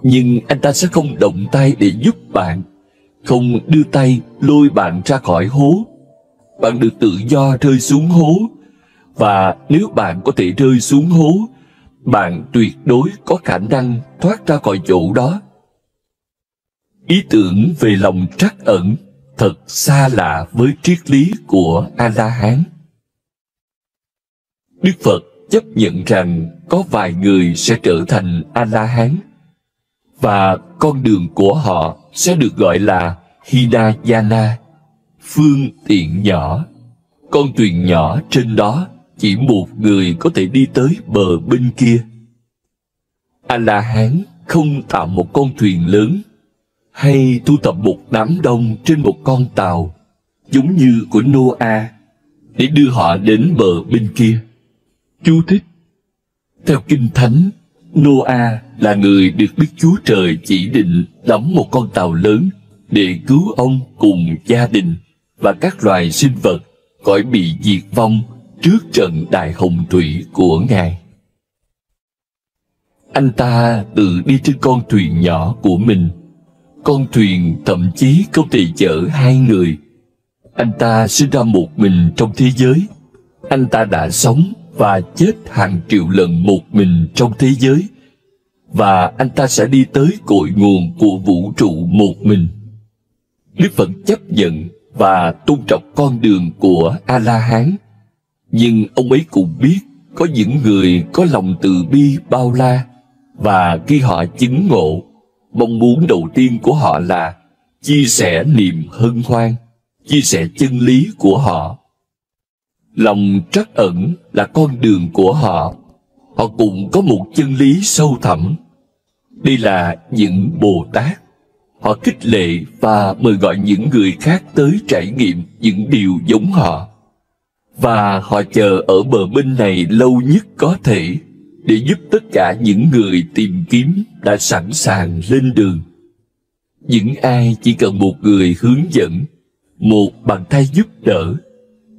Nhưng anh ta sẽ không động tay để giúp bạn, không đưa tay lôi bạn ra khỏi hố. Bạn được tự do rơi xuống hố, và nếu bạn có thể rơi xuống hố, bạn tuyệt đối có khả năng thoát ra khỏi chỗ đó. Ý tưởng về lòng trắc ẩn thật xa lạ với triết lý của A-la-hán. Đức Phật chấp nhận rằng có vài người sẽ trở thành A-la-hán, và con đường của họ sẽ được gọi là Hinayana, phương tiện nhỏ. Con thuyền nhỏ trên đó chỉ một người có thể đi tới bờ bên kia. A-la-hán không tạo một con thuyền lớn, hay thu tập một đám đông trên một con tàu, giống như của Nô-a, để đưa họ đến bờ bên kia. Chú thích: theo Kinh Thánh, Nô-a là người được Đức Chúa Trời chỉ định đóng một con tàu lớn để cứu ông cùng gia đình và các loài sinh vật khỏi bị diệt vong trước trận đại hồng thủy của Ngài. Anh ta tự đi trên con thuyền nhỏ của mình. Con thuyền thậm chí không thể chở hai người. Anh ta sinh ra một mình trong thế giới. Anh ta đã sống và chết hàng triệu lần một mình trong thế giới, và anh ta sẽ đi tới cội nguồn của vũ trụ một mình. Đức Phật chấp nhận và tôn trọng con đường của A-la-hán, nhưng ông ấy cũng biết có những người có lòng từ bi bao la, và khi họ chứng ngộ, mong muốn đầu tiên của họ là chia sẻ niềm hân hoan, chia sẻ chân lý của họ. Lòng trắc ẩn là con đường của họ. Họ cũng có một chân lý sâu thẳm. Đây là những Bồ Tát. Họ khích lệ và mời gọi những người khác tới trải nghiệm những điều giống họ. Và họ chờ ở bờ bên này lâu nhất có thể, để giúp tất cả những người tìm kiếm đã sẵn sàng lên đường. Những ai chỉ cần một người hướng dẫn, một bàn tay giúp đỡ,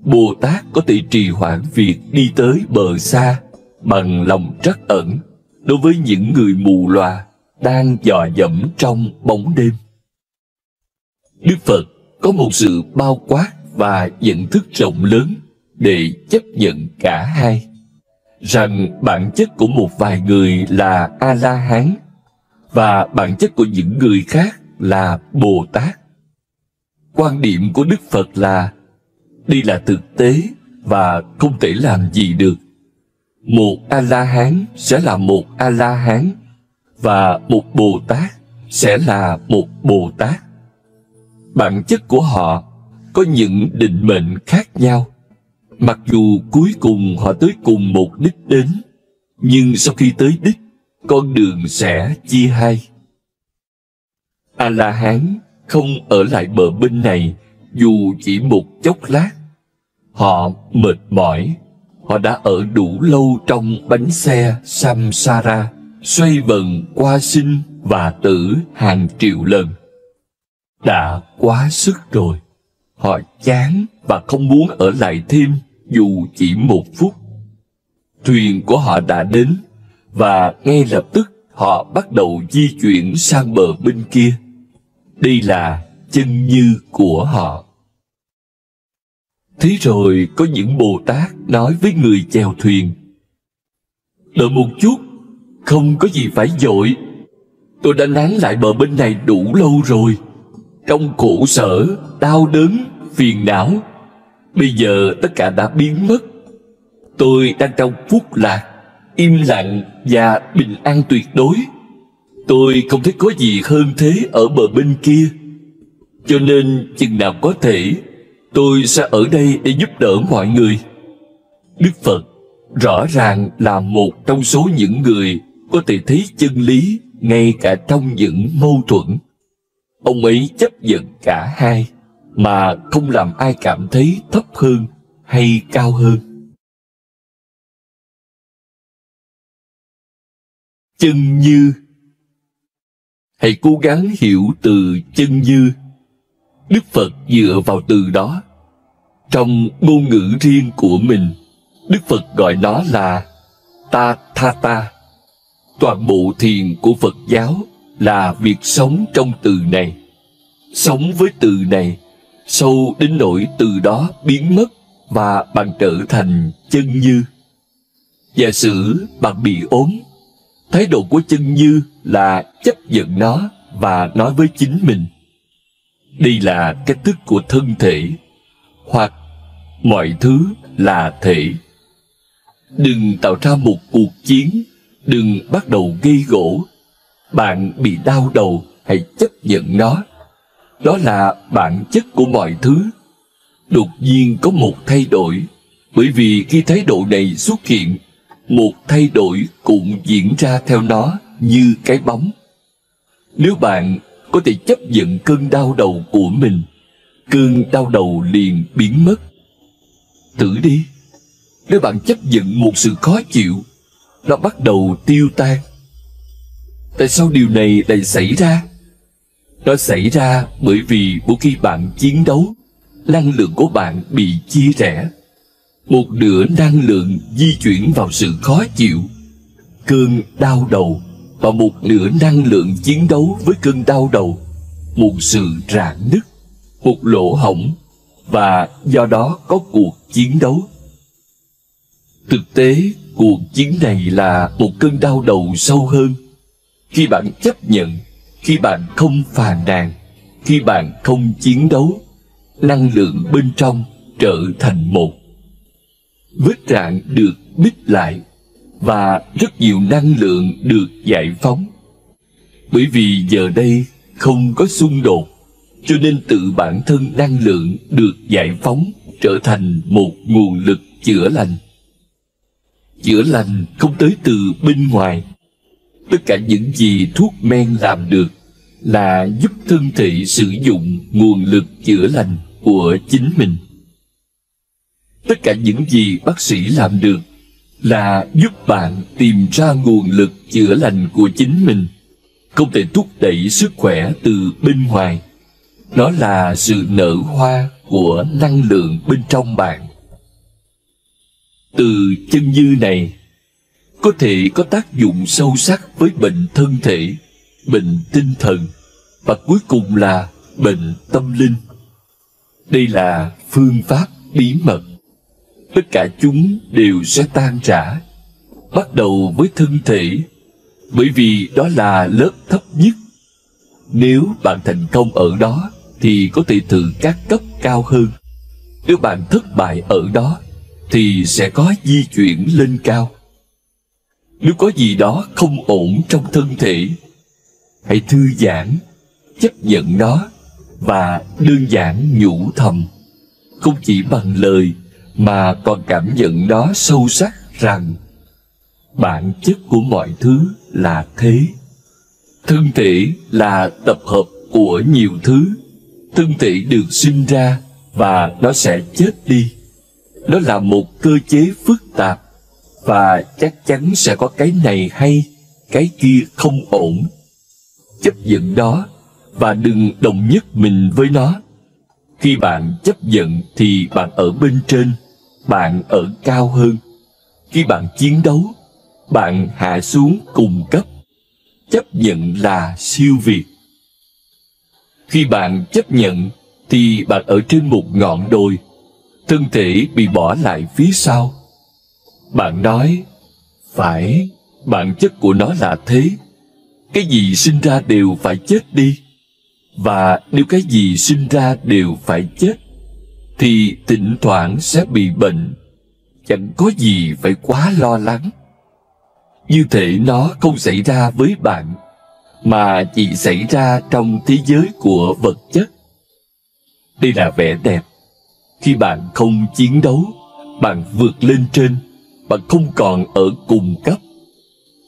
Bồ Tát có thể trì hoãn việc đi tới bờ xa bằng lòng trắc ẩn đối với những người mù lòa đang dò dẫm trong bóng đêm. Đức Phật có một sự bao quát và nhận thức rộng lớn để chấp nhận cả hai, rằng bản chất của một vài người là A-la-hán và bản chất của những người khác là Bồ Tát. Quan điểm của Đức Phật là đây là thực tế và không thể làm gì được. Một A-la-hán sẽ là một A-la-hán, và một Bồ Tát sẽ là một Bồ Tát. Bản chất của họ có những định mệnh khác nhau. Mặc dù cuối cùng họ tới cùng một đích đến, nhưng sau khi tới đích, con đường sẽ chia hai. A-la-hán không ở lại bờ bên này dù chỉ một chốc lát. Họ mệt mỏi. Họ đã ở đủ lâu trong bánh xe samsara, xoay vần qua sinh và tử hàng triệu lần. Đã quá sức rồi. Họ chán và không muốn ở lại thêm dù chỉ một phút. Thuyền của họ đã đến, và ngay lập tức họ bắt đầu di chuyển sang bờ bên kia. Đây là chân như của họ. Thế rồi có những Bồ Tát nói với người chèo thuyền: đợi một chút, không có gì phải vội. Tôi đã nán lại bờ bên này đủ lâu rồi, trong khổ sở, đau đớn, phiền não. Bây giờ tất cả đã biến mất. Tôi đang trong phúc lạc, im lặng và bình an tuyệt đối. Tôi không thấy có gì hơn thế ở bờ bên kia. Cho nên chừng nào có thể, tôi sẽ ở đây để giúp đỡ mọi người. Đức Phật rõ ràng là một trong số những người có thể thấy chân lý ngay cả trong những mâu thuẫn. Ông ấy chấp nhận cả hai, mà không làm ai cảm thấy thấp hơn hay cao hơn. chân như. Hãy cố gắng hiểu từ chân như. Đức Phật dựa vào từ đó. Trong ngôn ngữ riêng của mình, Đức Phật gọi nó là Tathata. Toàn bộ thiền của Phật giáo là việc sống trong từ này. Sống với từ này, sâu đến nỗi từ đó biến mất và bạn trở thành chân như. Giả sử bạn bị ốm, thái độ của chân như là chấp nhận nó và nói với chính mình: đây là cách thức của thân thể, hoặc mọi thứ là thể. Đừng tạo ra một cuộc chiến, đừng bắt đầu gây gổ. Bạn bị đau đầu, hãy chấp nhận nó. Đó là bản chất của mọi thứ. Đột nhiên có một thay đổi, bởi vì khi thái độ này xuất hiện, một thay đổi cũng diễn ra theo nó như cái bóng. Nếu bạn có thể chấp nhận cơn đau đầu của mình, cơn đau đầu liền biến mất. Thử đi, nếu bạn chấp nhận một sự khó chịu, nó bắt đầu tiêu tan. Tại sao điều này lại xảy ra? Nó xảy ra bởi vì mỗi khi bạn chiến đấu, năng lượng của bạn bị chia rẽ. Một nửa năng lượng di chuyển vào sự khó chịu, cơn đau đầu, và một nửa năng lượng chiến đấu với cơn đau đầu, một sự rạn nứt, một lỗ hổng, và do đó có cuộc chiến đấu. Thực tế, cuộc chiến này là một cơn đau đầu sâu hơn. Khi bạn chấp nhận, khi bạn không phàn nàn, khi bạn không chiến đấu, năng lượng bên trong trở thành một. Vết rạn được bít lại, và rất nhiều năng lượng được giải phóng. Bởi vì giờ đây không có xung đột, cho nên tự bản thân năng lượng được giải phóng trở thành một nguồn lực chữa lành. Chữa lành không tới từ bên ngoài. Tất cả những gì thuốc men làm được là giúp thân thể sử dụng nguồn lực chữa lành của chính mình. Tất cả những gì bác sĩ làm được là giúp bạn tìm ra nguồn lực chữa lành của chính mình, không thể thúc đẩy sức khỏe từ bên ngoài. Nó là sự nở hoa của năng lượng bên trong bạn. Từ chân như này có thể có tác dụng sâu sắc với bệnh thân thể, bệnh tinh thần, và cuối cùng là bệnh tâm linh. Đây là phương pháp bí mật. Tất cả chúng đều sẽ tan rã, bắt đầu với thân thể, bởi vì đó là lớp thấp nhất. Nếu bạn thành công ở đó thì có thể thử các cấp cao hơn. Nếu bạn thất bại ở đó thì sẽ có di chuyển lên cao. Nếu có gì đó không ổn trong thân thể, hãy thư giãn, chấp nhận nó và đơn giản nhủ thầm, không chỉ bằng lời mà còn cảm nhận đó sâu sắc rằng bản chất của mọi thứ là thế. Thân thể là tập hợp của nhiều thứ. Thân thể được sinh ra và nó sẽ chết đi. Nó là một cơ chế phức tạp, và chắc chắn sẽ có cái này hay, cái kia không ổn. Chấp nhận đó và đừng đồng nhất mình với nó. Khi bạn chấp nhận thì bạn ở bên trên, bạn ở cao hơn. Khi bạn chiến đấu, bạn hạ xuống cùng cấp. Chấp nhận là siêu việt. Khi bạn chấp nhận thì bạn ở trên một ngọn đồi, thân thể bị bỏ lại phía sau. Bạn nói, phải, bản chất của nó là thế. Cái gì sinh ra đều phải chết đi. Và nếu cái gì sinh ra đều phải chết, thì thỉnh thoảng sẽ bị bệnh. Chẳng có gì phải quá lo lắng. Như thể nó không xảy ra với bạn, mà chỉ xảy ra trong thế giới của vật chất. Đây là vẻ đẹp. Khi bạn không chiến đấu, bạn vượt lên trên, bạn không còn ở cùng cấp.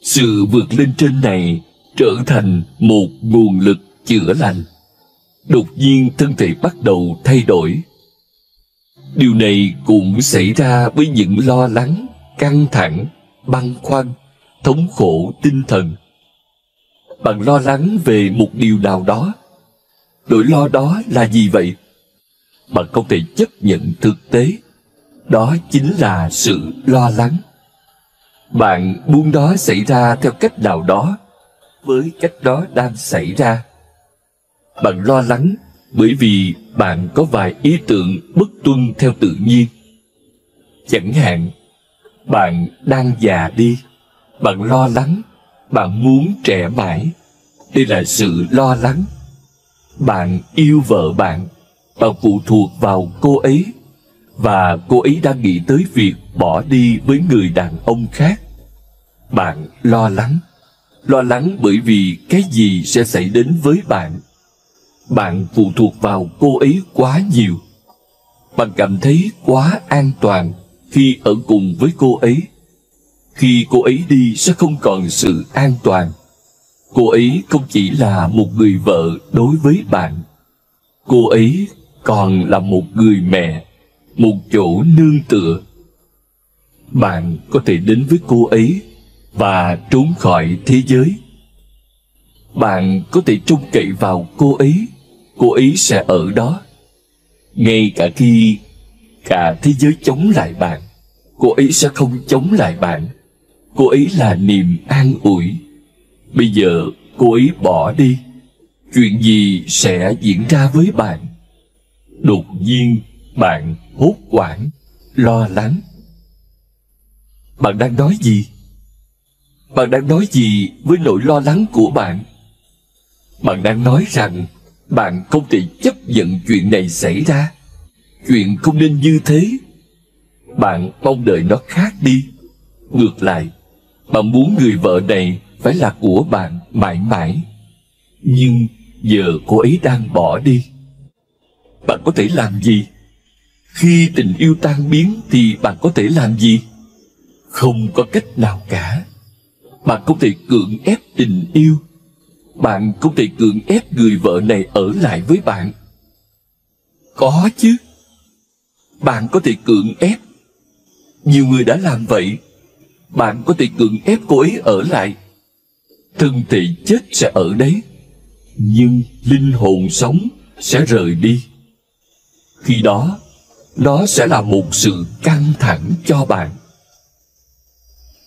Sự vượt lên trên này trở thành một nguồn lực chữa lành. Đột nhiên thân thể bắt đầu thay đổi. Điều này cũng xảy ra với những lo lắng, căng thẳng, băn khoăn thống khổ tinh thần. Bạn lo lắng về một điều nào đó. Nỗi lo đó là gì vậy? Bạn không thể chấp nhận thực tế. Đó chính là sự lo lắng. Bạn muốn nó xảy ra theo cách nào đó với cách đó đang xảy ra. Bạn lo lắng bởi vì bạn có vài ý tưởng bất tuân theo tự nhiên. Chẳng hạn, bạn đang già đi, bạn lo lắng, bạn muốn trẻ mãi. Đây là sự lo lắng. Bạn yêu vợ bạn phụ thuộc vào cô ấy, và cô ấy đang nghĩ tới việc bỏ đi với người đàn ông khác. Bạn lo lắng bởi vì cái gì sẽ xảy đến với bạn. Bạn phụ thuộc vào cô ấy quá nhiều. Bạn cảm thấy quá an toàn khi ở cùng với cô ấy. Khi cô ấy đi sẽ không còn sự an toàn. Cô ấy không chỉ là một người vợ đối với bạn. Cô ấy còn là một người mẹ, một chỗ nương tựa. Bạn có thể đến với cô ấy và trốn khỏi thế giới. Bạn có thể trông cậy vào cô ấy sẽ ở đó. Ngay cả khi cả thế giới chống lại bạn, cô ấy sẽ không chống lại bạn. Cô ấy là niềm an ủi. Bây giờ cô ấy bỏ đi, chuyện gì sẽ diễn ra với bạn? Đột nhiên bạn hốt hoảng, lo lắng. Bạn đang nói gì? Bạn đang nói gì với nỗi lo lắng của bạn? Bạn đang nói rằng bạn không thể chấp nhận chuyện này xảy ra. Chuyện không nên như thế. Bạn mong đợi nó khác đi. Ngược lại, bạn muốn người vợ này phải là của bạn mãi mãi. Nhưng giờ cô ấy đang bỏ đi. Bạn có thể làm gì? Khi tình yêu tan biến thì bạn có thể làm gì? Không có cách nào cả. Bạn không thể cưỡng ép tình yêu. Bạn không thể cưỡng ép người vợ này ở lại với bạn. Có chứ. Bạn có thể cưỡng ép. Nhiều người đã làm vậy. Bạn có thể cưỡng ép cô ấy ở lại. Thân thể chết sẽ ở đấy, nhưng linh hồn sống sẽ rời đi. Khi đó, nó sẽ là một sự căng thẳng cho bạn.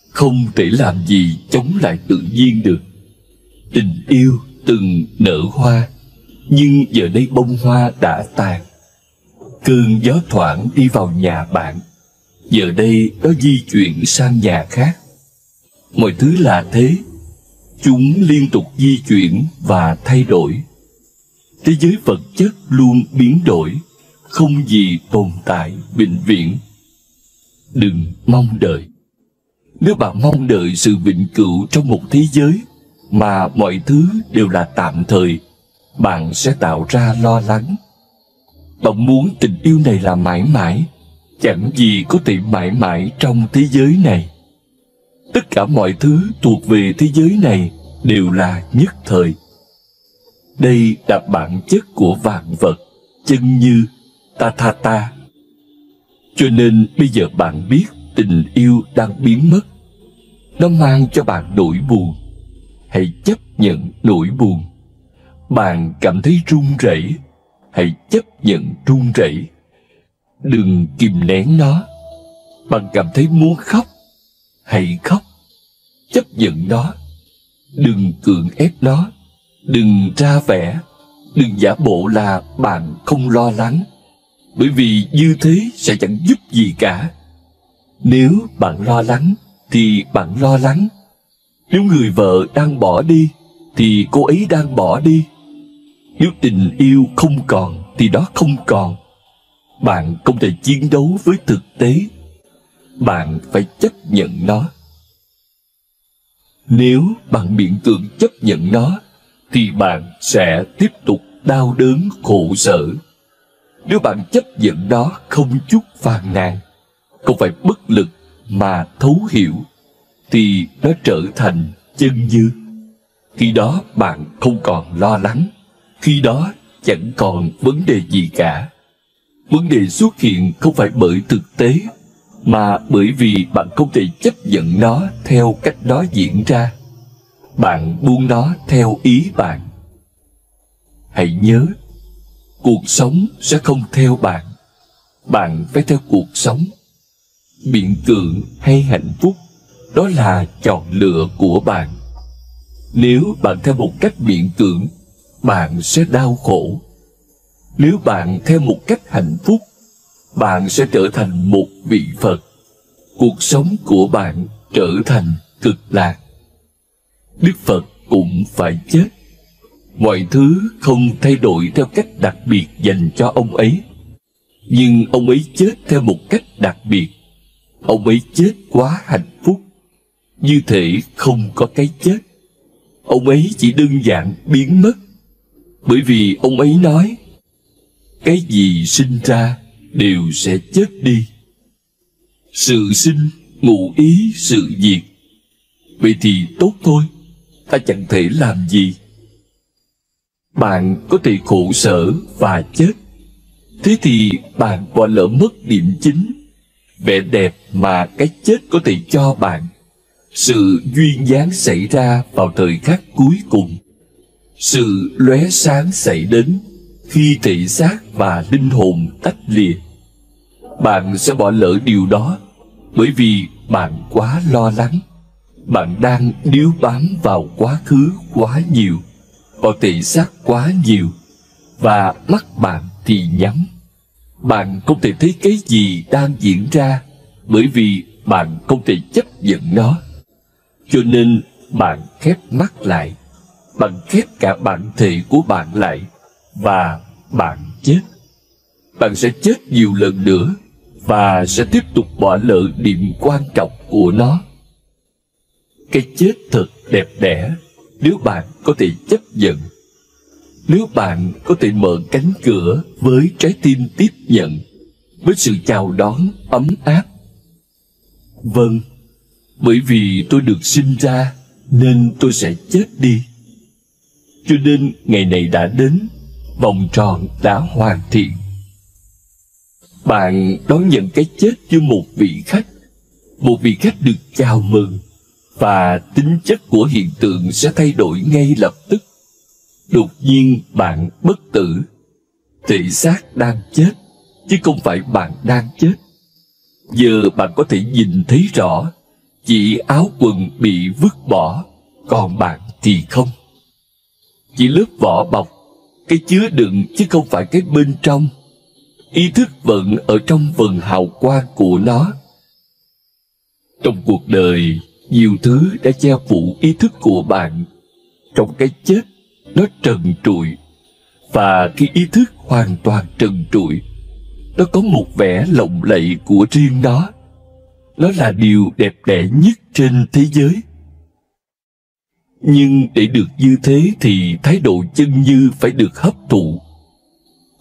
Không thể làm gì chống lại tự nhiên được. Tình yêu từng nở hoa, nhưng giờ đây bông hoa đã tàn. Cơn gió thoảng đi vào nhà bạn, giờ đây nó di chuyển sang nhà khác. Mọi thứ là thế. Chúng liên tục di chuyển và thay đổi. Thế giới vật chất luôn biến đổi, không gì tồn tại vĩnh viễn. Đừng mong đợi. Nếu bạn mong đợi sự vĩnh cửu trong một thế giới mà mọi thứ đều là tạm thời, bạn sẽ tạo ra lo lắng. Bạn muốn tình yêu này là mãi mãi. Chẳng gì có thể mãi mãi trong thế giới này. Tất cả mọi thứ thuộc về thế giới này đều là nhất thời. Đây là bản chất của vạn vật, chân như Tathata. Cho nên bây giờ bạn biết tình yêu đang biến mất. Nó mang cho bạn nỗi buồn. Hãy chấp nhận nỗi buồn. Bạn cảm thấy run rẩy, hãy chấp nhận run rẩy. Đừng kìm nén nó. Bạn cảm thấy muốn khóc, hãy khóc. Chấp nhận nó. Đừng cưỡng ép nó. Đừng ra vẻ. Đừng giả bộ là bạn không lo lắng, bởi vì như thế sẽ chẳng giúp gì cả. Nếu bạn lo lắng thì bạn lo lắng. Nếu người vợ đang bỏ đi thì cô ấy đang bỏ đi. Nếu tình yêu không còn thì đó không còn. Bạn không thể chiến đấu với thực tế. Bạn phải chấp nhận nó. Nếu bạn miễn cưỡng chấp nhận nó thì bạn sẽ tiếp tục đau đớn khổ sở. Nếu bạn chấp nhận nó không chút phàn nàn, không phải bất lực mà thấu hiểu, thì nó trở thành chân như. Khi đó bạn không còn lo lắng. Khi đó chẳng còn vấn đề gì cả. Vấn đề xuất hiện không phải bởi thực tế, mà bởi vì bạn không thể chấp nhận nó theo cách nó diễn ra, bạn buông nó theo ý bạn. Hãy nhớ, cuộc sống sẽ không theo bạn, bạn phải theo cuộc sống. Biện cưỡng hay hạnh phúc, đó là chọn lựa của bạn. Nếu bạn theo một cách biện cưỡng, bạn sẽ đau khổ. Nếu bạn theo một cách hạnh phúc, bạn sẽ trở thành một vị Phật. Cuộc sống của bạn trở thành cực lạc. Đức Phật cũng phải chết. Mọi thứ không thay đổi theo cách đặc biệt dành cho ông ấy. Nhưng ông ấy chết theo một cách đặc biệt. Ông ấy chết quá hạnh phúc, như thể không có cái chết. Ông ấy chỉ đơn giản biến mất. Bởi vì ông ấy nói, cái gì sinh ra đều sẽ chết đi. Sự sinh ngụ ý sự diệt. Vậy thì tốt thôi, ta chẳng thể làm gì. Bạn có thể khổ sở và chết. Thế thì bạn bỏ lỡ mất điểm chính, vẻ đẹp mà cái chết có thể cho bạn. Sự duyên dáng xảy ra vào thời khắc cuối cùng. Sự lóe sáng xảy đến khi thể xác và linh hồn tách lìa. Bạn sẽ bỏ lỡ điều đó bởi vì bạn quá lo lắng. Bạn đang níu bám vào quá khứ quá nhiều, vào thể xác quá nhiều, và mắt bạn thì nhắm. Bạn không thể thấy cái gì đang diễn ra bởi vì bạn không thể chấp nhận nó. Cho nên bạn khép mắt lại, bạn khép cả bản thể của bạn lại, và bạn chết. Bạn sẽ chết nhiều lần nữa, và sẽ tiếp tục bỏ lỡ điểm quan trọng của nó. Cái chết thật đẹp đẽ nếu bạn có thể chấp nhận. Nếu bạn có thể mở cánh cửa với trái tim tiếp nhận, với sự chào đón ấm áp. Vâng, bởi vì tôi được sinh ra nên tôi sẽ chết đi. Cho nên ngày này đã đến, vòng tròn đã hoàn thiện. Bạn đón nhận cái chết như một vị khách được chào mừng, và tính chất của hiện tượng sẽ thay đổi ngay lập tức. Đột nhiên bạn bất tử. Thể xác đang chết, chứ không phải bạn đang chết. Giờ bạn có thể nhìn thấy rõ, chỉ áo quần bị vứt bỏ, còn bạn thì không. Chỉ lớp vỏ bọc, cái chứa đựng chứ không phải cái bên trong. Ý thức vẫn ở trong vầng hào quang của nó. Trong cuộc đời, nhiều thứ đã che phủ ý thức của bạn. Trong cái chết, nó trần trụi. Và khi ý thức hoàn toàn trần trụi, nó có một vẻ lộng lẫy của riêng nó. Nó là điều đẹp đẽ nhất trên thế giới. Nhưng để được như thế thì thái độ chân như phải được hấp thụ.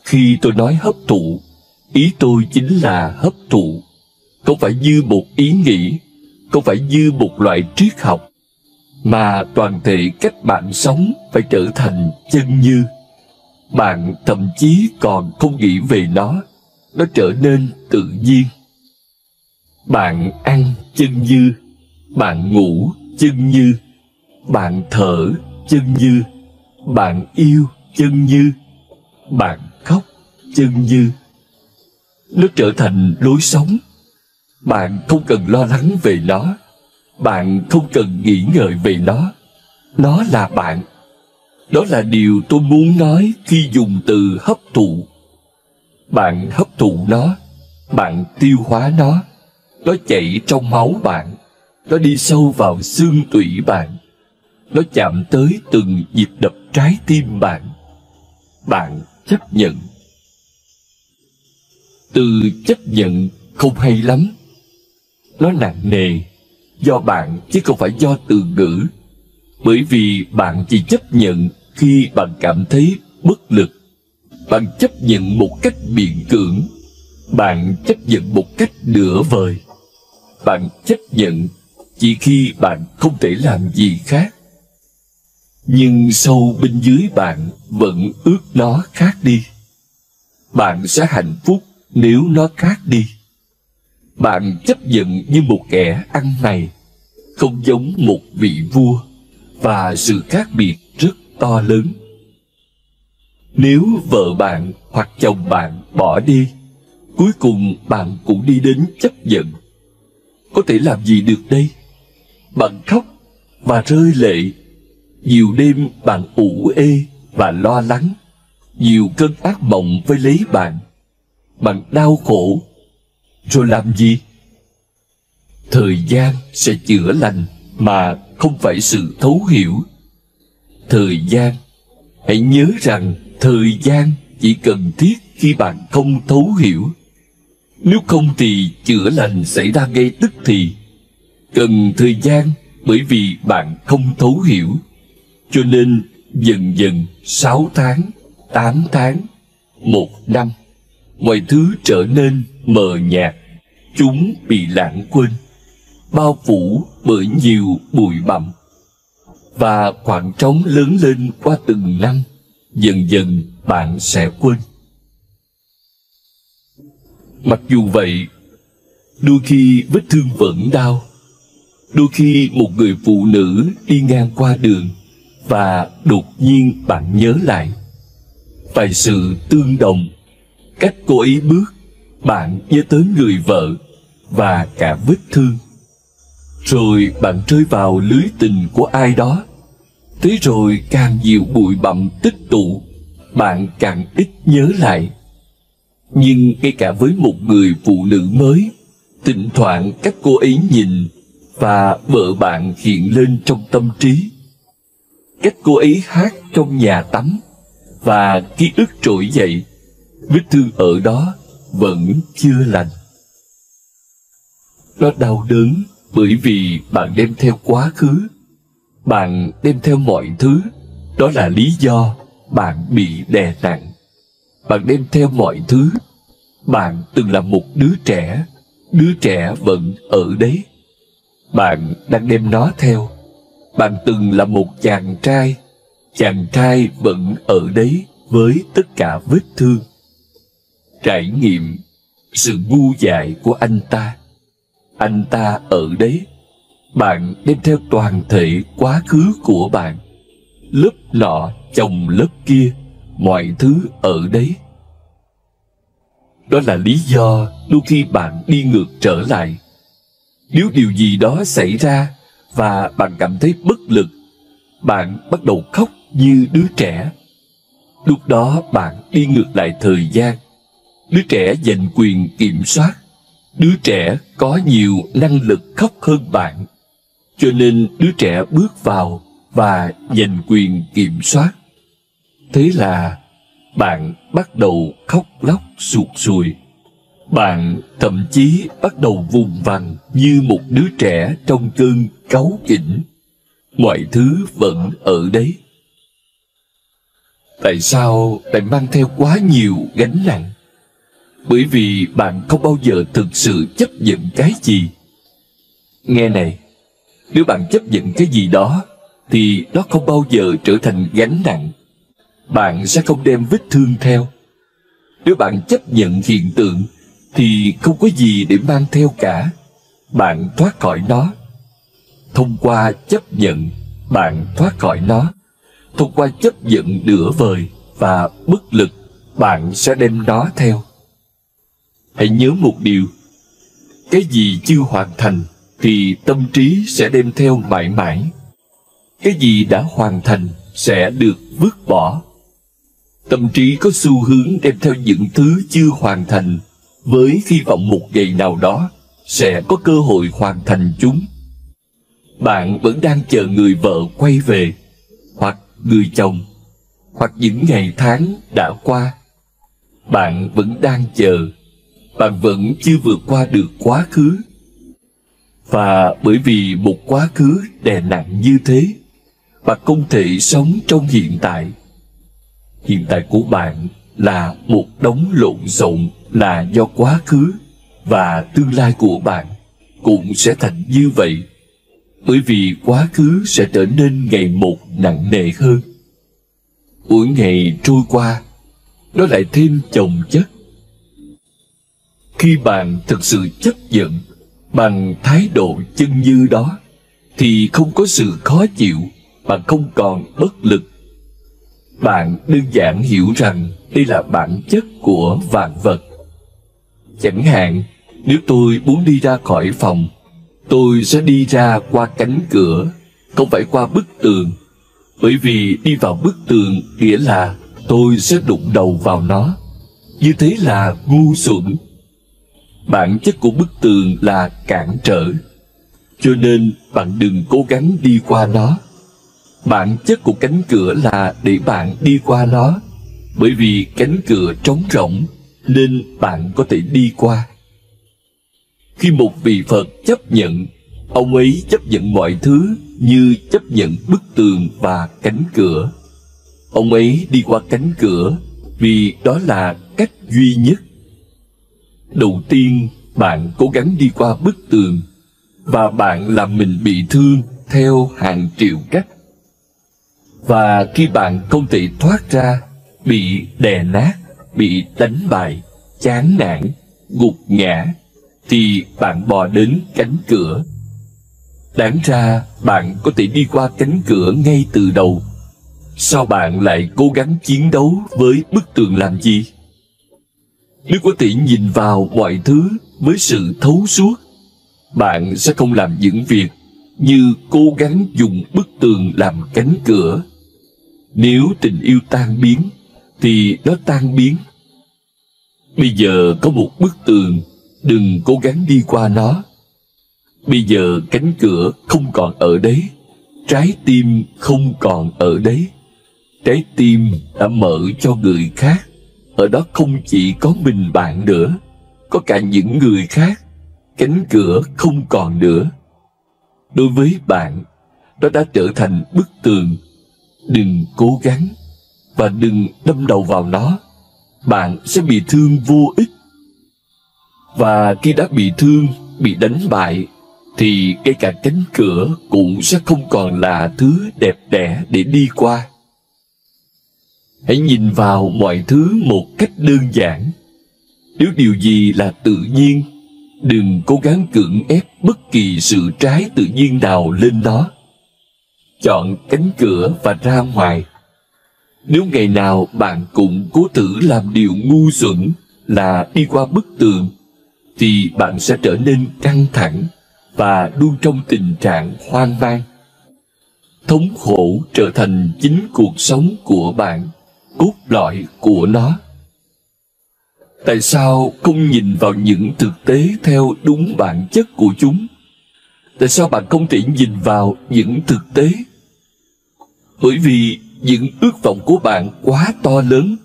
Khi tôi nói hấp thụ, ý tôi chính là hấp thụ. Không phải như một ý nghĩ, không phải như một loại triết học, mà toàn thể cách bạn sống phải trở thành chân như. Bạn thậm chí còn không nghĩ về nó trở nên tự nhiên. Bạn ăn chân như, bạn ngủ chân như, bạn thở chân như, bạn yêu chân như, bạn khóc chân như. Nó trở thành lối sống. Bạn không cần lo lắng về nó, bạn không cần nghĩ ngợi về nó. Nó là bạn. Đó là điều tôi muốn nói khi dùng từ hấp thụ. Bạn hấp thụ nó, bạn tiêu hóa nó. Nó chảy trong máu bạn, nó đi sâu vào xương tủy bạn, nó chạm tới từng nhịp đập trái tim bạn. Bạn chấp nhận. Từ chấp nhận không hay lắm. Nó nặng nề, do bạn chứ không phải do từ ngữ. Bởi vì bạn chỉ chấp nhận khi bạn cảm thấy bất lực. Bạn chấp nhận một cách biện cưỡng. Bạn chấp nhận một cách nửa vời. Bạn chấp nhận chỉ khi bạn không thể làm gì khác. Nhưng sâu bên dưới bạn vẫn ước nó khác đi. Bạn sẽ hạnh phúc nếu nó khác đi. bạn chấp nhận như một kẻ ăn mày, không giống một vị vua, và sự khác biệt rất to lớn. Nếu vợ bạn hoặc chồng bạn bỏ đi, cuối cùng bạn cũng đi đến chấp nhận. Có thể làm gì được đây? Bạn khóc và rơi lệ. Nhiều đêm bạn ủ ê và lo lắng. Nhiều cơn ác mộng vây lấy bạn. Bạn đau khổ. Rồi làm gì? Thời gian sẽ chữa lành, mà không phải sự thấu hiểu. Thời gian, hãy nhớ rằng thời gian chỉ cần thiết khi bạn không thấu hiểu. Nếu không thì chữa lành xảy ra ngay tức thì. Cần thời gian bởi vì bạn không thấu hiểu. Cho nên dần dần 6 tháng, 8 tháng, 1 năm, mọi thứ trở nên mờ nhạt. Chúng bị lãng quên, bao phủ bởi nhiều bụi bặm. Và khoảng trống lớn lên qua từng năm. Dần dần bạn sẽ quên. Mặc dù vậy, đôi khi vết thương vẫn đau. Đôi khi một người phụ nữ đi ngang qua đường và đột nhiên bạn nhớ lại. Vài sự tương đồng, cách cô ấy bước, bạn nhớ tới người vợ và cả vết thương. Rồi bạn rơi vào lưới tình của ai đó. Thế rồi càng nhiều bụi bặm tích tụ, bạn càng ít nhớ lại. Nhưng ngay cả với một người phụ nữ mới, thỉnh thoảng các cô ấy nhìn và vợ bạn hiện lên trong tâm trí. Cách cô ấy hát trong nhà tắm và ký ức trỗi dậy, vết thương ở đó vẫn chưa lành. Nó đau đớn bởi vì bạn đem theo quá khứ. Bạn đem theo mọi thứ. Đó là lý do bạn bị đè nặng. Bạn đem theo mọi thứ. Bạn từng là một đứa trẻ. Đứa trẻ vẫn ở đấy. Bạn đang đem nó theo. Bạn từng là một chàng trai. Chàng trai vẫn ở đấy với tất cả vết thương. Trải nghiệm sự ngu dại của anh ta. Anh ta ở đấy. Bạn đem theo toàn thể quá khứ của bạn. Lớp nọ chồng lớp kia, mọi thứ ở đấy. Đó là lý do đôi khi bạn đi ngược trở lại. Nếu điều gì đó xảy ra và bạn cảm thấy bất lực, bạn bắt đầu khóc như đứa trẻ. Lúc đó bạn đi ngược lại thời gian. Đứa trẻ giành quyền kiểm soát. Đứa trẻ có nhiều năng lực khóc hơn bạn. Cho nên đứa trẻ bước vào và giành quyền kiểm soát. Thế là bạn bắt đầu khóc lóc sụt sùi. Bạn thậm chí bắt đầu vùng vằng như một đứa trẻ trong cơn cáu kỉnh. Mọi thứ vẫn ở đấy. Tại sao lại mang theo quá nhiều gánh nặng? Bởi vì bạn không bao giờ thực sự chấp nhận cái gì. Nghe này, nếu bạn chấp nhận cái gì đó, thì nó không bao giờ trở thành gánh nặng. Bạn sẽ không đem vết thương theo. Nếu bạn chấp nhận hiện tượng, thì không có gì để mang theo cả. Bạn thoát khỏi nó. Thông qua chấp nhận, bạn thoát khỏi nó. Thông qua chấp nhận nửa vời và bất lực, bạn sẽ đem nó theo. Hãy nhớ một điều. Cái gì chưa hoàn thành thì tâm trí sẽ đem theo mãi mãi. Cái gì đã hoàn thành sẽ được vứt bỏ. Tâm trí có xu hướng đem theo những thứ chưa hoàn thành, với hy vọng một ngày nào đó sẽ có cơ hội hoàn thành chúng. Bạn vẫn đang chờ người vợ quay về, hoặc người chồng, hoặc những ngày tháng đã qua. Bạn vẫn đang chờ. Bạn vẫn chưa vượt qua được quá khứ. Và bởi vì một quá khứ đè nặng như thế, bạn không thể sống trong hiện tại. Hiện tại của bạn là một đống lộn xộn là do quá khứ, và tương lai của bạn cũng sẽ thành như vậy. Bởi vì quá khứ sẽ trở nên ngày một nặng nề hơn. Mỗi ngày trôi qua, nó lại thêm chồng chất. Khi bạn thực sự chấp nhận bằng thái độ chân như đó, thì không có sự khó chịu, bạn không còn bất lực. Bạn đơn giản hiểu rằng đây là bản chất của vạn vật. Chẳng hạn, nếu tôi muốn đi ra khỏi phòng, tôi sẽ đi ra qua cánh cửa, không phải qua bức tường. Bởi vì đi vào bức tường nghĩa là tôi sẽ đụng đầu vào nó. Như thế là ngu xuẩn. Bản chất của bức tường là cản trở, cho nên bạn đừng cố gắng đi qua nó. Bản chất của cánh cửa là để bạn đi qua nó, bởi vì cánh cửa trống rỗng nên bạn có thể đi qua. Khi một vị Phật chấp nhận, ông ấy chấp nhận mọi thứ như chấp nhận bức tường và cánh cửa. Ông ấy đi qua cánh cửa vì đó là cách duy nhất. Đầu tiên, bạn cố gắng đi qua bức tường, và bạn làm mình bị thương theo hàng triệu cách. Và khi bạn không thể thoát ra, bị đè nát, bị đánh bại, chán nản, gục ngã, thì bạn bò đến cánh cửa. Đáng ra bạn có thể đi qua cánh cửa ngay từ đầu. Sao bạn lại cố gắng chiến đấu với bức tường làm gì? Nếu có thể nhìn vào mọi thứ với sự thấu suốt, bạn sẽ không làm những việc như cố gắng dùng bức tường làm cánh cửa. Nếu tình yêu tan biến, thì nó tan biến. Bây giờ có một bức tường, đừng cố gắng đi qua nó. Bây giờ cánh cửa không còn ở đấy, trái tim không còn ở đấy. Trái tim đã mở cho người khác. Ở đó không chỉ có mình bạn nữa, có cả những người khác. Cánh cửa không còn nữa. Đối với bạn, nó đã trở thành bức tường. Đừng cố gắng, và đừng đâm đầu vào nó. Bạn sẽ bị thương vô ích. Và khi đã bị thương, bị đánh bại, thì ngay cả cánh cửa cũng sẽ không còn là thứ đẹp đẽ để đi qua. Hãy nhìn vào mọi thứ một cách đơn giản. Nếu điều gì là tự nhiên, đừng cố gắng cưỡng ép bất kỳ sự trái tự nhiên nào lên nó. Chọn cánh cửa và ra ngoài. Nếu ngày nào bạn cũng cố thử làm điều ngu xuẩn là đi qua bức tường, thì bạn sẽ trở nên căng thẳng và luôn trong tình trạng hoang mang. Thống khổ trở thành chính cuộc sống của bạn, cốt lõi của nó. Tại sao không nhìn vào những thực tế theo đúng bản chất của chúng? Tại sao bạn không thể nhìn vào những thực tế? Bởi vì những ước vọng của bạn quá to lớn.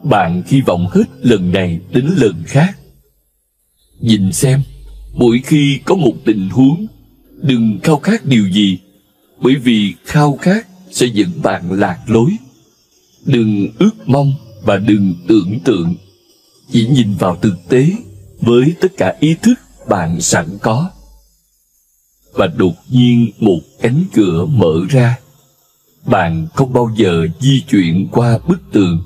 Bạn hy vọng hết lần này đến lần khác. Nhìn xem, mỗi khi có một tình huống, đừng khao khát điều gì, bởi vì khao khát sẽ dẫn bạn lạc lối. Đừng ước mong và đừng tưởng tượng. Chỉ nhìn vào thực tế với tất cả ý thức bạn sẵn có. Và đột nhiên một cánh cửa mở ra. Bạn không bao giờ di chuyển qua bức tường.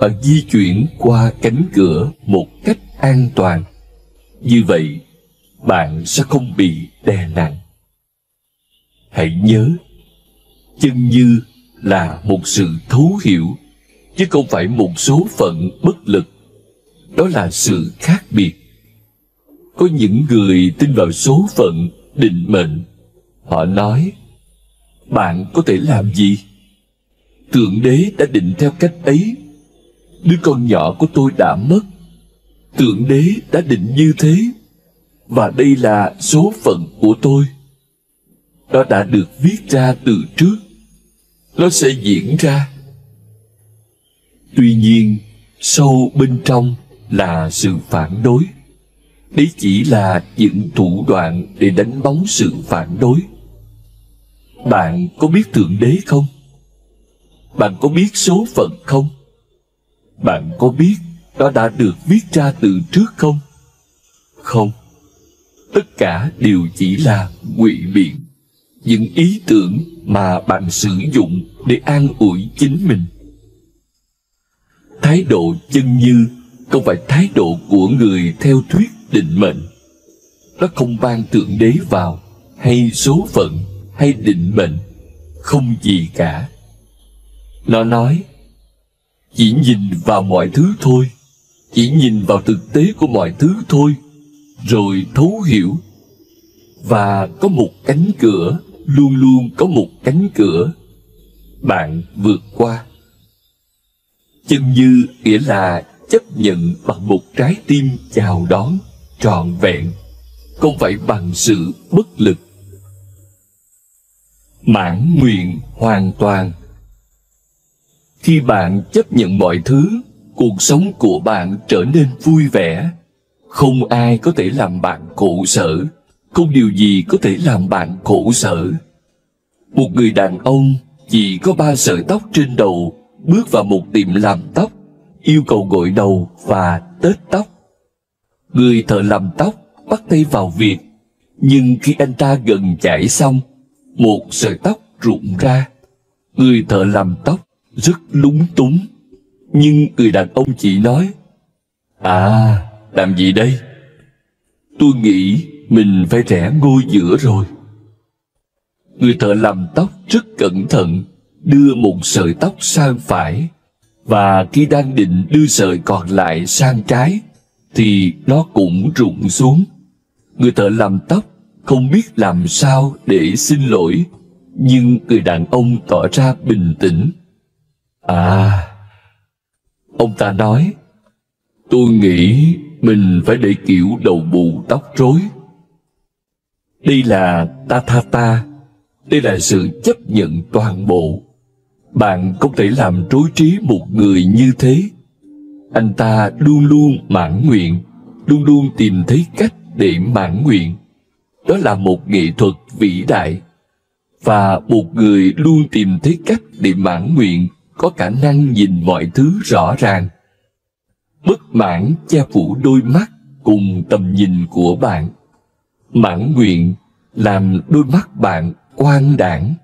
Bạn di chuyển qua cánh cửa một cách an toàn. Như vậy, bạn sẽ không bị đè nặng. Hãy nhớ, chân như là một sự thấu hiểu, chứ không phải một số phận bất lực. Đó là sự khác biệt. Có những người tin vào số phận, định mệnh. Họ nói, bạn có thể làm gì? Thượng đế đã định theo cách ấy. Đứa con nhỏ của tôi đã mất. Thượng đế đã định như thế. Và đây là số phận của tôi. Nó đã được viết ra từ trước. Nó sẽ diễn ra. Tuy nhiên, sâu bên trong là sự phản đối. Đấy chỉ là những thủ đoạn để đánh bóng sự phản đối. Bạn có biết Thượng Đế không? Bạn có biết số phận không? Bạn có biết nó đã được viết ra từ trước không? Không. Tất cả đều chỉ là ngụy biện, những ý tưởng mà bạn sử dụng để an ủi chính mình. Thái độ chân như không phải thái độ của người theo thuyết định mệnh. Nó không ban thượng đế vào, hay số phận, hay định mệnh, không gì cả. Nó nói, chỉ nhìn vào mọi thứ thôi, chỉ nhìn vào thực tế của mọi thứ thôi, rồi thấu hiểu. Và có một cánh cửa, luôn luôn có một cánh cửa. Bạn vượt qua. Chân như nghĩa là chấp nhận bằng một trái tim chào đón, trọn vẹn, không phải bằng sự bất lực. Mãn nguyện hoàn toàn. Khi bạn chấp nhận mọi thứ, cuộc sống của bạn trở nên vui vẻ. Không ai có thể làm bạn khổ sở, không điều gì có thể làm bạn khổ sở. Một người đàn ông chỉ có 3 sợi tóc trên đầu bước vào một tiệm làm tóc, yêu cầu gội đầu và tết tóc. Người thợ làm tóc bắt tay vào việc, nhưng khi anh ta gần chải xong, một sợi tóc rụng ra. Người thợ làm tóc rất lúng túng, nhưng người đàn ông chỉ nói, làm gì đây? Tôi nghĩ mình phải rẽ ngôi giữa rồi. Người thợ làm tóc rất cẩn thận đưa một sợi tóc sang phải, và khi đang định đưa sợi còn lại sang trái thì nó cũng rụng xuống. Người thợ làm tóc không biết làm sao để xin lỗi, nhưng người đàn ông tỏ ra bình tĩnh. Ông ta nói, tôi nghĩ mình phải để kiểu đầu bù tóc rối. Đây là tathata, đây là sự chấp nhận toàn bộ. Bạn không thể làm rối trí một người như thế. Anh ta luôn luôn mãn nguyện, luôn luôn tìm thấy cách để mãn nguyện. Đó là một nghệ thuật vĩ đại. Và một người luôn tìm thấy cách để mãn nguyện có khả năng nhìn mọi thứ rõ ràng. Bất mãn che phủ đôi mắt cùng tầm nhìn của bạn. Mãn nguyện làm đôi mắt bạn quang đãng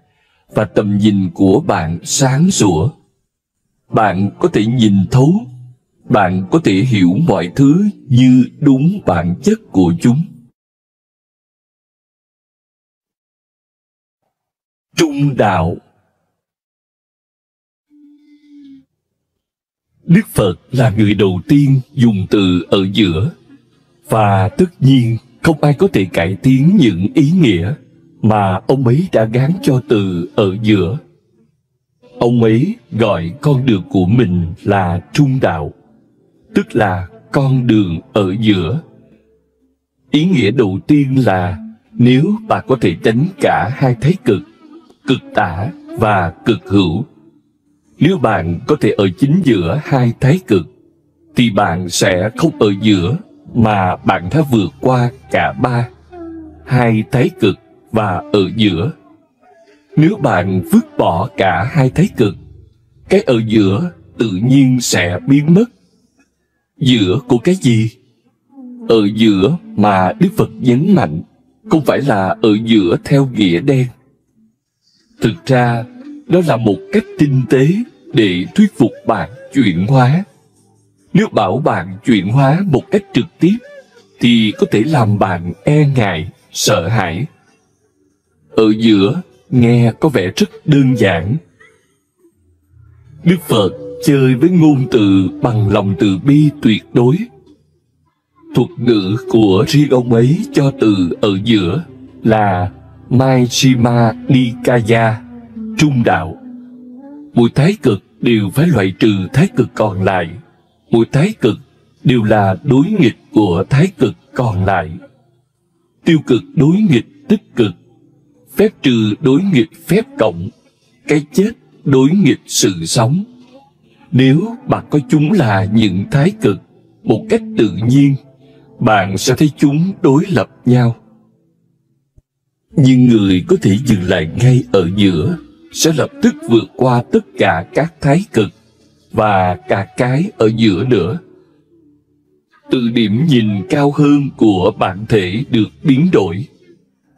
và tầm nhìn của bạn sáng sủa. Bạn có thể nhìn thấu, bạn có thể hiểu mọi thứ như đúng bản chất của chúng. Trung đạo. Đức Phật là người đầu tiên dùng từ ở giữa, và tất nhiên không ai có thể cải tiến những ý nghĩa mà ông ấy đã gán cho từ ở giữa. Ông ấy gọi con đường của mình là trung đạo, tức là con đường ở giữa. Ý nghĩa đầu tiên là nếu bạn có thể tránh cả hai thái cực, cực tả và cực hữu. Nếu bạn có thể ở chính giữa hai thái cực, thì bạn sẽ không ở giữa, mà bạn đã vượt qua cả ba, hai thái cực và ở giữa. Nếu bạn vứt bỏ cả hai thái cực, cái ở giữa tự nhiên sẽ biến mất. Giữa của cái gì? Ở giữa mà Đức Phật nhấn mạnh không phải là ở giữa theo nghĩa đen. Thực ra, đó là một cách tinh tế để thuyết phục bạn chuyển hóa. Nếu bảo bạn chuyển hóa một cách trực tiếp, thì có thể làm bạn e ngại, sợ hãi. Ở giữa nghe có vẻ rất đơn giản. Đức Phật chơi với ngôn từ bằng lòng từ bi tuyệt đối. Thuật ngữ của riêng ông ấy cho từ ở giữa là Majjhima Nikaya, trung đạo. Mỗi thái cực đều phải loại trừ thái cực còn lại. Mỗi thái cực đều là đối nghịch của thái cực còn lại. Tiêu cực đối nghịch tích cực, phép trừ đối nghịch phép cộng, cái chết đối nghịch sự sống. Nếu bạn coi chúng là những thái cực, một cách tự nhiên, bạn sẽ thấy chúng đối lập nhau. Nhưng người có thể dừng lại ngay ở giữa sẽ lập tức vượt qua tất cả các thái cực và cả cái ở giữa nữa. Từ điểm nhìn cao hơn của bản thể được biến đổi,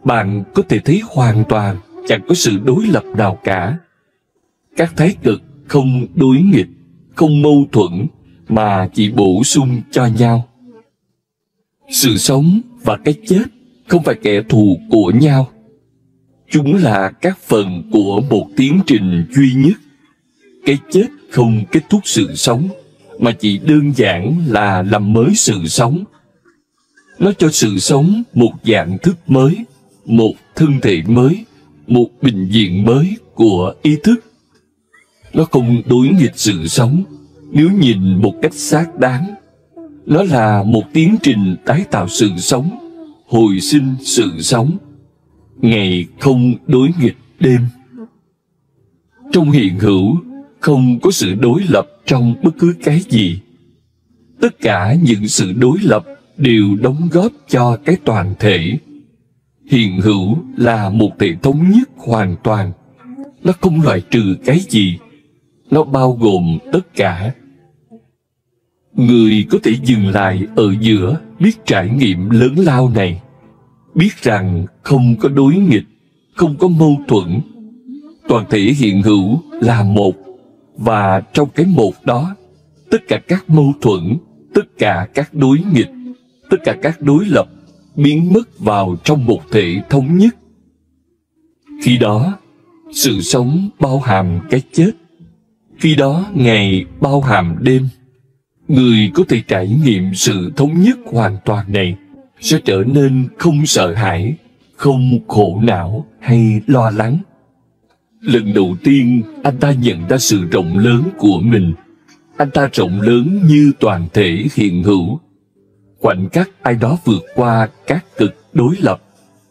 bạn có thể thấy hoàn toàn chẳng có sự đối lập nào cả. Các thái cực không đối nghịch, không mâu thuẫn, mà chỉ bổ sung cho nhau. Sự sống và cái chết không phải kẻ thù của nhau. Chúng là các phần của một tiến trình duy nhất. Cái chết không kết thúc sự sống, mà chỉ đơn giản là làm mới sự sống. Nó cho sự sống một dạng thức mới, một thân thể mới, một bình diện mới của ý thức. Nó không đối nghịch sự sống, nếu nhìn một cách xác đáng. Nó là một tiến trình tái tạo sự sống, hồi sinh sự sống. Ngày không đối nghịch đêm. Trong hiện hữu, không có sự đối lập trong bất cứ cái gì. Tất cả những sự đối lập đều đóng góp cho cái toàn thể. Hiện hữu là một thể thống nhất hoàn toàn. Nó không loại trừ cái gì. Nó bao gồm tất cả. Người có thể dừng lại ở giữa, biết trải nghiệm lớn lao này, biết rằng không có đối nghịch, không có mâu thuẫn. Toàn thể hiện hữu là một, và trong cái một đó, tất cả các mâu thuẫn, tất cả các đối nghịch, tất cả các đối lập biến mất vào trong một thể thống nhất. Khi đó, sự sống bao hàm cái chết. Khi đó, ngày bao hàm đêm. Người có thể trải nghiệm sự thống nhất hoàn toàn này sẽ trở nên không sợ hãi, không khổ não hay lo lắng. Lần đầu tiên, anh ta nhận ra sự rộng lớn của mình. Anh ta rộng lớn như toàn thể hiện hữu. Khoảnh khắc ai đó vượt qua các cực đối lập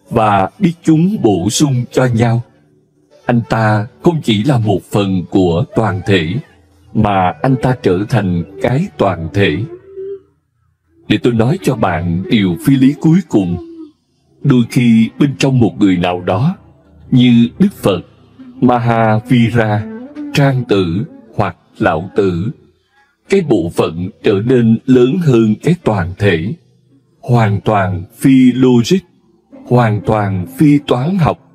và biết chúng bổ sung cho nhau. Anh ta không chỉ là một phần của toàn thể, mà anh ta trở thành cái toàn thể. Để tôi nói cho bạn điều phi lý cuối cùng. Đôi khi bên trong một người nào đó, như Đức Phật, Mahavira, Trang Tử hoặc Lão Tử, cái bộ phận trở nên lớn hơn cái toàn thể, hoàn toàn phi logic, hoàn toàn phi toán học,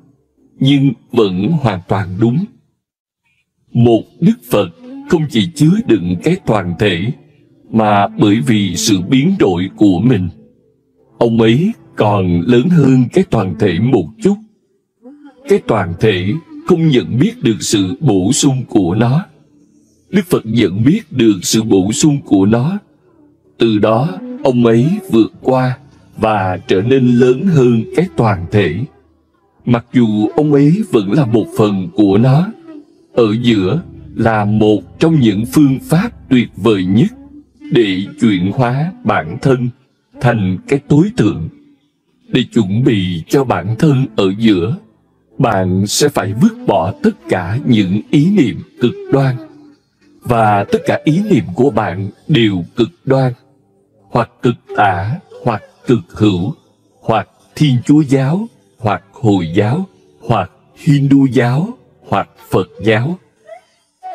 nhưng vẫn hoàn toàn đúng. Một Đức Phật không chỉ chứa đựng cái toàn thể, mà bởi vì sự biến đổi của mình, ông ấy còn lớn hơn cái toàn thể một chút. Cái toàn thể không nhận biết được sự bổ sung của nó. Đức Phật nhận biết được sự bổ sung của nó. Từ đó, ông ấy vượt qua và trở nên lớn hơn cái toàn thể. Mặc dù ông ấy vẫn là một phần của nó, ở giữa là một trong những phương pháp tuyệt vời nhất để chuyển hóa bản thân thành cái tối thượng. Để chuẩn bị cho bản thân ở giữa, bạn sẽ phải vứt bỏ tất cả những ý niệm cực đoan. Và tất cả ý niệm của bạn đều cực đoan, hoặc cực tả, hoặc cực hữu, hoặc Thiên Chúa giáo, hoặc Hồi giáo, hoặc Hindu giáo, hoặc Phật giáo.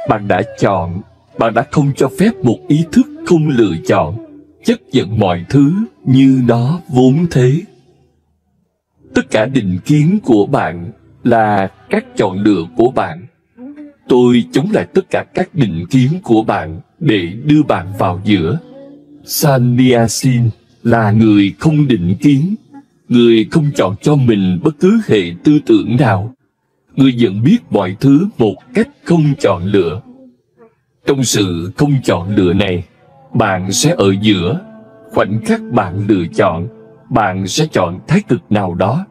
Bạn đã chọn, bạn đã không cho phép một ý thức không lựa chọn, chấp nhận mọi thứ như nó vốn thế. Tất cả định kiến của bạn là các chọn lựa của bạn. Tôi chống lại tất cả các định kiến của bạn để đưa bạn vào giữa. Sannyasin là người không định kiến, người không chọn cho mình bất cứ hệ tư tưởng nào. Người nhận biết mọi thứ một cách không chọn lựa. Trong sự không chọn lựa này, bạn sẽ ở giữa. Khoảnh khắc bạn lựa chọn, bạn sẽ chọn thái cực nào đó.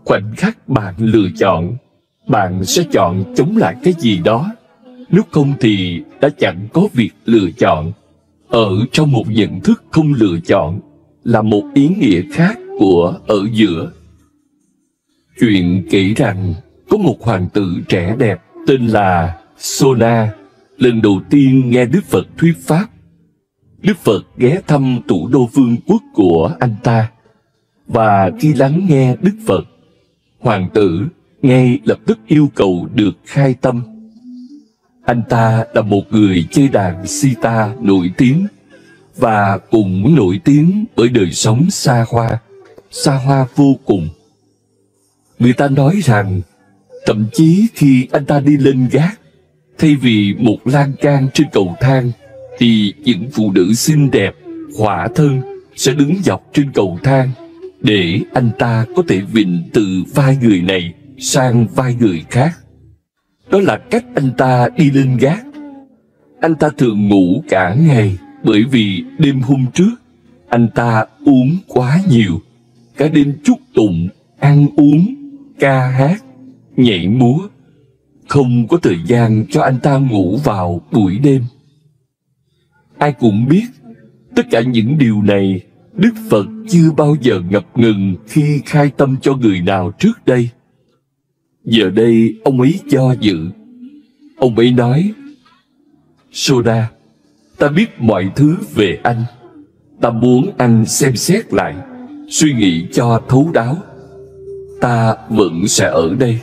Khoảnh khắc bạn lựa chọn, bạn sẽ chọn chống lại cái gì đó. Nếu không thì đã chẳng có việc lựa chọn. Ở trong một nhận thức không lựa chọn là một ý nghĩa khác của ở giữa. Chuyện kể rằng có một hoàng tử trẻ đẹp tên là Sona lần đầu tiên nghe Đức Phật thuyết pháp. Đức Phật ghé thăm thủ đô vương quốc của anh ta, và khi lắng nghe Đức Phật, hoàng tử ngay lập tức yêu cầu được khai tâm. Anh ta là một người chơi đàn sitar nổi tiếng, và cũng nổi tiếng bởi đời sống xa hoa vô cùng. Người ta nói rằng, thậm chí khi anh ta đi lên gác, thay vì một lan can trên cầu thang, thì những phụ nữ xinh đẹp, khỏa thân sẽ đứng dọc trên cầu thang để anh ta có thể vịn từ vai người này sang vai người khác. Đó là cách anh ta đi lên gác. Anh ta thường ngủ cả ngày bởi vì đêm hôm trước anh ta uống quá nhiều. Cả đêm chúc tụng, ăn uống, ca hát, nhảy múa. Không có thời gian cho anh ta ngủ vào buổi đêm. Ai cũng biết, tất cả những điều này Đức Phật chưa bao giờ ngập ngừng khi khai tâm cho người nào trước đây. Giờ đây ông ấy do dự. Ông ấy nói: Soda, ta biết mọi thứ về anh. Ta muốn anh xem xét lại, suy nghĩ cho thấu đáo. Ta vẫn sẽ ở đây,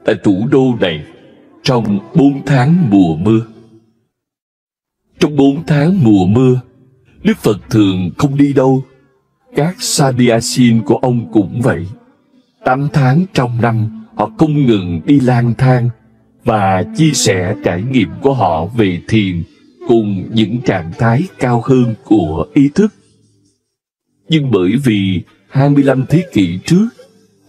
tại thủ đô này, trong 4 tháng mùa mưa. Trong 4 tháng mùa mưa, Đức Phật thường không đi đâu. Các Sannyasin của ông cũng vậy. 8 tháng trong năm, họ không ngừng đi lang thang và chia sẻ trải nghiệm của họ về thiền cùng những trạng thái cao hơn của ý thức. Nhưng bởi vì 25 thế kỷ trước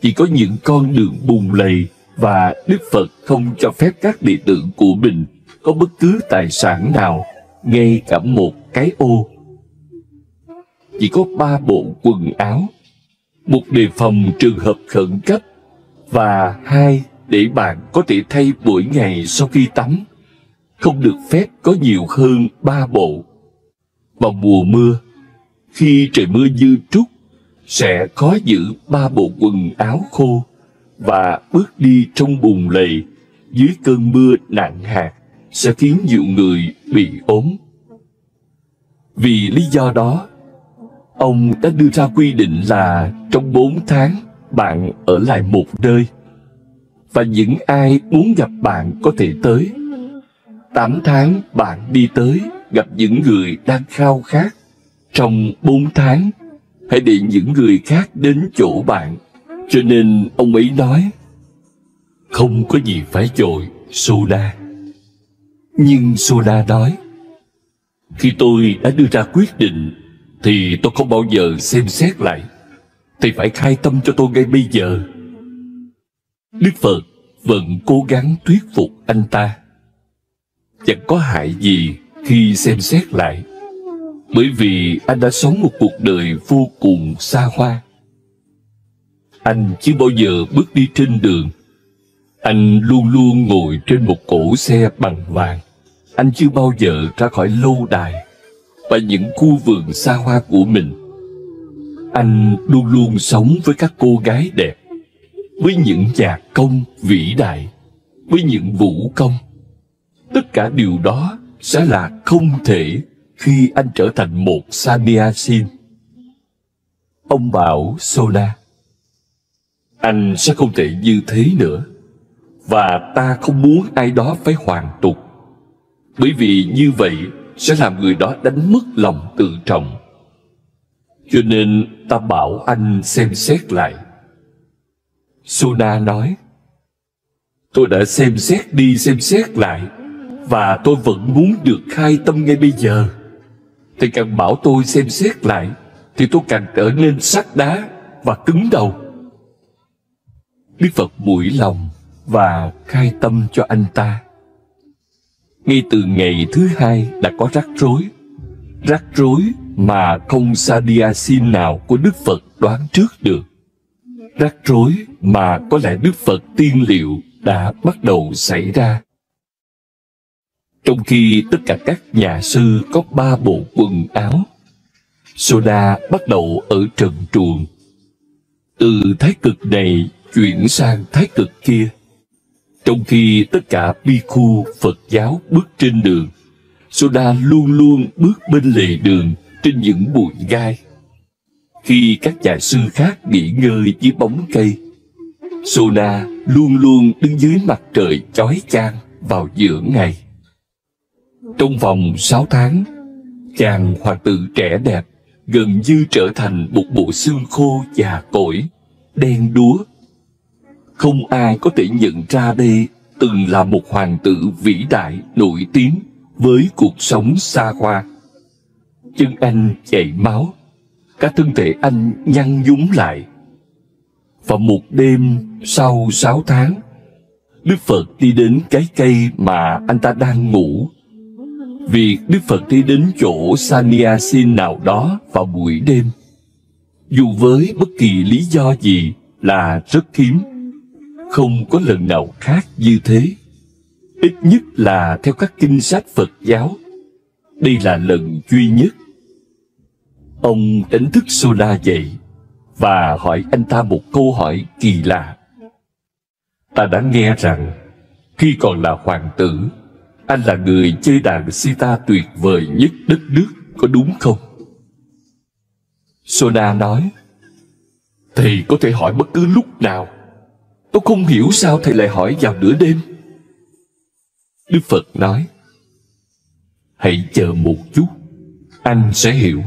chỉ có những con đường bùn lầy và Đức Phật không cho phép các đệ tử của mình có bất cứ tài sản nào, ngay cả một cái ô. Chỉ có 3 bộ quần áo, một đề phòng trường hợp khẩn cấp và 2 để bạn có thể thay mỗi ngày sau khi tắm. Không được phép có nhiều hơn 3 bộ. Vào mùa mưa, khi trời mưa dư trút, sẽ khó giữ 3 bộ quần áo khô và bước đi trong bùn lầy dưới cơn mưa nặng hạt sẽ khiến nhiều người bị ốm. Vì lý do đó, ông đã đưa ra quy định là trong 4 tháng bạn ở lại một nơi, và những ai muốn gặp bạn có thể tới. 8 tháng bạn đi tới gặp những người đang khao khát. Trong 4 tháng, hãy để những người khác đến chỗ bạn. Cho nên ông ấy nói: không có gì phải vội, Soda. Nhưng Soda nói: khi tôi đã đưa ra quyết định thì tôi không bao giờ xem xét lại. Thì phải khai tâm cho tôi ngay bây giờ. Đức Phật vẫn cố gắng thuyết phục anh ta. Chẳng có hại gì khi xem xét lại, bởi vì anh đã sống một cuộc đời vô cùng xa hoa. Anh chưa bao giờ bước đi trên đường. Anh luôn luôn ngồi trên một cỗ xe bằng vàng. Anh chưa bao giờ ra khỏi lâu đài và những khu vườn xa hoa của mình. Anh luôn luôn sống với các cô gái đẹp, với những nhạc công vĩ đại, với những vũ công. Tất cả điều đó sẽ là không thể khi anh trở thành một Sannyasin. Ông bảo Soda: anh sẽ không thể như thế nữa, và ta không muốn ai đó phải hoàn tục, bởi vì như vậy sẽ làm người đó đánh mất lòng tự trọng. Cho nên ta bảo anh xem xét lại. Soda nói: tôi đã xem xét đi xem xét lại, và tôi vẫn muốn được khai tâm ngay bây giờ. Thầy càng bảo tôi xem xét lại thì tôi càng trở nên sắt đá và cứng đầu. Đức Phật mũi lòng và khai tâm cho anh ta. Ngay từ ngày thứ 2 đã có rắc rối mà không Sannyasin nào của Đức Phật đoán trước được. Rắc rối mà có lẽ Đức Phật tiên liệu đã bắt đầu xảy ra. Trong khi tất cả các nhà sư có 3 bộ quần áo, Soda bắt đầu ở trần truồng. Từ thái cực này chuyển sang thái cực kia. Trong khi tất cả Bhikkhu Phật giáo bước trên đường, Soda luôn luôn bước bên lề đường trên những bụi gai. Khi các nhà sư khác nghỉ ngơi dưới bóng cây, Soda luôn luôn đứng dưới mặt trời chói chang vào giữa ngày. Trong vòng 6 tháng, chàng hoàng tử trẻ đẹp gần như trở thành một bộ xương khô già cỗi, đen đúa. Không ai có thể nhận ra đây từng là một hoàng tử vĩ đại, nổi tiếng với cuộc sống xa hoa. Chân anh chảy máu, cả thân thể anh nhăn nhúm lại. Và một đêm sau 6 tháng, Đức Phật đi đến cái cây mà anh ta đang ngủ. Việc Đức Phật đi đến chỗ Sanyasin nào đó vào buổi đêm, dù với bất kỳ lý do gì, là rất hiếm. Không có lần nào khác như thế. Ít nhất là theo các kinh sách Phật giáo, đây là lần duy nhất. Ông đánh thức Sona dậy và hỏi anh ta một câu hỏi kỳ lạ. Ta đã nghe rằng khi còn là hoàng tử, anh là người chơi đàn sitar tuyệt vời nhất đất nước, có đúng không? Sona nói, thầy có thể hỏi bất cứ lúc nào. Tôi không hiểu sao thầy lại hỏi vào nửa đêm. Đức Phật nói, hãy chờ một chút, anh sẽ hiểu.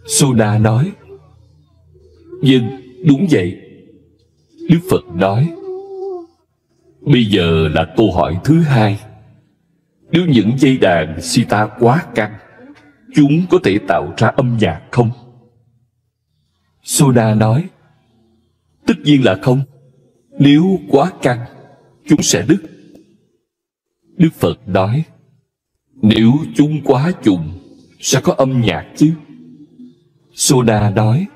Sona nói, vâng, đúng vậy. Đức Phật nói, bây giờ là câu hỏi thứ hai. Nếu những dây đàn sitar quá căng, chúng có thể tạo ra âm nhạc không? Sona nói, tất nhiên là không. Nếu quá căng, chúng sẽ đứt. Đức Phật nói, nếu chúng quá trùng, sẽ có âm nhạc chứ? Sona nói,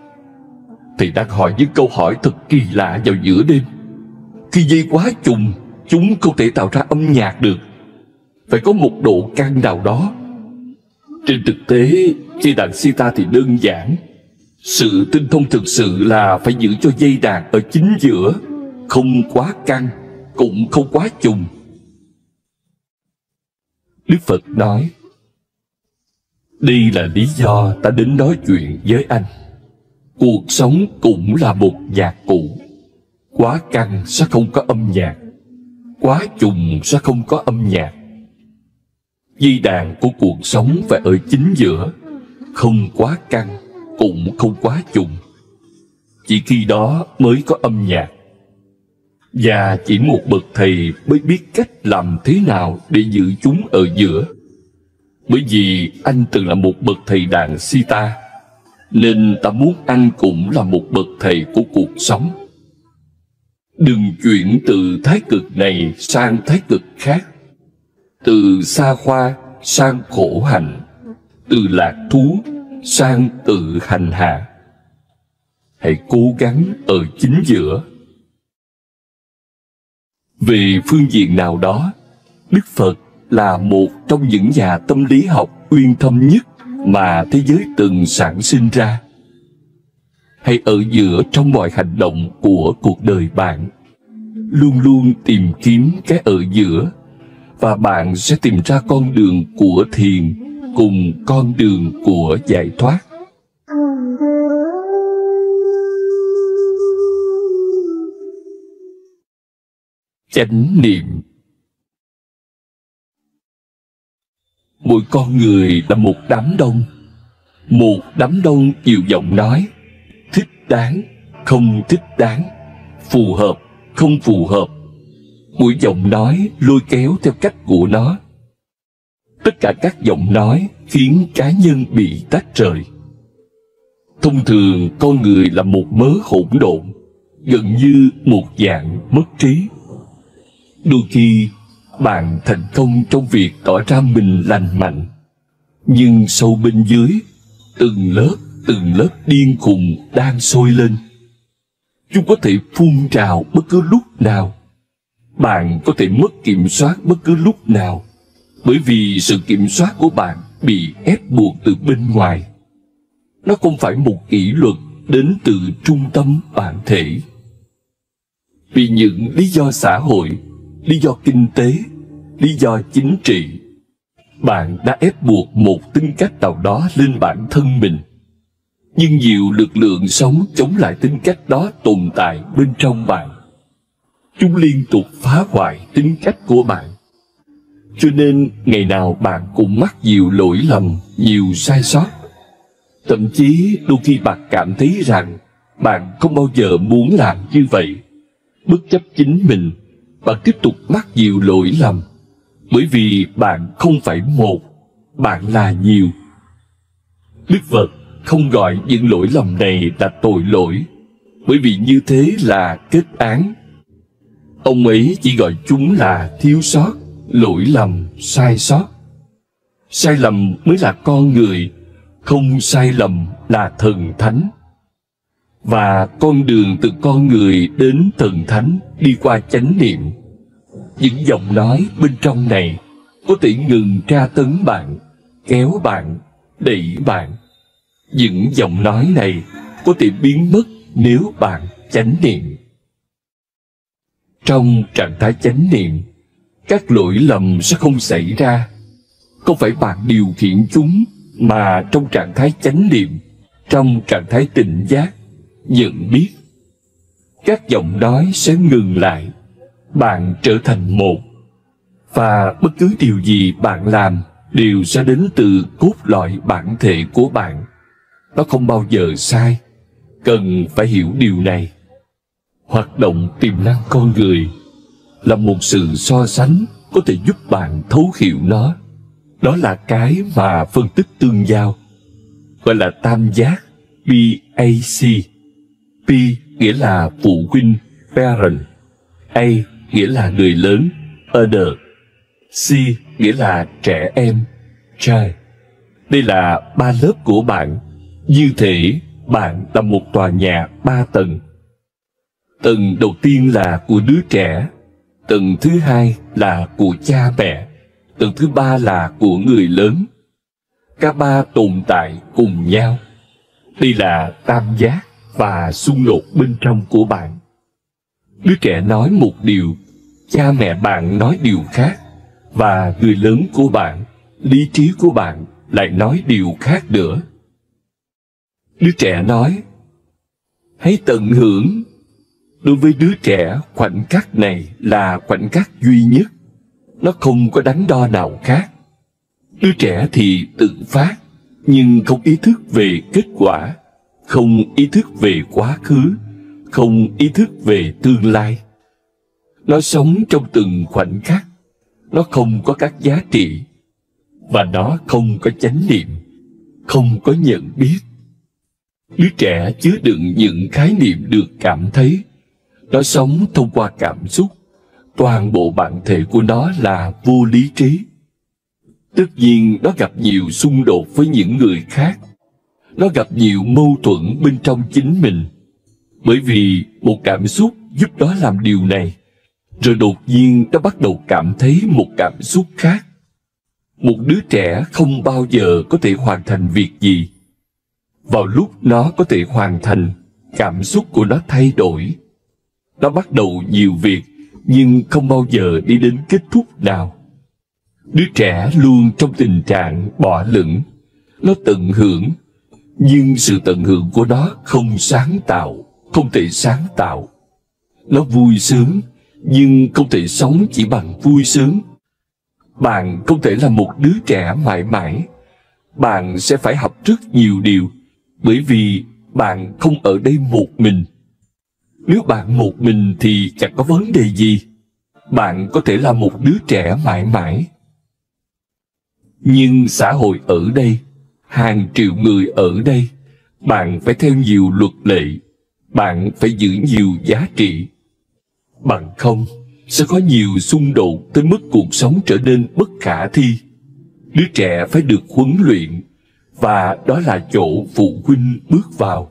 thầy đang hỏi những câu hỏi thật kỳ lạ vào giữa đêm. Khi dây quá trùng, chúng không thể tạo ra âm nhạc được. Phải có một độ căng nào đó. Trên thực tế, dây đàn sitar thì đơn giản. Sự tinh thông thực sự là phải giữ cho dây đàn ở chính giữa, không quá căng, cũng không quá trùng. Đức Phật nói, đây là lý do ta đến nói chuyện với anh. Cuộc sống cũng là một nhạc cụ. Quá căng sẽ không có âm nhạc, quá trùng sẽ không có âm nhạc. Dây đàn của cuộc sống phải ở chính giữa, không quá căng, cũng không quá trùng. Chỉ khi đó mới có âm nhạc. Và chỉ một bậc thầy mới biết cách làm thế nào để giữ chúng ở giữa. Bởi vì anh từng là một bậc thầy đàn sitar, nên ta muốn anh cũng là một bậc thầy của cuộc sống. Đừng chuyển từ thái cực này sang thái cực khác, từ xa hoa sang khổ hạnh, từ lạc thú sang tự hành hạ. Hãy cố gắng ở chính giữa. Về phương diện nào đó, Đức Phật là một trong những nhà tâm lý học uyên thâm nhất mà thế giới từng sản sinh ra. Hãy ở giữa trong mọi hành động của cuộc đời bạn. Luôn luôn tìm kiếm cái ở giữa, và bạn sẽ tìm ra con đường của thiền cùng con đường của giải thoát. Chánh niệm. Mỗi con người là một đám đông. Một đám đông nhiều giọng nói, thích đáng, không thích đáng, phù hợp, không phù hợp. Mỗi giọng nói lôi kéo theo cách của nó. Tất cả các giọng nói khiến cá nhân bị tách rời. Thông thường con người là một mớ hỗn độn, gần như một dạng mất trí. Đôi khi bạn thành công trong việc tỏ ra mình lành mạnh, nhưng sâu bên dưới, từng lớp điên khùng đang sôi lên. Chúng có thể phun trào bất cứ lúc nào. Bạn có thể mất kiểm soát bất cứ lúc nào, bởi vì sự kiểm soát của bạn bị ép buộc từ bên ngoài. Nó không phải một kỷ luật đến từ trung tâm bản thể. Vì những lý do xã hội, lý do kinh tế, lý do chính trị, bạn đã ép buộc một tính cách nào đó lên bản thân mình. Nhưng nhiều lực lượng sống chống lại tính cách đó tồn tại bên trong bạn. Chúng liên tục phá hoại tính cách của bạn. Cho nên ngày nào bạn cũng mắc nhiều lỗi lầm, nhiều sai sót. Thậm chí đôi khi bạn cảm thấy rằng bạn không bao giờ muốn làm như vậy. Bất chấp chính mình, bạn tiếp tục mắc nhiều lỗi lầm. Bởi vì bạn không phải một, bạn là nhiều. Đức Phật không gọi những lỗi lầm này là tội lỗi, bởi vì như thế là kết án. Ông ấy chỉ gọi chúng là thiếu sót, lỗi lầm, sai sót. Sai lầm mới là con người, không sai lầm là thần thánh. Và con đường từ con người đến thần thánh đi qua chánh niệm. Những giọng nói bên trong này có thể ngừng tra tấn bạn, kéo bạn, đẩy bạn. Những giọng nói này có thể biến mất nếu bạn chánh niệm. Trong trạng thái chánh niệm, các lỗi lầm sẽ không xảy ra. Không phải bạn điều khiển chúng, mà trong trạng thái chánh niệm, trong trạng thái tỉnh giác, nhận biết, các giọng nói sẽ ngừng lại. Bạn trở thành một. Và bất cứ điều gì bạn làm đều sẽ đến từ cốt lõi bản thể của bạn. Nó không bao giờ sai. Cần phải hiểu điều này. Hoạt động tiềm năng con người là một sự so sánh có thể giúp bạn thấu hiểu nó. Đó là cái mà phân tích tương giao gọi là tam giác, PAC. P nghĩa là phụ huynh, parent. A nghĩa là người lớn, adult. C nghĩa là trẻ em, child. Đây là 3 lớp của bạn. Như thể bạn là một tòa nhà 3 tầng. Tầng đầu tiên là của đứa trẻ, tầng thứ hai là của cha mẹ, tầng thứ ba là của người lớn. Cả ba tồn tại cùng nhau. Đây là tam giác và xung đột bên trong của bạn. Đứa trẻ nói một điều, cha mẹ bạn nói điều khác, và người lớn của bạn, lý trí của bạn lại nói điều khác nữa. Đứa trẻ nói, hãy tận hưởng. Đối với đứa trẻ, khoảnh khắc này là khoảnh khắc duy nhất. Nó không có đắn đo nào khác. Đứa trẻ thì tự phát, nhưng không ý thức về kết quả, không ý thức về quá khứ, không ý thức về tương lai. Nó sống trong từng khoảnh khắc. Nó không có các giá trị, và nó không có chánh niệm, không có nhận biết. Đứa trẻ chứa đựng những khái niệm được cảm thấy. Nó sống thông qua cảm xúc. Toàn bộ bản thể của nó là vô lý trí. Tất nhiên nó gặp nhiều xung đột với những người khác. Nó gặp nhiều mâu thuẫn bên trong chính mình. Bởi vì một cảm xúc giúp nó làm điều này, rồi đột nhiên nó bắt đầu cảm thấy một cảm xúc khác. Một đứa trẻ không bao giờ có thể hoàn thành việc gì. Vào lúc nó có thể hoàn thành, cảm xúc của nó thay đổi. Nó bắt đầu nhiều việc, nhưng không bao giờ đi đến kết thúc nào. Đứa trẻ luôn trong tình trạng bỏ lửng. Nó tận hưởng, nhưng sự tận hưởng của nó không sáng tạo, không thể sáng tạo. Nó vui sướng, nhưng không thể sống chỉ bằng vui sướng. Bạn không thể là một đứa trẻ mãi mãi. Bạn sẽ phải học rất nhiều điều, bởi vì bạn không ở đây một mình. Nếu bạn một mình thì chẳng có vấn đề gì. Bạn có thể là một đứa trẻ mãi mãi. Nhưng xã hội ở đây, hàng triệu người ở đây, bạn phải theo nhiều luật lệ, bạn phải giữ nhiều giá trị. Bằng không, sẽ có nhiều xung đột tới mức cuộc sống trở nên bất khả thi. Đứa trẻ phải được huấn luyện, và đó là chỗ phụ huynh bước vào.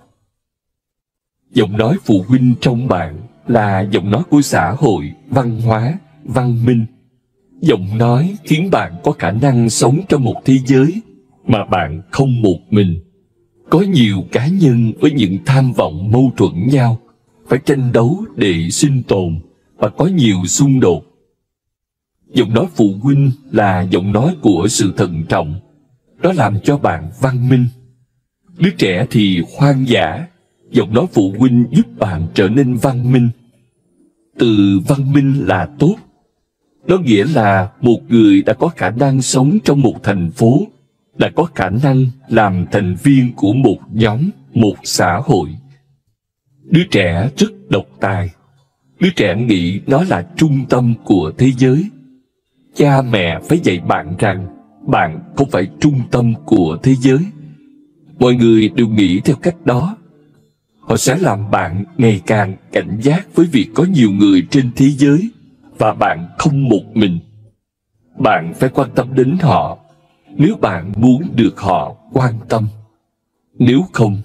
Giọng nói phụ huynh trong bạn là giọng nói của xã hội, văn hóa, văn minh. Giọng nói khiến bạn có khả năng sống trong một thế giới mà bạn không một mình. Có nhiều cá nhân với những tham vọng mâu thuẫn nhau, phải tranh đấu để sinh tồn, và có nhiều xung đột. Giọng nói phụ huynh là giọng nói của sự thận trọng. Nó làm cho bạn văn minh. Đứa trẻ thì hoang dã. Giọng nói phụ huynh giúp bạn trở nên văn minh. Từ văn minh là tốt. Nó nghĩa là một người đã có khả năng sống trong một thành phố, đã có khả năng làm thành viên của một nhóm, một xã hội. Đứa trẻ rất độc tài. Đứa trẻ nghĩ nó là trung tâm của thế giới. cha mẹ phải dạy bạn rằng bạn không phải trung tâm của thế giới. Mọi người đều nghĩ theo cách đó. Họ sẽ làm bạn ngày càng cảnh giác với việc có nhiều người trên thế giới và bạn không một mình. Bạn phải quan tâm đến họ nếu bạn muốn được họ quan tâm. Nếu không,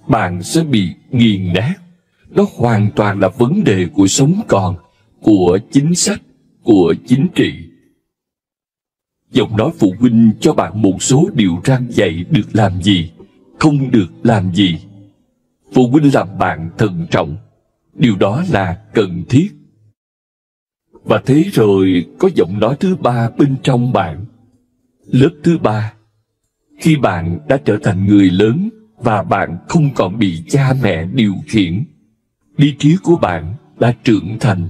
bạn sẽ bị nghiền nát. Đó hoàn toàn là vấn đề của sống còn, của chính sách, của chính trị. Giọng nói phụ huynh cho bạn một số điều răn dạy được làm gì, không được làm gì. Phụ huynh làm bạn thận trọng. Điều đó là cần thiết. Và thế rồi có giọng nói thứ ba bên trong bạn. Lớp thứ ba. Khi bạn đã trở thành người lớn và bạn không còn bị cha mẹ điều khiển, lý trí của bạn đã trưởng thành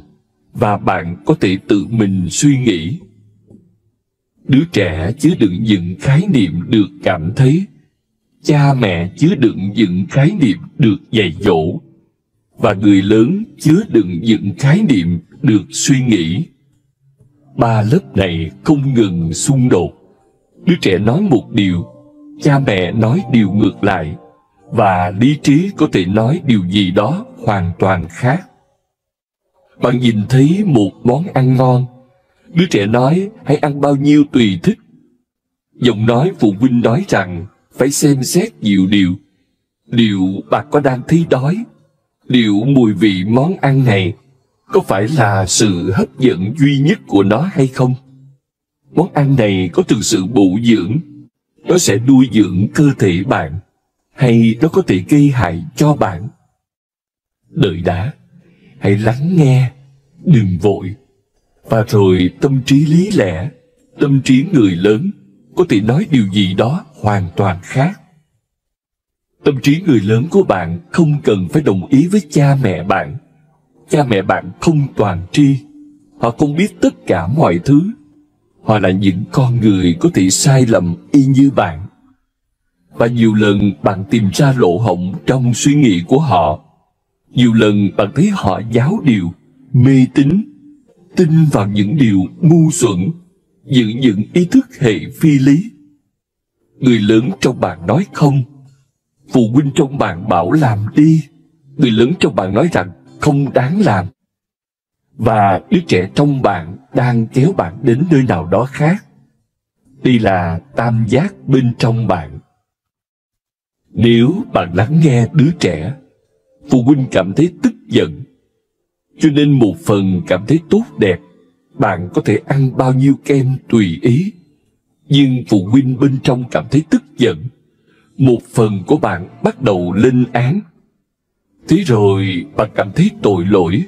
và bạn có thể tự mình suy nghĩ. Đứa trẻ chứa đựng những khái niệm được cảm thấy. Cha mẹ chứa đựng những khái niệm được dạy dỗ. Và người lớn chứa đựng những khái niệm được suy nghĩ. Ba lớp này không ngừng xung đột. Đứa trẻ nói một điều, cha mẹ nói điều ngược lại, và lý trí có thể nói điều gì đó hoàn toàn khác. Bạn nhìn thấy một món ăn ngon, đứa trẻ nói hãy ăn bao nhiêu tùy thích. Giọng nói phụ huynh nói rằng phải xem xét nhiều điều. Liệu bạn có đang thấy đói? Liệu mùi vị món ăn này có phải là sự hấp dẫn duy nhất của nó hay không? Món ăn này có thực sự bổ dưỡng? Nó sẽ nuôi dưỡng cơ thể bạn, hay nó có thể gây hại cho bạn? Đợi đã, hãy lắng nghe, đừng vội. Và rồi tâm trí lý lẽ, tâm trí người lớn có thể nói điều gì đó hoàn toàn khác. Tâm trí người lớn của bạn không cần phải đồng ý với cha mẹ bạn. Cha mẹ bạn không toàn tri. Họ không biết tất cả mọi thứ. Họ là những con người có thể sai lầm y như bạn. Và nhiều lần bạn tìm ra lỗ hổng trong suy nghĩ của họ. Nhiều lần bạn thấy họ giáo điều, mê tín, tin vào những điều ngu xuẩn, giữ những ý thức hệ phi lý. Người lớn trong bạn nói không. Phụ huynh trong bạn bảo làm đi. Người lớn trong bạn nói rằng không đáng làm. Và đứa trẻ trong bạn đang kéo bạn đến nơi nào đó khác. Đây là tam giác bên trong bạn. Nếu bạn lắng nghe đứa trẻ, phụ huynh cảm thấy tức giận. Cho nên một phần cảm thấy tốt đẹp, bạn có thể ăn bao nhiêu kem tùy ý. Nhưng phụ huynh bên trong cảm thấy tức giận. Một phần của bạn bắt đầu lên án. Thế rồi bạn cảm thấy tội lỗi.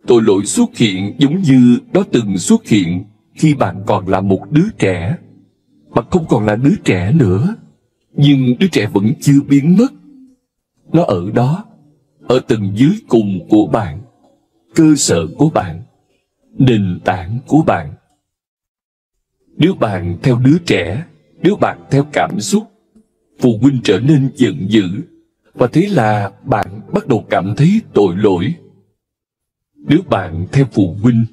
Tội lỗi xuất hiện giống như nó từng xuất hiện khi bạn còn là một đứa trẻ. Bạn không còn là đứa trẻ nữa, nhưng đứa trẻ vẫn chưa biến mất. Nó ở đó, ở tầng dưới cùng của bạn, cơ sở của bạn, nền tảng của bạn. Nếu bạn theo đứa trẻ, nếu bạn theo cảm xúc, phụ huynh trở nên giận dữ, và thế là bạn bắt đầu cảm thấy tội lỗi. Nếu bạn theo phụ huynh,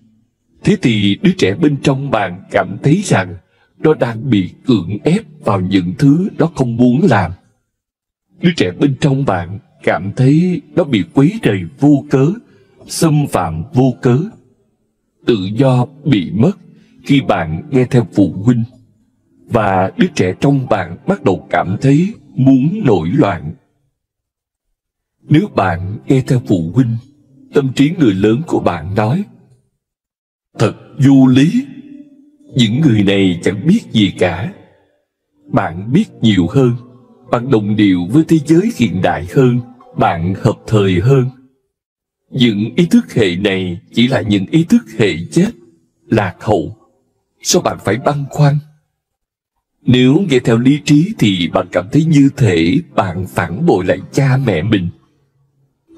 thế thì đứa trẻ bên trong bạn cảm thấy rằng nó đang bị cưỡng ép vào những thứ nó không muốn làm. Đứa trẻ bên trong bạn cảm thấy nó bị quấy rầy vô cớ, xâm phạm vô cớ. Tự do bị mất khi bạn nghe theo phụ huynh. Và đứa trẻ trong bạn bắt đầu cảm thấy muốn nổi loạn. Nếu bạn nghe theo phụ huynh, tâm trí người lớn của bạn nói: thật vô lý, những người này chẳng biết gì cả. Bạn biết nhiều hơn, bạn đồng điệu với thế giới hiện đại hơn, bạn hợp thời hơn. Những ý thức hệ này chỉ là những ý thức hệ chết, lạc hậu. Sao bạn phải băn khoăn? Nếu nghe theo lý trí thì bạn cảm thấy như thể bạn phản bội lại cha mẹ mình.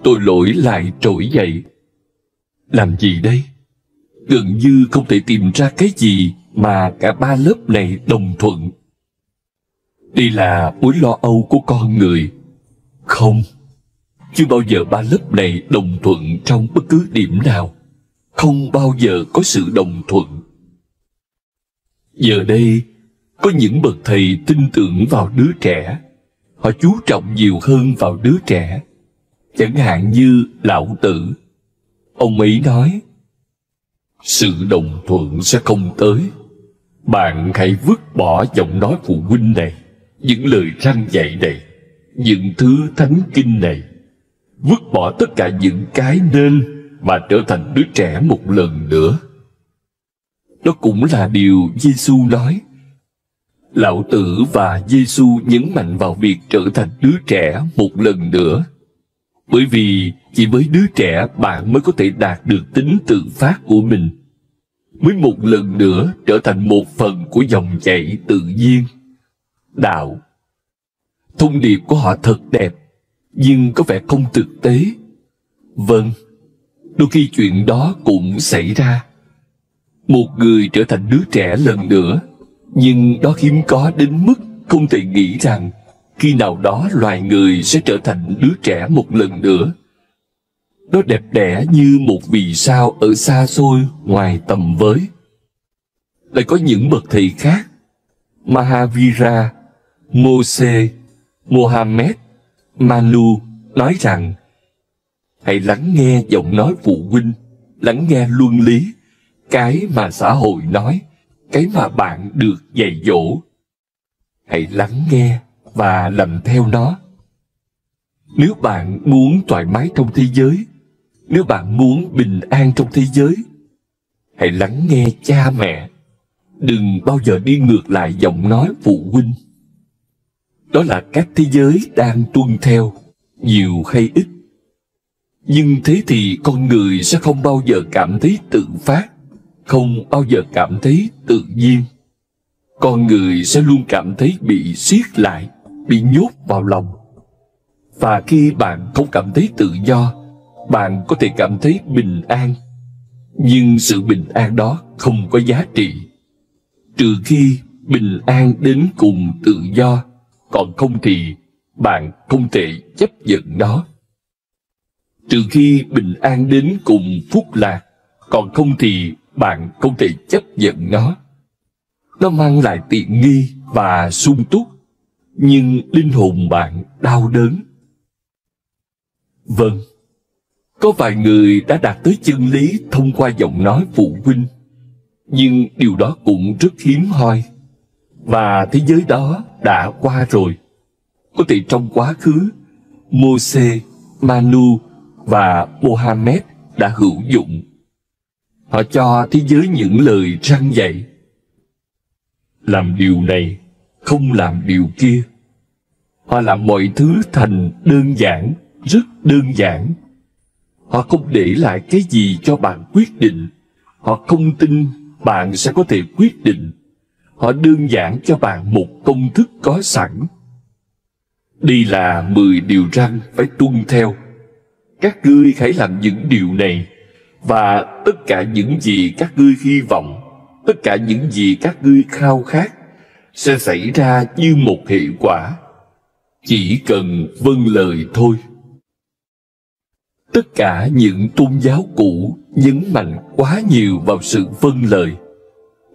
Tội lỗi lại trỗi dậy. Làm gì đây? Gần như không thể tìm ra cái gì mà cả ba lớp này đồng thuận. Đây là mối lo âu của con người. Không, chưa bao giờ ba lớp này đồng thuận trong bất cứ điểm nào. Không bao giờ có sự đồng thuận. Giờ đây, có những bậc thầy tin tưởng vào đứa trẻ. Họ chú trọng nhiều hơn vào đứa trẻ. Chẳng hạn như Lão Tử. Ông ấy nói, sự đồng thuận sẽ không tới. Bạn hãy vứt bỏ giọng nói phụ huynh này, những lời răn dạy này, những thứ thánh kinh này. Vứt bỏ tất cả những cái nên và trở thành đứa trẻ một lần nữa. Đó cũng là điều Giêsu nói. Lão Tử và Giêsu nhấn mạnh vào việc trở thành đứa trẻ một lần nữa. Bởi vì chỉ với đứa trẻ bạn mới có thể đạt được tính tự phát của mình, mới một lần nữa trở thành một phần của dòng chảy tự nhiên, đạo. Thông điệp của họ thật đẹp, nhưng có vẻ không thực tế. Vâng, đôi khi chuyện đó cũng xảy ra. Một người trở thành đứa trẻ lần nữa, nhưng đó hiếm có đến mức không thể nghĩ rằng khi nào đó loài người sẽ trở thành đứa trẻ một lần nữa. Nó đẹp đẽ như một vì sao ở xa xôi ngoài tầm với. Lại có những bậc thầy khác, Mahavira, Moses, Mohammed, Manu nói rằng hãy lắng nghe giọng nói phụ huynh, lắng nghe luân lý, cái mà xã hội nói, cái mà bạn được dạy dỗ. Hãy lắng nghe và làm theo nó. Nếu bạn muốn thoải mái trong thế giới, nếu bạn muốn bình an trong thế giới, hãy lắng nghe cha mẹ. Đừng bao giờ đi ngược lại giọng nói phụ huynh. Đó là các thế giới đang tuân theo, nhiều hay ít. Nhưng thế thì con người sẽ không bao giờ cảm thấy tự phát, không bao giờ cảm thấy tự nhiên. Con người sẽ luôn cảm thấy bị siết lại, bị nhốt vào lòng. Và khi bạn không cảm thấy tự do, bạn có thể cảm thấy bình an. Nhưng sự bình an đó không có giá trị, trừ khi bình an đến cùng tự do, còn không thì bạn không thể chấp nhận nó. Trừ khi bình an đến cùng phúc lạc, còn không thì bạn không thể chấp nhận nó. Nó mang lại tiện nghi và sung túc, nhưng linh hồn bạn đau đớn. Vâng, có vài người đã đạt tới chân lý thông qua giọng nói phụ huynh, nhưng điều đó cũng rất hiếm hoi. Và thế giới đó đã qua rồi. Có thể trong quá khứ, Moses, Manu và Mohammed đã hữu dụng. Họ cho thế giới những lời răn dạy. Làm điều này, không làm điều kia. Họ làm mọi thứ thành đơn giản, rất đơn giản. Họ không để lại cái gì cho bạn quyết định. Họ không tin bạn sẽ có thể quyết định. Họ đơn giản cho bạn một công thức có sẵn. Đây là 10 điều răn phải tuân theo. Các ngươi hãy làm những điều này, và tất cả những gì các ngươi hy vọng, tất cả những gì các ngươi khao khát sẽ xảy ra như một hệ quả. Chỉ cần vâng lời thôi. Tất cả những tôn giáo cũ nhấn mạnh quá nhiều vào sự vâng lời.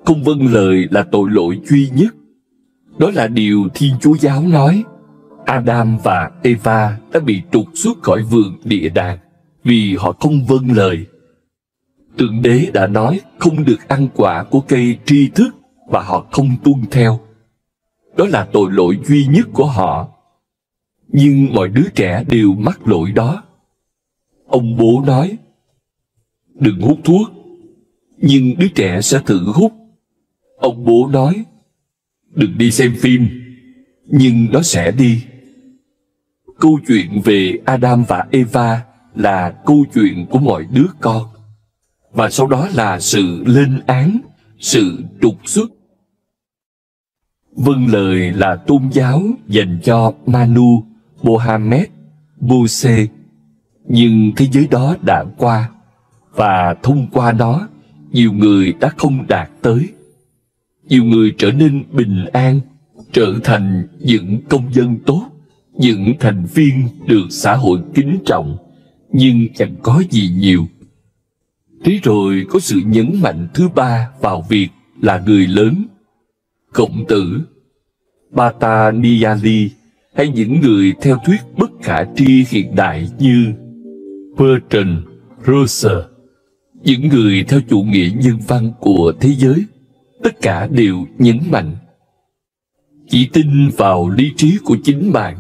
Không vâng lời là tội lỗi duy nhất. Đó là điều Thiên Chúa giáo nói. Adam và Eva đã bị trục xuất khỏi vườn địa đàng vì họ không vâng lời. Thượng Đế đã nói không được ăn quả của cây tri thức và họ không tuân theo. Đó là tội lỗi duy nhất của họ. Nhưng mọi đứa trẻ đều mắc lỗi đó. Ông bố nói, đừng hút thuốc, nhưng đứa trẻ sẽ thử hút. Ông bố nói, đừng đi xem phim, nhưng nó sẽ đi. Câu chuyện về Adam và Eva là câu chuyện của mọi đứa con. Và sau đó là sự lên án, sự trục xuất. Vâng lời là tôn giáo dành cho Manu, Mohammed, Moses. Nhưng thế giới đó đã qua, và thông qua nó, nhiều người đã không đạt tới. Nhiều người trở nên bình an, trở thành những công dân tốt, những thành viên được xã hội kính trọng, nhưng chẳng có gì nhiều. Thế rồi có sự nhấn mạnh thứ ba vào việc là người lớn, Khổng Tử, Patanjali hay những người theo thuyết bất khả tri hiện đại như Bertrand Russell, những người theo chủ nghĩa nhân văn của thế giới, tất cả đều nhấn mạnh chỉ tin vào lý trí của chính bạn.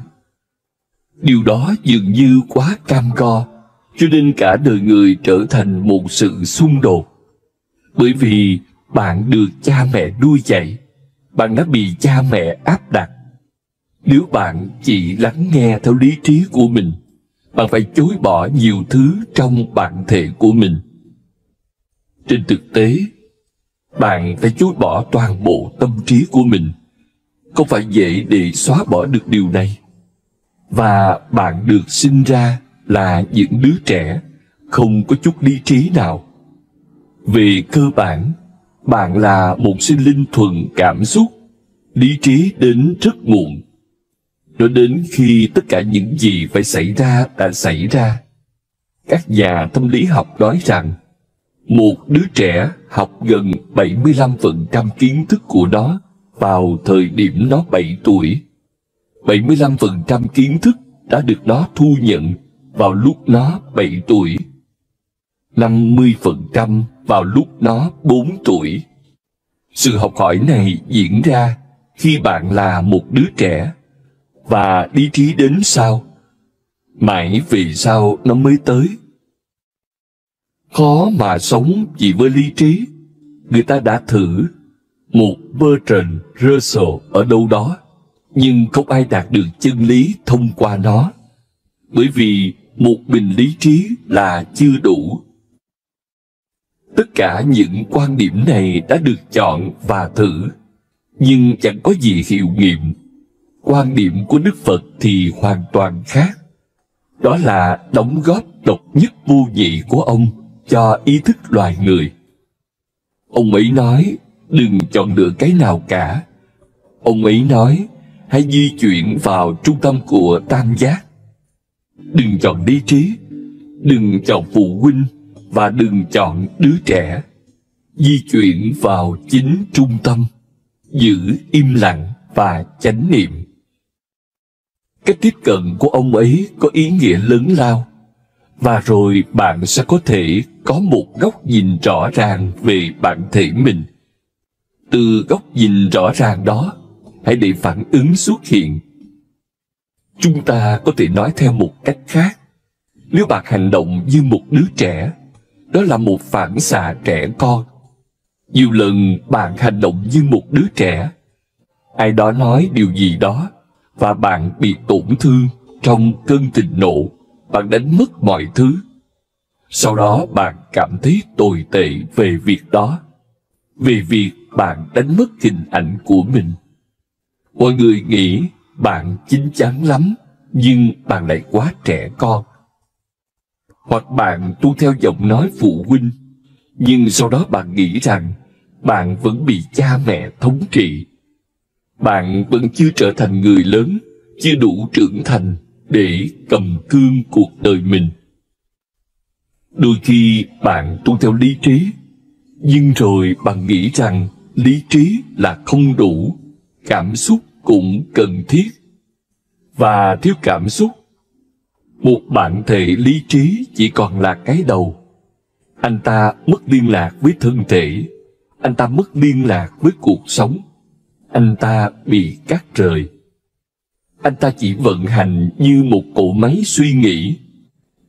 Điều đó dường như quá cam go, cho nên cả đời người trở thành một sự xung đột. Bởi vì bạn được cha mẹ nuôi dạy, bạn đã bị cha mẹ áp đặt. Nếu bạn chỉ lắng nghe theo lý trí của mình, bạn phải chối bỏ nhiều thứ trong bản thể của mình. Trên thực tế, bạn phải chối bỏ toàn bộ tâm trí của mình. Không phải dễ để xóa bỏ được điều này. Và bạn được sinh ra là những đứa trẻ không có chút lý trí nào. Về cơ bản, bạn là một sinh linh thuần cảm xúc. Lý trí đến rất muộn. Nó đến khi tất cả những gì phải xảy ra đã xảy ra. Các nhà tâm lý học nói rằng một đứa trẻ học gần 75% kiến thức của nó vào thời điểm nó 7 tuổi. 75% kiến thức đã được nó thu nhận vào lúc nó 7 tuổi. 50% vào lúc nó 4 tuổi. Sự học hỏi này diễn ra khi bạn là một đứa trẻ. Và lý trí đến sau? Mãi về sau nó mới tới. Khó mà sống chỉ với lý trí. Người ta đã thử. Một Bertrand Russell ở đâu đó, nhưng không ai đạt được chân lý thông qua nó. Bởi vì một mình lý trí là chưa đủ. Tất cả những quan điểm này đã được chọn và thử, nhưng chẳng có gì hiệu nghiệm. Quan điểm của Đức Phật thì hoàn toàn khác. Đó là đóng góp độc nhất vô nhị của ông cho ý thức loài người. Ông ấy nói, đừng chọn lựa cái nào cả. Ông ấy nói, hãy di chuyển vào trung tâm của tam giác. Đừng chọn lý trí, đừng chọn phụ huynh, và đừng chọn đứa trẻ. Di chuyển vào chính trung tâm, giữ im lặng và chánh niệm. Cách tiếp cận của ông ấy có ý nghĩa lớn lao, và rồi bạn sẽ có thể có một góc nhìn rõ ràng về bản thể mình. Từ góc nhìn rõ ràng đó, hãy để phản ứng xuất hiện. Chúng ta có thể nói theo một cách khác. Nếu bạn hành động như một đứa trẻ, đó là một phản xạ trẻ con. Nhiều lần bạn hành động như một đứa trẻ, ai đó nói điều gì đó, và bạn bị tổn thương trong cơn thịnh nộ, bạn đánh mất mọi thứ. Sau đó bạn cảm thấy tồi tệ về việc đó, về việc bạn đánh mất hình ảnh của mình. Mọi người nghĩ bạn chín chắn lắm, nhưng bạn lại quá trẻ con. Hoặc bạn tuân theo giọng nói phụ huynh, nhưng sau đó bạn nghĩ rằng bạn vẫn bị cha mẹ thống trị. Bạn vẫn chưa trở thành người lớn, chưa đủ trưởng thành để cầm cương cuộc đời mình. Đôi khi bạn tuân theo lý trí, nhưng rồi bạn nghĩ rằng lý trí là không đủ, cảm xúc cũng cần thiết. Và thiếu cảm xúc, một bản thể lý trí chỉ còn là cái đầu. Anh ta mất liên lạc với thân thể, anh ta mất liên lạc với cuộc sống, anh ta bị cắt rời. Anh ta chỉ vận hành như một cỗ máy suy nghĩ,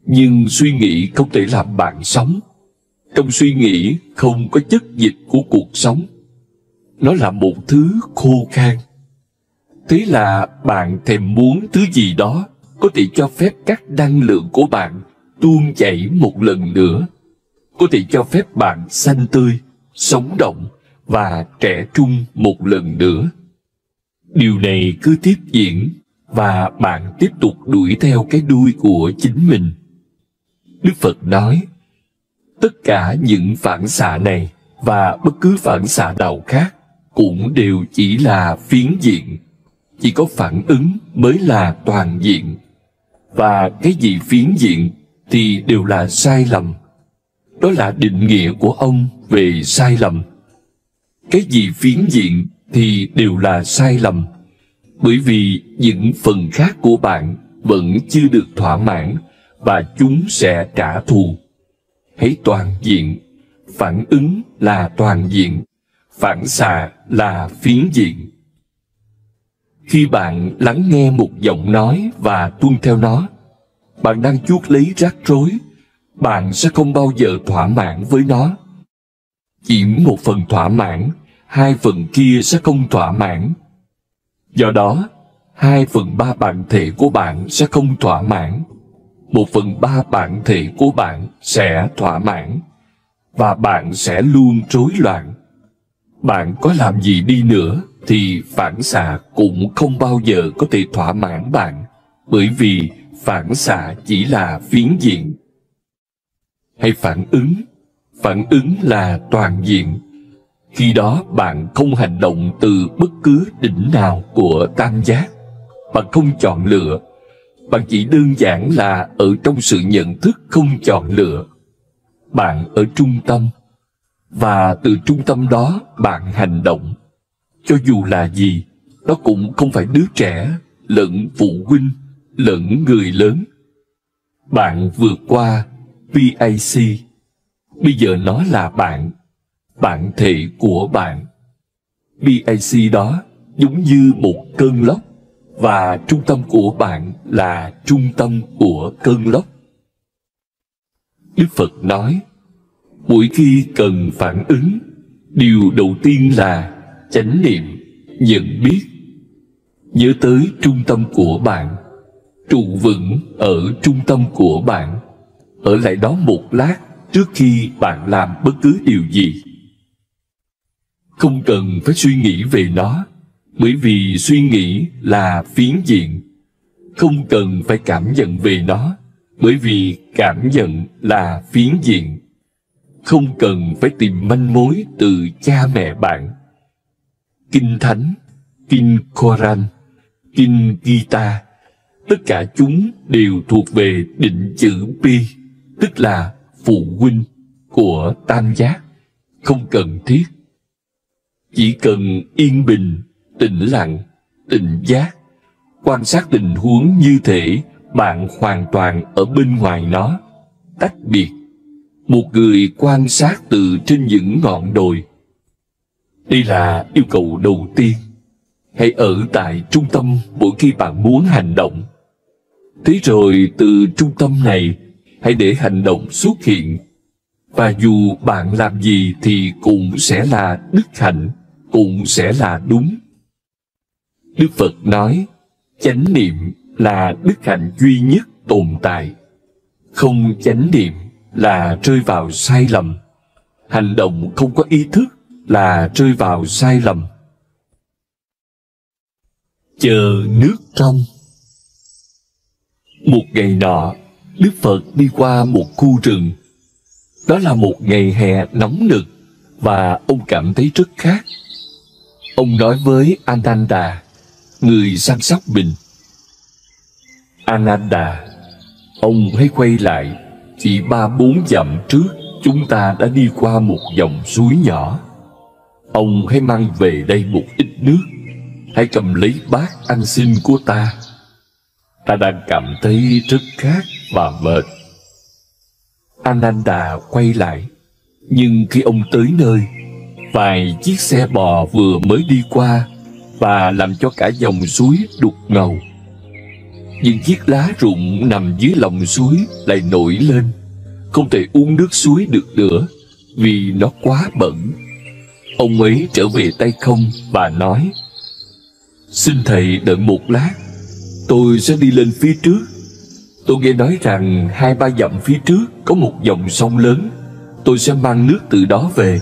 nhưng suy nghĩ không thể làm bạn sống. Trong suy nghĩ không có chất dịch của cuộc sống. Nó là một thứ khô khan. Thế là bạn thèm muốn thứ gì đó có thể cho phép các năng lượng của bạn tuôn chảy một lần nữa, có thể cho phép bạn xanh tươi, sống động và trẻ trung một lần nữa. Điều này cứ tiếp diễn, và bạn tiếp tục đuổi theo cái đuôi của chính mình. Đức Phật nói, tất cả những phản xạ này và bất cứ phản xạ nào khác cũng đều chỉ là phiến diện. Chỉ có phản ứng mới là toàn diện. Và cái gì phiến diện thì đều là sai lầm. Đó là định nghĩa của ông về sai lầm. Cái gì phiến diện thì đều là sai lầm, bởi vì những phần khác của bạn vẫn chưa được thỏa mãn và chúng sẽ trả thù. Hãy toàn diện. Phản ứng là toàn diện, phản xạ là phiến diện. Khi bạn lắng nghe một giọng nói và tuân theo nó, bạn đang chuốc lấy rắc rối. Bạn sẽ không bao giờ thỏa mãn với nó. Chỉ một phần thỏa mãn, hai phần kia sẽ không thỏa mãn. Do đó, 2/3 bản thể của bạn sẽ không thỏa mãn. 1/3 bản thể của bạn sẽ thỏa mãn. Và bạn sẽ luôn rối loạn. Bạn có làm gì đi nữa thì phản xạ cũng không bao giờ có thể thỏa mãn bạn, bởi vì phản xạ chỉ là phiến diện. Hãy phản ứng. Phản ứng là toàn diện. Khi đó bạn không hành động từ bất cứ đỉnh nào của tam giác. Bạn không chọn lựa. Bạn chỉ đơn giản là ở trong sự nhận thức không chọn lựa. Bạn ở trung tâm, và từ trung tâm đó bạn hành động. Cho dù là gì, đó cũng không phải đứa trẻ, lẫn phụ huynh, lẫn người lớn. Bạn vượt qua PIC. Bây giờ nó là bạn, bản thể của bạn. PIC đó giống như một cơn lốc, và trung tâm của bạn là trung tâm của cơn lốc. Đức Phật nói, mỗi khi cần phản ứng, điều đầu tiên là chánh niệm, nhận biết. Nhớ tới trung tâm của bạn, trụ vững ở trung tâm của bạn. Ở lại đó một lát trước khi bạn làm bất cứ điều gì. Không cần phải suy nghĩ về nó, bởi vì suy nghĩ là phiến diện. Không cần phải cảm nhận về nó, bởi vì cảm nhận là phiến diện. Không cần phải tìm manh mối từ cha mẹ bạn. Kinh Thánh, Kinh Koran, Kinh Gita, tất cả chúng đều thuộc về định chữ Pi, tức là phụ huynh của tam giác. Không cần thiết. Chỉ cần yên bình, tĩnh lặng, tỉnh giác, quan sát tình huống như thể bạn hoàn toàn ở bên ngoài nó, tách biệt. Một người quan sát từ trên những ngọn đồi. Đây là yêu cầu đầu tiên. Hãy ở tại trung tâm mỗi khi bạn muốn hành động. Thế rồi từ trung tâm này, hãy để hành động xuất hiện. Và dù bạn làm gì thì cũng sẽ là đức hạnh, cũng sẽ là đúng. Đức Phật nói, chánh niệm là đức hạnh duy nhất tồn tại. Không chánh niệm là rơi vào sai lầm. Hành động không có ý thức là rơi vào sai lầm. Chờ nước trong. Một ngày nọ, Đức Phật đi qua một khu rừng. Đó là một ngày hè nóng nực, và ông cảm thấy rất khát. Ông nói với Ananda, người săn sóc mình, Ananda, ông hãy quay lại. Chỉ 3-4 dặm trước, chúng ta đã đi qua một dòng suối nhỏ. Ông hãy mang về đây một ít nước. Hãy cầm lấy bát ăn xin của ta. Ta đang cảm thấy rất khát và mệt. Ananda quay lại. Nhưng khi ông tới nơi, vài chiếc xe bò vừa mới đi qua và làm cho cả dòng suối đục ngầu. Những chiếc lá rụng nằm dưới lòng suối lại nổi lên, không thể uống nước suối được nữa vì nó quá bẩn. Ông ấy trở về tay không và nói, xin thầy đợi một lát, tôi sẽ đi lên phía trước. Tôi nghe nói rằng 2-3 dặm phía trước có một dòng sông lớn, tôi sẽ mang nước từ đó về.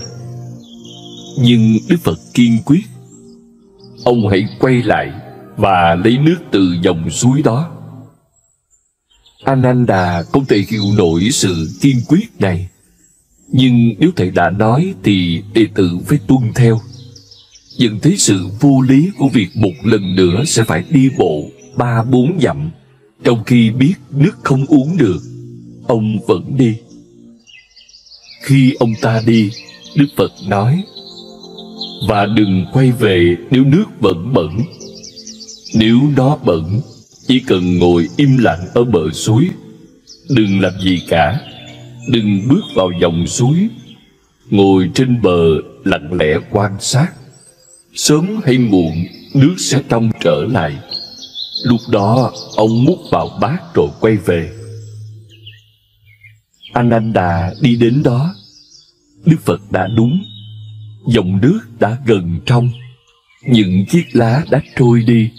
Nhưng Đức Phật kiên quyết, ông hãy quay lại và lấy nước từ dòng suối đó. Ananda không thể hiểu nổi sự kiên quyết này. Nhưng nếu thầy đã nói thì đệ tử phải tuân theo. Nhận thấy sự vô lý của việc một lần nữa sẽ phải đi bộ 3-4 dặm, trong khi biết nước không uống được, ông vẫn đi. Khi ông ta đi, Đức Phật nói, Và đừng quay về nếu nước vẫn bẩn. Nếu nó bẩn, chỉ cần ngồi im lặng ở bờ suối, đừng làm gì cả. Đừng bước vào dòng suối. Ngồi trên bờ lặng lẽ quan sát. Sớm hay muộn, nước sẽ trong trở lại. Lúc đó ông múc vào bát rồi quay về. Ananda đi đến đó. Đức Phật đã đúng. Dòng nước đã gần trong. Những chiếc lá đã trôi đi.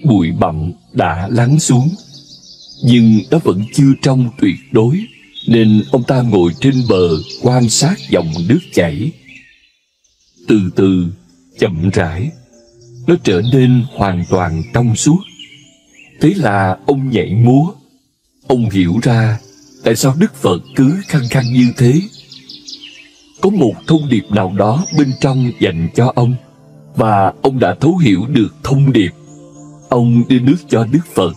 Bụi bặm đã lắng xuống. Nhưng nó vẫn chưa trong tuyệt đối, nên ông ta ngồi trên bờ quan sát dòng nước chảy. Từ từ, chậm rãi, nó trở nên hoàn toàn trong suốt. Thế là ông nhảy múa. Ông hiểu ra tại sao Đức Phật cứ khăng khăng như thế. Có một thông điệp nào đó bên trong dành cho ông, và ông đã thấu hiểu được thông điệp. Ông đưa nước cho Đức Phật,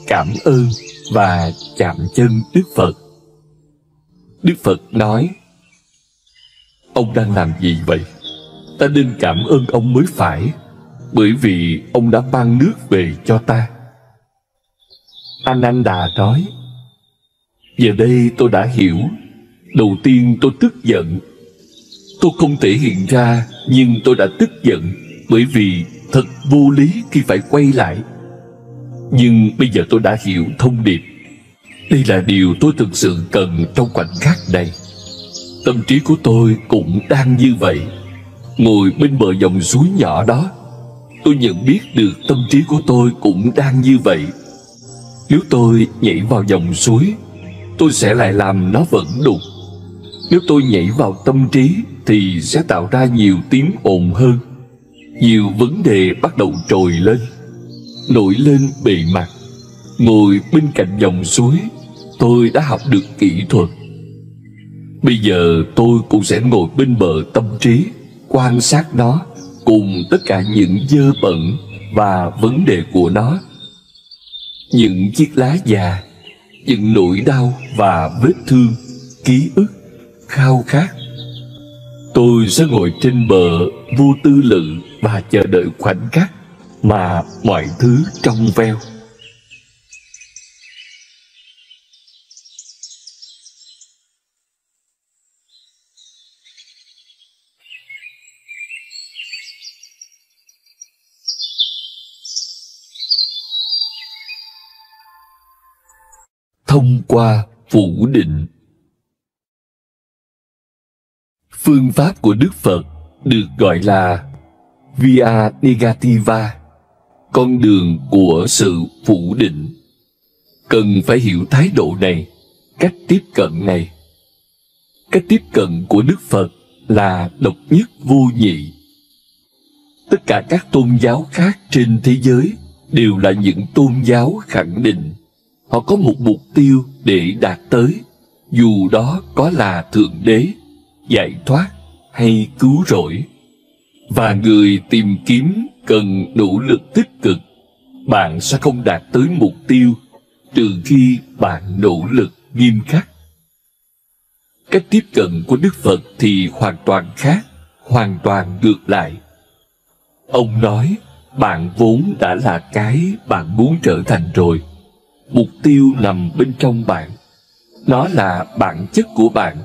cảm ơn và chạm chân Đức Phật. Đức Phật nói: ông đang làm gì vậy? Ta nên cảm ơn ông mới phải, bởi vì ông đã mang nước về cho ta. Ananda nói: giờ đây tôi đã hiểu. Đầu tiên tôi tức giận. Tôi không thể hiện ra, nhưng tôi đã tức giận, bởi vì thật vô lý khi phải quay lại. Nhưng bây giờ tôi đã hiểu thông điệp. Đây là điều tôi thực sự cần trong khoảnh khắc này. Tâm trí của tôi cũng đang như vậy. Ngồi bên bờ dòng suối nhỏ đó, tôi nhận biết được tâm trí của tôi cũng đang như vậy. Nếu tôi nhảy vào dòng suối, tôi sẽ lại làm nó vẩn đục. Nếu tôi nhảy vào tâm trí thì sẽ tạo ra nhiều tiếng ồn hơn. Nhiều vấn đề bắt đầu trồi lên, nổi lên bề mặt. Ngồi bên cạnh dòng suối, tôi đã học được kỹ thuật. Bây giờ tôi cũng sẽ ngồi bên bờ tâm trí, quan sát nó cùng tất cả những dơ bẩn và vấn đề của nó. Những chiếc lá già, những nỗi đau và vết thương, ký ức, khao khát. Tôi sẽ ngồi trên bờ vô tư lự và chờ đợi khoảnh khắc mà mọi thứ trong veo. Thông qua phủ định. Phương pháp của Đức Phật được gọi là Via Negativa, con đường của sự phủ định. Cần phải hiểu thái độ này, cách tiếp cận này. Cách tiếp cận của Đức Phật là độc nhất vô nhị. Tất cả các tôn giáo khác trên thế giới đều là những tôn giáo khẳng định. Họ có một mục tiêu để đạt tới, dù đó có là Thượng Đế, giải thoát hay cứu rỗi. Và người tìm kiếm cần nỗ lực tích cực. Bạn sẽ không đạt tới mục tiêu trừ khi bạn nỗ lực nghiêm khắc. Cách tiếp cận của Đức Phật thì hoàn toàn khác, hoàn toàn ngược lại. Ông nói, bạn vốn đã là cái bạn muốn trở thành rồi. Mục tiêu nằm bên trong bạn. Nó là bản chất của bạn.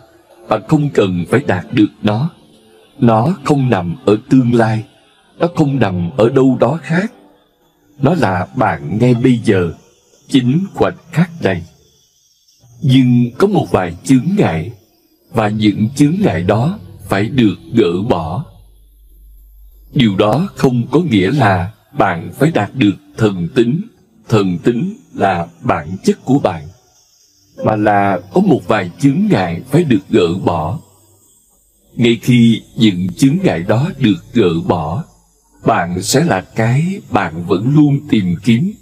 Bạn không cần phải đạt được nó. Nó không nằm ở tương lai. Nó không nằm ở đâu đó khác. Nó là bạn ngay bây giờ, chính khoảnh khắc này. Nhưng có một vài chướng ngại, và những chướng ngại đó phải được gỡ bỏ. Điều đó không có nghĩa là bạn phải đạt được thần tính. Thần tính là bản chất của bạn, mà là có một vài chướng ngại phải được gỡ bỏ. Ngay khi những chướng ngại đó được gỡ bỏ, bạn sẽ là cái bạn vẫn luôn tìm kiếm.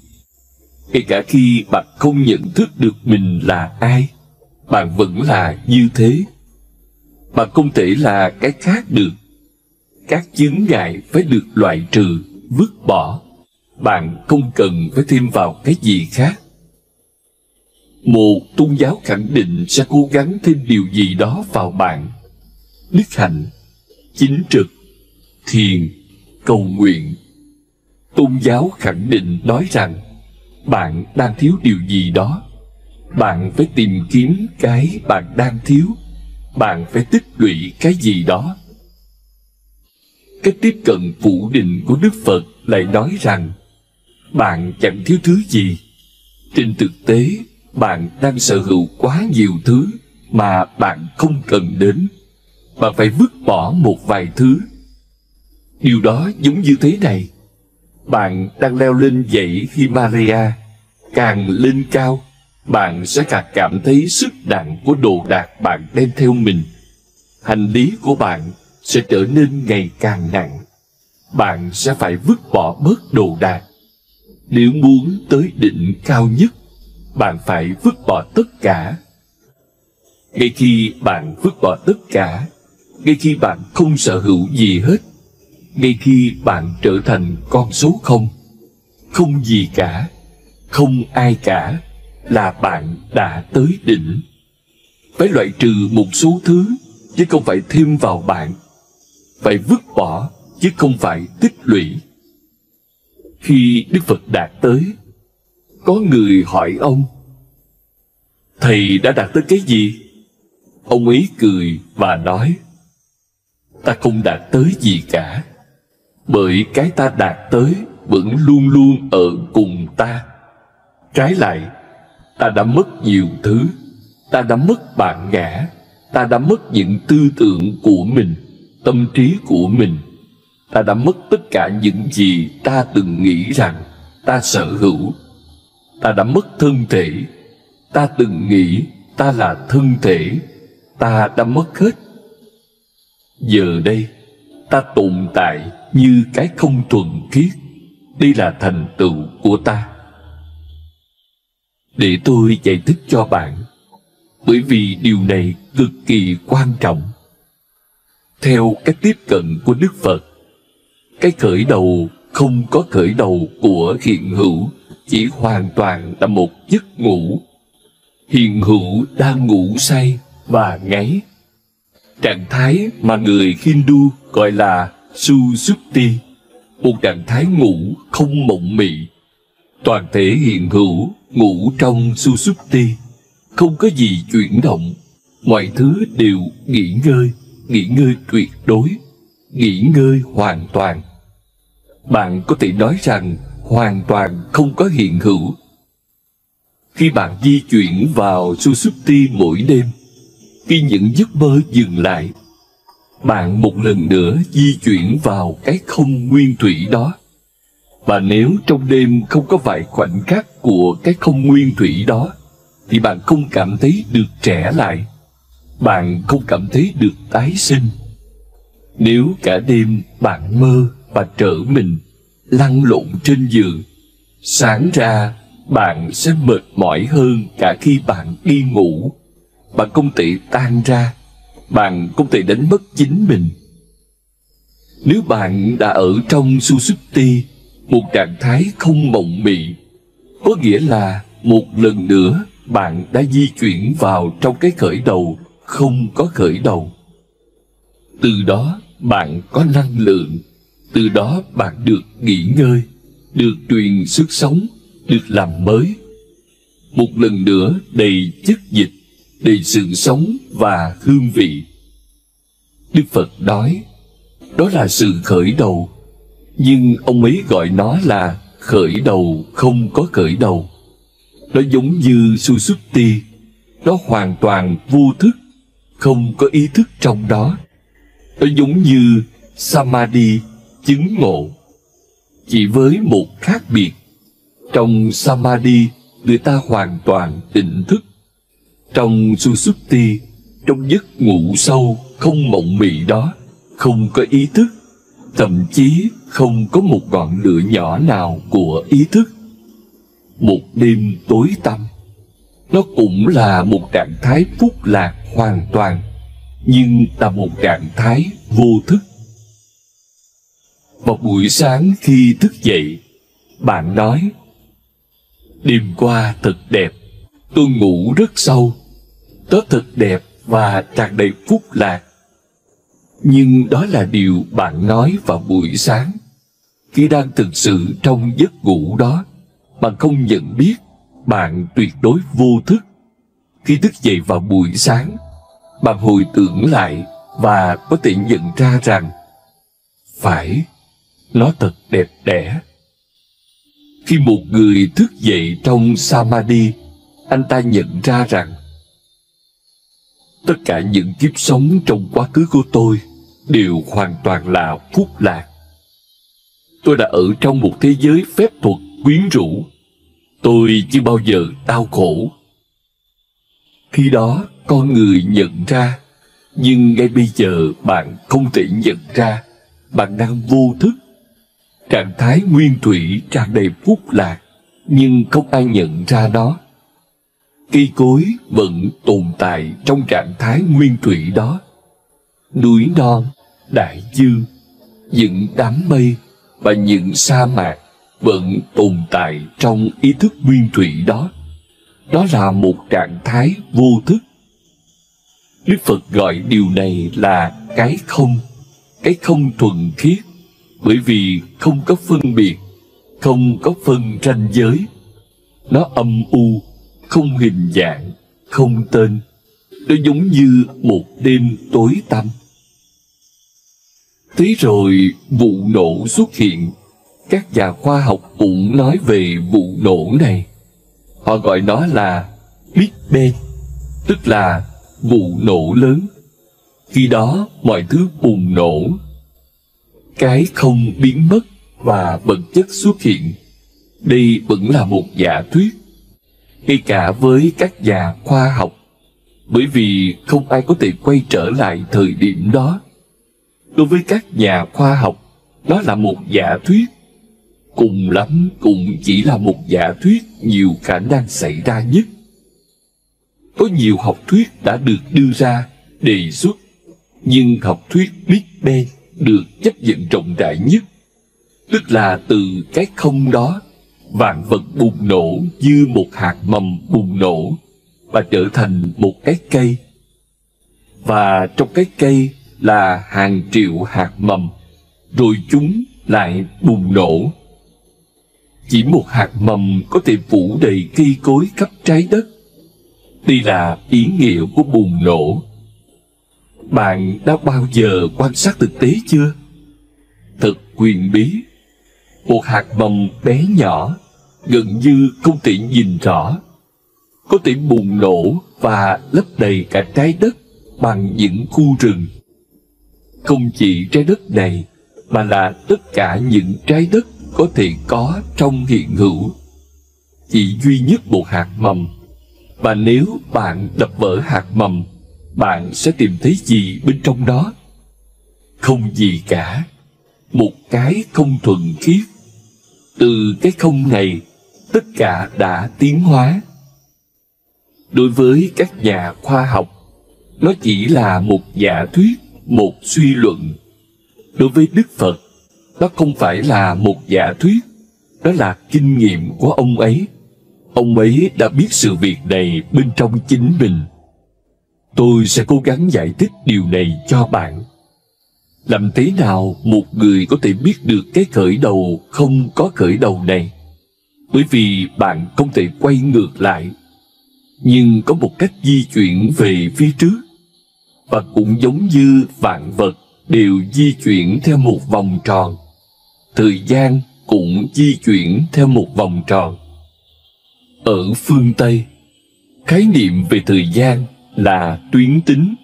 Ngay cả khi bạn không nhận thức được mình là ai, bạn vẫn là như thế. Bạn không thể là cái khác được. Các chướng ngại phải được loại trừ, vứt bỏ. Bạn không cần phải thêm vào cái gì khác. Một tôn giáo khẳng định sẽ cố gắng thêm điều gì đó vào bạn. Đức hạnh, chính trực, thiền, cầu nguyện. Tôn giáo khẳng định nói rằng bạn đang thiếu điều gì đó. Bạn phải tìm kiếm cái bạn đang thiếu. Bạn phải tích lũy cái gì đó. Cách tiếp cận phủ định của Đức Phật lại nói rằng bạn chẳng thiếu thứ gì. Trên thực tế, bạn đang sở hữu quá nhiều thứ mà bạn không cần đến. Bạn phải vứt bỏ một vài thứ. Điều đó giống như thế này. Bạn đang leo lên dãy Himalaya. Càng lên cao, bạn sẽ càng cảm thấy sức nặng của đồ đạc bạn đem theo mình. Hành lý của bạn sẽ trở nên ngày càng nặng. Bạn sẽ phải vứt bỏ bớt đồ đạc. Nếu muốn tới đỉnh cao nhất, bạn phải vứt bỏ tất cả. Ngay khi bạn vứt bỏ tất cả, ngay khi bạn không sở hữu gì hết, ngay khi bạn trở thành con số không, không gì cả, không ai cả, là bạn đã tới đỉnh. Phải loại trừ một số thứ, chứ không phải thêm vào bạn. Phải vứt bỏ, chứ không phải tích lũy. Khi Đức Phật đạt tới, có người hỏi ông: Thầy đã đạt tới cái gì? Ông ấy cười và nói: Ta không đạt tới gì cả, bởi cái ta đạt tới vẫn luôn luôn ở cùng ta. Trái lại, ta đã mất nhiều thứ. Ta đã mất bản ngã. Ta đã mất những tư tưởng của mình, tâm trí của mình. Ta đã mất tất cả những gì ta từng nghĩ rằng ta sở hữu. Ta đã mất thân thể. Ta từng nghĩ ta là thân thể. Ta đã mất hết. Giờ đây, ta tồn tại như cái không thuần khiết. Đây là thành tựu của ta. Để tôi giải thích cho bạn, bởi vì điều này cực kỳ quan trọng. Theo cách tiếp cận của Đức Phật, cái khởi đầu không có khởi đầu của hiện hữu chỉ hoàn toàn là một giấc ngủ. Hiện hữu đang ngủ say và ngáy. Trạng thái mà người Hindu gọi là Susupti, một trạng thái ngủ không mộng mị. Toàn thể hiện hữu ngủ trong Susupti, không có gì chuyển động. Mọi thứ đều nghỉ ngơi tuyệt đối, nghỉ ngơi hoàn toàn. Bạn có thể nói rằng hoàn toàn không có hiện hữu. Khi bạn di chuyển vào Susupti mỗi đêm, khi những giấc mơ dừng lại, bạn một lần nữa di chuyển vào cái không nguyên thủy đó. Và nếu trong đêm không có vài khoảnh khắc của cái không nguyên thủy đó, thì bạn không cảm thấy được trẻ lại. Bạn không cảm thấy được tái sinh. Nếu cả đêm bạn mơ và trở mình, lăn lộn trên giường, sáng ra bạn sẽ mệt mỏi hơn cả khi bạn đi ngủ. Bạn không thể tan ra. Bạn không thể đánh mất chính mình. Nếu bạn đã ở trong Susupti, một trạng thái không mộng mị, có nghĩa là một lần nữa bạn đã di chuyển vào trong cái khởi đầu không có khởi đầu. Từ đó bạn có năng lượng. Từ đó bạn được nghỉ ngơi, được truyền sức sống, được làm mới. Một lần nữa đầy chất dịch, đầy sự sống và hương vị. Đức Phật nói, đó là sự khởi đầu, nhưng ông ấy gọi nó là khởi đầu không có khởi đầu. Nó giống như Susupti, nó hoàn toàn vô thức, không có ý thức trong đó. Nó giống như Samadhi, chứng ngộ, chỉ với một khác biệt. Trong Samadhi, người ta hoàn toàn tỉnh thức. Trong Susupti, trong giấc ngủ sâu không mộng mị đó, không có ý thức, thậm chí không có một ngọn lửa nhỏ nào của ý thức. Một đêm tối tăm, nó cũng là một trạng thái phúc lạc hoàn toàn, nhưng là một trạng thái vô thức. Vào buổi sáng khi thức dậy, bạn nói, đêm qua thật đẹp, tôi ngủ rất sâu, đó thật đẹp và tràn đầy phúc lạc. Nhưng đó là điều bạn nói vào buổi sáng. Khi đang thực sự trong giấc ngủ đó, bạn không nhận biết, bạn tuyệt đối vô thức. Khi thức dậy vào buổi sáng, bạn hồi tưởng lại và có thể nhận ra rằng phải, nó thật đẹp đẽ. Khi một người thức dậy trong Samadhi, anh ta nhận ra rằng tất cả những kiếp sống trong quá khứ của tôi đều hoàn toàn là phúc lạc. Tôi đã ở trong một thế giới phép thuật quyến rũ. Tôi chưa bao giờ đau khổ. Khi đó, con người nhận ra, nhưng ngay bây giờ bạn không thể nhận ra. Bạn đang vô thức. Trạng thái nguyên thủy tràn đầy phúc lạc, nhưng không ai nhận ra nó. Cây cối vẫn tồn tại trong trạng thái nguyên thủy đó. Núi non, đại dương, những đám mây và những sa mạc vẫn tồn tại trong ý thức nguyên thủy đó. Đó là một trạng thái vô thức. Đức Phật gọi điều này là cái không thuần khiết, bởi vì không có phân biệt, không có phân ranh giới. Nó âm u, không hình dạng, không tên. Nó giống như một đêm tối tăm. Thế rồi vụ nổ xuất hiện. Các nhà khoa học cũng nói về vụ nổ này. Họ gọi nó là Big Bang, tức là vụ nổ lớn. Khi đó mọi thứ bùng nổ. Cái không biến mất và vật chất xuất hiện. Đây vẫn là một giả thuyết, ngay cả với các nhà khoa học, bởi vì không ai có thể quay trở lại thời điểm đó. Đối với các nhà khoa học, đó là một giả thuyết. Cùng lắm cũng chỉ là một giả thuyết nhiều khả năng xảy ra nhất. Có nhiều học thuyết đã được đưa ra, đề xuất, nhưng học thuyết Big Bang được chấp nhận rộng rãi nhất. Tức là từ cái không đó, vạn vật bùng nổ như một hạt mầm bùng nổ và trở thành một cái cây. Và trong cái cây là hàng triệu hạt mầm, rồi chúng lại bùng nổ. Chỉ một hạt mầm có thể phủ đầy cây cối khắp trái đất. Đây là ý nghĩa của bùng nổ. Bạn đã bao giờ quan sát thực tế chưa? Thật huyền bí. Một hạt mầm bé nhỏ, gần như không thể nhìn rõ, có thể bùng nổ và lấp đầy cả trái đất bằng những khu rừng. Không chỉ trái đất này, mà là tất cả những trái đất có thể có trong hiện hữu. Chỉ duy nhất một hạt mầm. Và nếu bạn đập vỡ hạt mầm, bạn sẽ tìm thấy gì bên trong đó? Không gì cả. Một cái không thuần khiết. Từ cái không này, tất cả đã tiến hóa. Đối với các nhà khoa học, nó chỉ là một giả thuyết, một suy luận. Đối với Đức Phật, đó không phải là một giả thuyết, đó là kinh nghiệm của ông ấy. Ông ấy đã biết sự việc này bên trong chính mình. Tôi sẽ cố gắng giải thích điều này cho bạn. Làm thế nào một người có thể biết được cái khởi đầu không có khởi đầu này? Bởi vì bạn không thể quay ngược lại, nhưng có một cách di chuyển về phía trước. Và cũng giống như vạn vật đều di chuyển theo một vòng tròn, thời gian cũng di chuyển theo một vòng tròn. Ở phương Tây, khái niệm về thời gian là tuyến tính.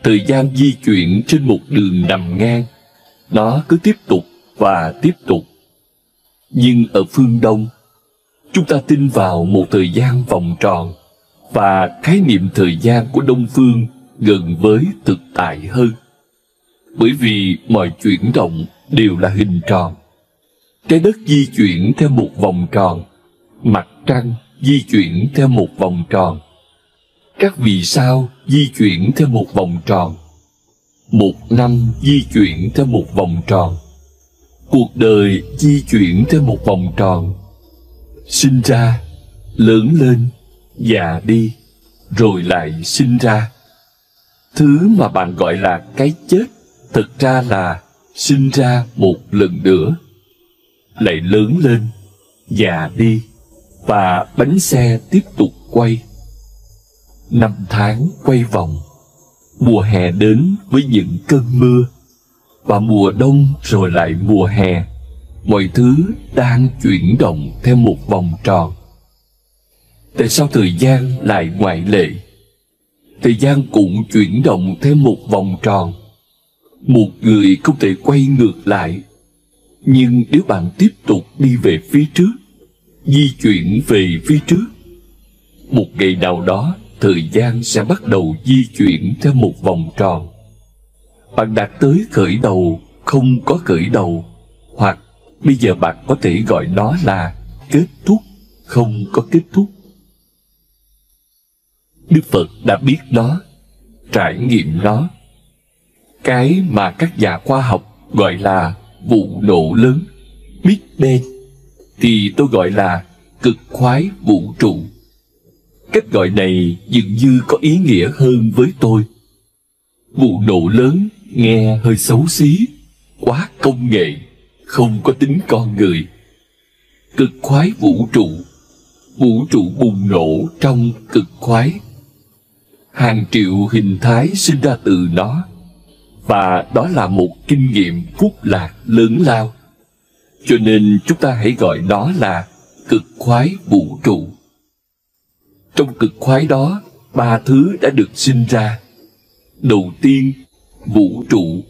Thời gian di chuyển trên một đường nằm ngang, nó cứ tiếp tục và tiếp tục. Nhưng ở phương Đông, chúng ta tin vào một thời gian vòng tròn, và khái niệm thời gian của Đông phương gần với thực tại hơn. Bởi vì mọi chuyển động đều là hình tròn. Trái đất di chuyển theo một vòng tròn, mặt trăng di chuyển theo một vòng tròn, các vì sao di chuyển theo một vòng tròn, một năm di chuyển theo một vòng tròn, cuộc đời di chuyển theo một vòng tròn. Sinh ra, lớn lên, già đi, rồi lại sinh ra. Thứ mà bạn gọi là cái chết Thực ra là sinh ra một lần nữa, lại lớn lên, già đi, và bánh xe tiếp tục quay. 5 tháng quay vòng, mùa hè đến với những cơn mưa, và mùa đông rồi lại mùa hè. Mọi thứ đang chuyển động theo một vòng tròn. Tại sao thời gian lại ngoại lệ? Thời gian cũng chuyển động theo một vòng tròn. Một người không thể quay ngược lại, nhưng nếu bạn tiếp tục đi về phía trước, di chuyển về phía trước, một ngày nào đó thời gian sẽ bắt đầu di chuyển theo một vòng tròn. Bạn đạt tới khởi đầu không có khởi đầu, hoặc bây giờ bạn có thể gọi nó là kết thúc không có kết thúc. Đức Phật đã biết nó, trải nghiệm nó. Cái mà các nhà khoa học gọi là vụ nổ lớn, Big Bang, thì tôi gọi là cực khoái vũ trụ. Cách gọi này dường như có ý nghĩa hơn với tôi. Vụ nổ lớn nghe hơi xấu xí, quá công nghệ, không có tính con người. Cực khoái vũ trụ bùng nổ trong cực khoái. Hàng triệu hình thái sinh ra từ nó, và đó là một kinh nghiệm phúc lạc lớn lao. Cho nên chúng ta hãy gọi nó là cực khoái vũ trụ. Trong cực khoái đó, 3 thứ đã được sinh ra. Đầu tiên, vũ trụ,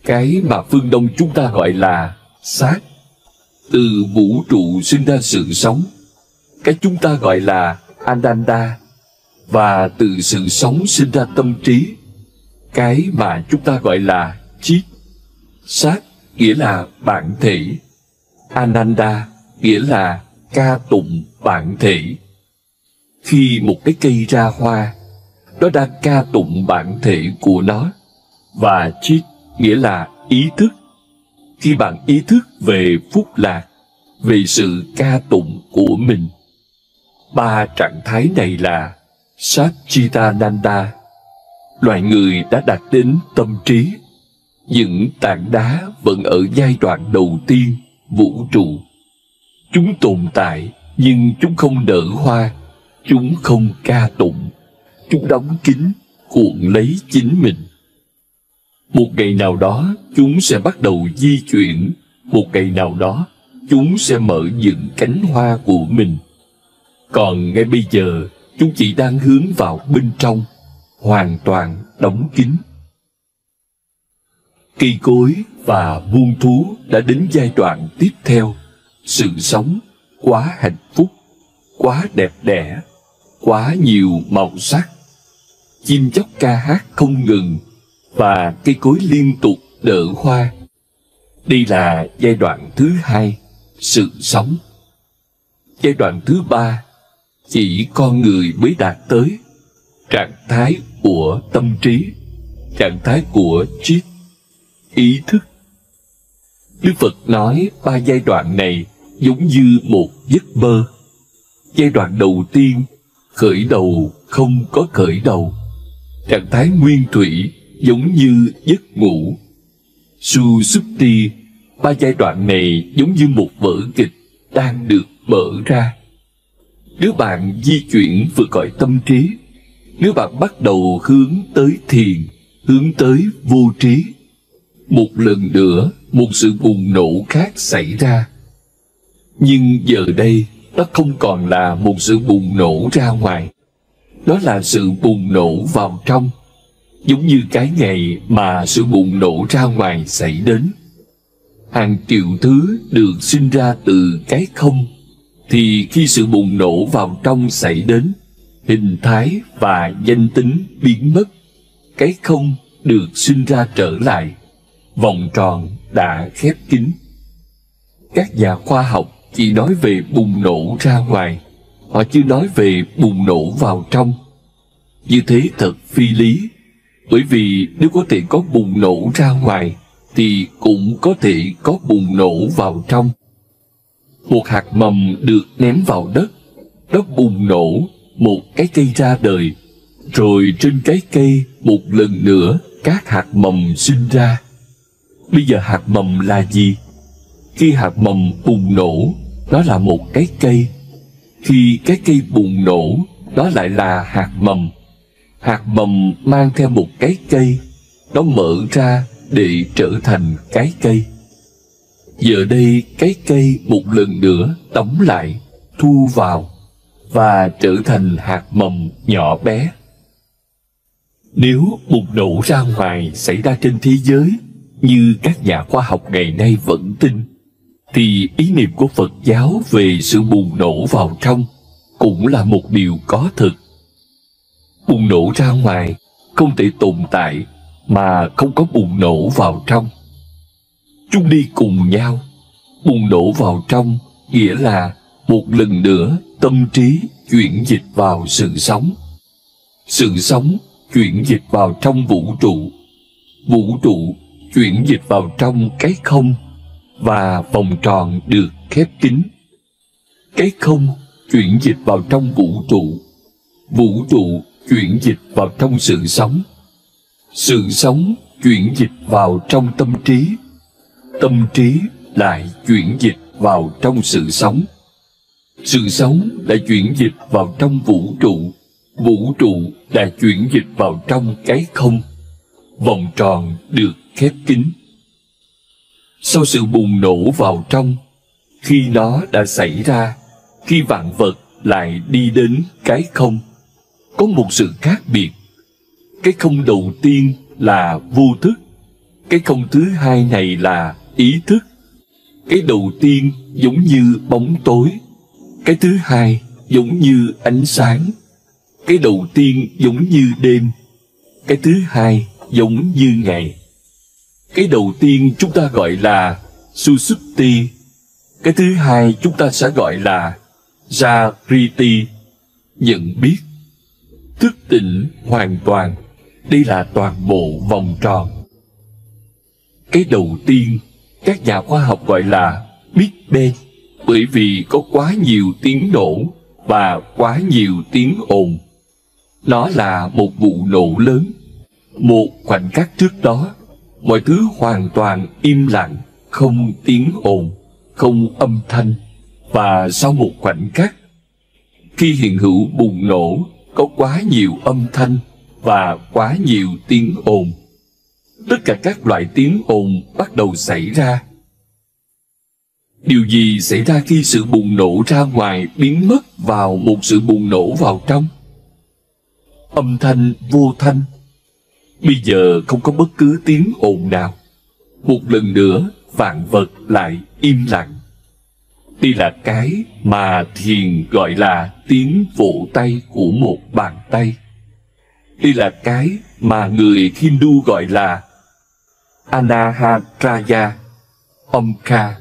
cái mà phương Đông chúng ta gọi là xác. Từ vũ trụ sinh ra sự sống, cái chúng ta gọi là Ananda. Và từ sự sống sinh ra tâm trí, cái mà chúng ta gọi là Chit. Sát nghĩa là bản thể, Ananda nghĩa là ca tụng bản thể. Khi một cái cây ra hoa, nó đang ca tụng bản thể của nó. Và Chit nghĩa là ý thức. Khi bạn ý thức về phúc lạc, về sự ca tụng của mình. 3 trạng thái này là Satchitananda. Loài người đã đạt đến tâm trí. Những tảng đá vẫn ở giai đoạn đầu tiên, vũ trụ. Chúng tồn tại, nhưng chúng không nở hoa, chúng không ca tụng, chúng đóng kín, cuộn lấy chính mình. Một ngày nào đó, chúng sẽ bắt đầu di chuyển. Một ngày nào đó, chúng sẽ mở những cánh hoa của mình. Còn ngay bây giờ, chúng chỉ đang hướng vào bên trong, hoàn toàn đóng kín. Cây cối và muôn thú đã đến giai đoạn tiếp theo. Sự sống quá hạnh phúc, quá đẹp đẽ, quá nhiều màu sắc. Chim chóc ca hát không ngừng, và cây cối liên tục nở hoa. Đây là giai đoạn thứ 2, sự sống. Giai đoạn thứ 3, chỉ con người mới đạt tới. Trạng thái của tâm trí, trạng thái của Chit, ý thức. Đức Phật nói 3 giai đoạn này giống như một giấc mơ. Giai đoạn đầu tiên, khởi đầu không có khởi đầu. Trạng thái nguyên thủy giống như giấc ngủ. Susupti, 3 giai đoạn này giống như một vở kịch đang được mở ra. Nếu bạn di chuyển vượt khỏi tâm trí, nếu bạn bắt đầu hướng tới thiền, hướng tới vô trí, một lần nữa một sự bùng nổ khác xảy ra. Nhưng giờ đây, nó không còn là một sự bùng nổ ra ngoài. Đó là sự bùng nổ vào trong, giống như cái ngày mà sự bùng nổ ra ngoài xảy đến. Hàng triệu thứ được sinh ra từ cái không, thì khi sự bùng nổ vào trong xảy đến, hình thái và danh tính biến mất, cái không được sinh ra trở lại, vòng tròn đã khép kín. Các nhà khoa học chỉ nói về bùng nổ ra ngoài, họ chưa nói về bùng nổ vào trong. Như thế thật phi lý, bởi vì nếu có thể có bùng nổ ra ngoài, thì cũng có thể có bùng nổ vào trong. Một hạt mầm được ném vào đất, nó bùng nổ, một cái cây ra đời, rồi trên cái cây một lần nữa các hạt mầm sinh ra. Bây giờ hạt mầm là gì? Khi hạt mầm bùng nổ, nó là một cái cây. Khi cái cây bùng nổ, đó lại là hạt mầm. Hạt mầm mang theo một cái cây, nó mở ra để trở thành cái cây. Giờ đây cái cây một lần nữa đóng lại, thu vào và trở thành hạt mầm nhỏ bé. Nếu bùng nổ ra ngoài xảy ra trên thế giới như các nhà khoa học ngày nay vẫn tin, thì ý niệm của Phật giáo về sự bùng nổ vào trong cũng là một điều có thực. Bùng nổ ra ngoài không thể tồn tại mà không có bùng nổ vào trong. Chúng đi cùng nhau. Bùng nổ vào trong nghĩa là một lần nữa tâm trí chuyển dịch vào sự sống. Sự sống chuyển dịch vào trong vũ trụ. Vũ trụ chuyển dịch vào trong cái không, và vòng tròn được khép kín. Cái không chuyển dịch vào trong vũ trụ. Vũ trụ chuyển dịch vào trong sự sống. Sự sống chuyển dịch vào trong tâm trí. Tâm trí lại chuyển dịch vào trong sự sống. Sự sống lại chuyển dịch vào trong vũ trụ. Vũ trụ lại chuyển dịch vào trong cái không. Vòng tròn được khép kín. Sau sự bùng nổ vào trong, khi nó đã xảy ra, khi vạn vật lại đi đến cái không, có một sự khác biệt. Cái không đầu tiên là vô thức. Cái không thứ hai này là ý thức. Cái đầu tiên giống như bóng tối. Cái thứ hai giống như ánh sáng. Cái đầu tiên giống như đêm. Cái thứ hai giống như ngày. Cái đầu tiên chúng ta gọi là Susupti. Cái thứ hai chúng ta sẽ gọi là Jagriti, nhận biết, thức tỉnh hoàn toàn. Đây là toàn bộ vòng tròn. Cái đầu tiên các nhà khoa học gọi là Big Bang, bởi vì có quá nhiều tiếng nổ và quá nhiều tiếng ồn. Nó là một vụ nổ lớn. Một khoảnh khắc trước đó, mọi thứ hoàn toàn im lặng, không tiếng ồn, không âm thanh. Và sau một khoảnh khắc, khi hiện hữu bùng nổ, có quá nhiều âm thanh và quá nhiều tiếng ồn. Tất cả các loại tiếng ồn bắt đầu xảy ra. Điều gì xảy ra khi sự bùng nổ ra ngoài biến mất vào một sự bùng nổ vào trong? Âm thanh vô thanh. Bây giờ không có bất cứ tiếng ồn nào. Một lần nữa, vạn vật lại im lặng. Đây là cái mà thiền gọi là tiếng vỗ tay của một bàn tay. Đây là cái mà người Hindu gọi là Anahatraya, Omkar,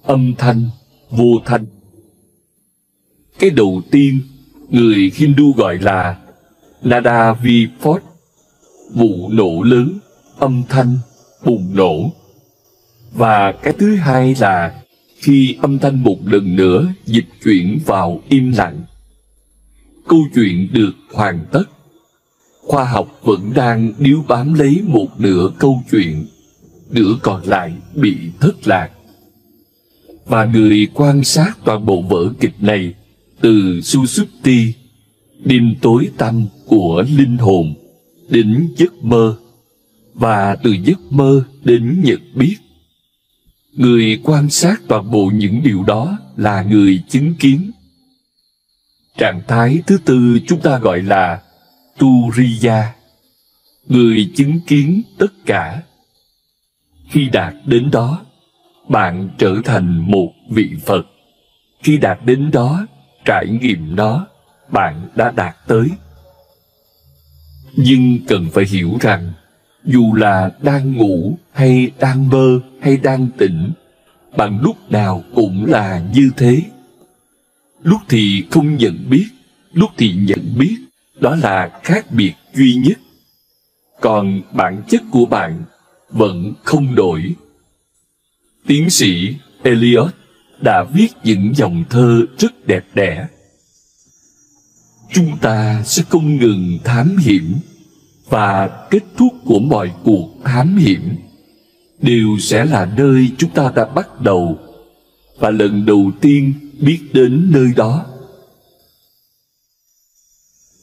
âm thanh, vô thanh. Cái đầu tiên, người Hindu gọi là Nada Vipot, vụ nổ lớn, âm thanh, bùng nổ. Và cái thứ hai là khi âm thanh một lần nữa dịch chuyển vào im lặng. Câu chuyện được hoàn tất. Khoa học vẫn đang níu bám lấy một nửa câu chuyện, nửa còn lại bị thất lạc. Và người quan sát toàn bộ vở kịch này từ Susupti, đêm tối tăm của linh hồn, đến giấc mơ, và từ giấc mơ đến nhận biết. Người quan sát toàn bộ những điều đó là người chứng kiến. Trạng thái thứ tư chúng ta gọi là Turiya, người chứng kiến tất cả. Khi đạt đến đó, bạn trở thành một vị Phật. Khi đạt đến đó, trải nghiệm nó, bạn đã đạt tới. Nhưng cần phải hiểu rằng, dù là đang ngủ hay đang mơ hay đang tỉnh, bạn lúc nào cũng là như thế. Lúc thì không nhận biết, lúc thì nhận biết, đó là khác biệt duy nhất. Còn bản chất của bạn vẫn không đổi. Tiến sĩ Eliot đã viết những dòng thơ rất đẹp đẽ. Chúng ta sẽ không ngừng thám hiểm, và kết thúc của mọi cuộc thám hiểm đều sẽ là nơi chúng ta đã bắt đầu và lần đầu tiên biết đến nơi đó.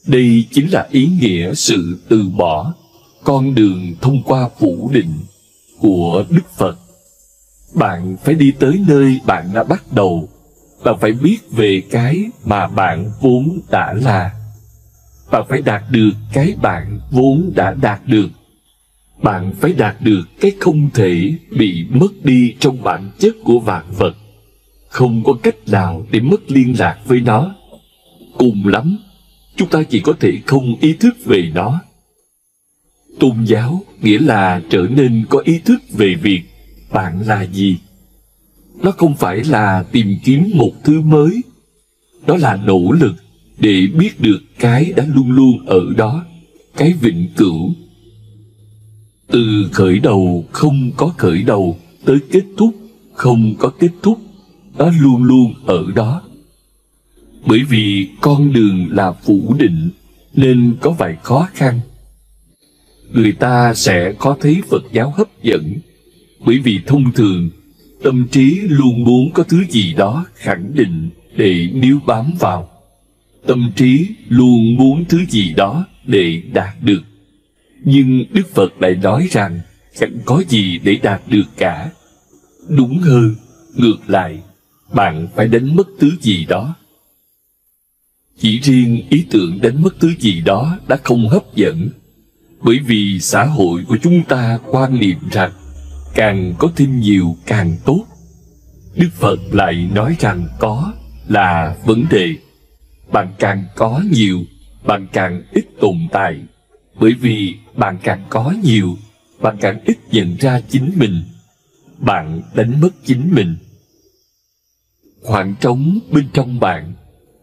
Đây chính là ý nghĩa sự từ bỏ con đường thông qua phủ định của Đức Phật. Bạn phải đi tới nơi bạn đã bắt đầu. Bạn phải biết về cái mà bạn vốn đã là. Bạn phải đạt được cái bạn vốn đã đạt được. Bạn phải đạt được cái không thể bị mất đi trong bản chất của vạn vật. Không có cách nào để mất liên lạc với nó. Cùng lắm, chúng ta chỉ có thể không ý thức về nó. Tôn giáo nghĩa là trở nên có ý thức về việc bạn là gì. Nó không phải là tìm kiếm một thứ mới. Nó là nỗ lực để biết được cái đã luôn luôn ở đó, cái vĩnh cửu. Từ khởi đầu không có khởi đầu tới kết thúc không có kết thúc, nó luôn luôn ở đó. Bởi vì con đường là phủ định nên có vài khó khăn. Người ta sẽ khó thấy Phật giáo hấp dẫn, bởi vì thông thường tâm trí luôn muốn có thứ gì đó khẳng định để níu bám vào. Tâm trí luôn muốn thứ gì đó để đạt được. Nhưng Đức Phật lại nói rằng chẳng có gì để đạt được cả. Đúng hơn, ngược lại, bạn phải đánh mất thứ gì đó. Chỉ riêng ý tưởng đánh mất thứ gì đó đã không hấp dẫn, bởi vì xã hội của chúng ta quan niệm rằng càng có thêm nhiều càng tốt. Đức Phật lại nói rằng có là vấn đề. Bạn càng có nhiều, bạn càng ít tồn tại. Bởi vì bạn càng có nhiều, bạn càng ít nhận ra chính mình. Bạn đánh mất chính mình. Khoảng trống bên trong bạn,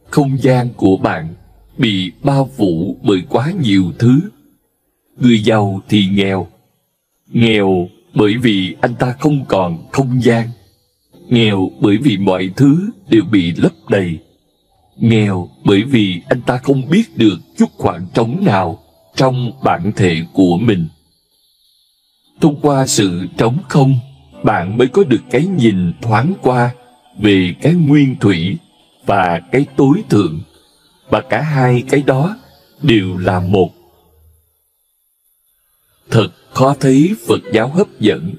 không gian của bạn bị bao phủ bởi quá nhiều thứ. Người giàu thì nghèo. Nghèo bởi vì anh ta không còn không gian. Nghèo bởi vì mọi thứ đều bị lấp đầy. Nghèo bởi vì anh ta không biết được chút khoảng trống nào trong bản thể của mình. Thông qua sự trống không, bạn mới có được cái nhìn thoáng qua về cái nguyên thủy và cái tối thượng, và cả hai cái đó đều là một. Thật khó thấy Phật giáo hấp dẫn.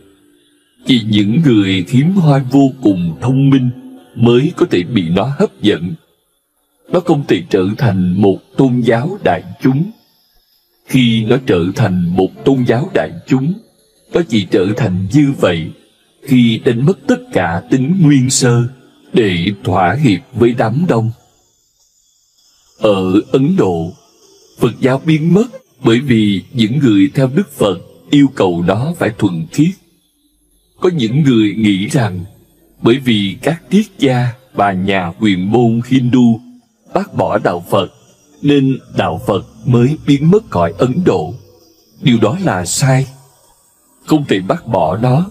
Chỉ những người hiếm hoi vô cùng thông minh mới có thể bị nó hấp dẫn. Nó không thể trở thành một tôn giáo đại chúng. Khi nó trở thành một tôn giáo đại chúng, nó chỉ trở thành như vậy khi đánh mất tất cả tính nguyên sơ để thỏa hiệp với đám đông. Ở Ấn Độ, Phật giáo biến mất bởi vì những người theo Đức Phật yêu cầu nó phải thuần khiết. Có những người nghĩ rằng bởi vì các triết gia và nhà huyền môn Hindu bác bỏ đạo Phật nên đạo Phật mới biến mất khỏi Ấn Độ. Điều đó là sai. Không thể bác bỏ nó.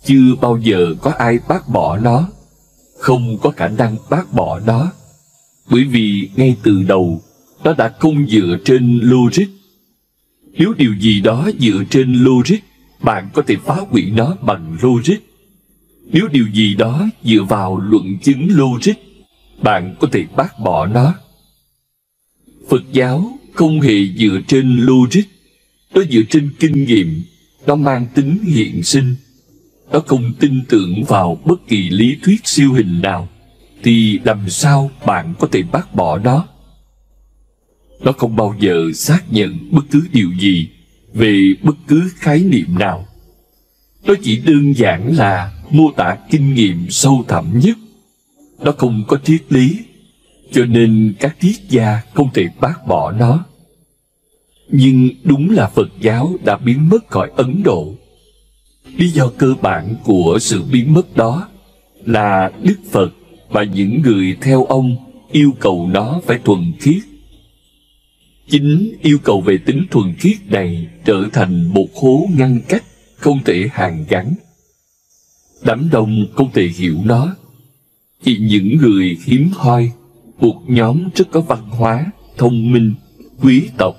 Chưa bao giờ có ai bác bỏ nó. Không có khả năng bác bỏ nó. Bởi vì ngay từ đầu nó đã không dựa trên logic. Nếu điều gì đó dựa trên logic, bạn có thể phá hủy nó bằng logic. Nếu điều gì đó dựa vào luận chứng logic, bạn có thể bác bỏ nó. Phật giáo không hề dựa trên logic. Nó dựa trên kinh nghiệm. Nó mang tính hiện sinh. Nó không tin tưởng vào bất kỳ lý thuyết siêu hình nào, thì làm sao bạn có thể bác bỏ nó? Nó không bao giờ xác nhận bất cứ điều gì về bất cứ khái niệm nào. Nó chỉ đơn giản là mô tả kinh nghiệm sâu thẳm nhất. Nó không có triết lý, cho nên các triết gia không thể bác bỏ nó. Nhưng đúng là Phật giáo đã biến mất khỏi Ấn Độ. Lý do cơ bản của sự biến mất đó là Đức Phật và những người theo ông yêu cầu nó phải thuần khiết. Chính yêu cầu về tính thuần khiết này trở thành một hố ngăn cách không thể hàn gắn. Đám đông không thể hiểu nó. Chỉ những người hiếm hoi, một nhóm rất có văn hóa, thông minh, quý tộc,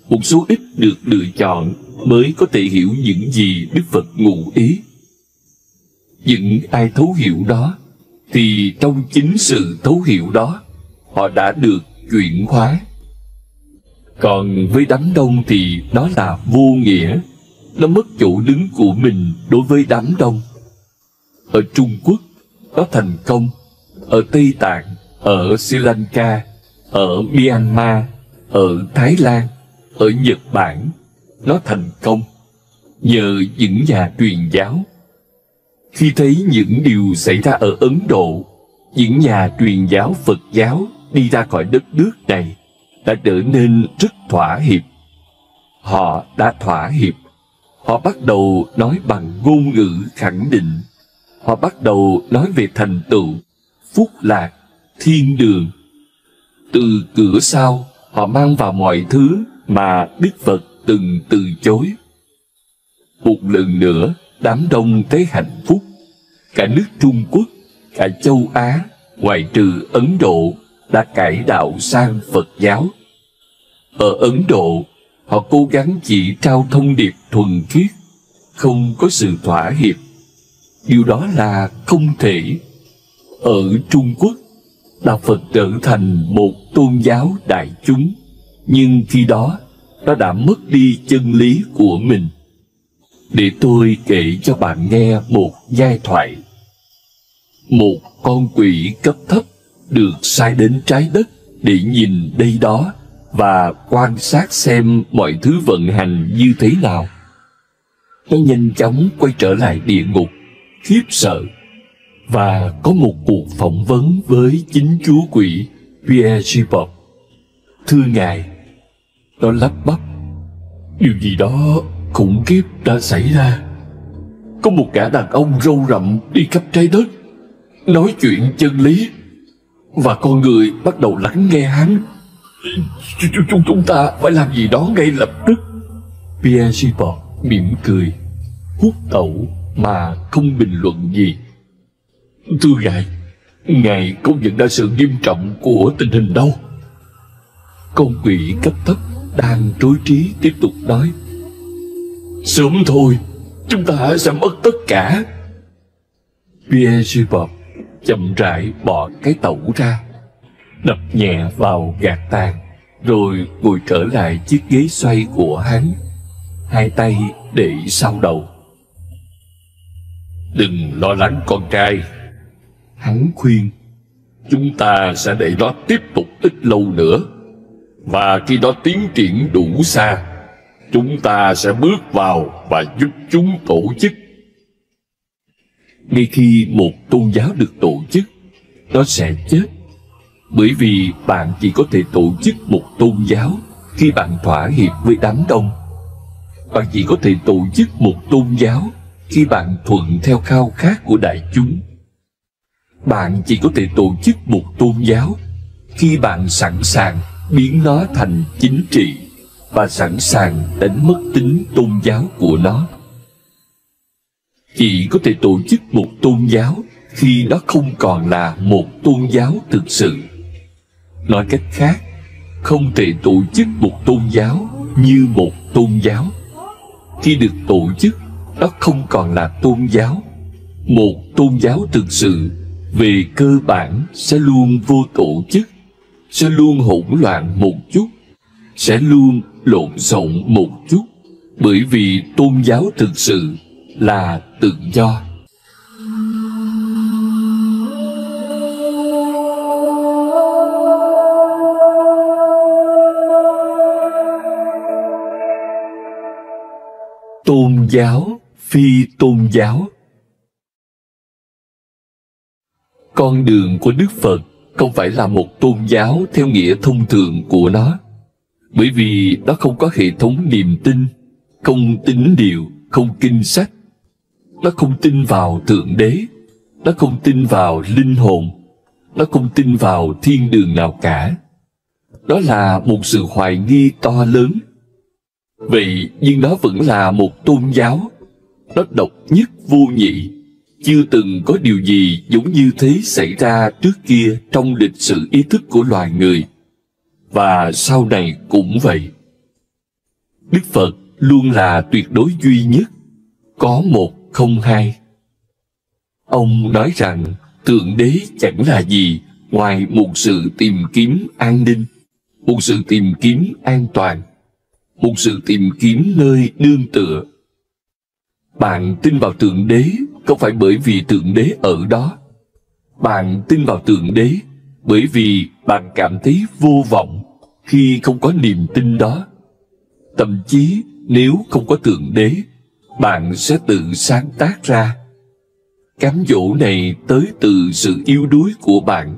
một số ít được lựa chọn mới có thể hiểu những gì Đức Phật ngụ ý. Những ai thấu hiểu đó, thì trong chính sự thấu hiểu đó, họ đã được chuyển hóa. Còn với đám đông thì nó là vô nghĩa, nó mất chỗ đứng của mình đối với đám đông. Ở Trung Quốc, nó thành công. Ở Tây Tạng, ở Sri Lanka, ở Myanmar, ở Thái Lan, ở Nhật Bản, nó thành công nhờ những nhà truyền giáo. Khi thấy những điều xảy ra ở Ấn Độ, những nhà truyền giáo Phật giáo đi ra khỏi đất nước này đã trở nên rất thỏa hiệp. Họ đã thỏa hiệp. Họ bắt đầu nói bằng ngôn ngữ khẳng định. Họ bắt đầu nói về thành tựu, phúc lạc, thiên đường. Từ cửa sau, họ mang vào mọi thứ mà Đức Phật từng từ chối. Một lần nữa, đám đông thấy hạnh phúc. Cả nước Trung Quốc, cả châu Á, ngoại trừ Ấn Độ, đã cải đạo sang Phật giáo. Ở Ấn Độ, họ cố gắng chỉ trao thông điệp thuần khiết, không có sự thỏa hiệp. Điều đó là không thể. Ở Trung Quốc, Đạo Phật trở thành một tôn giáo đại chúng, nhưng khi đó, nó đã mất đi chân lý của mình. Để tôi kể cho bạn nghe một giai thoại. Một con quỷ cấp thấp được sai đến trái đất để nhìn đây đó và quan sát xem mọi thứ vận hành như thế nào. Nó nhanh chóng quay trở lại địa ngục, khiếp sợ, và có một cuộc phỏng vấn với chính chúa quỷ Beelzebub. Thưa ngài, nó lắp bắp, điều gì đó khủng khiếp đã xảy ra. Có một gã đàn ông râu rậm đi khắp trái đất, nói chuyện chân lý, và con người bắt đầu lắng nghe hắn. Chúng ta phải làm gì đó ngay lập tức. Beelzebub mỉm cười, hút tẩu mà không bình luận gì. Thưa ngài không nhận ra sự nghiêm trọng của tình hình đâu. Con quỷ cấp thấp đang rối trí tiếp tục nói, sớm thôi, chúng ta sẽ mất tất cả. Beelzebub chậm rãi bỏ cái tẩu ra, đập nhẹ vào gạt tàn, rồi ngồi trở lại chiếc ghế xoay của hắn, hai tay để sau đầu. Đừng lo lắng con trai, hắn khuyên. Chúng ta sẽ để nó tiếp tục ít lâu nữa, và khi nó tiến triển đủ xa, chúng ta sẽ bước vào và giúp chúng tổ chức. Ngay khi một tôn giáo được tổ chức, nó sẽ chết. Bởi vì bạn chỉ có thể tổ chức một tôn giáo khi bạn thỏa hiệp với đám đông. Bạn chỉ có thể tổ chức một tôn giáo khi bạn thuận theo khao khát của đại chúng. Bạn chỉ có thể tổ chức một tôn giáo khi bạn sẵn sàng biến nó thành chính trị và sẵn sàng đánh mất tính tôn giáo của nó. Chỉ có thể tổ chức một tôn giáo khi nó không còn là một tôn giáo thực sự. Nói cách khác, không thể tổ chức một tôn giáo như một tôn giáo. Khi được tổ chức, nó không còn là tôn giáo. Một tôn giáo thực sự về cơ bản sẽ luôn vô tổ chức, sẽ luôn hỗn loạn một chút, sẽ luôn lộn xộn một chút, bởi vì tôn giáo thực sự là tự do. Tôn giáo, phi tôn giáo. Con đường của Đức Phật không phải là một tôn giáo theo nghĩa thông thường của nó, bởi vì nó không có hệ thống niềm tin, không tín điều, không kinh sách. Nó không tin vào Thượng Đế, nó không tin vào linh hồn, nó không tin vào thiên đường nào cả. Đó là một sự hoài nghi to lớn. Vậy nhưng nó vẫn là một tôn giáo. Nó độc nhất vô nhị. Chưa từng có điều gì giống như thế xảy ra trước kia trong lịch sử ý thức của loài người. Và sau này cũng vậy. Đức Phật luôn là tuyệt đối duy nhất, có một không hai. Ông nói rằng Thượng Đế chẳng là gì ngoài một sự tìm kiếm an ninh, một sự tìm kiếm an toàn, một sự tìm kiếm nơi nương tựa. Bạn tin vào Thượng Đế không phải bởi vì Thượng Đế ở đó. Bạn tin vào Thượng Đế bởi vì bạn cảm thấy vô vọng khi không có niềm tin đó. Thậm chí nếu không có Thượng Đế, bạn sẽ tự sáng tác ra. Cám dỗ này tới từ sự yếu đuối của bạn.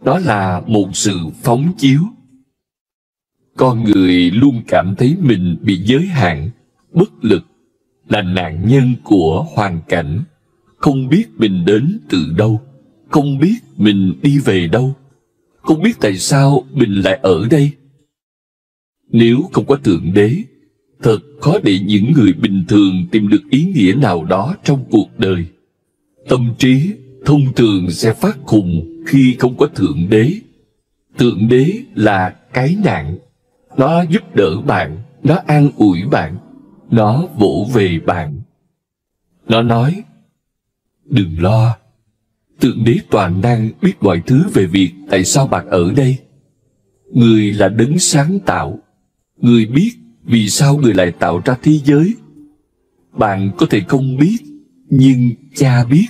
Đó là một sự phóng chiếu. Con người luôn cảm thấy mình bị giới hạn, bất lực, là nạn nhân của hoàn cảnh, không biết mình đến từ đâu, không biết mình đi về đâu, không biết tại sao mình lại ở đây. Nếu không có Thượng Đế, thật khó để những người bình thường tìm được ý nghĩa nào đó trong cuộc đời. Tâm trí thông thường sẽ phát khùng khi không có Thượng Đế. Thượng Đế là cái nạn. Nó giúp đỡ bạn, nó an ủi bạn, nó vỗ về bạn. Nó nói, đừng lo, Thượng Đế toàn năng biết mọi thứ về việc tại sao bạn ở đây. Người là đấng sáng tạo. Người biết vì sao người lại tạo ra thế giới. Bạn có thể không biết, nhưng Cha biết,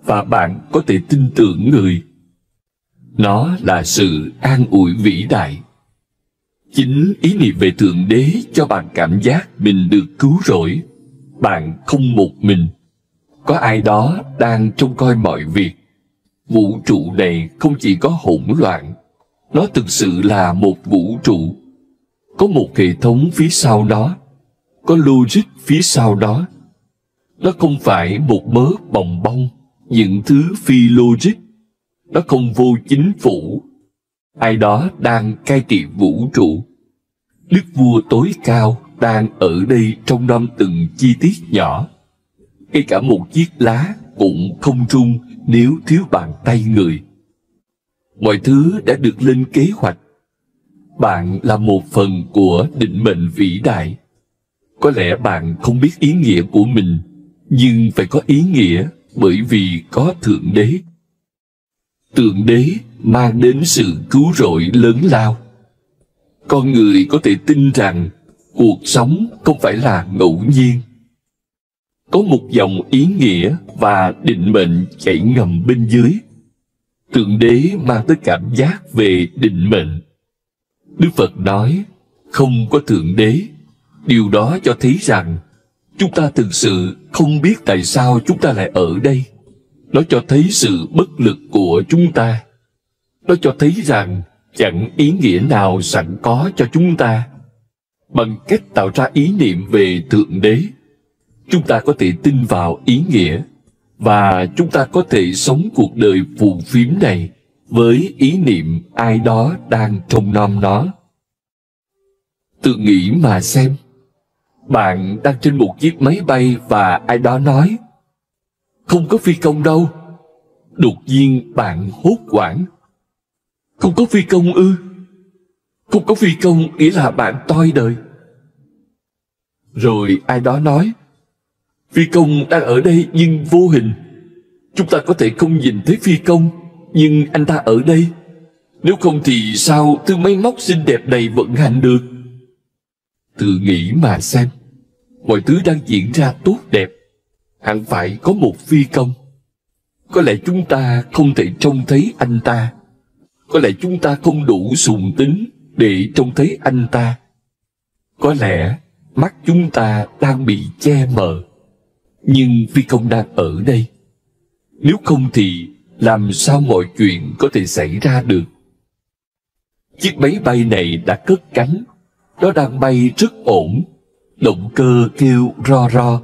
và bạn có thể tin tưởng người. Nó là sự an ủi vĩ đại. Chính ý niệm về Thượng Đế cho bạn cảm giác mình được cứu rỗi. Bạn không một mình. Có ai đó đang trông coi mọi việc. Vũ trụ này không chỉ có hỗn loạn, nó thực sự là một vũ trụ. Có một hệ thống phía sau đó, có logic phía sau đó. Nó không phải một mớ bòng bong, những thứ phi logic. Nó không vô chính phủ. Ai đó đang cai trị vũ trụ. Đức vua tối cao đang ở đây trong năm từng chi tiết nhỏ. Ngay cả một chiếc lá cũng không rung nếu thiếu bàn tay người. Mọi thứ đã được lên kế hoạch. Bạn là một phần của định mệnh vĩ đại. Có lẽ bạn không biết ý nghĩa của mình, nhưng phải có ý nghĩa bởi vì có Thượng Đế. Thượng Đế mang đến sự cứu rỗi lớn lao. Con người có thể tin rằng cuộc sống không phải là ngẫu nhiên. Có một dòng ý nghĩa và định mệnh chảy ngầm bên dưới. Thượng Đế mang tới cảm giác về định mệnh. Đức Phật nói, không có Thượng Đế. Điều đó cho thấy rằng chúng ta thực sự không biết tại sao chúng ta lại ở đây. Nó cho thấy sự bất lực của chúng ta. Nó cho thấy rằng chẳng ý nghĩa nào sẵn có cho chúng ta. Bằng cách tạo ra ý niệm về Thượng Đế, chúng ta có thể tin vào ý nghĩa, và chúng ta có thể sống cuộc đời phù phiếm này với ý niệm ai đó đang trông nom nó. Tự nghĩ mà xem, bạn đang trên một chiếc máy bay và ai đó nói, không có phi công đâu. Đột nhiên bạn hốt hoảng. Không có phi công ư? Không có phi công nghĩa là bạn toi đời. Rồi ai đó nói, phi công đang ở đây nhưng vô hình. Chúng ta có thể không nhìn thấy phi công, nhưng anh ta ở đây. Nếu không thì sao thứ máy móc xinh đẹp này vận hành được? Tự nghĩ mà xem, mọi thứ đang diễn ra tốt đẹp. Hẳn phải có một phi công. Có lẽ chúng ta không thể trông thấy anh ta. Có lẽ chúng ta không đủ sùng tính để trông thấy anh ta. Có lẽ mắt chúng ta đang bị che mờ. Nhưng phi công đang ở đây. Nếu không thì làm sao mọi chuyện có thể xảy ra được? Chiếc máy bay này đã cất cánh. Nó đang bay rất ổn. Động cơ kêu ro ro.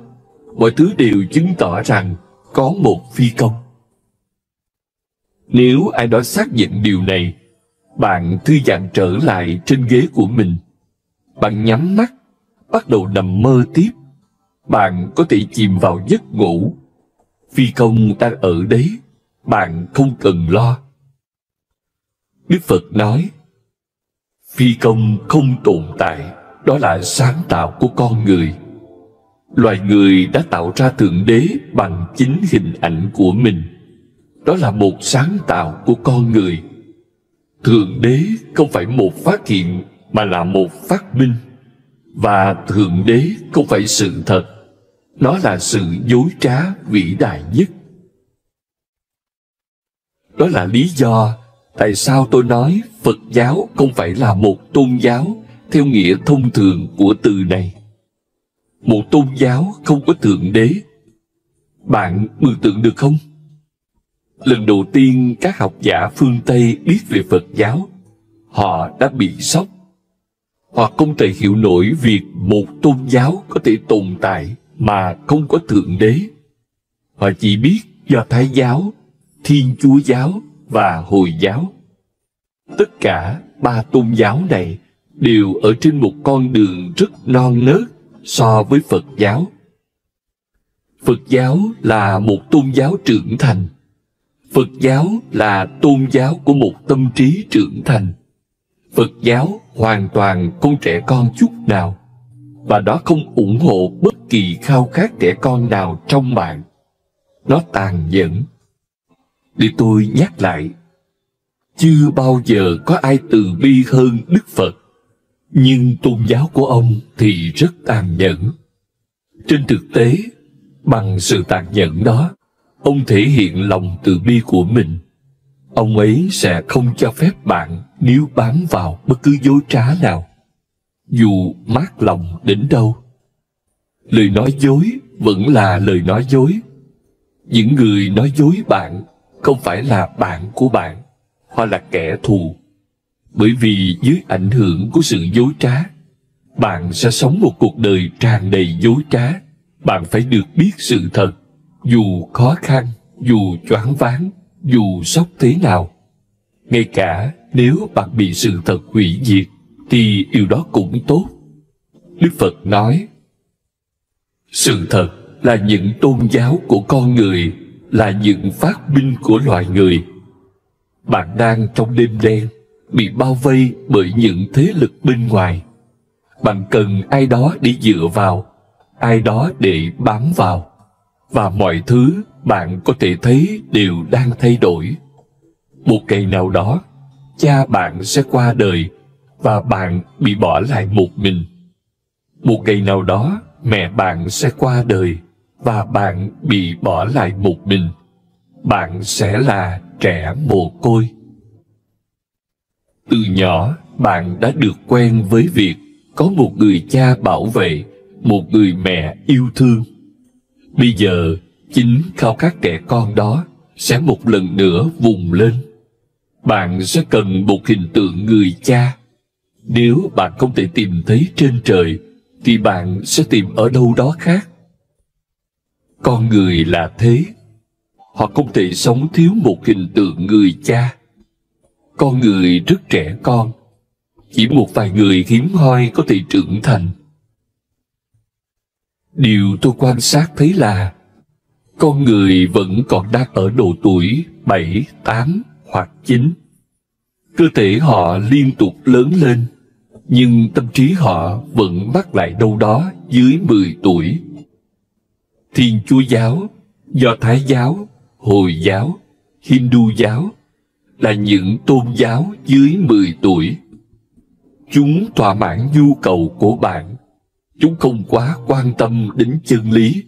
Mọi thứ đều chứng tỏ rằng có một phi công. Nếu ai đó xác nhận điều này, bạn thư giãn trở lại trên ghế của mình. Bạn nhắm mắt, bắt đầu nằm mơ tiếp. Bạn có thể chìm vào giấc ngủ. Phi công đang ở đấy, bạn không cần lo. Đức Phật nói, phi công không tồn tại, đó là sáng tạo của con người. Loài người đã tạo ra Thượng Đế bằng chính hình ảnh của mình. Đó là một sáng tạo của con người. Thượng Đế không phải một phát hiện, mà là một phát minh. Và Thượng Đế không phải sự thật, nó là sự dối trá vĩ đại nhất. Đó là lý do tại sao tôi nói Phật giáo không phải là một tôn giáo theo nghĩa thông thường của từ này. Một tôn giáo không có Thượng Đế. Bạn mường tượng được không? Lần đầu tiên các học giả phương Tây biết về Phật giáo, họ đã bị sốc. Họ không thể hiểu nổi việc một tôn giáo có thể tồn tại mà không có Thượng Đế. Họ chỉ biết Do Thái giáo, Thiên Chúa giáo và Hồi giáo. Tất cả ba tôn giáo này đều ở trên một con đường rất non nớt so với Phật giáo. Phật giáo là một tôn giáo trưởng thành. Phật giáo là tôn giáo của một tâm trí trưởng thành. Phật giáo hoàn toàn không trẻ con chút nào, và nó không ủng hộ bất kỳ khao khát trẻ con nào trong bạn. Nó tàn nhẫn. Để tôi nhắc lại, chưa bao giờ có ai từ bi hơn Đức Phật, nhưng tôn giáo của ông thì rất tàn nhẫn. Trên thực tế, bằng sự tàn nhẫn đó, ông thể hiện lòng từ bi của mình. Ông ấy sẽ không cho phép bạn níu bám vào bất cứ dối trá nào, dù mát lòng đến đâu. Lời nói dối vẫn là lời nói dối. Những người nói dối bạn không phải là bạn của bạn, hoặc là kẻ thù. Bởi vì dưới ảnh hưởng của sự dối trá, bạn sẽ sống một cuộc đời tràn đầy dối trá. Bạn phải được biết sự thật, dù khó khăn, dù choáng váng, dù sốc thế nào. Ngay cả nếu bạn bị sự thật hủy diệt, thì điều đó cũng tốt. Đức Phật nói, sự thật là những tôn giáo của con người, là những phát minh của loài người. Bạn đang trong đêm đen, bị bao vây bởi những thế lực bên ngoài. Bạn cần ai đó để dựa vào, ai đó để bám vào. Và mọi thứ bạn có thể thấy đều đang thay đổi. Một ngày nào đó, cha bạn sẽ qua đời và bạn bị bỏ lại một mình. Một ngày nào đó, mẹ bạn sẽ qua đời và bạn bị bỏ lại một mình. Bạn sẽ là trẻ mồ côi. Từ nhỏ, bạn đã được quen với việc có một người cha bảo vệ, một người mẹ yêu thương. Bây giờ, chính khao khát trẻ con đó sẽ một lần nữa vùng lên. Bạn sẽ cần một hình tượng người cha. Nếu bạn không thể tìm thấy trên trời, thì bạn sẽ tìm ở đâu đó khác. Con người là thế. Họ không thể sống thiếu một hình tượng người cha. Con người rất trẻ con. Chỉ một vài người hiếm hoi có thể trưởng thành. Điều tôi quan sát thấy là con người vẫn còn đang ở độ tuổi 7, 8 hoặc 9. Cơ thể họ liên tục lớn lên, nhưng tâm trí họ vẫn mắc lại đâu đó dưới 10 tuổi. Thiên Chúa giáo, Do Thái giáo, Hồi giáo, Hindu giáo là những tôn giáo dưới 10 tuổi. Chúng thỏa mãn nhu cầu của bạn. Chúng không quá quan tâm đến chân lý.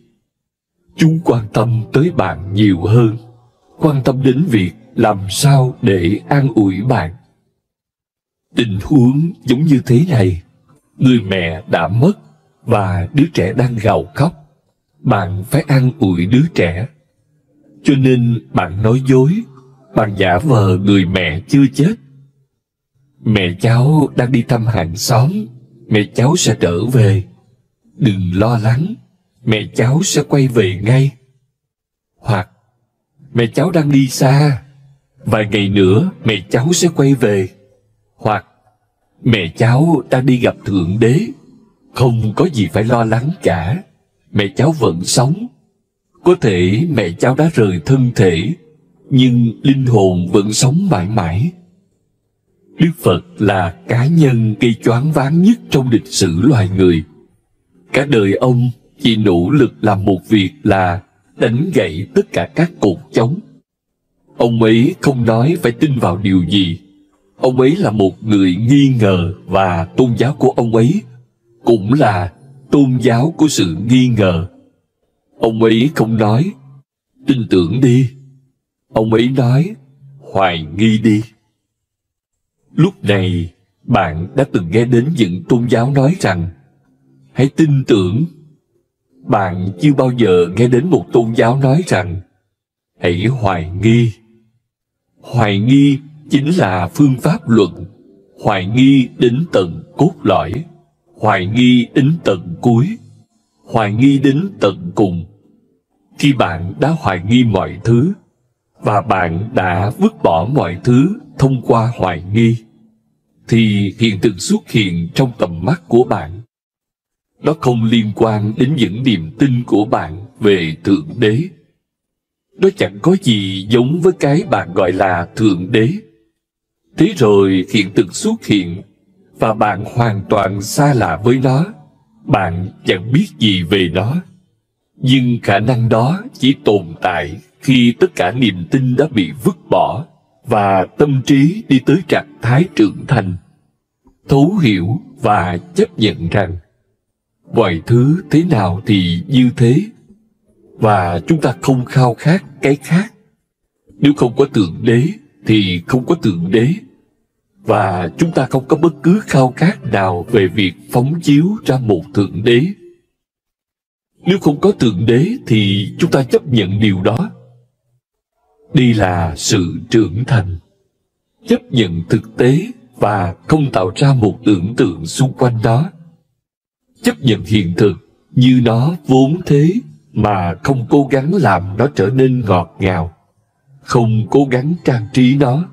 Chúng quan tâm tới bạn nhiều hơn, quan tâm đến việc làm sao để an ủi bạn. Tình huống giống như thế này, người mẹ đã mất và đứa trẻ đang gào khóc. Bạn phải an ủi đứa trẻ. Cho nên bạn nói dối, bạn giả vờ người mẹ chưa chết. Mẹ cháu đang đi thăm hàng xóm, mẹ cháu sẽ trở về. Đừng lo lắng, mẹ cháu sẽ quay về ngay. Hoặc, mẹ cháu đang đi xa, vài ngày nữa mẹ cháu sẽ quay về. Hoặc, mẹ cháu đang đi gặp Thượng Đế, không có gì phải lo lắng cả, mẹ cháu vẫn sống. Có thể mẹ cháu đã rời thân thể, nhưng linh hồn vẫn sống mãi mãi. Đức Phật là cá nhân gây choáng váng nhất trong lịch sử loài người. Cả đời ông chỉ nỗ lực làm một việc là đánh gãy tất cả các cột chống. Ông ấy không nói phải tin vào điều gì. Ông ấy là một người nghi ngờ, và tôn giáo của ông ấy cũng là tôn giáo của sự nghi ngờ. Ông ấy không nói tin tưởng đi. Ông ấy nói hoài nghi đi. Lúc này, bạn đã từng nghe đến những tôn giáo nói rằng hãy tin tưởng. Bạn chưa bao giờ nghe đến một tôn giáo nói rằng hãy hoài nghi. Hoài nghi chính là phương pháp luận, hoài nghi đến tận cốt lõi, hoài nghi đến tận cuối, hoài nghi đến tận cùng. Khi bạn đã hoài nghi mọi thứ, và bạn đã vứt bỏ mọi thứ thông qua hoài nghi, thì hiện thực xuất hiện trong tầm mắt của bạn. Nó không liên quan đến những niềm tin của bạn về Thượng Đế. Nó chẳng có gì giống với cái bạn gọi là Thượng Đế. Thế rồi hiện thực xuất hiện, và bạn hoàn toàn xa lạ với nó. Bạn chẳng biết gì về nó. Nhưng khả năng đó chỉ tồn tại khi tất cả niềm tin đã bị vứt bỏ, và tâm trí đi tới trạng thái trưởng thành, thấu hiểu và chấp nhận rằng mọi thứ thế nào thì như thế, và chúng ta không khao khát cái khác. Nếu không có Thượng Đế thì không có Thượng Đế, và chúng ta không có bất cứ khao khát nào về việc phóng chiếu ra một Thượng Đế. Nếu không có Thượng Đế thì chúng ta chấp nhận điều đó. Đây là sự trưởng thành, chấp nhận thực tế và không tạo ra một tưởng tượng xung quanh đó. Chấp nhận hiện thực như nó vốn thế, mà không cố gắng làm nó trở nên ngọt ngào, không cố gắng trang trí nó,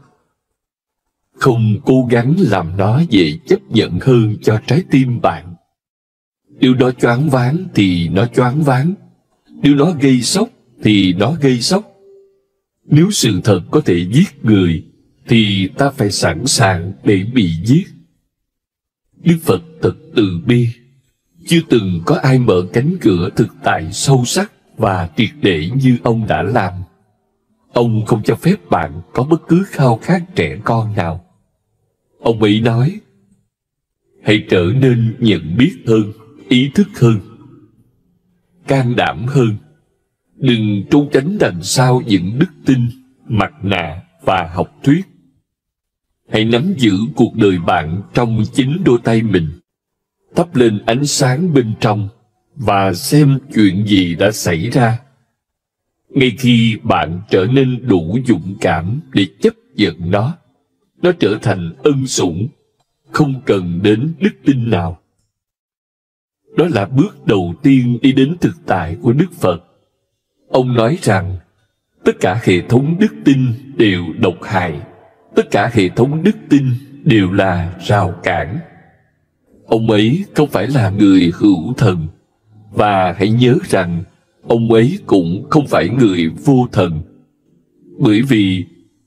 không cố gắng làm nó dễ chấp nhận hơn cho trái tim bạn. Nếu nó choáng váng thì nó choáng váng, nếu nó gây sốc thì nó gây sốc. Nếu sự thật có thể giết người thì ta phải sẵn sàng để bị giết. Đức Phật thật từ bi. Chưa từng có ai mở cánh cửa thực tại sâu sắc và triệt để như ông đã làm. Ông không cho phép bạn có bất cứ khao khát trẻ con nào. Ông ấy nói, hãy trở nên nhận biết hơn, ý thức hơn, can đảm hơn. Đừng trốn tránh đằng sau những đức tin, mặt nạ và học thuyết. Hãy nắm giữ cuộc đời bạn trong chính đôi tay mình. Thắp lên ánh sáng bên trong và xem chuyện gì đã xảy ra. Ngay khi bạn trở nên đủ dũng cảm để chấp nhận nó trở thành ân sủng, không cần đến đức tin nào. Đó là bước đầu tiên đi đến thực tại của Đức Phật. Ông nói rằng, tất cả hệ thống đức tin đều độc hại, tất cả hệ thống đức tin đều là rào cản. Ông ấy không phải là người hữu thần, và hãy nhớ rằng ông ấy cũng không phải người vô thần. Bởi vì,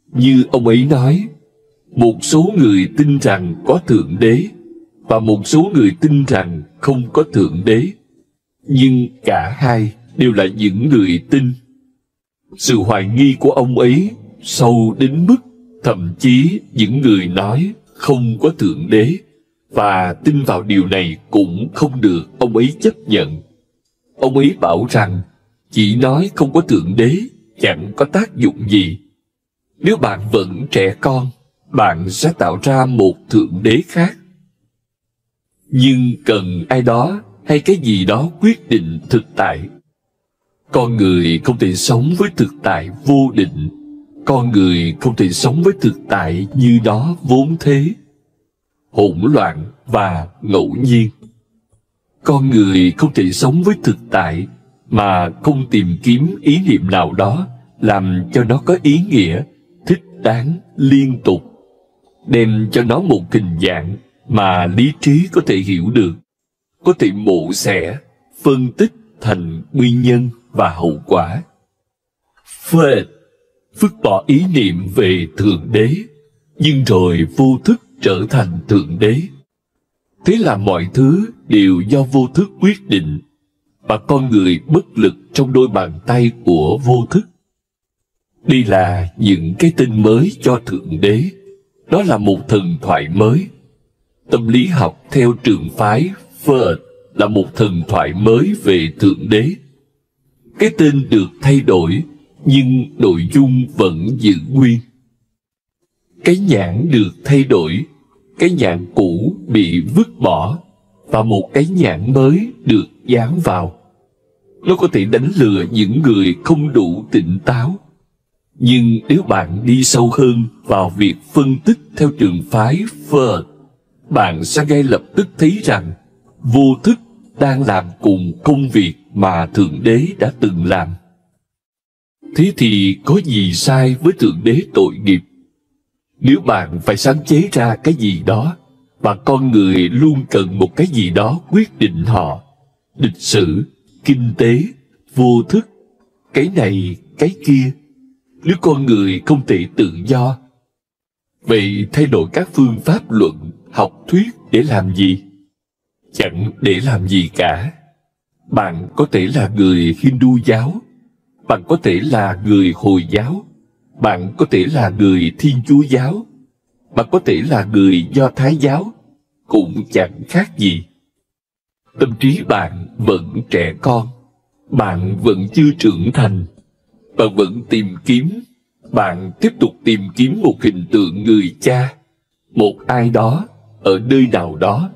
như ông ấy nói, một số người tin rằng có Thượng Đế, và một số người tin rằng không có Thượng Đế. Nhưng cả hai đều là những người tin. Sự hoài nghi của ông ấy sâu đến mức thậm chí những người nói không có Thượng Đế và tin vào điều này cũng không được ông ấy chấp nhận. Ông ấy bảo rằng chỉ nói không có Thượng Đế chẳng có tác dụng gì. Nếu bạn vẫn trẻ con, bạn sẽ tạo ra một Thượng Đế khác. Nhưng cần ai đó hay cái gì đó quyết định thực tại. Con người không thể sống với thực tại vô định. Con người không thể sống với thực tại như đó vốn thế, hỗn loạn và ngẫu nhiên. Con người không thể sống với thực tại mà không tìm kiếm ý niệm nào đó làm cho nó có ý nghĩa, thích đáng, liên tục, đem cho nó một hình dạng mà lý trí có thể hiểu được, có thể mổ xẻ, phân tích thành nguyên nhân và hậu quả. Phật vứt bỏ ý niệm về Thượng Đế, nhưng rồi vô thức trở thành Thượng Đế. Thế là mọi thứ đều do vô thức quyết định, và con người bất lực trong đôi bàn tay của vô thức. Đây là những cái tên mới cho Thượng Đế. Đó là một thần thoại mới. Tâm lý học theo trường phái Freud là một thần thoại mới về Thượng Đế. Cái tên được thay đổi, nhưng nội dung vẫn giữ nguyên. Cái nhãn được thay đổi, cái nhãn cũ bị vứt bỏ, và một cái nhãn mới được dán vào. Nó có thể đánh lừa những người không đủ tỉnh táo. Nhưng nếu bạn đi sâu hơn vào việc phân tích theo trường phái Freud, bạn sẽ ngay lập tức thấy rằng vô thức đang làm cùng công việc mà Thượng Đế đã từng làm. Thế thì có gì sai với Thượng Đế tội nghiệp? Nếu bạn phải sáng chế ra cái gì đó, và con người luôn cần một cái gì đó quyết định họ, lịch sử, kinh tế, vô thức, cái này, cái kia, nếu con người không thể tự do, vậy thay đổi các phương pháp luận, học thuyết để làm gì? Chẳng để làm gì cả. Bạn có thể là người Hindu giáo, bạn có thể là người Hồi giáo, bạn có thể là người Thiên Chúa giáo, bạn có thể là người Do Thái giáo, cũng chẳng khác gì. Tâm trí bạn vẫn trẻ con, bạn vẫn chưa trưởng thành, bạn vẫn tìm kiếm, bạn tiếp tục tìm kiếm một hình tượng người cha, một ai đó, ở nơi nào đó.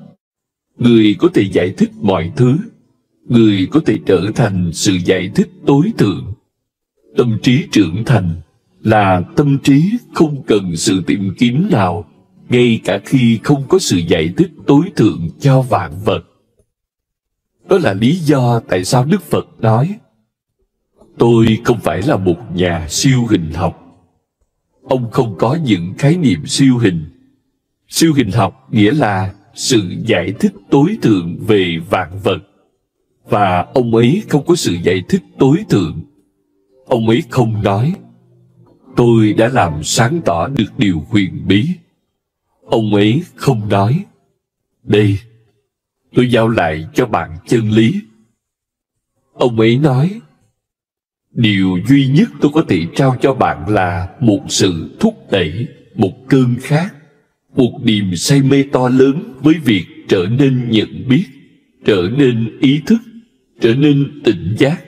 Người có thể giải thích mọi thứ, người có thể trở thành sự giải thích tối thượng. Tâm trí trưởng thành là tâm trí không cần sự tìm kiếm nào, ngay cả khi không có sự giải thích tối thượng cho vạn vật. Đó là lý do tại sao Đức Phật nói, tôi không phải là một nhà siêu hình học. Ông không có những khái niệm siêu hình. Siêu hình học nghĩa là sự giải thích tối thượng về vạn vật. Và ông ấy không có sự giải thích tối thượng. Ông ấy không nói, tôi đã làm sáng tỏ được điều huyền bí. Ông ấy không nói, đây, tôi giao lại cho bạn chân lý. Ông ấy nói, điều duy nhất tôi có thể trao cho bạn là một sự thúc đẩy, một cơn khát, một niềm say mê to lớn với việc trở nên nhận biết, trở nên ý thức, trở nên tỉnh giác.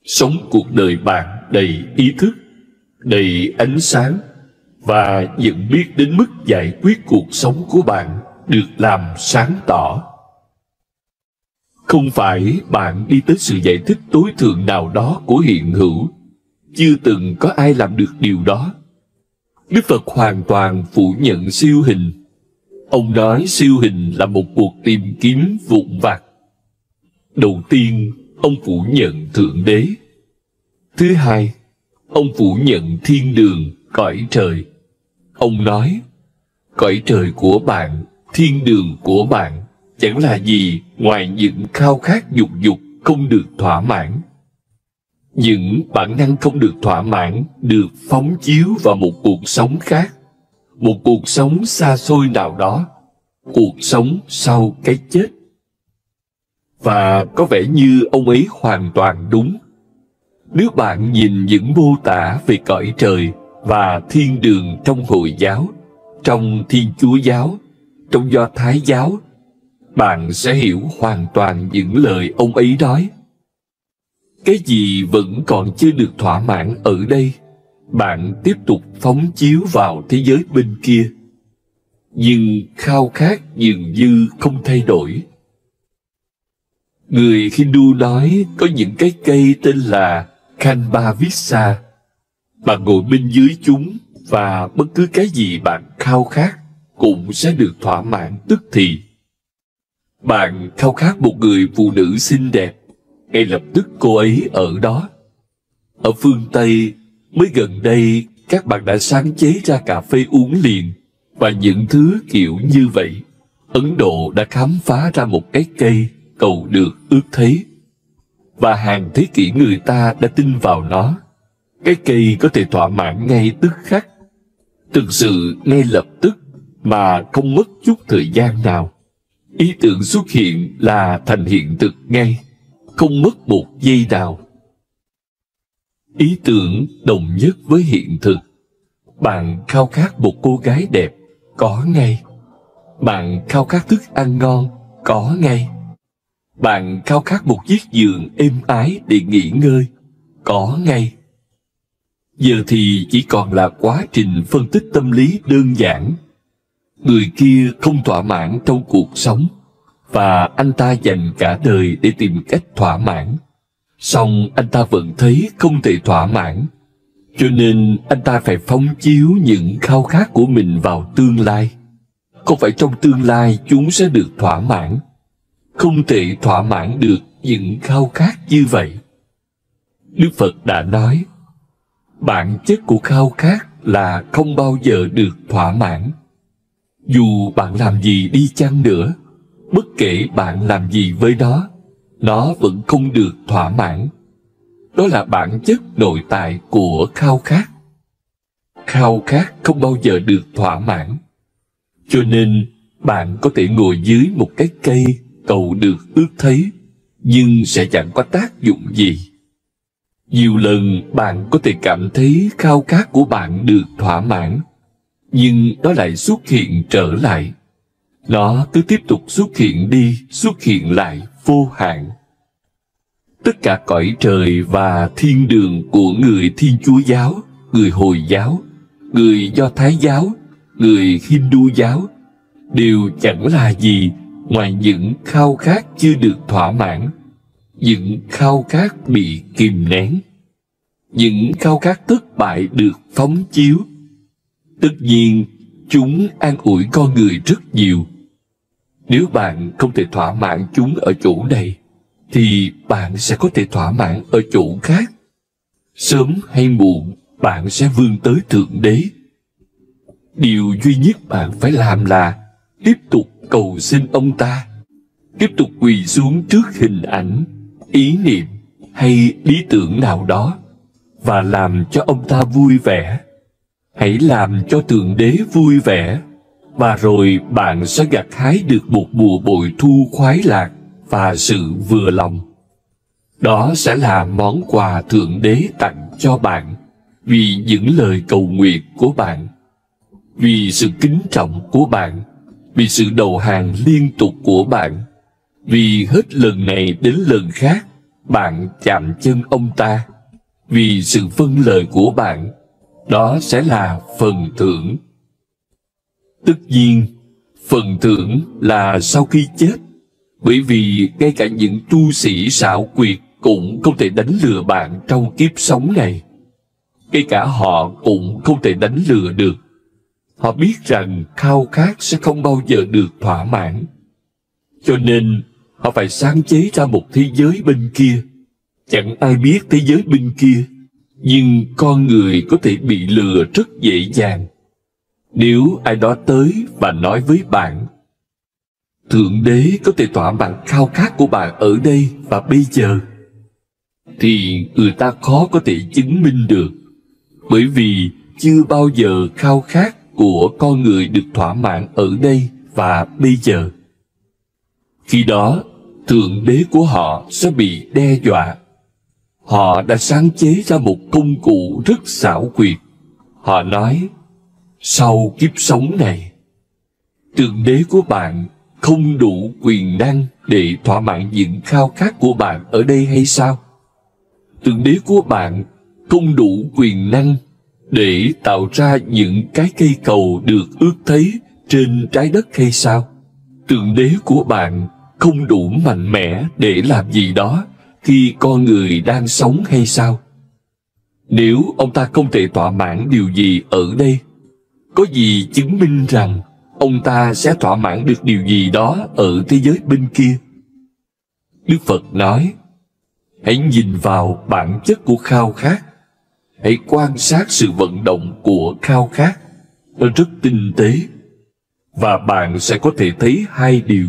Sống cuộc đời bạn đầy ý thức, đầy ánh sáng, và nhận biết đến mức giải quyết cuộc sống của bạn được làm sáng tỏ. Không phải bạn đi tới sự giải thích tối thượng nào đó của hiện hữu. Chưa từng có ai làm được điều đó. Đức Phật hoàn toàn phủ nhận siêu hình. Ông nói siêu hình là một cuộc tìm kiếm vụn vặt. Đầu tiên, ông phủ nhận Thượng Đế. Thứ hai, ông phủ nhận thiên đường, cõi trời. Ông nói, cõi trời của bạn, thiên đường của bạn chẳng là gì ngoài những khao khát dục dục không được thỏa mãn. Những bản năng không được thỏa mãn được phóng chiếu vào một cuộc sống khác, một cuộc sống xa xôi nào đó, cuộc sống sau cái chết. Và có vẻ như ông ấy hoàn toàn đúng. Nếu bạn nhìn những mô tả về cõi trời và thiên đường trong Hồi giáo, trong Thiên Chúa giáo, trong Do Thái giáo, bạn sẽ hiểu hoàn toàn những lời ông ấy nói. Cái gì vẫn còn chưa được thỏa mãn ở đây, bạn tiếp tục phóng chiếu vào thế giới bên kia. Nhưng khao khát dường như không thay đổi. Người Hindu nói có những cái cây tên là Khanbavisa. Bạn ngồi bên dưới chúng và bất cứ cái gì bạn khao khát cũng sẽ được thỏa mãn tức thì. Bạn khao khát một người phụ nữ xinh đẹp, ngay lập tức cô ấy ở đó. Ở phương Tây, mới gần đây các bạn đã sáng chế ra cà phê uống liền và những thứ kiểu như vậy. Ấn Độ đã khám phá ra một cái cây cầu được ước thấy, và hàng thế kỷ người ta đã tin vào nó. Cái cây có thể thỏa mãn ngay tức khắc, thực sự ngay lập tức, mà không mất chút thời gian nào. Ý tưởng xuất hiện là thành hiện thực ngay, không mất một giây nào. Ý tưởng đồng nhất với hiện thực. Bạn khao khát một cô gái đẹp, có ngay. Bạn khao khát thức ăn ngon, có ngay. Bạn khao khát một chiếc giường êm ái để nghỉ ngơi, có ngay. Giờ thì chỉ còn là quá trình phân tích tâm lý đơn giản. Người kia không thỏa mãn trong cuộc sống, và anh ta dành cả đời để tìm cách thỏa mãn. Song anh ta vẫn thấy không thể thỏa mãn, cho nên anh ta phải phóng chiếu những khao khát của mình vào tương lai. Không phải trong tương lai chúng sẽ được thỏa mãn. Không thể thỏa mãn được những khao khát như vậy. Đức Phật đã nói, bản chất của khao khát là không bao giờ được thỏa mãn. Dù bạn làm gì đi chăng nữa, bất kể bạn làm gì với nó vẫn không được thỏa mãn. Đó là bản chất nội tại của khao khát. Khao khát không bao giờ được thỏa mãn. Cho nên, bạn có thể ngồi dưới một cái cây cầu được ước thấy, nhưng sẽ chẳng có tác dụng gì. Nhiều lần bạn có thể cảm thấy khao khát của bạn được thỏa mãn, nhưng nó lại xuất hiện trở lại. Nó cứ tiếp tục xuất hiện lại vô hạn. Tất cả cõi trời và thiên đường của người Thiên Chúa giáo, người Hồi giáo, người Do Thái giáo, người Hindu giáo đều chẳng là gì ngoài những khao khát chưa được thỏa mãn, những khao khát bị kìm nén, những khao khát thất bại được phóng chiếu. Tất nhiên, chúng an ủi con người rất nhiều. Nếu bạn không thể thỏa mãn chúng ở chỗ này, thì bạn sẽ có thể thỏa mãn ở chỗ khác. Sớm hay muộn, bạn sẽ vươn tới Thượng Đế. Điều duy nhất bạn phải làm là tiếp tục cầu xin ông ta, tiếp tục quỳ xuống trước hình ảnh, ý niệm hay lý tưởng nào đó, và làm cho ông ta vui vẻ. Hãy làm cho Thượng Đế vui vẻ, và rồi bạn sẽ gặt hái được một mùa bội thu khoái lạc và sự vừa lòng. Đó sẽ là món quà Thượng Đế tặng cho bạn vì những lời cầu nguyện của bạn, vì sự kính trọng của bạn, vì sự đầu hàng liên tục của bạn, vì hết lần này đến lần khác bạn chạm chân ông ta, vì sự vâng lời của bạn. Đó sẽ là phần thưởng. Tất nhiên, phần thưởng là sau khi chết, bởi vì ngay cả những tu sĩ xảo quyệt cũng không thể đánh lừa bạn trong kiếp sống này. Ngay cả họ cũng không thể đánh lừa được. Họ biết rằng khao khát sẽ không bao giờ được thỏa mãn. Cho nên, họ phải sáng chế ra một thế giới bên kia. Chẳng ai biết thế giới bên kia, nhưng con người có thể bị lừa rất dễ dàng. Nếu ai đó tới và nói với bạn, Thượng Đế có thể thỏa mãn khao khát của bạn ở đây và bây giờ, thì người ta khó có thể chứng minh được, bởi vì chưa bao giờ khao khát của con người được thỏa mãn ở đây và bây giờ. Khi đó, Thượng Đế của họ sẽ bị đe dọa. Họ đã sáng chế ra một công cụ rất xảo quyệt. Họ nói, sau kiếp sống này, Thượng Đế của bạn không đủ quyền năng để thỏa mãn những khao khát của bạn ở đây hay sao? Thượng Đế của bạn không đủ quyền năng để tạo ra những cái cây cầu được ước thấy trên trái đất hay sao? Thượng Đế của bạn không đủ mạnh mẽ để làm gì đó khi con người đang sống hay sao? Nếu ông ta không thể thỏa mãn điều gì ở đây, có gì chứng minh rằng ông ta sẽ thỏa mãn được điều gì đó ở thế giới bên kia? Đức Phật nói, hãy nhìn vào bản chất của khao khát. Hãy quan sát sự vận động của khao khát. Nó rất tinh tế. Và bạn sẽ có thể thấy hai điều.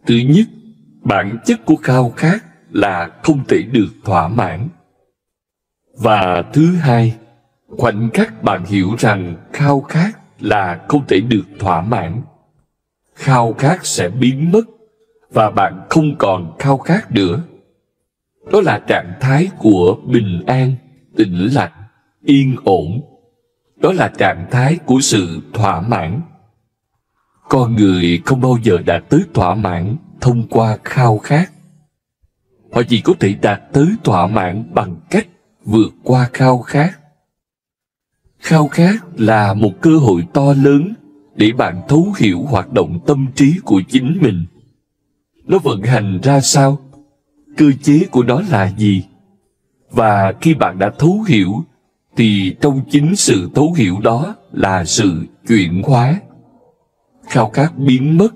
Thứ nhất, bản chất của khao khát là không thể được thỏa mãn. Và thứ hai, khoảnh khắc bạn hiểu rằng khao khát là không thể được thỏa mãn. Khao khát sẽ biến mất và bạn không còn khao khát nữa. Đó là trạng thái của bình an, tĩnh lặng, yên ổn. Đó là trạng thái của sự thỏa mãn. Con người không bao giờ đạt tới thỏa mãn thông qua khao khát. Họ chỉ có thể đạt tới thỏa mãn bằng cách vượt qua khao khát. Khao khát là một cơ hội to lớn để bạn thấu hiểu hoạt động tâm trí của chính mình. Nó vận hành ra sao? Cơ chế của nó là gì? Và khi bạn đã thấu hiểu, thì trong chính sự thấu hiểu đó là sự chuyển hóa. Khao khát biến mất,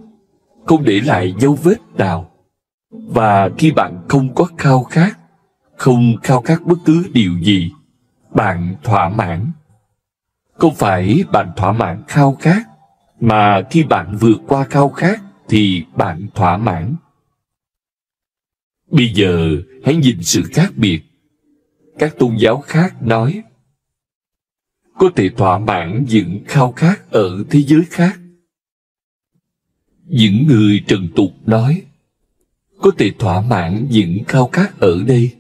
không để lại dấu vết nào. Và khi bạn không có khao khát, không khao khát bất cứ điều gì, bạn thỏa mãn. Không phải bạn thỏa mãn khao khát, mà khi bạn vượt qua khao khát thì bạn thỏa mãn. Bây giờ hãy nhìn sự khác biệt. Các tôn giáo khác nói có thể thỏa mãn những khao khát ở thế giới khác. Những người trần tục nói có thể thỏa mãn những khao khát ở đây.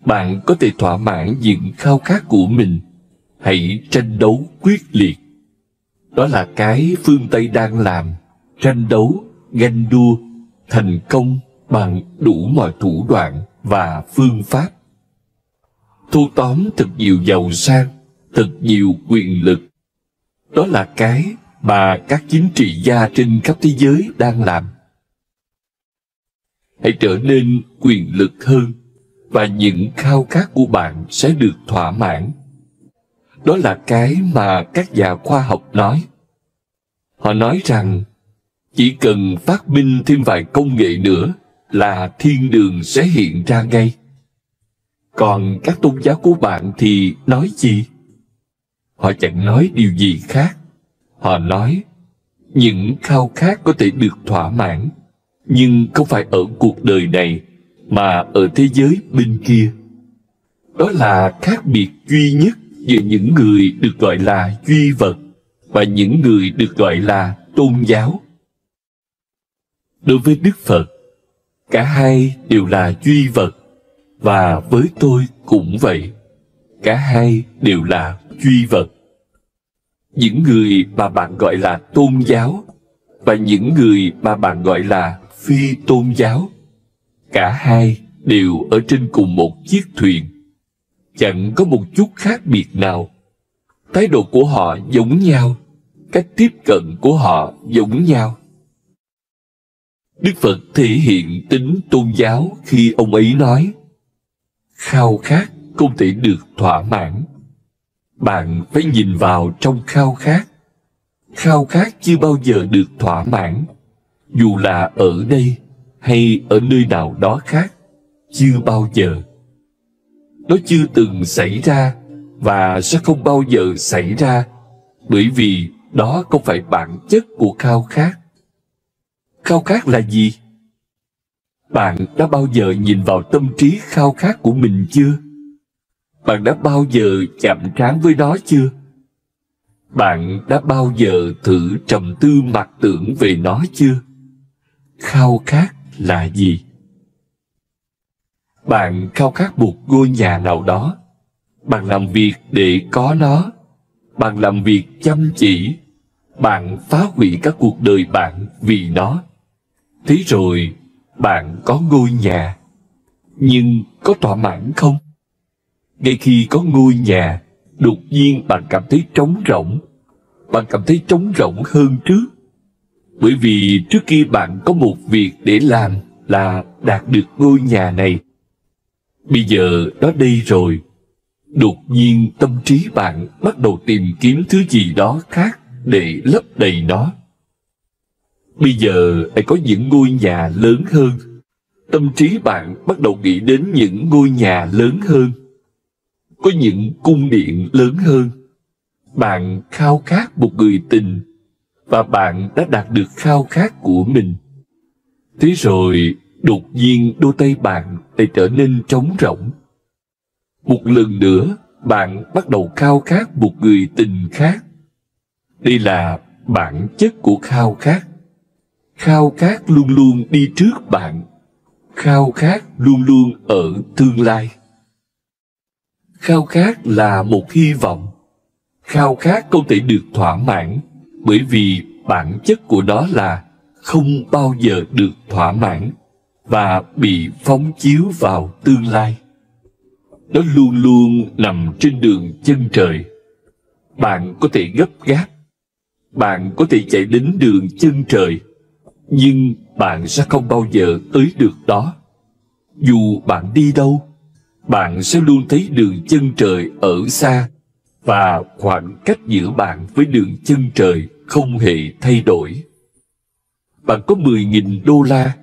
Bạn có thể thỏa mãn những khao khát của mình. Hãy tranh đấu quyết liệt. Đó là cái phương Tây đang làm. Tranh đấu, ganh đua, thành công bằng đủ mọi thủ đoạn và phương pháp. Thâu tóm thật nhiều giàu sang, thật nhiều quyền lực. Đó là cái mà các chính trị gia trên khắp thế giới đang làm. Hãy trở nên quyền lực hơn, và những khao khát của bạn sẽ được thỏa mãn. Đó là cái mà các nhà khoa học nói. Họ nói rằng chỉ cần phát minh thêm vài công nghệ nữa là thiên đường sẽ hiện ra ngay. Còn các tôn giáo của bạn thì nói gì? Họ chẳng nói điều gì khác. Họ nói những khao khát có thể được thỏa mãn, nhưng không phải ở cuộc đời này, mà ở thế giới bên kia. Đó là khác biệt duy nhất giữa những người được gọi là duy vật và những người được gọi là tôn giáo. Đối với Đức Phật, cả hai đều là duy vật, và với tôi cũng vậy. Cả hai đều là duy vật. Những người mà bạn gọi là tôn giáo và những người mà bạn gọi là phi tôn giáo, cả hai đều ở trên cùng một chiếc thuyền. Chẳng có một chút khác biệt nào. Thái độ của họ giống nhau, cách tiếp cận của họ giống nhau. Đức Phật thể hiện tính tôn giáo khi ông ấy nói khao khát không thể được thỏa mãn. Bạn phải nhìn vào trong khao khát. Khao khát chưa bao giờ được thỏa mãn, dù là ở đây hay ở nơi nào đó khác. Chưa bao giờ. Nó chưa từng xảy ra và sẽ không bao giờ xảy ra, bởi vì đó không phải bản chất của khao khát. Khao khát là gì? Bạn đã bao giờ nhìn vào tâm trí khao khát của mình chưa? Bạn đã bao giờ chạm trán với nó chưa? Bạn đã bao giờ thử trầm tư mặc tưởng về nó chưa? Khao khát là gì? Bạn khao khát một ngôi nhà nào đó. Bạn làm việc để có nó. Bạn làm việc chăm chỉ. Bạn phá hủy các cuộc đời bạn vì nó. Thế rồi, bạn có ngôi nhà. Nhưng có thỏa mãn không? Ngay khi có ngôi nhà, đột nhiên bạn cảm thấy trống rỗng. Bạn cảm thấy trống rỗng hơn trước. Bởi vì trước kia bạn có một việc để làm là đạt được ngôi nhà này. Bây giờ nó đây rồi. Đột nhiên tâm trí bạn bắt đầu tìm kiếm thứ gì đó khác để lấp đầy nó. Bây giờ hãy có những ngôi nhà lớn hơn. Tâm trí bạn bắt đầu nghĩ đến những ngôi nhà lớn hơn. Có những cung điện lớn hơn. Bạn khao khát một người tình, và bạn đã đạt được khao khát của mình. Thế rồi, đột nhiên đôi tay bạn lại trở nên trống rỗng. Một lần nữa, bạn bắt đầu khao khát một người tình khác. Đây là bản chất của khao khát. Khao khát luôn luôn đi trước bạn. Khao khát luôn luôn ở tương lai. Khao khát là một hy vọng. Khao khát không thể được thỏa mãn, bởi vì bản chất của nó là không bao giờ được thỏa mãn và bị phóng chiếu vào tương lai. Nó luôn luôn nằm trên đường chân trời. Bạn có thể gấp gáp, bạn có thể chạy đến đường chân trời, nhưng bạn sẽ không bao giờ tới được đó. Dù bạn đi đâu, bạn sẽ luôn thấy đường chân trời ở xa, và khoảng cách giữa bạn với đường chân trời không hề thay đổi. Bạn có 10.000 đô la,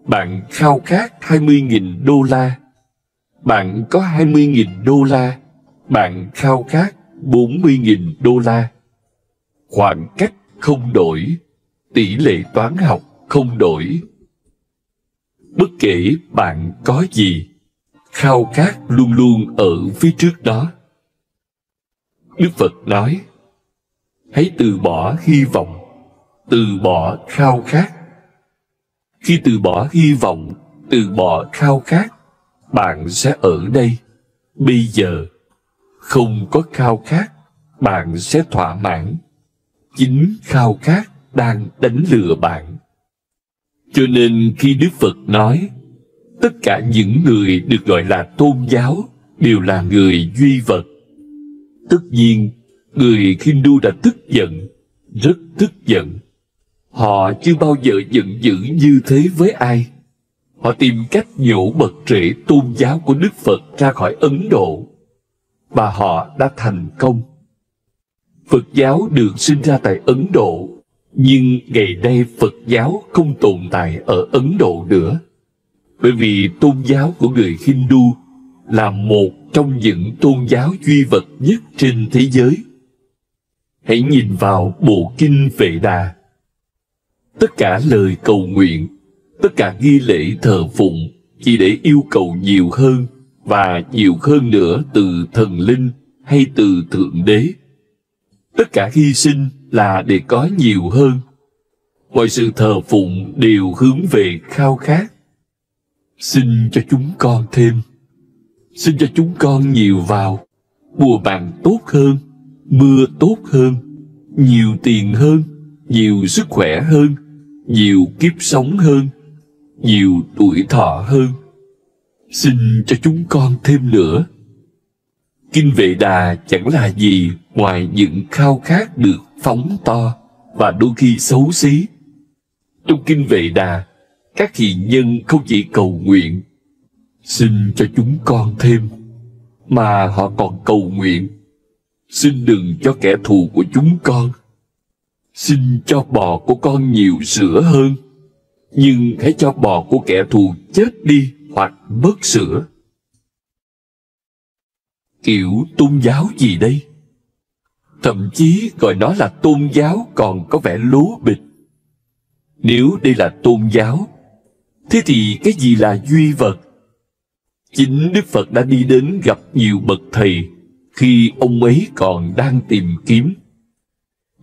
bạn khao khát 20.000 đô la. Bạn có 20.000 đô la, bạn khao khát 40.000 đô la. Khoảng cách không đổi, tỷ lệ toán học không đổi. Bất kể bạn có gì, khao khát luôn luôn ở phía trước đó. Đức Phật nói, hãy từ bỏ hy vọng, từ bỏ khao khát. Khi từ bỏ hy vọng, từ bỏ khao khát, bạn sẽ ở đây, bây giờ. Không có khao khát, bạn sẽ thỏa mãn. Chính khao khát đang đánh lừa bạn. Cho nên khi Đức Phật nói, tất cả những người được gọi là tôn giáo đều là người duy vật. Tất nhiên, người Hindu đã tức giận, rất tức giận. Họ chưa bao giờ giận dữ như thế với ai. Họ tìm cách nhổ bật rễ tôn giáo của Đức Phật ra khỏi Ấn Độ. Và họ đã thành công. Phật giáo được sinh ra tại Ấn Độ, nhưng ngày nay Phật giáo không tồn tại ở Ấn Độ nữa. Bởi vì tôn giáo của người Hindu là một trong những tôn giáo duy vật nhất trên thế giới. Hãy nhìn vào bộ kinh Vệ Đà. Tất cả lời cầu nguyện, tất cả nghi lễ thờ phụng chỉ để yêu cầu nhiều hơn và nhiều hơn nữa từ thần linh hay từ Thượng Đế. Tất cả hy sinh là để có nhiều hơn. Mọi sự thờ phụng đều hướng về khao khát. Xin cho chúng con thêm. Xin cho chúng con nhiều vào. Mùa màng tốt hơn, mưa tốt hơn, nhiều tiền hơn, nhiều sức khỏe hơn, nhiều kiếp sống hơn, nhiều tuổi thọ hơn. Xin cho chúng con thêm nữa. Kinh Vệ Đà chẳng là gì ngoài những khao khát được phóng to và đôi khi xấu xí. Trong Kinh Vệ Đà, các hiền nhân không chỉ cầu nguyện xin cho chúng con thêm, mà họ còn cầu nguyện xin đừng cho kẻ thù của chúng con. Xin cho bò của con nhiều sữa hơn, nhưng hãy cho bò của kẻ thù chết đi hoặc mất sữa. Kiểu tôn giáo gì đây? Thậm chí gọi nó là tôn giáo còn có vẻ lố bịch. Nếu đây là tôn giáo, thế thì cái gì là duy vật? Chính Đức Phật đã đi đến gặp nhiều bậc thầy khi ông ấy còn đang tìm kiếm.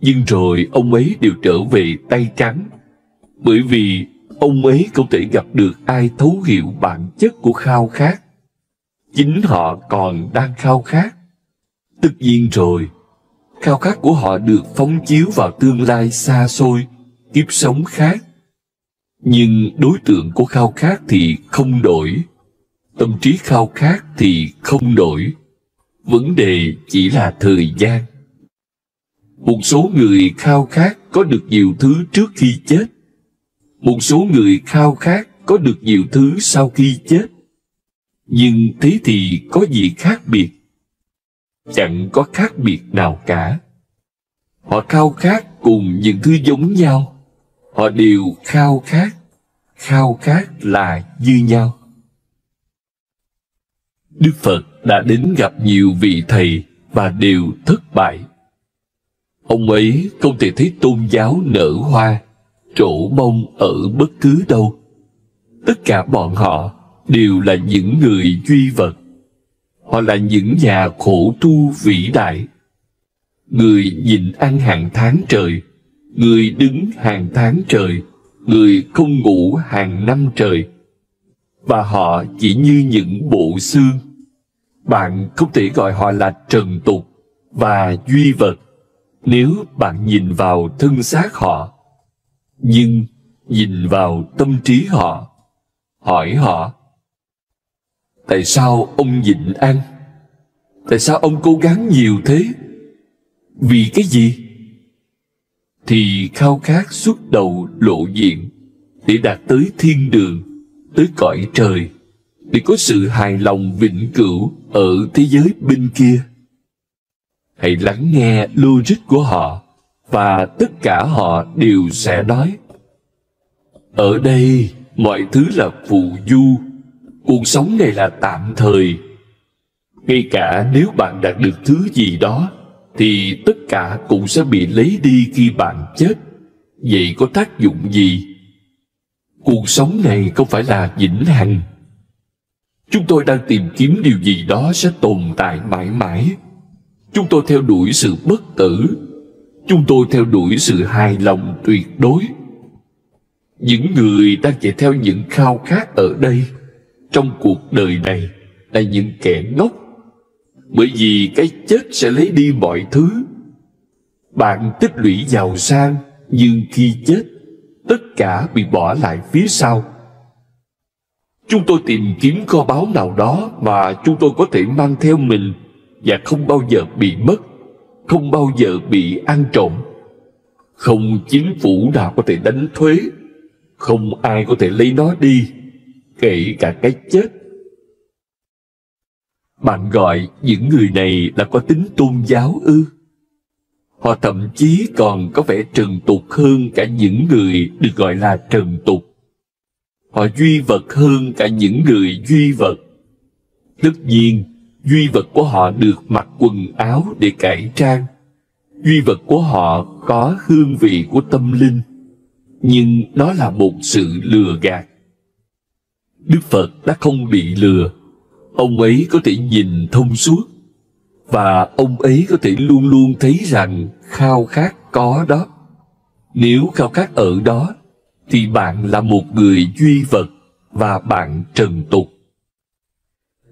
Nhưng rồi ông ấy đều trở về tay trắng, bởi vì ông ấy không thể gặp được ai thấu hiểu bản chất của khao khát. Chính họ còn đang khao khát. Tất nhiên rồi, khao khát của họ được phóng chiếu vào tương lai xa xôi, kiếp sống khác. Nhưng đối tượng của khao khát thì không đổi, tâm trí khao khát thì không đổi. Vấn đề chỉ là thời gian. Một số người khao khát có được nhiều thứ trước khi chết. Một số người khao khát có được nhiều thứ sau khi chết. Nhưng thế thì có gì khác biệt? Chẳng có khác biệt nào cả. Họ khao khát cùng những thứ giống nhau. Họ đều khao khát. Khao khát là như nhau. Đức Phật đã đến gặp nhiều vị thầy và đều thất bại. Ông ấy không thể thấy tôn giáo nở hoa, trổ bông ở bất cứ đâu. Tất cả bọn họ đều là những người duy vật. Họ là những nhà khổ tu vĩ đại. người nhịn ăn hàng tháng trời, người đứng hàng tháng trời, người không ngủ hàng năm trời. Và họ chỉ như những bộ xương. Bạn không thể gọi họ là trần tục và duy vật nếu bạn nhìn vào thân xác họ. Nhưng nhìn vào tâm trí họ, hỏi họ: tại sao ông nhịn ăn? Tại sao ông cố gắng nhiều thế? Vì cái gì? Thì khao khát xuất đầu lộ diện để đạt tới thiên đường, tới cõi trời, để có sự hài lòng vĩnh cửu ở thế giới bên kia. Hãy lắng nghe logic của họ, và tất cả họ đều sẽ nói: ở đây mọi thứ là phù du, cuộc sống này là tạm thời. Ngay cả nếu bạn đạt được thứ gì đó, thì tất cả cũng sẽ bị lấy đi khi bạn chết. Vậy có tác dụng gì? Cuộc sống này không phải là vĩnh hằng. Chúng tôi đang tìm kiếm điều gì đó sẽ tồn tại mãi mãi. Chúng tôi theo đuổi sự bất tử. Chúng tôi theo đuổi sự hài lòng tuyệt đối. Những người đang chạy theo những khao khát ở đây, trong cuộc đời này, là những kẻ ngốc. Bởi vì cái chết sẽ lấy đi mọi thứ. Bạn tích lũy giàu sang, nhưng khi chết, tất cả bị bỏ lại phía sau. Chúng tôi tìm kiếm kho báu nào đó mà chúng tôi có thể mang theo mình và không bao giờ bị mất, không bao giờ bị ăn trộm. Không chính phủ nào có thể đánh thuế, không ai có thể lấy nó đi, kể cả cái chết. Bạn gọi những người này là có tính tôn giáo ư? Họ thậm chí còn có vẻ trần tục hơn cả những người được gọi là trần tục. Họ duy vật hơn cả những người duy vật. Tất nhiên, duy vật của họ được mặc quần áo để cải trang. Duy vật của họ có hương vị của tâm linh, nhưng nó là một sự lừa gạt. Đức Phật đã không bị lừa. Ông ấy có thể nhìn thông suốt, và ông ấy có thể luôn luôn thấy rằng khao khát có đó. Nếu khao khát ở đó, thì bạn là một người duy vật và bạn trần tục.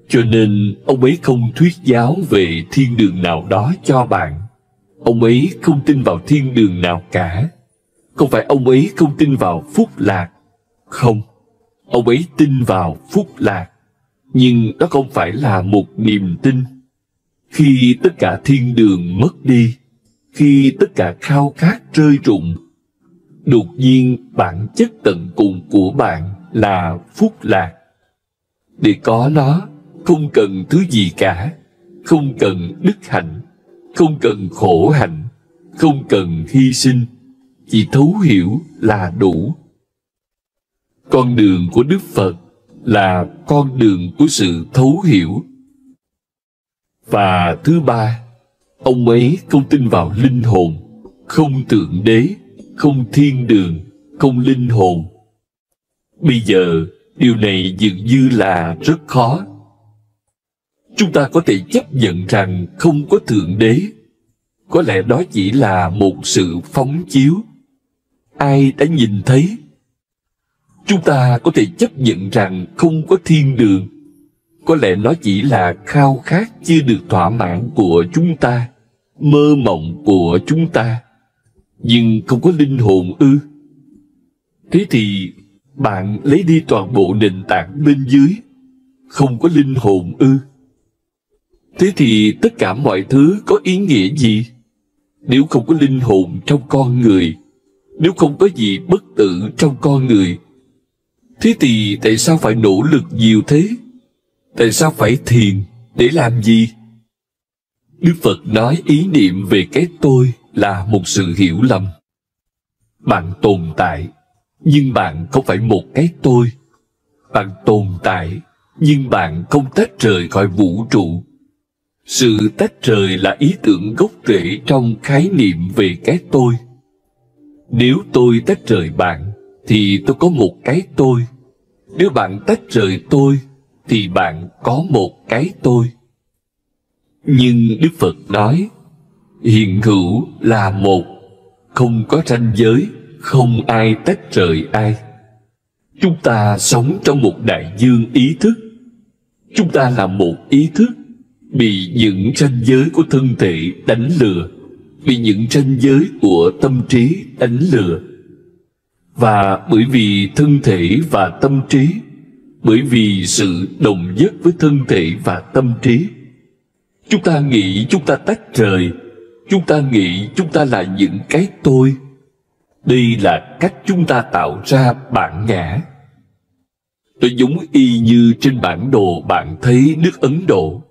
Cho nên ông ấy không thuyết giáo về thiên đường nào đó cho bạn. Ông ấy không tin vào thiên đường nào cả. Không phải ông ấy không tin vào phúc lạc. Không, ông ấy tin vào phúc lạc. Nhưng đó không phải là một niềm tin. Khi tất cả thiên đường mất đi, khi tất cả khao khát rơi rụng, đột nhiên bản chất tận cùng của bạn là phúc lạc. Để có nó, không cần thứ gì cả, không cần đức hạnh, không cần khổ hạnh, không cần hy sinh, chỉ thấu hiểu là đủ. Con đường của Đức Phật là con đường của sự thấu hiểu. Và thứ ba, ông ấy không tin vào linh hồn, không thượng đế, không thiên đường, không linh hồn. Bây giờ, điều này dường như là rất khó. Chúng ta có thể chấp nhận rằng không có thượng đế. Có lẽ đó chỉ là một sự phóng chiếu. Ai đã nhìn thấy? Chúng ta có thể chấp nhận rằng không có thiên đường. Có lẽ nó chỉ là khao khát chưa được thỏa mãn của chúng ta, mơ mộng của chúng ta. Nhưng không có linh hồn ư? Thế thì bạn lấy đi toàn bộ nền tảng bên dưới, không có linh hồn ư? Thế thì tất cả mọi thứ có ý nghĩa gì? Nếu không có linh hồn trong con người, nếu không có gì bất tử trong con người, thế thì tại sao phải nỗ lực nhiều thế? Tại sao phải thiền? Để làm gì? Đức Phật nói ý niệm về cái tôi là một sự hiểu lầm. Bạn tồn tại, nhưng bạn không phải một cái tôi. Bạn tồn tại, nhưng bạn không tách rời khỏi vũ trụ. Sự tách rời là ý tưởng gốc rễ trong khái niệm về cái tôi. Nếu tôi tách rời bạn, thì tôi có một cái tôi. Nếu bạn tách rời tôi, thì bạn có một cái tôi. Nhưng Đức Phật nói, hiện hữu là một, không có ranh giới, không ai tách rời ai. Chúng ta sống trong một đại dương ý thức. Chúng ta là một ý thức bị những ranh giới của thân thể đánh lừa, bị những ranh giới của tâm trí đánh lừa. Và bởi vì thân thể và tâm trí, bởi vì sự đồng nhất với thân thể và tâm trí, chúng ta nghĩ chúng ta tách rời, chúng ta nghĩ chúng ta là những cái tôi. Đây là cách chúng ta tạo ra bản ngã. Nó giống y như trên bản đồ bạn thấy nước Ấn Độ.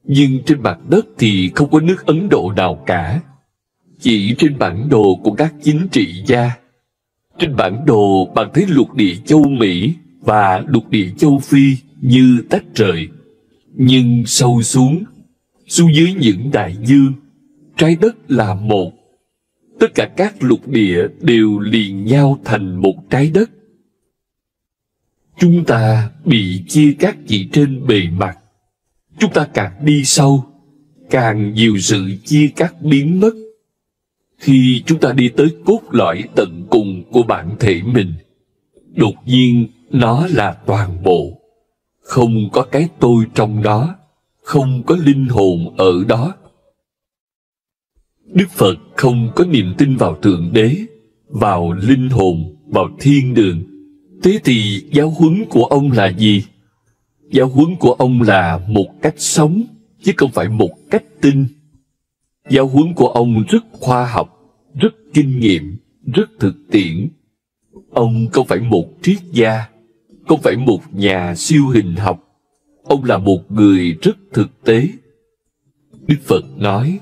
Nhưng trên mặt đất thì không có nước Ấn Độ nào cả. Chỉ trên bản đồ của các chính trị gia. Trên bản đồ bạn thấy lục địa châu Mỹ và lục địa châu Phi như tách rời. Nhưng sâu xuống dưới những đại dương, trái đất là một. Tất cả các lục địa đều liền nhau thành một trái đất. Chúng ta bị chia cắt chỉ trên bề mặt. Chúng ta càng đi sâu, càng nhiều sự chia cắt biến mất. Khi chúng ta đi tới cốt lõi tận cùng của bản thể mình, đột nhiên nó là toàn bộ. Không có cái tôi trong đó, không có linh hồn ở đó. Đức Phật không có niềm tin vào Thượng Đế, vào linh hồn, vào thiên đường. Thế thì giáo huấn của ông là gì? Giáo huấn của ông là một cách sống, chứ không phải một cách tin. Giáo huấn của ông rất khoa học, rất kinh nghiệm, rất thực tiễn. Ông không phải một triết gia, không phải một nhà siêu hình học. Ông là một người rất thực tế. Đức Phật nói,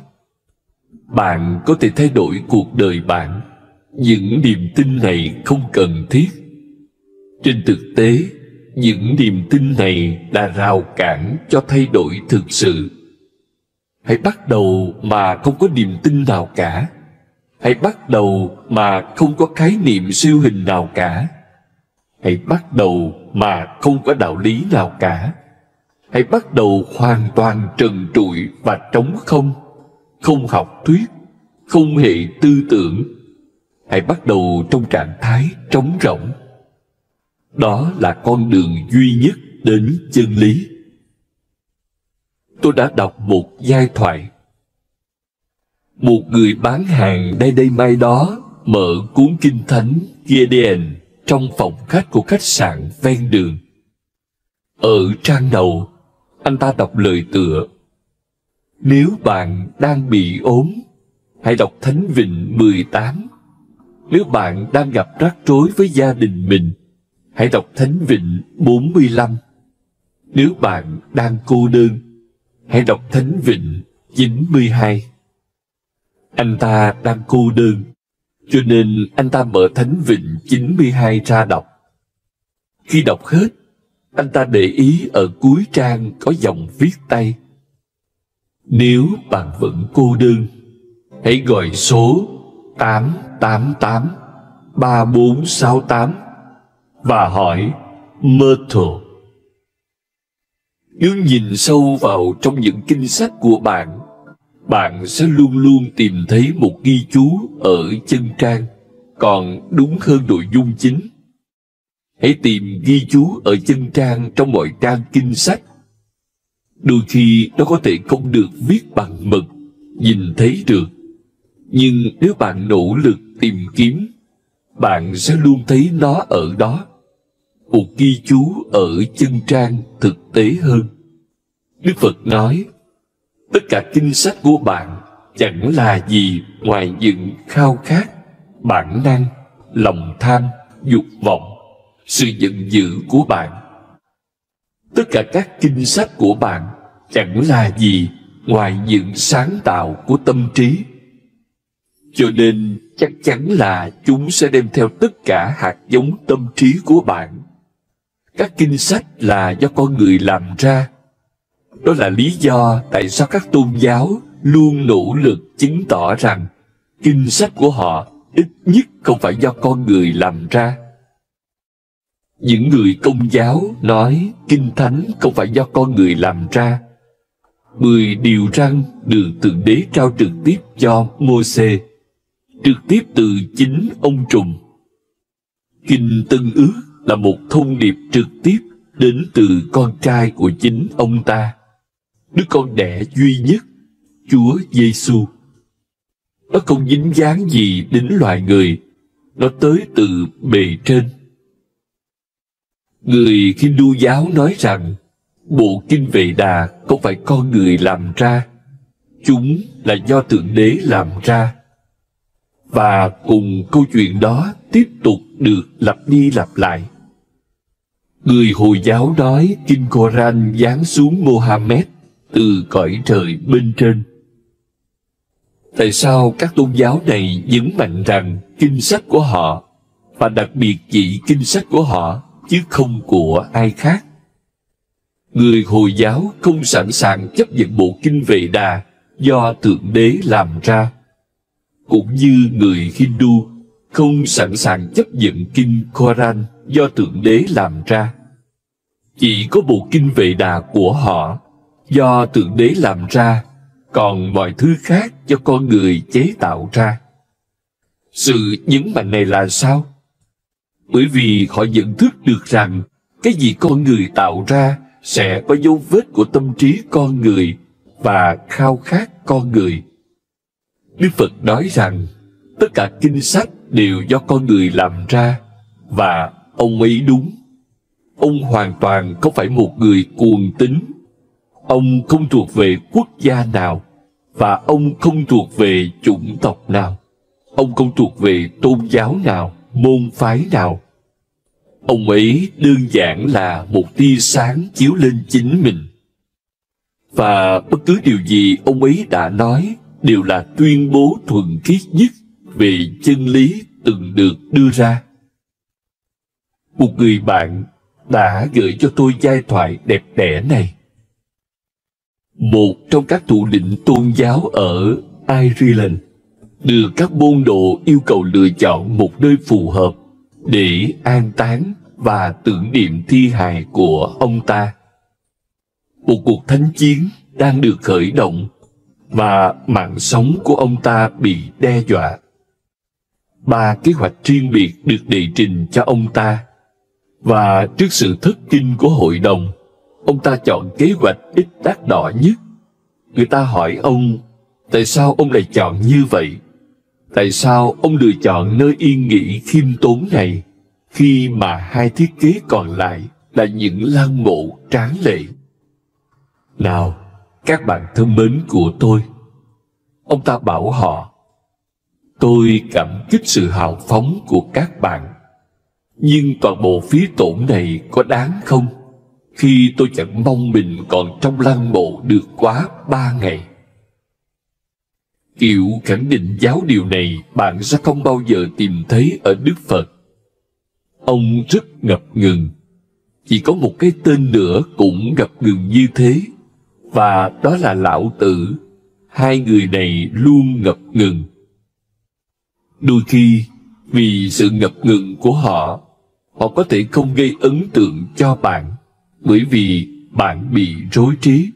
bạn có thể thay đổi cuộc đời bạn. Những niềm tin này không cần thiết. Trên thực tế, những niềm tin này là rào cản cho thay đổi thực sự. Hãy bắt đầu mà không có niềm tin nào cả. Hãy bắt đầu mà không có khái niệm siêu hình nào cả. Hãy bắt đầu mà không có đạo lý nào cả. Hãy bắt đầu hoàn toàn trần trụi và trống không. Không học thuyết, không hệ tư tưởng. Hãy bắt đầu trong trạng thái trống rỗng. Đó là con đường duy nhất đến chân lý. Tôi đã đọc một giai thoại. Một người bán hàng đây đây mai đó mở cuốn kinh thánh Gideon trong phòng khách của khách sạn ven đường. Ở trang đầu, anh ta đọc lời tựa: nếu bạn đang bị ốm, hãy đọc Thánh Vịnh 18. Nếu bạn đang gặp rắc rối với gia đình mình, hãy đọc Thánh Vịnh 45. Nếu bạn đang cô đơn, hãy đọc Thánh Vịnh 92. Anh ta đang cô đơn, cho nên anh ta mở Thánh Vịnh 92 ra đọc. Khi đọc hết, anh ta để ý ở cuối trang có dòng viết tay: nếu bạn vẫn cô đơn, hãy gọi số 888 3468 và hỏi Myrtle. Nếu nhìn sâu vào trong những kinh sách của bạn, bạn sẽ luôn luôn tìm thấy một ghi chú ở chân trang, còn đúng hơn nội dung chính. Hãy tìm ghi chú ở chân trang trong mọi trang kinh sách. Đôi khi nó có thể không được viết bằng mực, nhìn thấy được. Nhưng nếu bạn nỗ lực tìm kiếm, bạn sẽ luôn thấy nó ở đó. Một ghi chú ở chân trang thực tế hơn. Đức Phật nói, tất cả kinh sách của bạn chẳng là gì ngoài những khao khát, bản năng, lòng tham, dục vọng, sự giận dữ của bạn. Tất cả các kinh sách của bạn chẳng là gì ngoài những sáng tạo của tâm trí. Cho nên chắc chắn là chúng sẽ đem theo tất cả hạt giống tâm trí của bạn. Các kinh sách là do con người làm ra. Đó là lý do tại sao các tôn giáo luôn nỗ lực chứng tỏ rằng kinh sách của họ ít nhất không phải do con người làm ra. Những người Công giáo nói kinh thánh không phải do con người làm ra, 10 điều răn được Thượng Đế trao trực tiếp cho Mô-sê, trực tiếp từ chính ông trùm. Kinh Tân Ước là một thông điệp trực tiếp đến từ con trai của chính ông ta, đứa con đẻ duy nhất, Chúa Giêsu. Nó không dính dáng gì đến loài người, nó tới từ bề trên. Người Hindu giáo nói rằng bộ kinh Vệ Đà không phải con người làm ra, chúng là do Thượng Đế làm ra. Và cùng câu chuyện đó tiếp tục được lặp đi lặp lại. Người Hồi giáo nói kinh Koran giáng xuống Mohammed từ cõi trời bên trên. Tại sao các tôn giáo này nhấn mạnh rằng kinh sách của họ, và đặc biệt chỉ kinh sách của họ chứ không của ai khác? Người Hồi giáo không sẵn sàng chấp nhận bộ kinh Vệ Đà do Thượng Đế làm ra, cũng như người Hindu không sẵn sàng chấp nhận kinh Koran do Thượng Đế làm ra. Chỉ có bộ kinh Vệ Đà của họ do Thượng Đế làm ra, còn mọi thứ khác do con người chế tạo ra. Sự nhấn mạnh này là sao? Bởi vì họ nhận thức được rằng cái gì con người tạo ra sẽ có dấu vết của tâm trí con người và khao khát con người. Đức Phật nói rằng tất cả kinh sách đều do con người làm ra, và ông ấy đúng. Ông hoàn toàn không phải một người cuồng tín. Ông không thuộc về quốc gia nào, và ông không thuộc về chủng tộc nào. Ông không thuộc về tôn giáo nào, môn phái nào. Ông ấy đơn giản là một tia sáng chiếu lên chính mình. Và bất cứ điều gì ông ấy đã nói đều là tuyên bố thuần khiết nhất về chân lý từng được đưa ra. Một người bạn đã gửi cho tôi giai thoại đẹp đẽ này. Một trong các thủ lĩnh tôn giáo ở Ireland được các môn đồ yêu cầu lựa chọn một nơi phù hợp để an táng và tưởng niệm thi hài của ông ta. Một cuộc thánh chiến đang được khởi động và mạng sống của ông ta bị đe dọa. 3 kế hoạch riêng biệt được đệ trình cho ông ta, và trước sự thất kinh của hội đồng, ông ta chọn kế hoạch ít đắt đỏ nhất. Người ta hỏi ông, tại sao ông lại chọn như vậy? Tại sao ông lựa chọn nơi yên nghỉ khiêm tốn này, khi mà 2 thiết kế còn lại là những lăng mộ tráng lệ? Nào, các bạn thân mến của tôi, ông ta bảo họ, tôi cảm kích sự hào phóng của các bạn, nhưng toàn bộ phí tổn này có đáng không, khi tôi chẳng mong mình còn trong lăng mộ được quá 3 ngày. Kiểu khẳng định giáo điều này bạn sẽ không bao giờ tìm thấy ở Đức Phật. Ông rất ngập ngừng. Chỉ có một cái tên nữa cũng ngập ngừng như thế, và đó là Lão Tử. 2 người này luôn ngập ngừng. Đôi khi, vì sự ngập ngừng của họ, họ có thể không gây ấn tượng cho bạn, bởi vì bạn bị rối trí.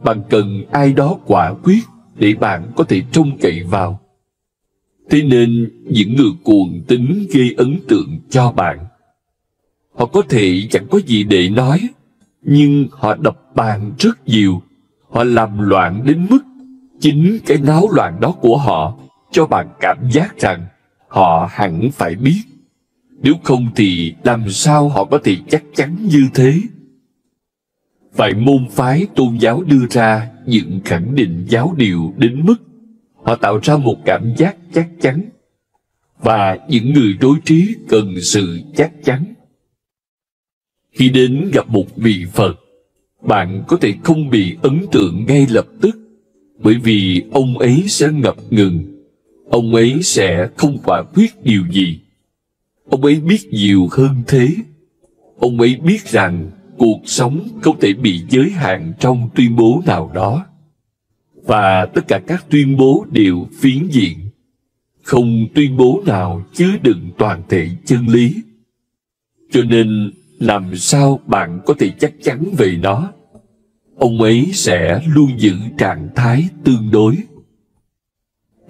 Bạn cần ai đó quả quyết để bạn có thể trông cậy vào. Thế nên những người cuồng tín gây ấn tượng cho bạn. Họ có thể chẳng có gì để nói, nhưng họ đập bàn rất nhiều. Họ làm loạn đến mức chính cái náo loạn đó của họ cho bạn cảm giác rằng họ hẳn phải biết. Nếu không thì làm sao họ có thể chắc chắn như thế? Vài môn phái tôn giáo đưa ra những khẳng định giáo điều đến mức họ tạo ra một cảm giác chắc chắn, và những người rối trí cần sự chắc chắn. Khi đến gặp một vị Phật, bạn có thể không bị ấn tượng ngay lập tức, bởi vì ông ấy sẽ ngập ngừng. Ông ấy sẽ không quả quyết điều gì. Ông ấy biết nhiều hơn thế. Ông ấy biết rằng cuộc sống không thể bị giới hạn trong tuyên bố nào đó, và tất cả các tuyên bố đều phiến diện. Không tuyên bố nào chứa đựng toàn thể chân lý. Cho nên làm sao bạn có thể chắc chắn về nó? ông ấy sẽ luôn giữ trạng thái tương đối.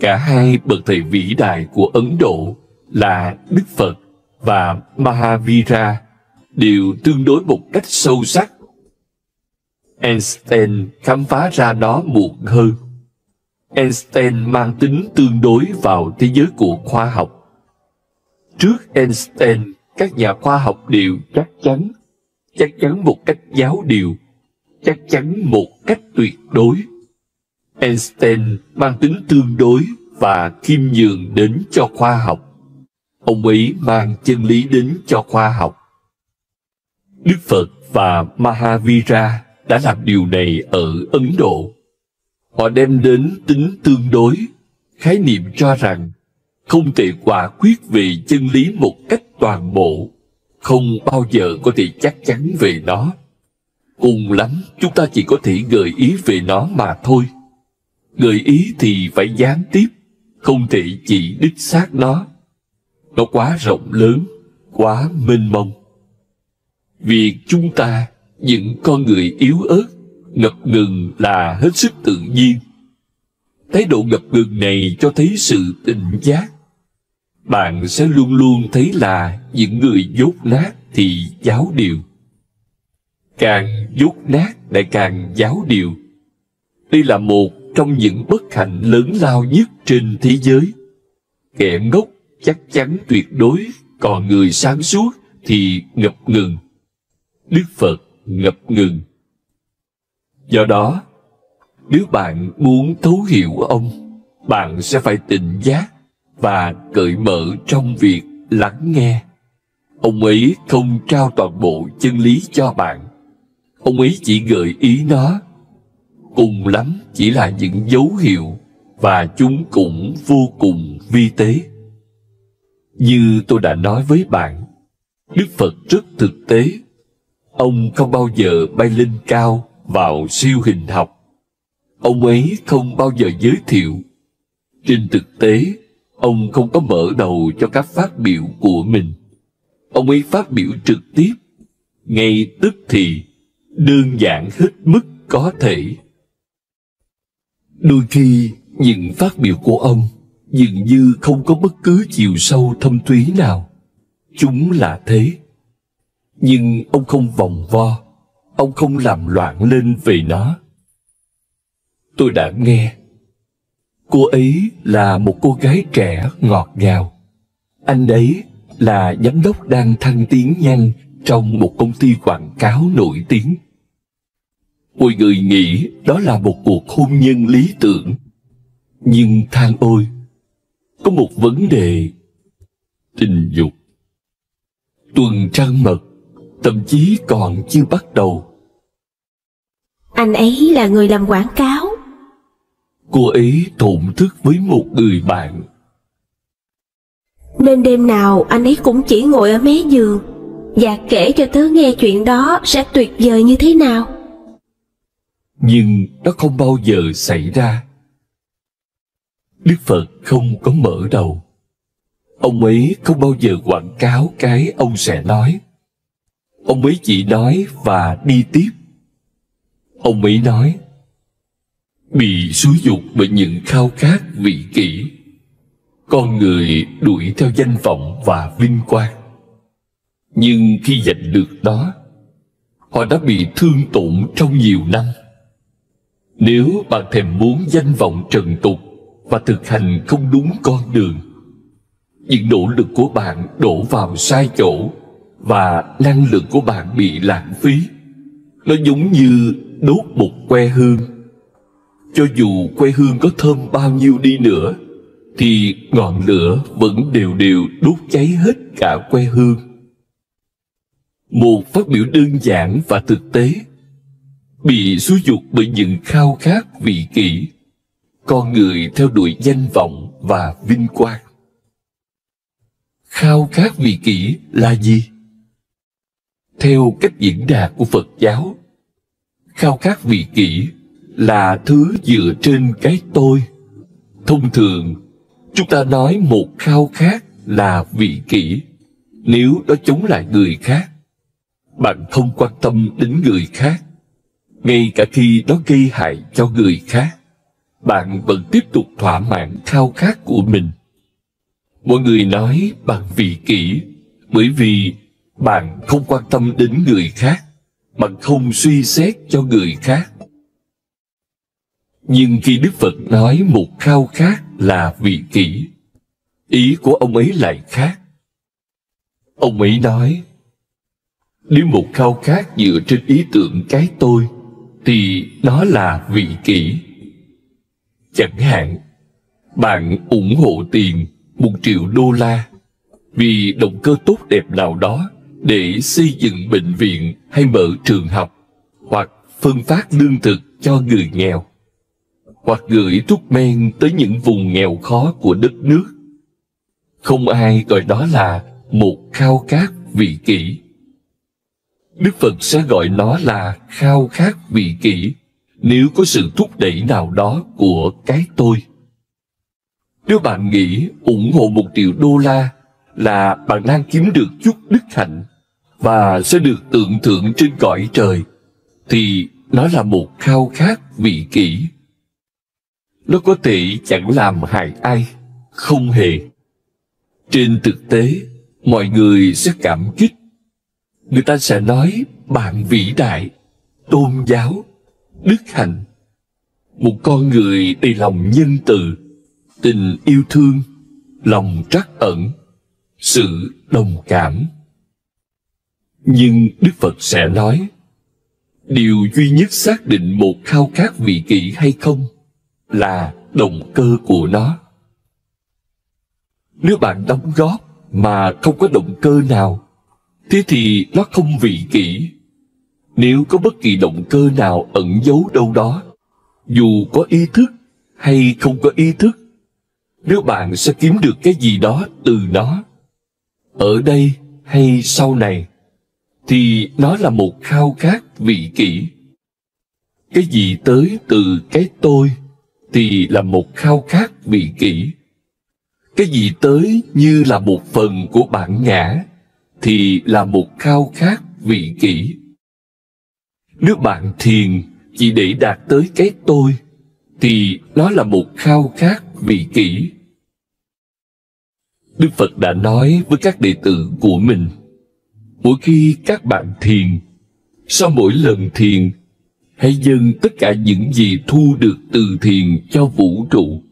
Cả hai bậc thầy vĩ đại của Ấn Độ là Đức Phật và Mahavira đều tương đối một cách sâu sắc. Einstein khám phá ra nó muộn hơn. Einstein mang tính tương đối vào thế giới của khoa học. Trước Einstein, các nhà khoa học đều chắc chắn một cách giáo điều, chắc chắn một cách tuyệt đối. Einstein mang tính tương đối và khiêm nhường đến cho khoa học. Ông ấy mang chân lý đến cho khoa học. Đức Phật và Mahavira đã làm điều này ở Ấn Độ. Họ đem đến tính tương đối, khái niệm cho rằng không thể quả quyết về chân lý một cách toàn bộ, không bao giờ có thể chắc chắn về nó. Cùng lắm, chúng ta chỉ có thể gợi ý về nó mà thôi. Gợi ý thì phải gián tiếp, không thể chỉ đích xác nó. Nó quá rộng lớn, quá mênh mông. Việc chúng ta, những con người yếu ớt, ngập ngừng là hết sức tự nhiên. Thái độ ngập ngừng này cho thấy sự tỉnh giác. Bạn sẽ luôn luôn thấy là những người dốt nát thì giáo điều. Càng dốt nát lại càng giáo điều. Đây là một trong những bất hạnh lớn lao nhất trên thế giới. Kẻ ngốc chắc chắn tuyệt đối, còn người sáng suốt thì ngập ngừng. Đức Phật ngập ngừng. Do đó, nếu bạn muốn thấu hiểu ông, bạn sẽ phải tỉnh giác và cởi mở trong việc lắng nghe. Ông ấy không trao toàn bộ chân lý cho bạn. Ông ấy chỉ gợi ý nó. Cùng lắm chỉ là những dấu hiệu, và chúng cũng vô cùng vi tế. Như tôi đã nói với bạn, Đức Phật rất thực tế. Ông không bao giờ bay lên cao vào siêu hình học. Ông ấy không bao giờ giới thiệu. Trên thực tế, ông không có mở đầu cho các phát biểu của mình. Ông ấy phát biểu trực tiếp, ngay tức thì, đơn giản hết mức có thể. Đôi khi, những phát biểu của ông dường như không có bất cứ chiều sâu thâm thúy nào. Chúng là thế. Nhưng ông không vòng vo, ông không làm loạn lên về nó. Tôi đã nghe. Cô ấy là một cô gái trẻ ngọt ngào. Anh ấy là giám đốc đang thăng tiến nhanh trong một công ty quảng cáo nổi tiếng. Mọi người nghĩ đó là một cuộc hôn nhân lý tưởng. Nhưng than ôi, có một vấn đề tình dục. Tuần trăng mật thậm chí còn chưa bắt đầu. Anh ấy là người làm quảng cáo. Cô ấy thổn thức với một người bạn. Nên đêm nào anh ấy cũng chỉ ngồi ở mé giường và kể cho tớ nghe chuyện đó sẽ tuyệt vời như thế nào. Nhưng nó không bao giờ xảy ra. Đức Phật không có mở đầu. Ông ấy không bao giờ quảng cáo cái ông sẽ nói. Ông ấy chỉ nói và đi tiếp. Ông ấy nói, bị xúi dục bởi những khao khát vị kỷ, con người đuổi theo danh vọng và vinh quang. Nhưng khi giành được đó, họ đã bị thương tổn trong nhiều năm. Nếu bạn thèm muốn danh vọng trần tục và thực hành không đúng con đường, những nỗ lực của bạn đổ vào sai chỗ và năng lượng của bạn bị lãng phí. Nó giống như đốt một que hương. Cho dù que hương có thơm bao nhiêu đi nữa, thì ngọn lửa vẫn đều đều đốt cháy hết cả que hương. Một phát biểu đơn giản và thực tế. Bị xúi dục bởi những khao khát vị kỷ, con người theo đuổi danh vọng và vinh quang. Khao khát vị kỷ là gì? Theo cách diễn đạt của Phật giáo, khao khát vị kỷ là thứ dựa trên cái tôi. Thông thường, chúng ta nói một khao khát là vị kỷ nếu nó chống lại người khác. Bạn không quan tâm đến người khác. ngay cả khi nó gây hại cho người khác, bạn vẫn tiếp tục thỏa mãn khao khát của mình. Mọi người nói bạn vị kỷ bởi vì bạn không quan tâm đến người khác, bạn không suy xét cho người khác. Nhưng khi Đức Phật nói một khao khát là vị kỷ, ý của ông ấy lại khác. Ông ấy nói, nếu một khao khát dựa trên ý tưởng cái tôi, thì nó là vị kỷ. Chẳng hạn, bạn ủng hộ tiền 1 triệu đô la vì động cơ tốt đẹp nào đó để xây dựng bệnh viện hay mở trường học, hoặc phân phát lương thực cho người nghèo, hoặc gửi thuốc men tới những vùng nghèo khó của đất nước. Không ai gọi đó là một khao khát vị kỷ. Đức Phật sẽ gọi nó là khao khát vị kỷ nếu có sự thúc đẩy nào đó của cái tôi. Nếu bạn nghĩ ủng hộ 1 triệu đô la là bạn đang kiếm được chút đức hạnh và sẽ được tưởng thưởng trên cõi trời, thì nó là một khao khát vị kỷ. Nó có thể chẳng làm hại ai, không hề. Trên thực tế, mọi người sẽ cảm kích. Người ta sẽ nói bạn vĩ đại, tôn giáo, đức hạnh, một con người đầy lòng nhân từ, tình yêu thương, lòng trắc ẩn, sự đồng cảm. Nhưng Đức Phật sẽ nói, điều duy nhất xác định một khao khát vị kỷ hay không là động cơ của nó. Nếu bạn đóng góp mà không có động cơ nào, thế thì nó không vị kỷ. Nếu có bất kỳ động cơ nào ẩn giấu đâu đó, dù có ý thức hay không có ý thức, nếu bạn sẽ kiếm được cái gì đó từ nó, ở đây hay sau này, thì nó là một khao khát vị kỷ. Cái gì tới từ cái tôi thì là một khao khát vị kỷ. Cái gì tới như là một phần của bản ngã thì là một khao khát vị kỷ. Nếu bạn thiền chỉ để đạt tới cái tôi thì nó là một khao khát vị kỷ. Đức Phật đã nói với các đệ tử của mình, mỗi khi các bạn thiền, sau mỗi lần thiền, hãy dâng tất cả những gì thu được từ thiền cho vũ trụ.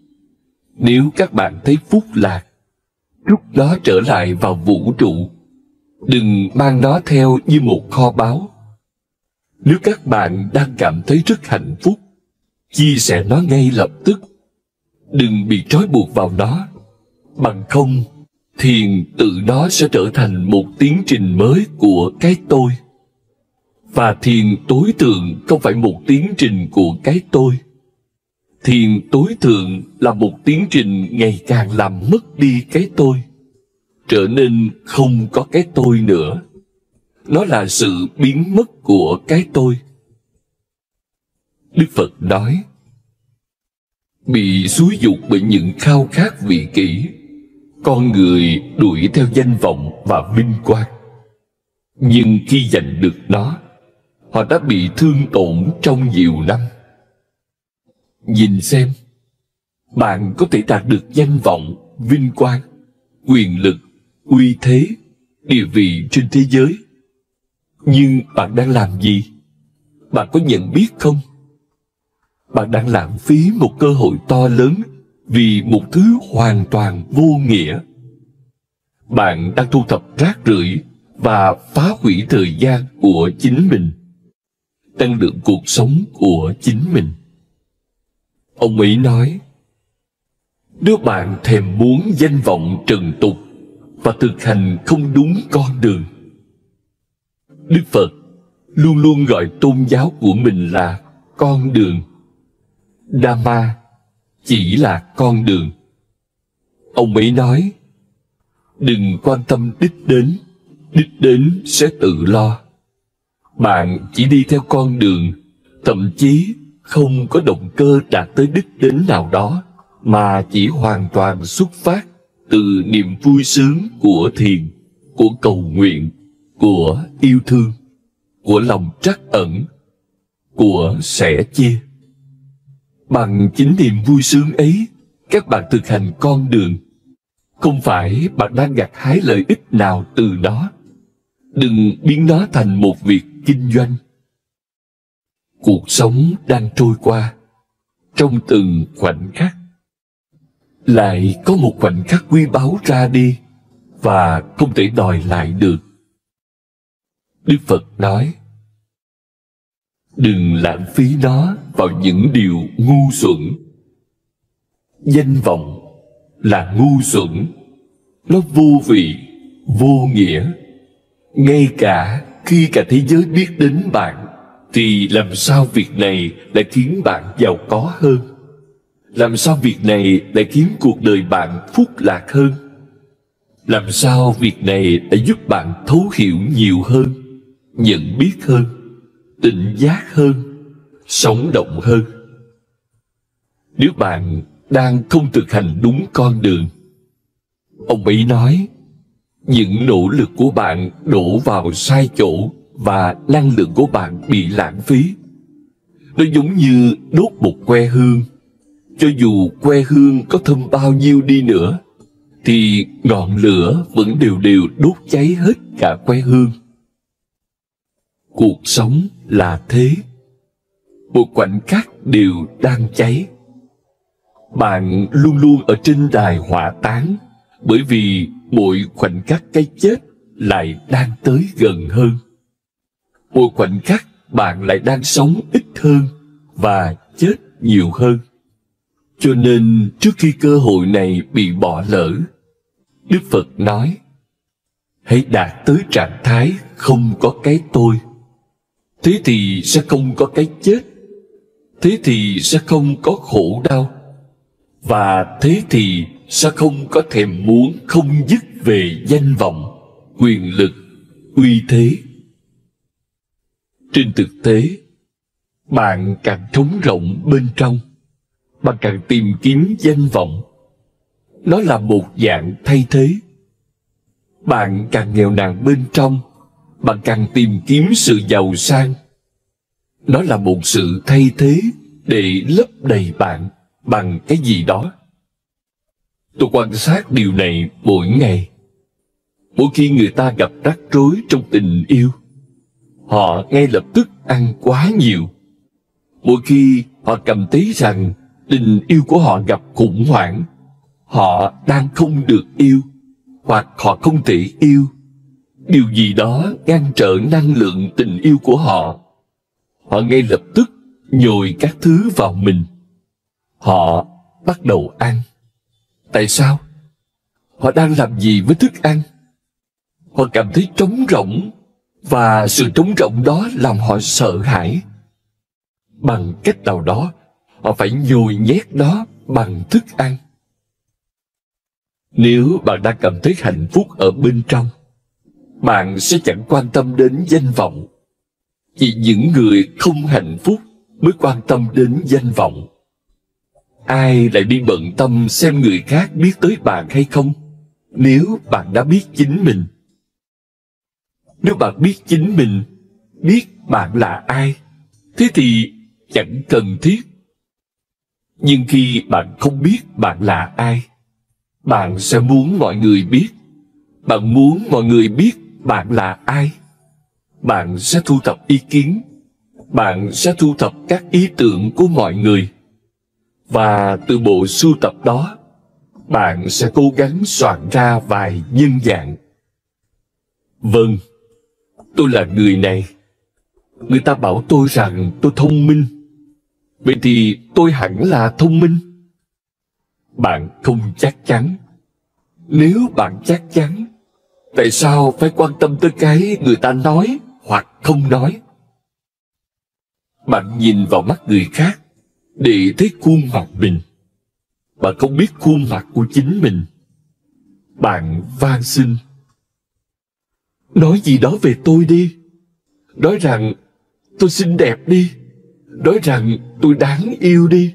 Nếu các bạn thấy phúc lạc, rút nó trở lại vào vũ trụ. Đừng mang nó theo như một kho báu. Nếu các bạn đang cảm thấy rất hạnh phúc, chia sẻ nó ngay lập tức. Đừng bị trói buộc vào nó. Bằng không, thiền tự nó sẽ trở thành một tiến trình mới của cái tôi. Và thiền tối thượng không phải một tiến trình của cái tôi. Thiền tối thượng là một tiến trình ngày càng làm mất đi cái tôi, trở nên không có cái tôi nữa. Nó là sự biến mất của cái tôi. Đức Phật nói, bị xúi giục bởi những khao khát vị kỷ, con người đuổi theo danh vọng và vinh quang. Nhưng khi giành được nó, họ đã bị thương tổn trong nhiều năm. Nhìn xem, bạn có thể đạt được danh vọng, vinh quang, quyền lực, uy thế, địa vị trên thế giới. Nhưng bạn đang làm gì? Bạn có nhận biết không? Bạn đang lãng phí một cơ hội to lớn vì một thứ hoàn toàn vô nghĩa. Bạn đang thu thập rác rưởi và phá hủy thời gian của chính mình, năng lượng cuộc sống của chính mình. Ông ấy nói, nếu bạn thèm muốn danh vọng trần tục và thực hành không đúng con đường, Đức Phật luôn luôn gọi tôn giáo của mình là con đường. Dhamma chỉ là con đường. Ông ấy nói, đừng quan tâm đích đến sẽ tự lo. Bạn chỉ đi theo con đường, thậm chí không có động cơ đạt tới đích đến nào đó, mà chỉ hoàn toàn xuất phát từ niềm vui sướng của thiền, của cầu nguyện, của yêu thương, của lòng trắc ẩn, của sẻ chia. Bằng chính niềm vui sướng ấy, các bạn thực hành con đường. Không phải bạn đang gặt hái lợi ích nào từ nó. Đừng biến nó thành một việc kinh doanh. Cuộc sống đang trôi qua, trong từng khoảnh khắc. Lại có một khoảnh khắc quý báu ra đi, và không thể đòi lại được. Đức Phật nói, đừng lãng phí nó vào những điều ngu xuẩn. Danh vọng là ngu xuẩn. Nó vô vị, vô nghĩa. Ngay cả khi cả thế giới biết đến bạn, thì làm sao việc này lại khiến bạn giàu có hơn? Làm sao việc này lại khiến cuộc đời bạn phúc lạc hơn? Làm sao việc này lại giúp bạn thấu hiểu nhiều hơn, nhận biết hơn, tỉnh giác hơn, sống động hơn? Nếu bạn đang không thực hành đúng con đường, ông ấy nói, những nỗ lực của bạn đổ vào sai chỗ và năng lượng của bạn bị lãng phí. Nó giống như đốt một que hương. Cho dù que hương có thơm bao nhiêu đi nữa, thì ngọn lửa vẫn đều đều đốt cháy hết cả que hương. Cuộc sống là thế. Một khoảnh khắc đều đang cháy. Bạn luôn luôn ở trên đài hỏa táng, bởi vì mỗi khoảnh khắc cái chết lại đang tới gần hơn. Mỗi khoảnh khắc bạn lại đang sống ít hơn và chết nhiều hơn. Cho nên trước khi cơ hội này bị bỏ lỡ, Đức Phật nói, hãy đạt tới trạng thái không có cái tôi. Thế thì sẽ không có cái chết. Thế thì sẽ không có khổ đau. Và thế thì sẽ không có thèm muốn không dứt về danh vọng, quyền lực, uy thế. Trên thực tế, bạn càng trống rỗng bên trong, bạn càng tìm kiếm danh vọng. Nó là một dạng thay thế. Bạn càng nghèo nàn bên trong, bạn càng tìm kiếm sự giàu sang. Nó là một sự thay thế để lấp đầy bạn bằng cái gì đó. Tôi quan sát điều này mỗi ngày. Mỗi khi người ta gặp rắc rối trong tình yêu, họ ngay lập tức ăn quá nhiều. Mỗi khi họ cảm thấy rằng tình yêu của họ gặp khủng hoảng, họ đang không được yêu, hoặc họ không thể yêu, điều gì đó ngăn trở năng lượng tình yêu của họ, họ ngay lập tức nhồi các thứ vào mình. Họ bắt đầu ăn. Tại sao? Họ đang làm gì với thức ăn? Họ cảm thấy trống rỗng, và sự trống rỗng đó làm họ sợ hãi. Bằng cách nào đó, họ phải nhồi nhét nó bằng thức ăn. Nếu bạn đang cảm thấy hạnh phúc ở bên trong, bạn sẽ chẳng quan tâm đến danh vọng. Chỉ những người không hạnh phúc mới quan tâm đến danh vọng. Ai lại đi bận tâm xem người khác biết tới bạn hay không, nếu bạn đã biết chính mình? Nếu bạn biết chính mình, biết bạn là ai, thế thì chẳng cần thiết. Nhưng khi bạn không biết bạn là ai, bạn sẽ muốn mọi người biết. Bạn muốn mọi người biết bạn là ai. Bạn sẽ thu thập ý kiến. Bạn sẽ thu thập các ý tưởng của mọi người. Và từ bộ sưu tập đó, bạn sẽ cố gắng soạn ra vài nhân dạng. Vâng, tôi là người này. Người ta bảo tôi rằng tôi thông minh. Vậy thì tôi hẳn là thông minh. Bạn không chắc chắn. Nếu bạn chắc chắn, tại sao phải quan tâm tới cái người ta nói hoặc không nói? Bạn nhìn vào mắt người khác để thấy khuôn mặt mình. Bạn không biết khuôn mặt của chính mình. Bạn van xin, nói gì đó về tôi đi. Nói rằng tôi xinh đẹp đi. Nói rằng tôi đáng yêu đi.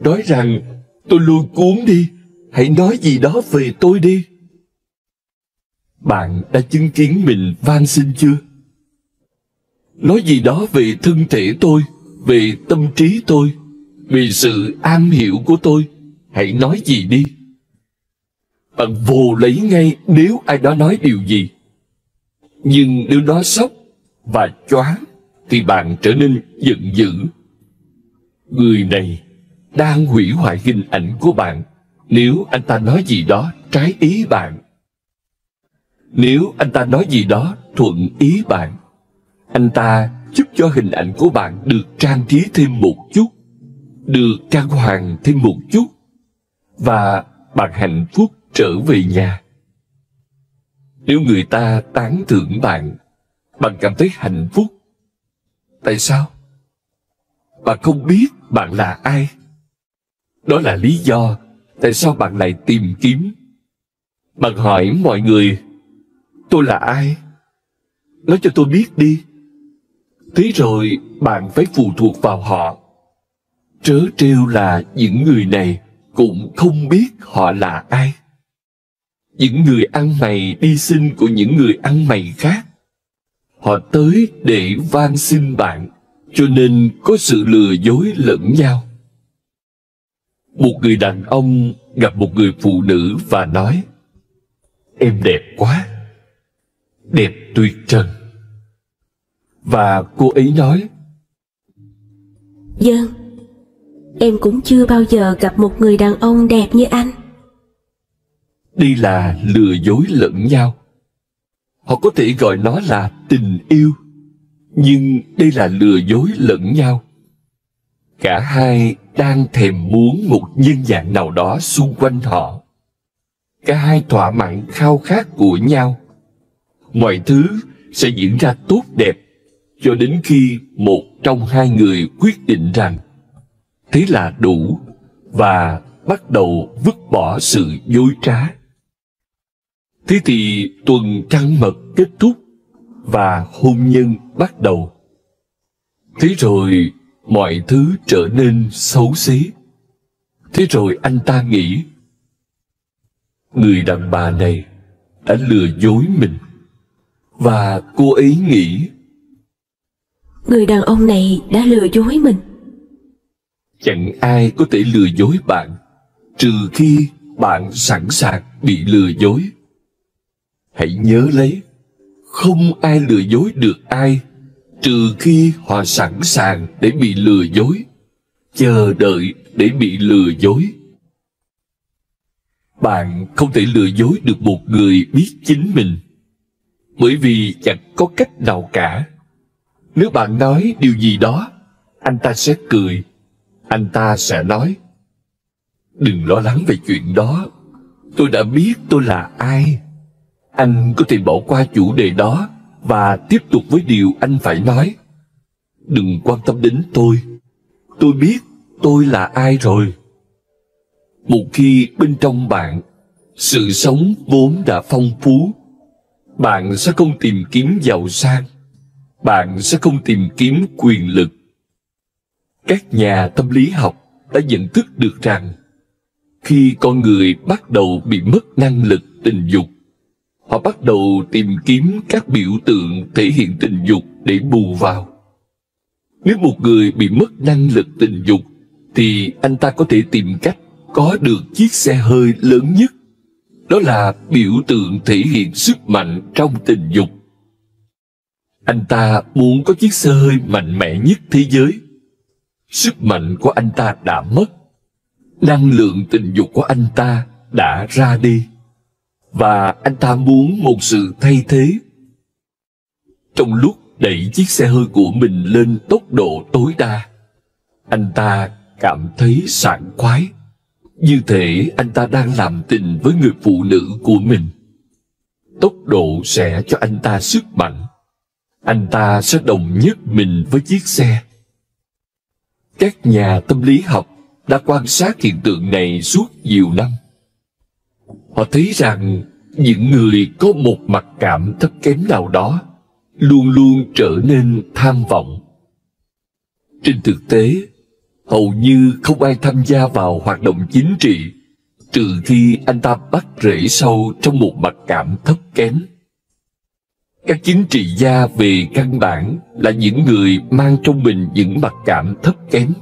Nói rằng tôi lôi cuốn đi. Hãy nói gì đó về tôi đi. Bạn đã chứng kiến mình van xin chưa? nói gì đó về thân thể tôi, về tâm trí tôi, về sự am hiểu của tôi. Hãy nói gì đi. Bạn vồ lấy ngay nếu ai đó nói điều gì. Nhưng nếu nó sốc và choáng thì bạn trở nên giận dữ. Người này đang hủy hoại hình ảnh của bạn nếu anh ta nói gì đó trái ý bạn. Nếu anh ta nói gì đó thuận ý bạn, anh ta giúp cho hình ảnh của bạn được trang trí thêm một chút, được trang hoàng thêm một chút, và bạn hạnh phúc trở về nhà. Nếu người ta tán thưởng bạn, bạn cảm thấy hạnh phúc. Tại sao? Bạn không biết bạn là ai. Đó là lý do tại sao bạn lại tìm kiếm. Bạn hỏi mọi người, tôi là ai? Nói cho tôi biết đi. Thế rồi bạn phải phụ thuộc vào họ. Trớ trêu là những người này cũng không biết họ là ai. Những người ăn mày đi xin của những người ăn mày khác. Họ tới để van xin bạn, cho nên có sự lừa dối lẫn nhau. Một người đàn ông gặp một người phụ nữ và nói, em đẹp quá, đẹp tuyệt trần. Và cô ấy nói, vâng, em cũng chưa bao giờ gặp một người đàn ông đẹp như anh. đây là lừa dối lẫn nhau. Họ có thể gọi nó là tình yêu, nhưng đây là lừa dối lẫn nhau. Cả hai đang thèm muốn một nhân dạng nào đó xung quanh họ. Cả hai thỏa mãn khao khát của nhau. Mọi thứ sẽ diễn ra tốt đẹp cho đến khi một trong hai người quyết định rằng thế là đủ và bắt đầu vứt bỏ sự dối trá. Thế thì tuần trăng mật kết thúc và hôn nhân bắt đầu. Thế rồi mọi thứ trở nên xấu xí. Thế rồi anh ta nghĩ, người đàn bà này đã lừa dối mình. Và cô ấy nghĩ, người đàn ông này đã lừa dối mình. chẳng ai có thể lừa dối bạn, trừ khi bạn sẵn sàng bị lừa dối. Hãy nhớ lấy, không ai lừa dối được ai, trừ khi họ sẵn sàng để bị lừa dối, chờ đợi để bị lừa dối. Bạn không thể lừa dối được một người biết chính mình, bởi vì chẳng có cách nào cả. Nếu bạn nói điều gì đó, anh ta sẽ cười. Anh ta sẽ nói, đừng lo lắng về chuyện đó, tôi đã biết tôi là ai. Anh có thể bỏ qua chủ đề đó và tiếp tục với điều anh phải nói. Đừng quan tâm đến tôi biết tôi là ai rồi. Một khi bên trong bạn, sự sống vốn đã phong phú, bạn sẽ không tìm kiếm giàu sang, bạn sẽ không tìm kiếm quyền lực. Các nhà tâm lý học đã nhận thức được rằng, khi con người bắt đầu bị mất năng lực tình dục, họ bắt đầu tìm kiếm các biểu tượng thể hiện tình dục để bù vào. Nếu một người bị mất năng lực tình dục, thì anh ta có thể tìm cách có được chiếc xe hơi lớn nhất. Đó là biểu tượng thể hiện sức mạnh trong tình dục. Anh ta muốn có chiếc xe hơi mạnh mẽ nhất thế giới. Sức mạnh của anh ta đã mất. Năng lượng tình dục của anh ta đã ra đi. Và anh ta muốn một sự thay thế. Trong lúc đẩy chiếc xe hơi của mình lên tốc độ tối đa, anh ta cảm thấy sảng khoái, như thể anh ta đang làm tình với người phụ nữ của mình. Tốc độ sẽ cho anh ta sức mạnh. Anh ta sẽ đồng nhất mình với chiếc xe. Các nhà tâm lý học đã quan sát hiện tượng này suốt nhiều năm. Họ thấy rằng những người có một mặc cảm thấp kém nào đó luôn luôn trở nên tham vọng. Trên thực tế, hầu như không ai tham gia vào hoạt động chính trị, trừ khi anh ta bắt rễ sâu trong một mặc cảm thấp kém. Các chính trị gia về căn bản là những người mang trong mình những mặc cảm thấp kém.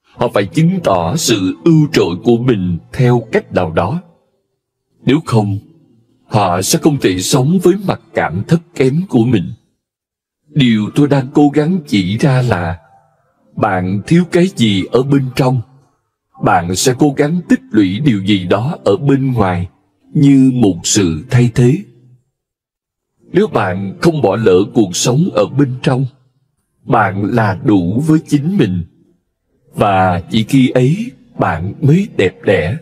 Họ phải chứng tỏ sự ưu trội của mình theo cách nào đó. Nếu không, họ sẽ không thể sống với mặc cảm thấp kém của mình. Điều tôi đang cố gắng chỉ ra là bạn thiếu cái gì ở bên trong, bạn sẽ cố gắng tích lũy điều gì đó ở bên ngoài như một sự thay thế. Nếu bạn không bỏ lỡ cuộc sống ở bên trong, bạn là đủ với chính mình. Và chỉ khi ấy bạn mới đẹp đẽ,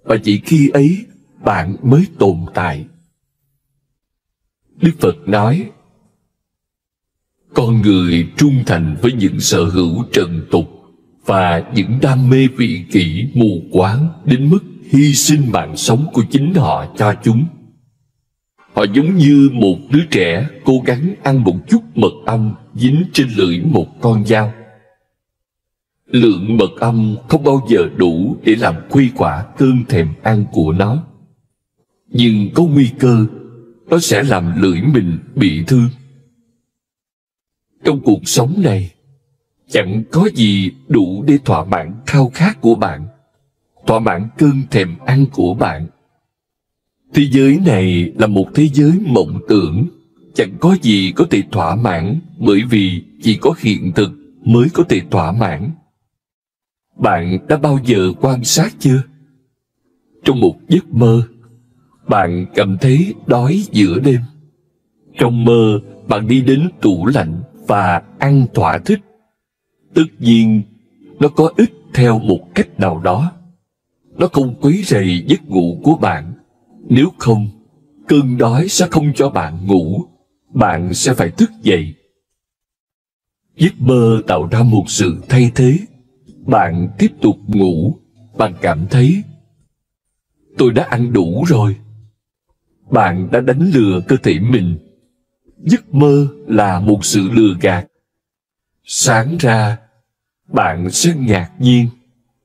và chỉ khi ấy bạn mới tồn tại. Đức Phật nói, con người trung thành với những sở hữu trần tục và những đam mê vị kỷ mù quáng đến mức hy sinh mạng sống của chính họ cho chúng. Họ giống như một đứa trẻ cố gắng ăn một chút mật ong dính trên lưỡi một con dao. Lượng mật ong không bao giờ đủ để làm khuây khỏa cơn thèm ăn của nó, nhưng có nguy cơ nó sẽ làm lưỡi mình bị thương. Trong cuộc sống này, chẳng có gì đủ để thỏa mãn khao khát của bạn, thỏa mãn cơn thèm ăn của bạn. Thế giới này là một thế giới mộng tưởng, chẳng có gì có thể thỏa mãn, bởi vì chỉ có hiện thực mới có thể thỏa mãn. Bạn đã bao giờ quan sát chưa? Trong một giấc mơ, bạn cảm thấy đói giữa đêm. Trong mơ, bạn đi đến tủ lạnh và ăn thỏa thích. Tất nhiên, nó có ích theo một cách nào đó. Nó không quấy rầy giấc ngủ của bạn. Nếu không, cơn đói sẽ không cho bạn ngủ. Bạn sẽ phải thức dậy. Giấc mơ tạo ra một sự thay thế. Bạn tiếp tục ngủ. Bạn cảm thấy, tôi đã ăn đủ rồi. Bạn đã đánh lừa cơ thể mình. Giấc mơ là một sự lừa gạt. Sáng ra, bạn sẽ ngạc nhiên,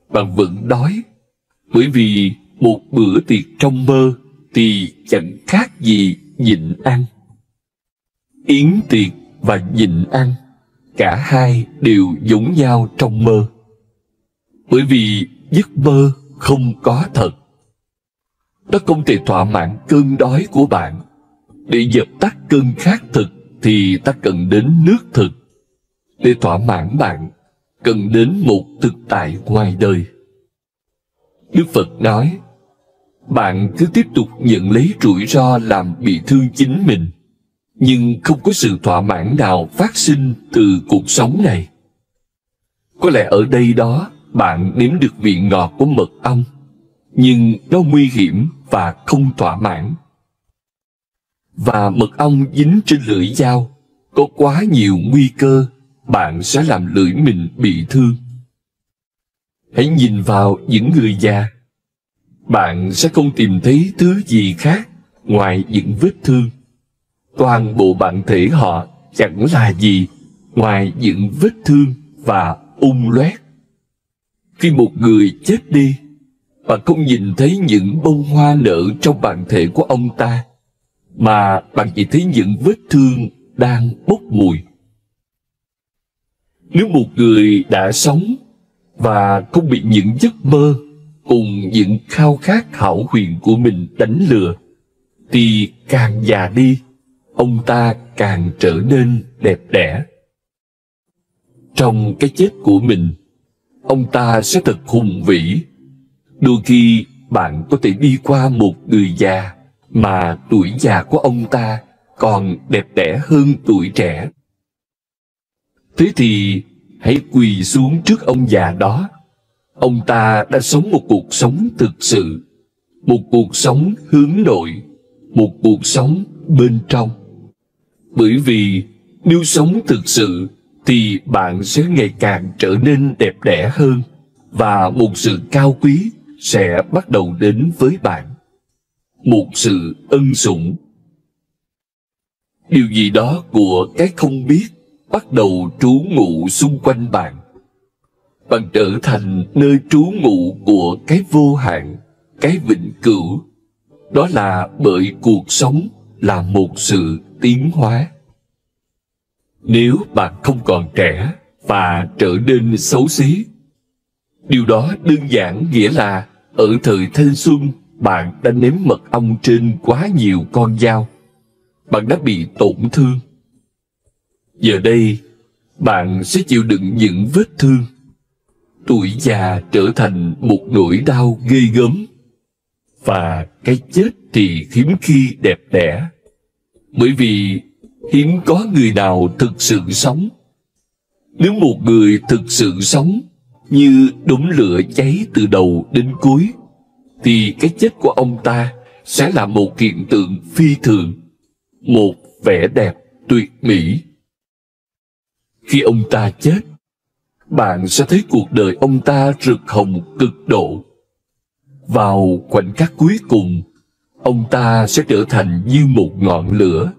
bạn vẫn đói, bởi vì một bữa tiệc trong mơ thì chẳng khác gì nhịn ăn. Yến tiệc và nhịn ăn, cả hai đều giống nhau trong mơ. Bởi vì giấc mơ không có thật. Nó không thể thỏa mãn cơn đói của bạn. Để dập tắt cơn khát thực thì ta cần đến nước thực. Để thỏa mãn bạn, cần đến một thực tại ngoài đời. Đức Phật nói, bạn cứ tiếp tục nhận lấy rủi ro làm bị thương chính mình, nhưng không có sự thỏa mãn nào phát sinh từ cuộc sống này. Có lẽ ở đây đó bạn nếm được vị ngọt của mật ong, nhưng nó nguy hiểm và không thỏa mãn. Và mật ong dính trên lưỡi dao, có quá nhiều nguy cơ bạn sẽ làm lưỡi mình bị thương. Hãy nhìn vào những người già. Bạn sẽ không tìm thấy thứ gì khác ngoài những vết thương. Toàn bộ bản thể họ chẳng là gì ngoài những vết thương và ung loét. Khi một người chết đi, bạn không nhìn thấy những bông hoa nở trong bản thể của ông ta, mà bạn chỉ thấy những vết thương đang bốc mùi. Nếu một người đã sống và không bị những giấc mơ cùng những khao khát hão huyền của mình đánh lừa, thì càng già đi, ông ta càng trở nên đẹp đẽ. Trong cái chết của mình, ông ta sẽ thật hùng vĩ. Đôi khi bạn có thể đi qua một người già mà tuổi già của ông ta còn đẹp đẽ hơn tuổi trẻ. Thế thì hãy quỳ xuống trước ông già đó. Ông ta đã sống một cuộc sống thực sự, một cuộc sống hướng nội, một cuộc sống bên trong. Bởi vì nếu sống thực sự thì bạn sẽ ngày càng trở nên đẹp đẽ hơn, và một sự cao quý sẽ bắt đầu đến với bạn. Một sự ân sủng. Điều gì đó của cái không biết bắt đầu trú ngụ xung quanh bạn. Bạn trở thành nơi trú ngụ của cái vô hạn, cái vĩnh cửu. Đó là bởi cuộc sống là một sự tiến hóa. Nếu bạn không còn trẻ và trở nên xấu xí, điều đó đơn giản nghĩa là ở thời thanh xuân bạn đã nếm mật ong trên quá nhiều con dao. Bạn đã bị tổn thương. Giờ đây, bạn sẽ chịu đựng những vết thương. Tuổi già trở thành một nỗi đau ghê gớm. Và cái chết thì hiếm khi đẹp đẽ. Bởi vì hiếm có người nào thực sự sống. Nếu một người thực sự sống như đốm lửa cháy từ đầu đến cuối, thì cái chết của ông ta sẽ là một hiện tượng phi thường, một vẻ đẹp tuyệt mỹ. Khi ông ta chết, bạn sẽ thấy cuộc đời ông ta rực hồng cực độ. Vào khoảnh khắc cuối cùng, ông ta sẽ trở thành như một ngọn lửa.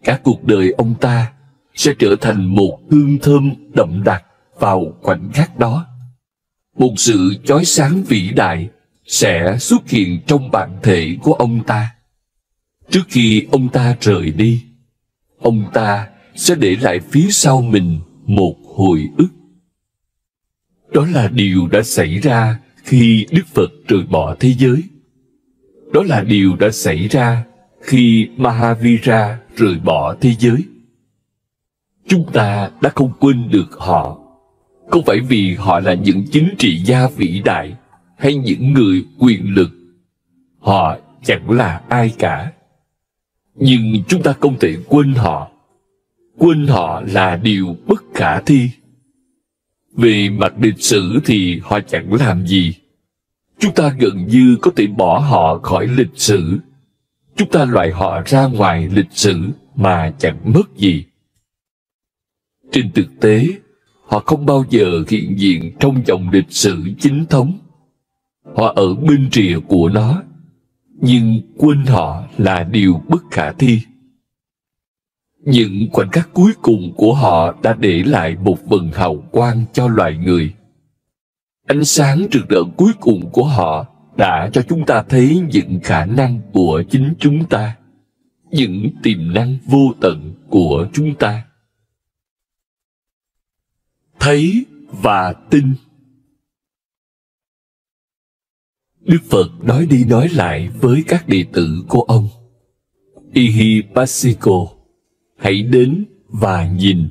Cả cuộc đời ông ta sẽ trở thành một hương thơm đậm đặc vào khoảnh khắc đó. Một sự chói sáng vĩ đại sẽ xuất hiện trong bản thể của ông ta. Trước khi ông ta rời đi, ông ta sẽ để lại phía sau mình một hồi ức. Đó là điều đã xảy ra khi Đức Phật rời bỏ thế giới. Đó là điều đã xảy ra khi Mahavira rời bỏ thế giới. Chúng ta đã không quên được họ, không phải vì họ là những chính trị gia vĩ đại hay những người quyền lực. Họ chẳng là ai cả. Nhưng chúng ta không thể quên họ. Quên họ là điều bất khả thi. Về mặt lịch sử thì họ chẳng làm gì. Chúng ta gần như có thể bỏ họ khỏi lịch sử. Chúng ta loại họ ra ngoài lịch sử mà chẳng mất gì. Trên thực tế, họ không bao giờ hiện diện trong dòng lịch sử chính thống. Họ ở bên rìa của nó, nhưng quên họ là điều bất khả thi. Những khoảnh khắc cuối cùng của họ đã để lại một vầng hào quang cho loài người. Ánh sáng rực rỡ cuối cùng của họ đã cho chúng ta thấy những khả năng của chính chúng ta, những tiềm năng vô tận của chúng ta. Thấy và tin. Đức Phật nói đi nói lại với các đệ tử của ông: Ihipasiko, hãy đến và nhìn.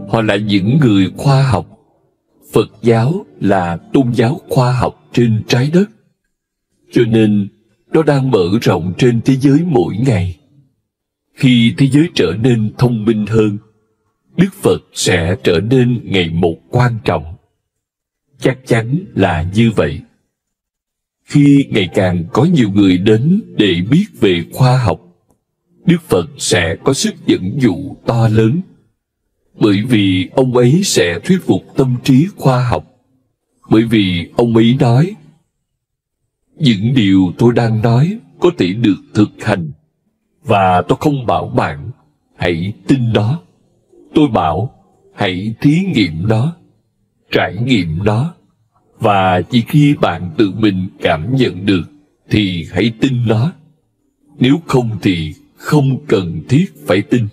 Họ là những người khoa học. Phật giáo là tôn giáo khoa học trên trái đất, cho nên nó đang mở rộng trên thế giới mỗi ngày. Khi thế giới trở nên thông minh hơn, Đức Phật sẽ trở nên ngày một quan trọng. Chắc chắn là như vậy. Khi ngày càng có nhiều người đến để biết về khoa học, Đức Phật sẽ có sức dẫn dụ to lớn. Bởi vì ông ấy sẽ thuyết phục tâm trí khoa học. Bởi vì ông ấy nói: những điều tôi đang nói có thể được thực hành. Và tôi không bảo bạn hãy tin nó. Tôi bảo hãy thí nghiệm nó, trải nghiệm nó. Và chỉ khi bạn tự mình cảm nhận được thì hãy tin nó. Nếu không thì không cần thiết phải tin.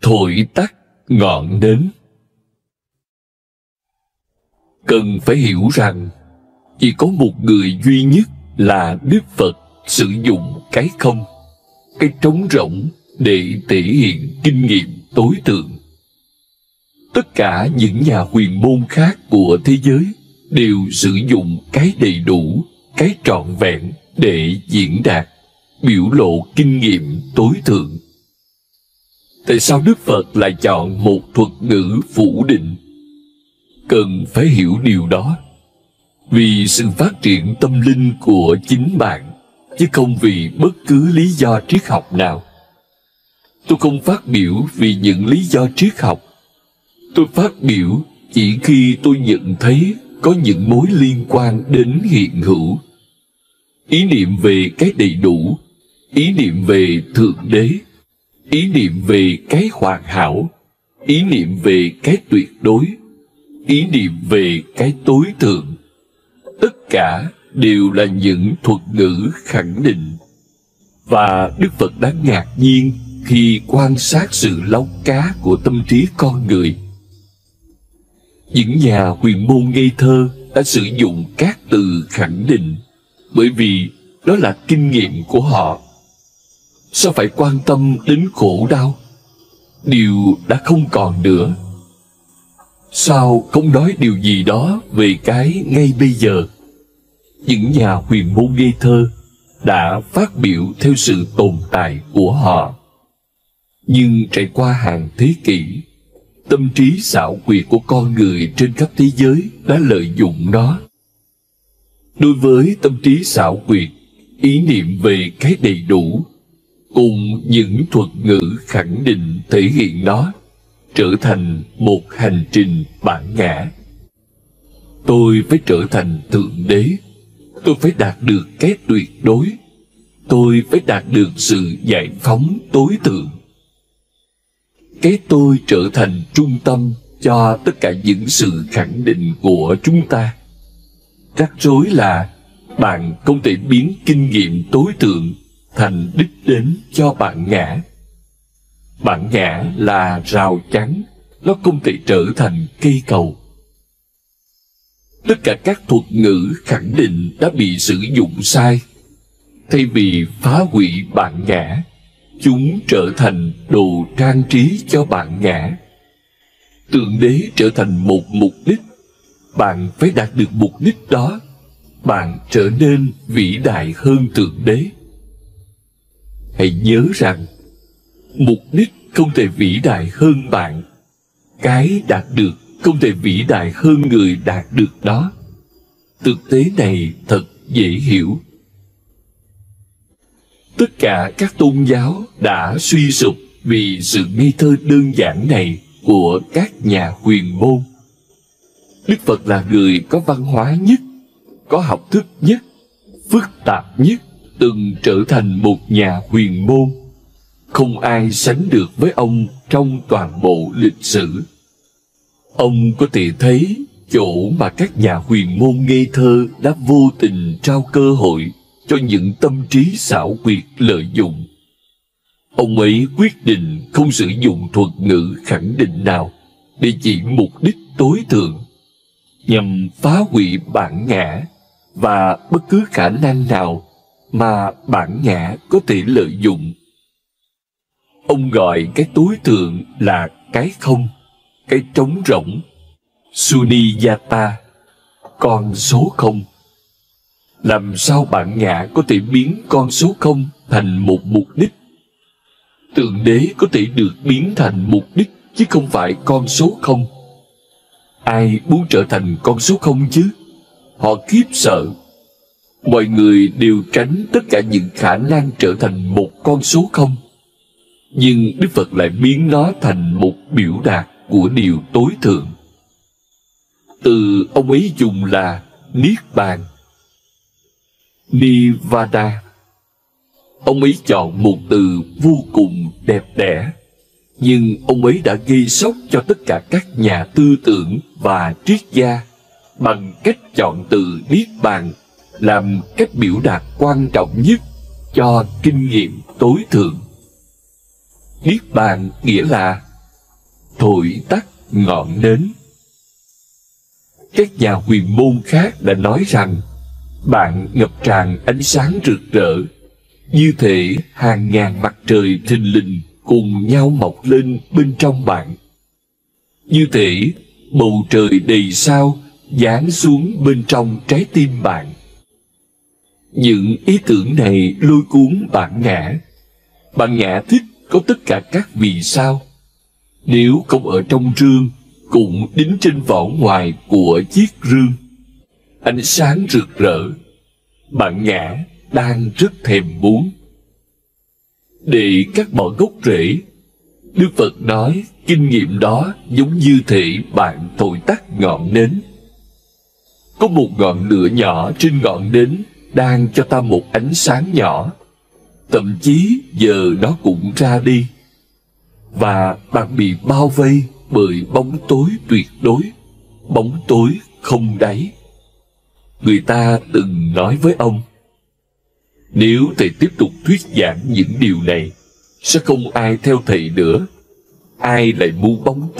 Thổi tắt ngọn nến. Cần phải hiểu rằng chỉ có một người duy nhất là Đức Phật sử dụng cái không, cái trống rỗng để thể hiện kinh nghiệm tối thượng. Tất cả những nhà huyền môn khác của thế giới đều sử dụng cái đầy đủ, cái trọn vẹn để diễn đạt, biểu lộ kinh nghiệm tối thượng. Tại sao Đức Phật lại chọn một thuật ngữ phủ định? Cần phải hiểu điều đó. Vì sự phát triển tâm linh của chính bạn, chứ không vì bất cứ lý do triết học nào. Tôi không phát biểu vì những lý do triết học. Tôi phát biểu chỉ khi tôi nhận thấy có những mối liên quan đến hiện hữu. Ý niệm về cái đầy đủ, ý niệm về Thượng Đế, ý niệm về cái hoàn hảo, ý niệm về cái tuyệt đối, ý niệm về cái tối thượng. Tất cả đều là những thuật ngữ khẳng định. Và Đức Phật đã ngạc nhiên khi quan sát sự láu cá của tâm trí con người. Những nhà huyền môn ngây thơ đã sử dụng các từ khẳng định bởi vì đó là kinh nghiệm của họ. Sao phải quan tâm đến khổ đau? Điều đã không còn nữa. Sao không nói điều gì đó về cái ngay bây giờ? Những nhà huyền môn ngây thơ đã phát biểu theo sự tồn tại của họ. Nhưng trải qua hàng thế kỷ, tâm trí xảo quyệt của con người trên khắp thế giới đã lợi dụng nó. Đối với tâm trí xảo quyệt, ý niệm về cái đầy đủ cùng những thuật ngữ khẳng định thể hiện nó trở thành một hành trình bản ngã. Tôi phải trở thành Thượng Đế. Tôi phải đạt được cái tuyệt đối. Tôi phải đạt được sự giải phóng tối thượng. Cái tôi trở thành trung tâm cho tất cả những sự khẳng định của chúng ta. Rắc rối là bạn không thể biến kinh nghiệm tối thượng thành đích đến cho bản ngã. Bản ngã là rào chắn, nó không thể trở thành cây cầu. Tất cả các thuật ngữ khẳng định đã bị sử dụng sai. Thay vì phá hủy bản ngã, chúng trở thành đồ trang trí cho bản ngã. Thượng Đế trở thành một mục đích. Bạn phải đạt được mục đích đó. Bạn trở nên vĩ đại hơn Thượng Đế. Hãy nhớ rằng, mục đích không thể vĩ đại hơn bạn. Cái đạt được không thể vĩ đại hơn người đạt được đó. Thực tế này thật dễ hiểu. Tất cả các tôn giáo đã suy sụp vì sự ngây thơ đơn giản này của các nhà huyền môn. Đức Phật là người có văn hóa nhất, có học thức nhất, phức tạp nhất, từng trở thành một nhà huyền môn. Không ai sánh được với ông trong toàn bộ lịch sử. Ông có thể thấy chỗ mà các nhà huyền môn ngây thơ đã vô tình trao cơ hội cho những tâm trí xảo quyệt lợi dụng. Ông ấy quyết định không sử dụng thuật ngữ khẳng định nào để chỉ mục đích tối thượng, nhằm phá hủy bản ngã và bất cứ khả năng nào mà bản ngã có thể lợi dụng. Ông gọi cái tối thượng là cái không, cái trống rỗng, Sunyata, con số không. Làm sao bản ngã có thể biến con số không thành một mục đích? Thượng Đế có thể được biến thành mục đích chứ không phải con số không. Ai muốn trở thành con số không chứ? Họ khiếp sợ. Mọi người đều tránh tất cả những khả năng trở thành một con số không. Nhưng Đức Phật lại biến nó thành một biểu đạt của điều tối thượng. Từ ông ấy dùng là Niết Bàn, Nirvana. Ông ấy chọn một từ vô cùng đẹp đẽ, nhưng ông ấy đã gây sốc cho tất cả các nhà tư tưởng và triết gia bằng cách chọn từ Niết Bàn làm cách biểu đạt quan trọng nhất cho kinh nghiệm tối thượng. Niết Bàn nghĩa là thổi tắt ngọn nến. Các nhà huyền môn khác đã nói rằng bạn ngập tràn ánh sáng rực rỡ, như thể hàng ngàn mặt trời thình lình cùng nhau mọc lên bên trong bạn, như thể bầu trời đầy sao giáng xuống bên trong trái tim bạn. Những ý tưởng này lôi cuốn bản ngã. Bản ngã thích có tất cả các vì sao. Nếu không ở trong rương, cũng đính trên vỏ ngoài của chiếc rương. Ánh sáng rực rỡ, bản ngã đang rất thèm muốn. Để cắt bỏ gốc rễ, Đức Phật nói kinh nghiệm đó giống như thể bạn thổi tắt ngọn nến. Có một ngọn lửa nhỏ trên ngọn nến đang cho ta một ánh sáng nhỏ. Thậm chí giờ nó cũng ra đi, và bạn bị bao vây bởi bóng tối tuyệt đối, bóng tối không đáy. người ta từng nói với ông, nếu thầy tiếp tục thuyết giảng những điều này, sẽ không ai theo thầy nữa. Ai lại muốn bóng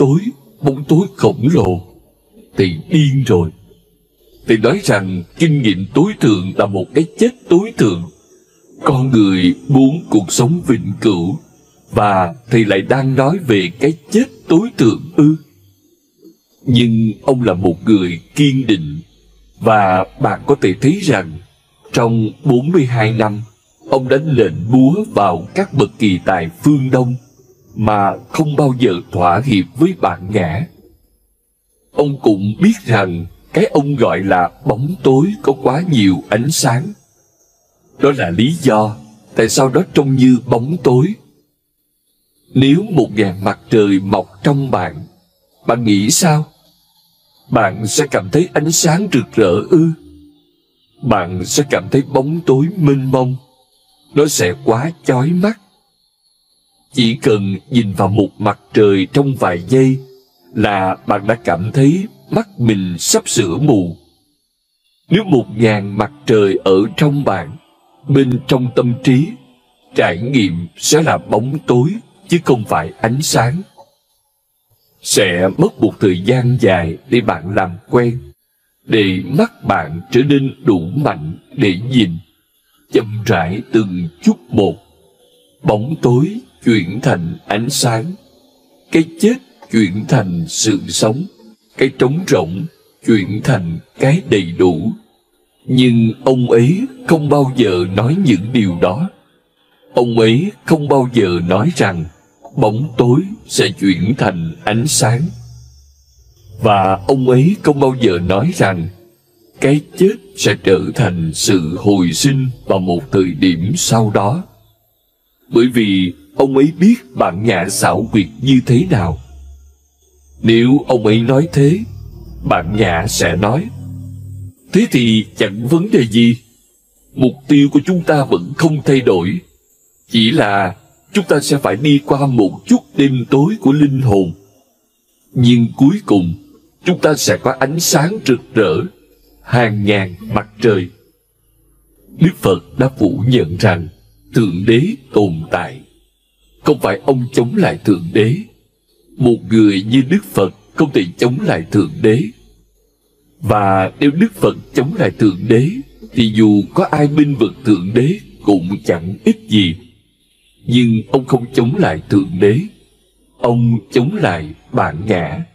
tối khổng lồ? Thầy điên rồi. Thầy nói rằng kinh nghiệm tối thượng là một cái chết tối thượng. Con người muốn cuộc sống vĩnh cửu, và thầy lại đang nói về cái chết tối thượng ư? Nhưng ông là một người kiên định, và bạn có thể thấy rằng trong 42 năm, ông đã nện búa vào các bậc kỳ tài phương Đông mà không bao giờ thỏa hiệp với bản ngã. Ông cũng biết rằng cái ông gọi là bóng tối có quá nhiều ánh sáng. Đó là lý do tại sao nó trông như bóng tối. Nếu 1000 mặt trời mọc trong bạn, bạn nghĩ sao? Bạn sẽ cảm thấy ánh sáng rực rỡ ư? Bạn sẽ cảm thấy bóng tối mênh mông. Nó sẽ quá chói mắt. Chỉ cần nhìn vào một mặt trời trong vài giây là bạn đã cảm thấy mắt mình sắp sửa mù. Nếu 1000 mặt trời ở trong bạn, bên trong tâm trí, trải nghiệm sẽ là bóng tối chứ không phải ánh sáng. Sẽ mất một thời gian dài để bạn làm quen, để mắt bạn trở nên đủ mạnh để nhìn, chậm rãi từng chút một. Bóng tối chuyển thành ánh sáng, cái chết chuyển thành sự sống, cái trống rỗng chuyển thành cái đầy đủ. Nhưng ông ấy không bao giờ nói những điều đó. Ông ấy không bao giờ nói rằng bóng tối sẽ chuyển thành ánh sáng. Và ông ấy không bao giờ nói rằng cái chết sẽ trở thành sự hồi sinh vào một thời điểm sau đó. Bởi vì ông ấy biết bản ngã xảo quyệt như thế nào. Nếu ông ấy nói thế, bản ngã sẽ nói, thế thì chẳng vấn đề gì. Mục tiêu của chúng ta vẫn không thay đổi. Chỉ là chúng ta sẽ phải đi qua một chút đêm tối của linh hồn. Nhưng cuối cùng, chúng ta sẽ có ánh sáng rực rỡ, hàng ngàn mặt trời. Đức Phật đã phủ nhận rằng Thượng Đế tồn tại. Không phải ông chống lại Thượng Đế. Một người như Đức Phật không thể chống lại Thượng Đế. Và nếu Đức Phật chống lại Thượng Đế, thì dù có ai bênh vực Thượng Đế cũng chẳng ích gì. Nhưng ông không chống lại Thượng Đế. Ông chống lại bản ngã.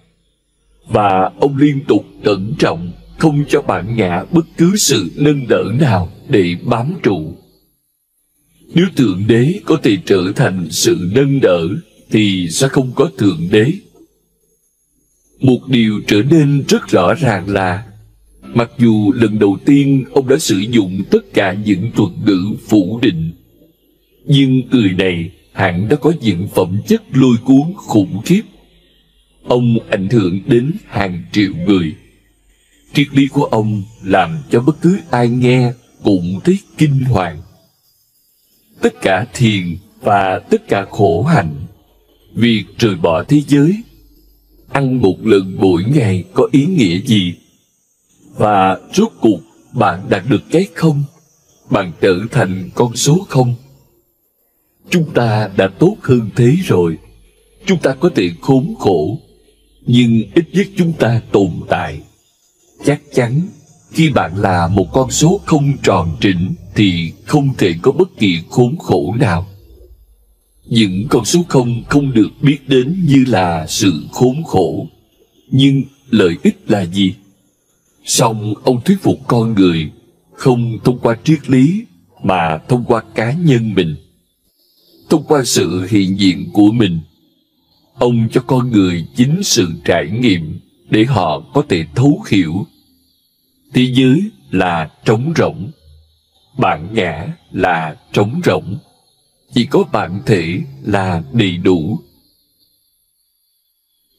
Và ông liên tục cẩn trọng, không cho bản ngã bất cứ sự nâng đỡ nào để bám trụ. Nếu Thượng Đế có thể trở thành sự nâng đỡ, thì sẽ không có Thượng Đế. Một điều trở nên rất rõ ràng là, mặc dù lần đầu tiên ông đã sử dụng tất cả những thuật ngữ phủ định, nhưng người này hẳn đã có những phẩm chất lôi cuốn khủng khiếp. Ông ảnh hưởng đến hàng triệu người. Triết lý của ông làm cho bất cứ ai nghe cũng thấy kinh hoàng. Tất cả thiền và tất cả khổ hạnh, việc rời bỏ thế giới, ăn một lần mỗi ngày có ý nghĩa gì? Và rốt cuộc bạn đạt được cái không? Bạn trở thành con số không? Chúng ta đã tốt hơn thế rồi. Chúng ta có thể khốn khổ, nhưng ít nhất chúng ta tồn tại. Chắc chắn khi bạn là một con số không tròn trĩnh thì không thể có bất kỳ khốn khổ nào. Những con số không được biết đến như là sự khốn khổ. Nhưng lợi ích là gì? Song ông thuyết phục con người không thông qua triết lý mà thông qua cá nhân mình, thông qua sự hiện diện của mình. Ông cho con người chính sự trải nghiệm để họ có thể thấu hiểu. Thế giới là trống rỗng, bản ngã là trống rỗng, chỉ có bản thể là đầy đủ.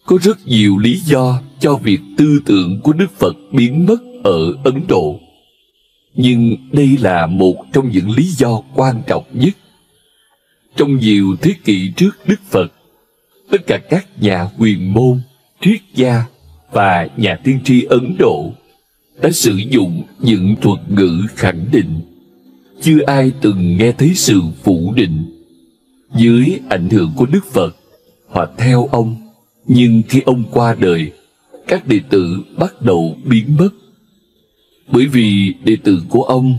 Có rất nhiều lý do cho việc tư tưởng của Đức Phật biến mất ở Ấn Độ, nhưng đây là một trong những lý do quan trọng nhất. Trong nhiều thế kỷ trước Đức Phật, tất cả các nhà huyền môn, triết gia và nhà tiên tri Ấn Độ đã sử dụng những thuật ngữ khẳng định. Chưa ai từng nghe thấy sự phủ định. Dưới ảnh hưởng của Đức Phật, họ theo ông, nhưng khi ông qua đời, các đệ tử bắt đầu biến mất. Bởi vì đệ tử của ông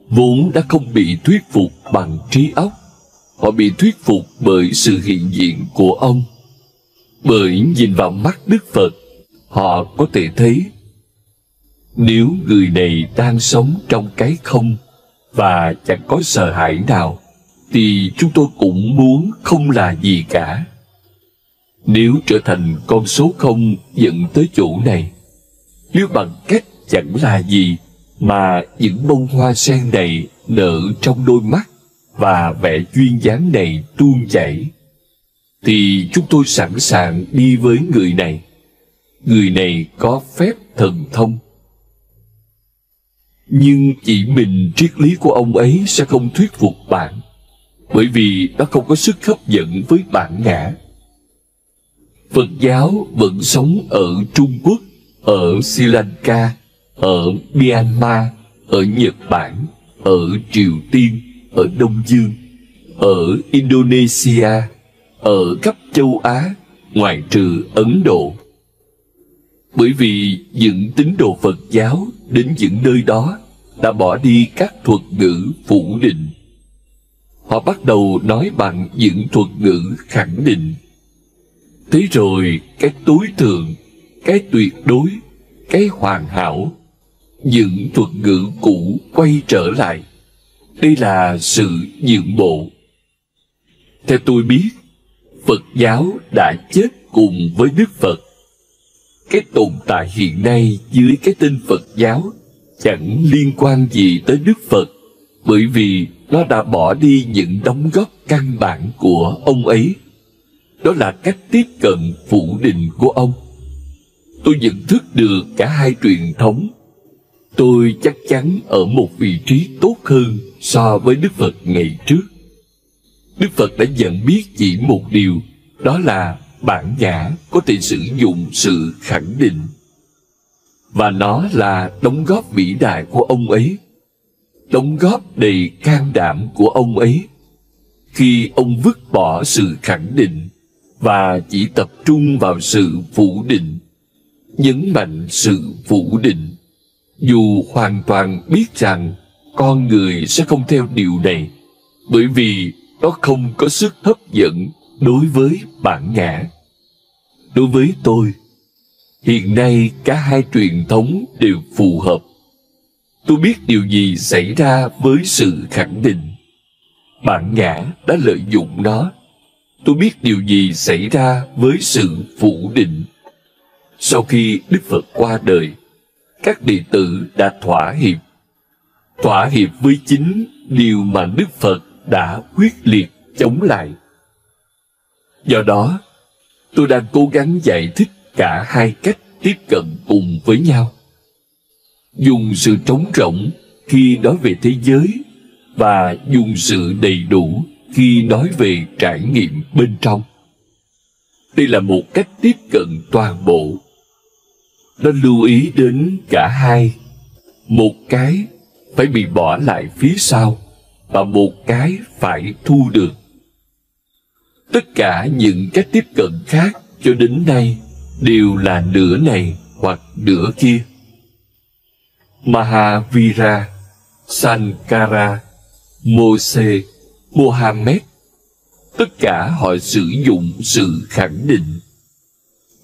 vốn đã không bị thuyết phục bằng trí óc, họ bị thuyết phục bởi sự hiện diện của ông. Bởi nhìn vào mắt Đức Phật, họ có thể thấy nếu người này đang sống trong cái không và chẳng có sợ hãi nào, thì chúng tôi cũng muốn không là gì cả. Nếu trở thành con số không dẫn tới chỗ này, nếu bằng cách chẳng là gì mà những bông hoa sen này nở trong đôi mắt và vẻ duyên dáng này tuôn chảy, thì chúng tôi sẵn sàng đi với người này. Người này có phép thần thông. Nhưng chỉ mình triết lý của ông ấy sẽ không thuyết phục bạn, bởi vì nó không có sức hấp dẫn với bản ngã. Phật giáo vẫn sống ở Trung Quốc, ở Sri Lanka, ở Myanmar, ở Nhật Bản, ở Triều Tiên, ở Đông Dương, ở Indonesia, ở khắp châu Á, ngoại trừ Ấn Độ. Bởi vì những tín đồ Phật giáo đến những nơi đó đã bỏ đi các thuật ngữ phủ định. Họ bắt đầu nói bằng những thuật ngữ khẳng định. Thế rồi cái tối thượng, cái tuyệt đối, cái hoàn hảo, những thuật ngữ cũ quay trở lại. Đây là sự nhượng bộ. Theo tôi biết, Phật giáo đã chết cùng với Đức Phật. Cái tồn tại hiện nay dưới cái tên Phật giáo chẳng liên quan gì tới Đức Phật, bởi vì nó đã bỏ đi những đóng góp căn bản của ông ấy. Đó là cách tiếp cận phủ định của ông. Tôi nhận thức được cả hai truyền thống. Tôi chắc chắn ở một vị trí tốt hơn so với Đức Phật ngày trước. Đức Phật đã nhận biết chỉ một điều, đó là bản ngã có thể sử dụng sự khẳng định. Và nó là đóng góp vĩ đại của ông ấy, đóng góp đầy can đảm của ông ấy. Khi ông vứt bỏ sự khẳng định và chỉ tập trung vào sự phủ định, nhấn mạnh sự phủ định, dù hoàn toàn biết rằng con người sẽ không theo điều này, bởi vì nó không có sức hấp dẫn đối với bản ngã. Đối với tôi, hiện nay cả hai truyền thống đều phù hợp. Tôi biết điều gì xảy ra với sự khẳng định. Bản ngã đã lợi dụng nó. Tôi biết điều gì xảy ra với sự phủ định. Sau khi Đức Phật qua đời, các đệ tử đã thỏa hiệp với chính điều mà Đức Phật đã quyết liệt chống lại. Do đó, tôi đang cố gắng giải thích cả hai cách tiếp cận cùng với nhau. Dùng sự trống rỗng khi nói về thế giới và dùng sự đầy đủ khi nói về trải nghiệm bên trong. Đây là một cách tiếp cận toàn bộ. Nó lưu ý đến cả hai. Một cái phải bị bỏ lại phía sau và một cái phải thu được. Tất cả những cách tiếp cận khác cho đến nay đều là nửa này hoặc nửa kia. Mahavira, Sankara, Moses, Mohammed, tất cả họ sử dụng sự khẳng định.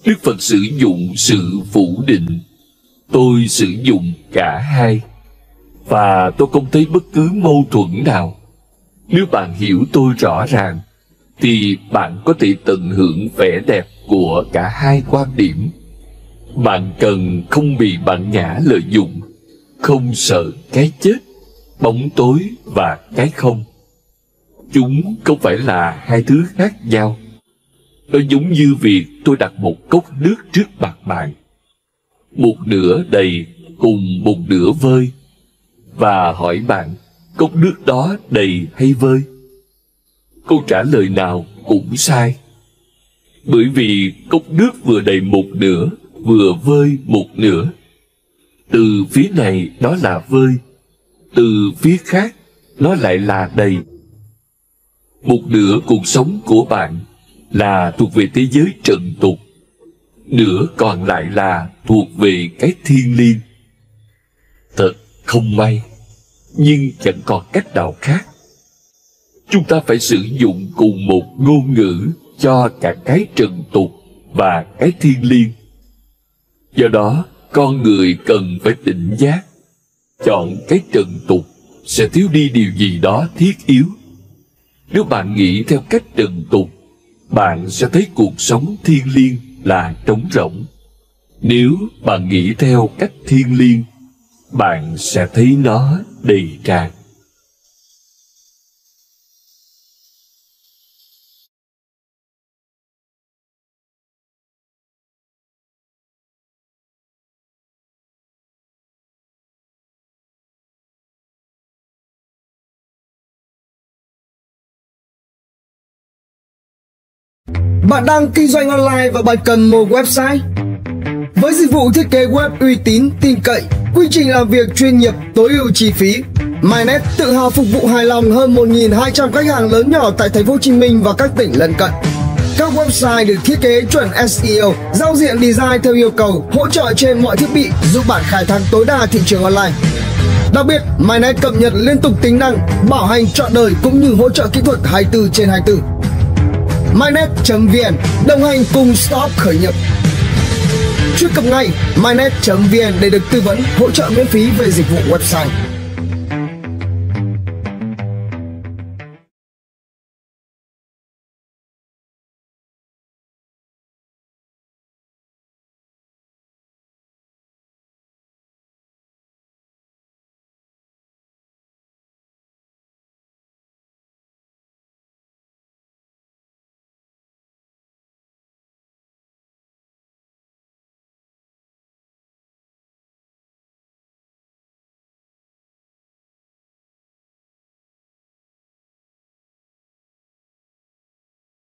Đức Phật sử dụng sự phủ định. Tôi sử dụng cả hai. Và tôi không thấy bất cứ mâu thuẫn nào. Nếu bạn hiểu tôi rõ ràng, thì bạn có thể tận hưởng vẻ đẹp của cả hai quan điểm. Bạn cần không bị bản ngã lợi dụng, không sợ cái chết, bóng tối và cái không. Chúng không phải là hai thứ khác nhau. Nó giống như việc tôi đặt một cốc nước trước mặt bạn. Một nửa đầy cùng một nửa vơi. Và hỏi bạn, cốc nước đó đầy hay vơi? Câu trả lời nào cũng sai. Bởi vì cốc nước vừa đầy một nửa, vừa vơi một nửa. Từ phía này nó là vơi, từ phía khác nó lại là đầy. Một nửa cuộc sống của bạn là thuộc về thế giới trần tục, nửa còn lại là thuộc về cái thiêng liêng. Thật không may, nhưng chẳng còn cách nào khác. Chúng ta phải sử dụng cùng một ngôn ngữ cho cả cái trần tục và cái thiêng liêng. Do đó, con người cần phải tỉnh giác. Chọn cái trần tục sẽ thiếu đi điều gì đó thiết yếu. Nếu bạn nghĩ theo cách trần tục, bạn sẽ thấy cuộc sống thiêng liêng là trống rỗng. Nếu bạn nghĩ theo cách thiêng liêng, bạn sẽ thấy nó đầy tràn. Bạn đang kinh doanh online và bạn cần một website? Với dịch vụ thiết kế web uy tín, tin cậy, quy trình làm việc chuyên nghiệp, tối ưu chi phí, MyNet tự hào phục vụ hài lòng hơn 1.200 khách hàng lớn nhỏ tại Thành phố Hồ Chí Minh và các tỉnh lân cận. Các website được thiết kế chuẩn SEO, giao diện design theo yêu cầu, hỗ trợ trên mọi thiết bị, giúp bạn khai thác tối đa thị trường online. Đặc biệt, MyNet cập nhật liên tục tính năng, bảo hành trọn đời cũng như hỗ trợ kỹ thuật 24/24. MyNet.vn đồng hành cùng startup khởi nghiệp. Truy cập ngay mynet.vn để được tư vấn, hỗ trợ miễn phí về dịch vụ website.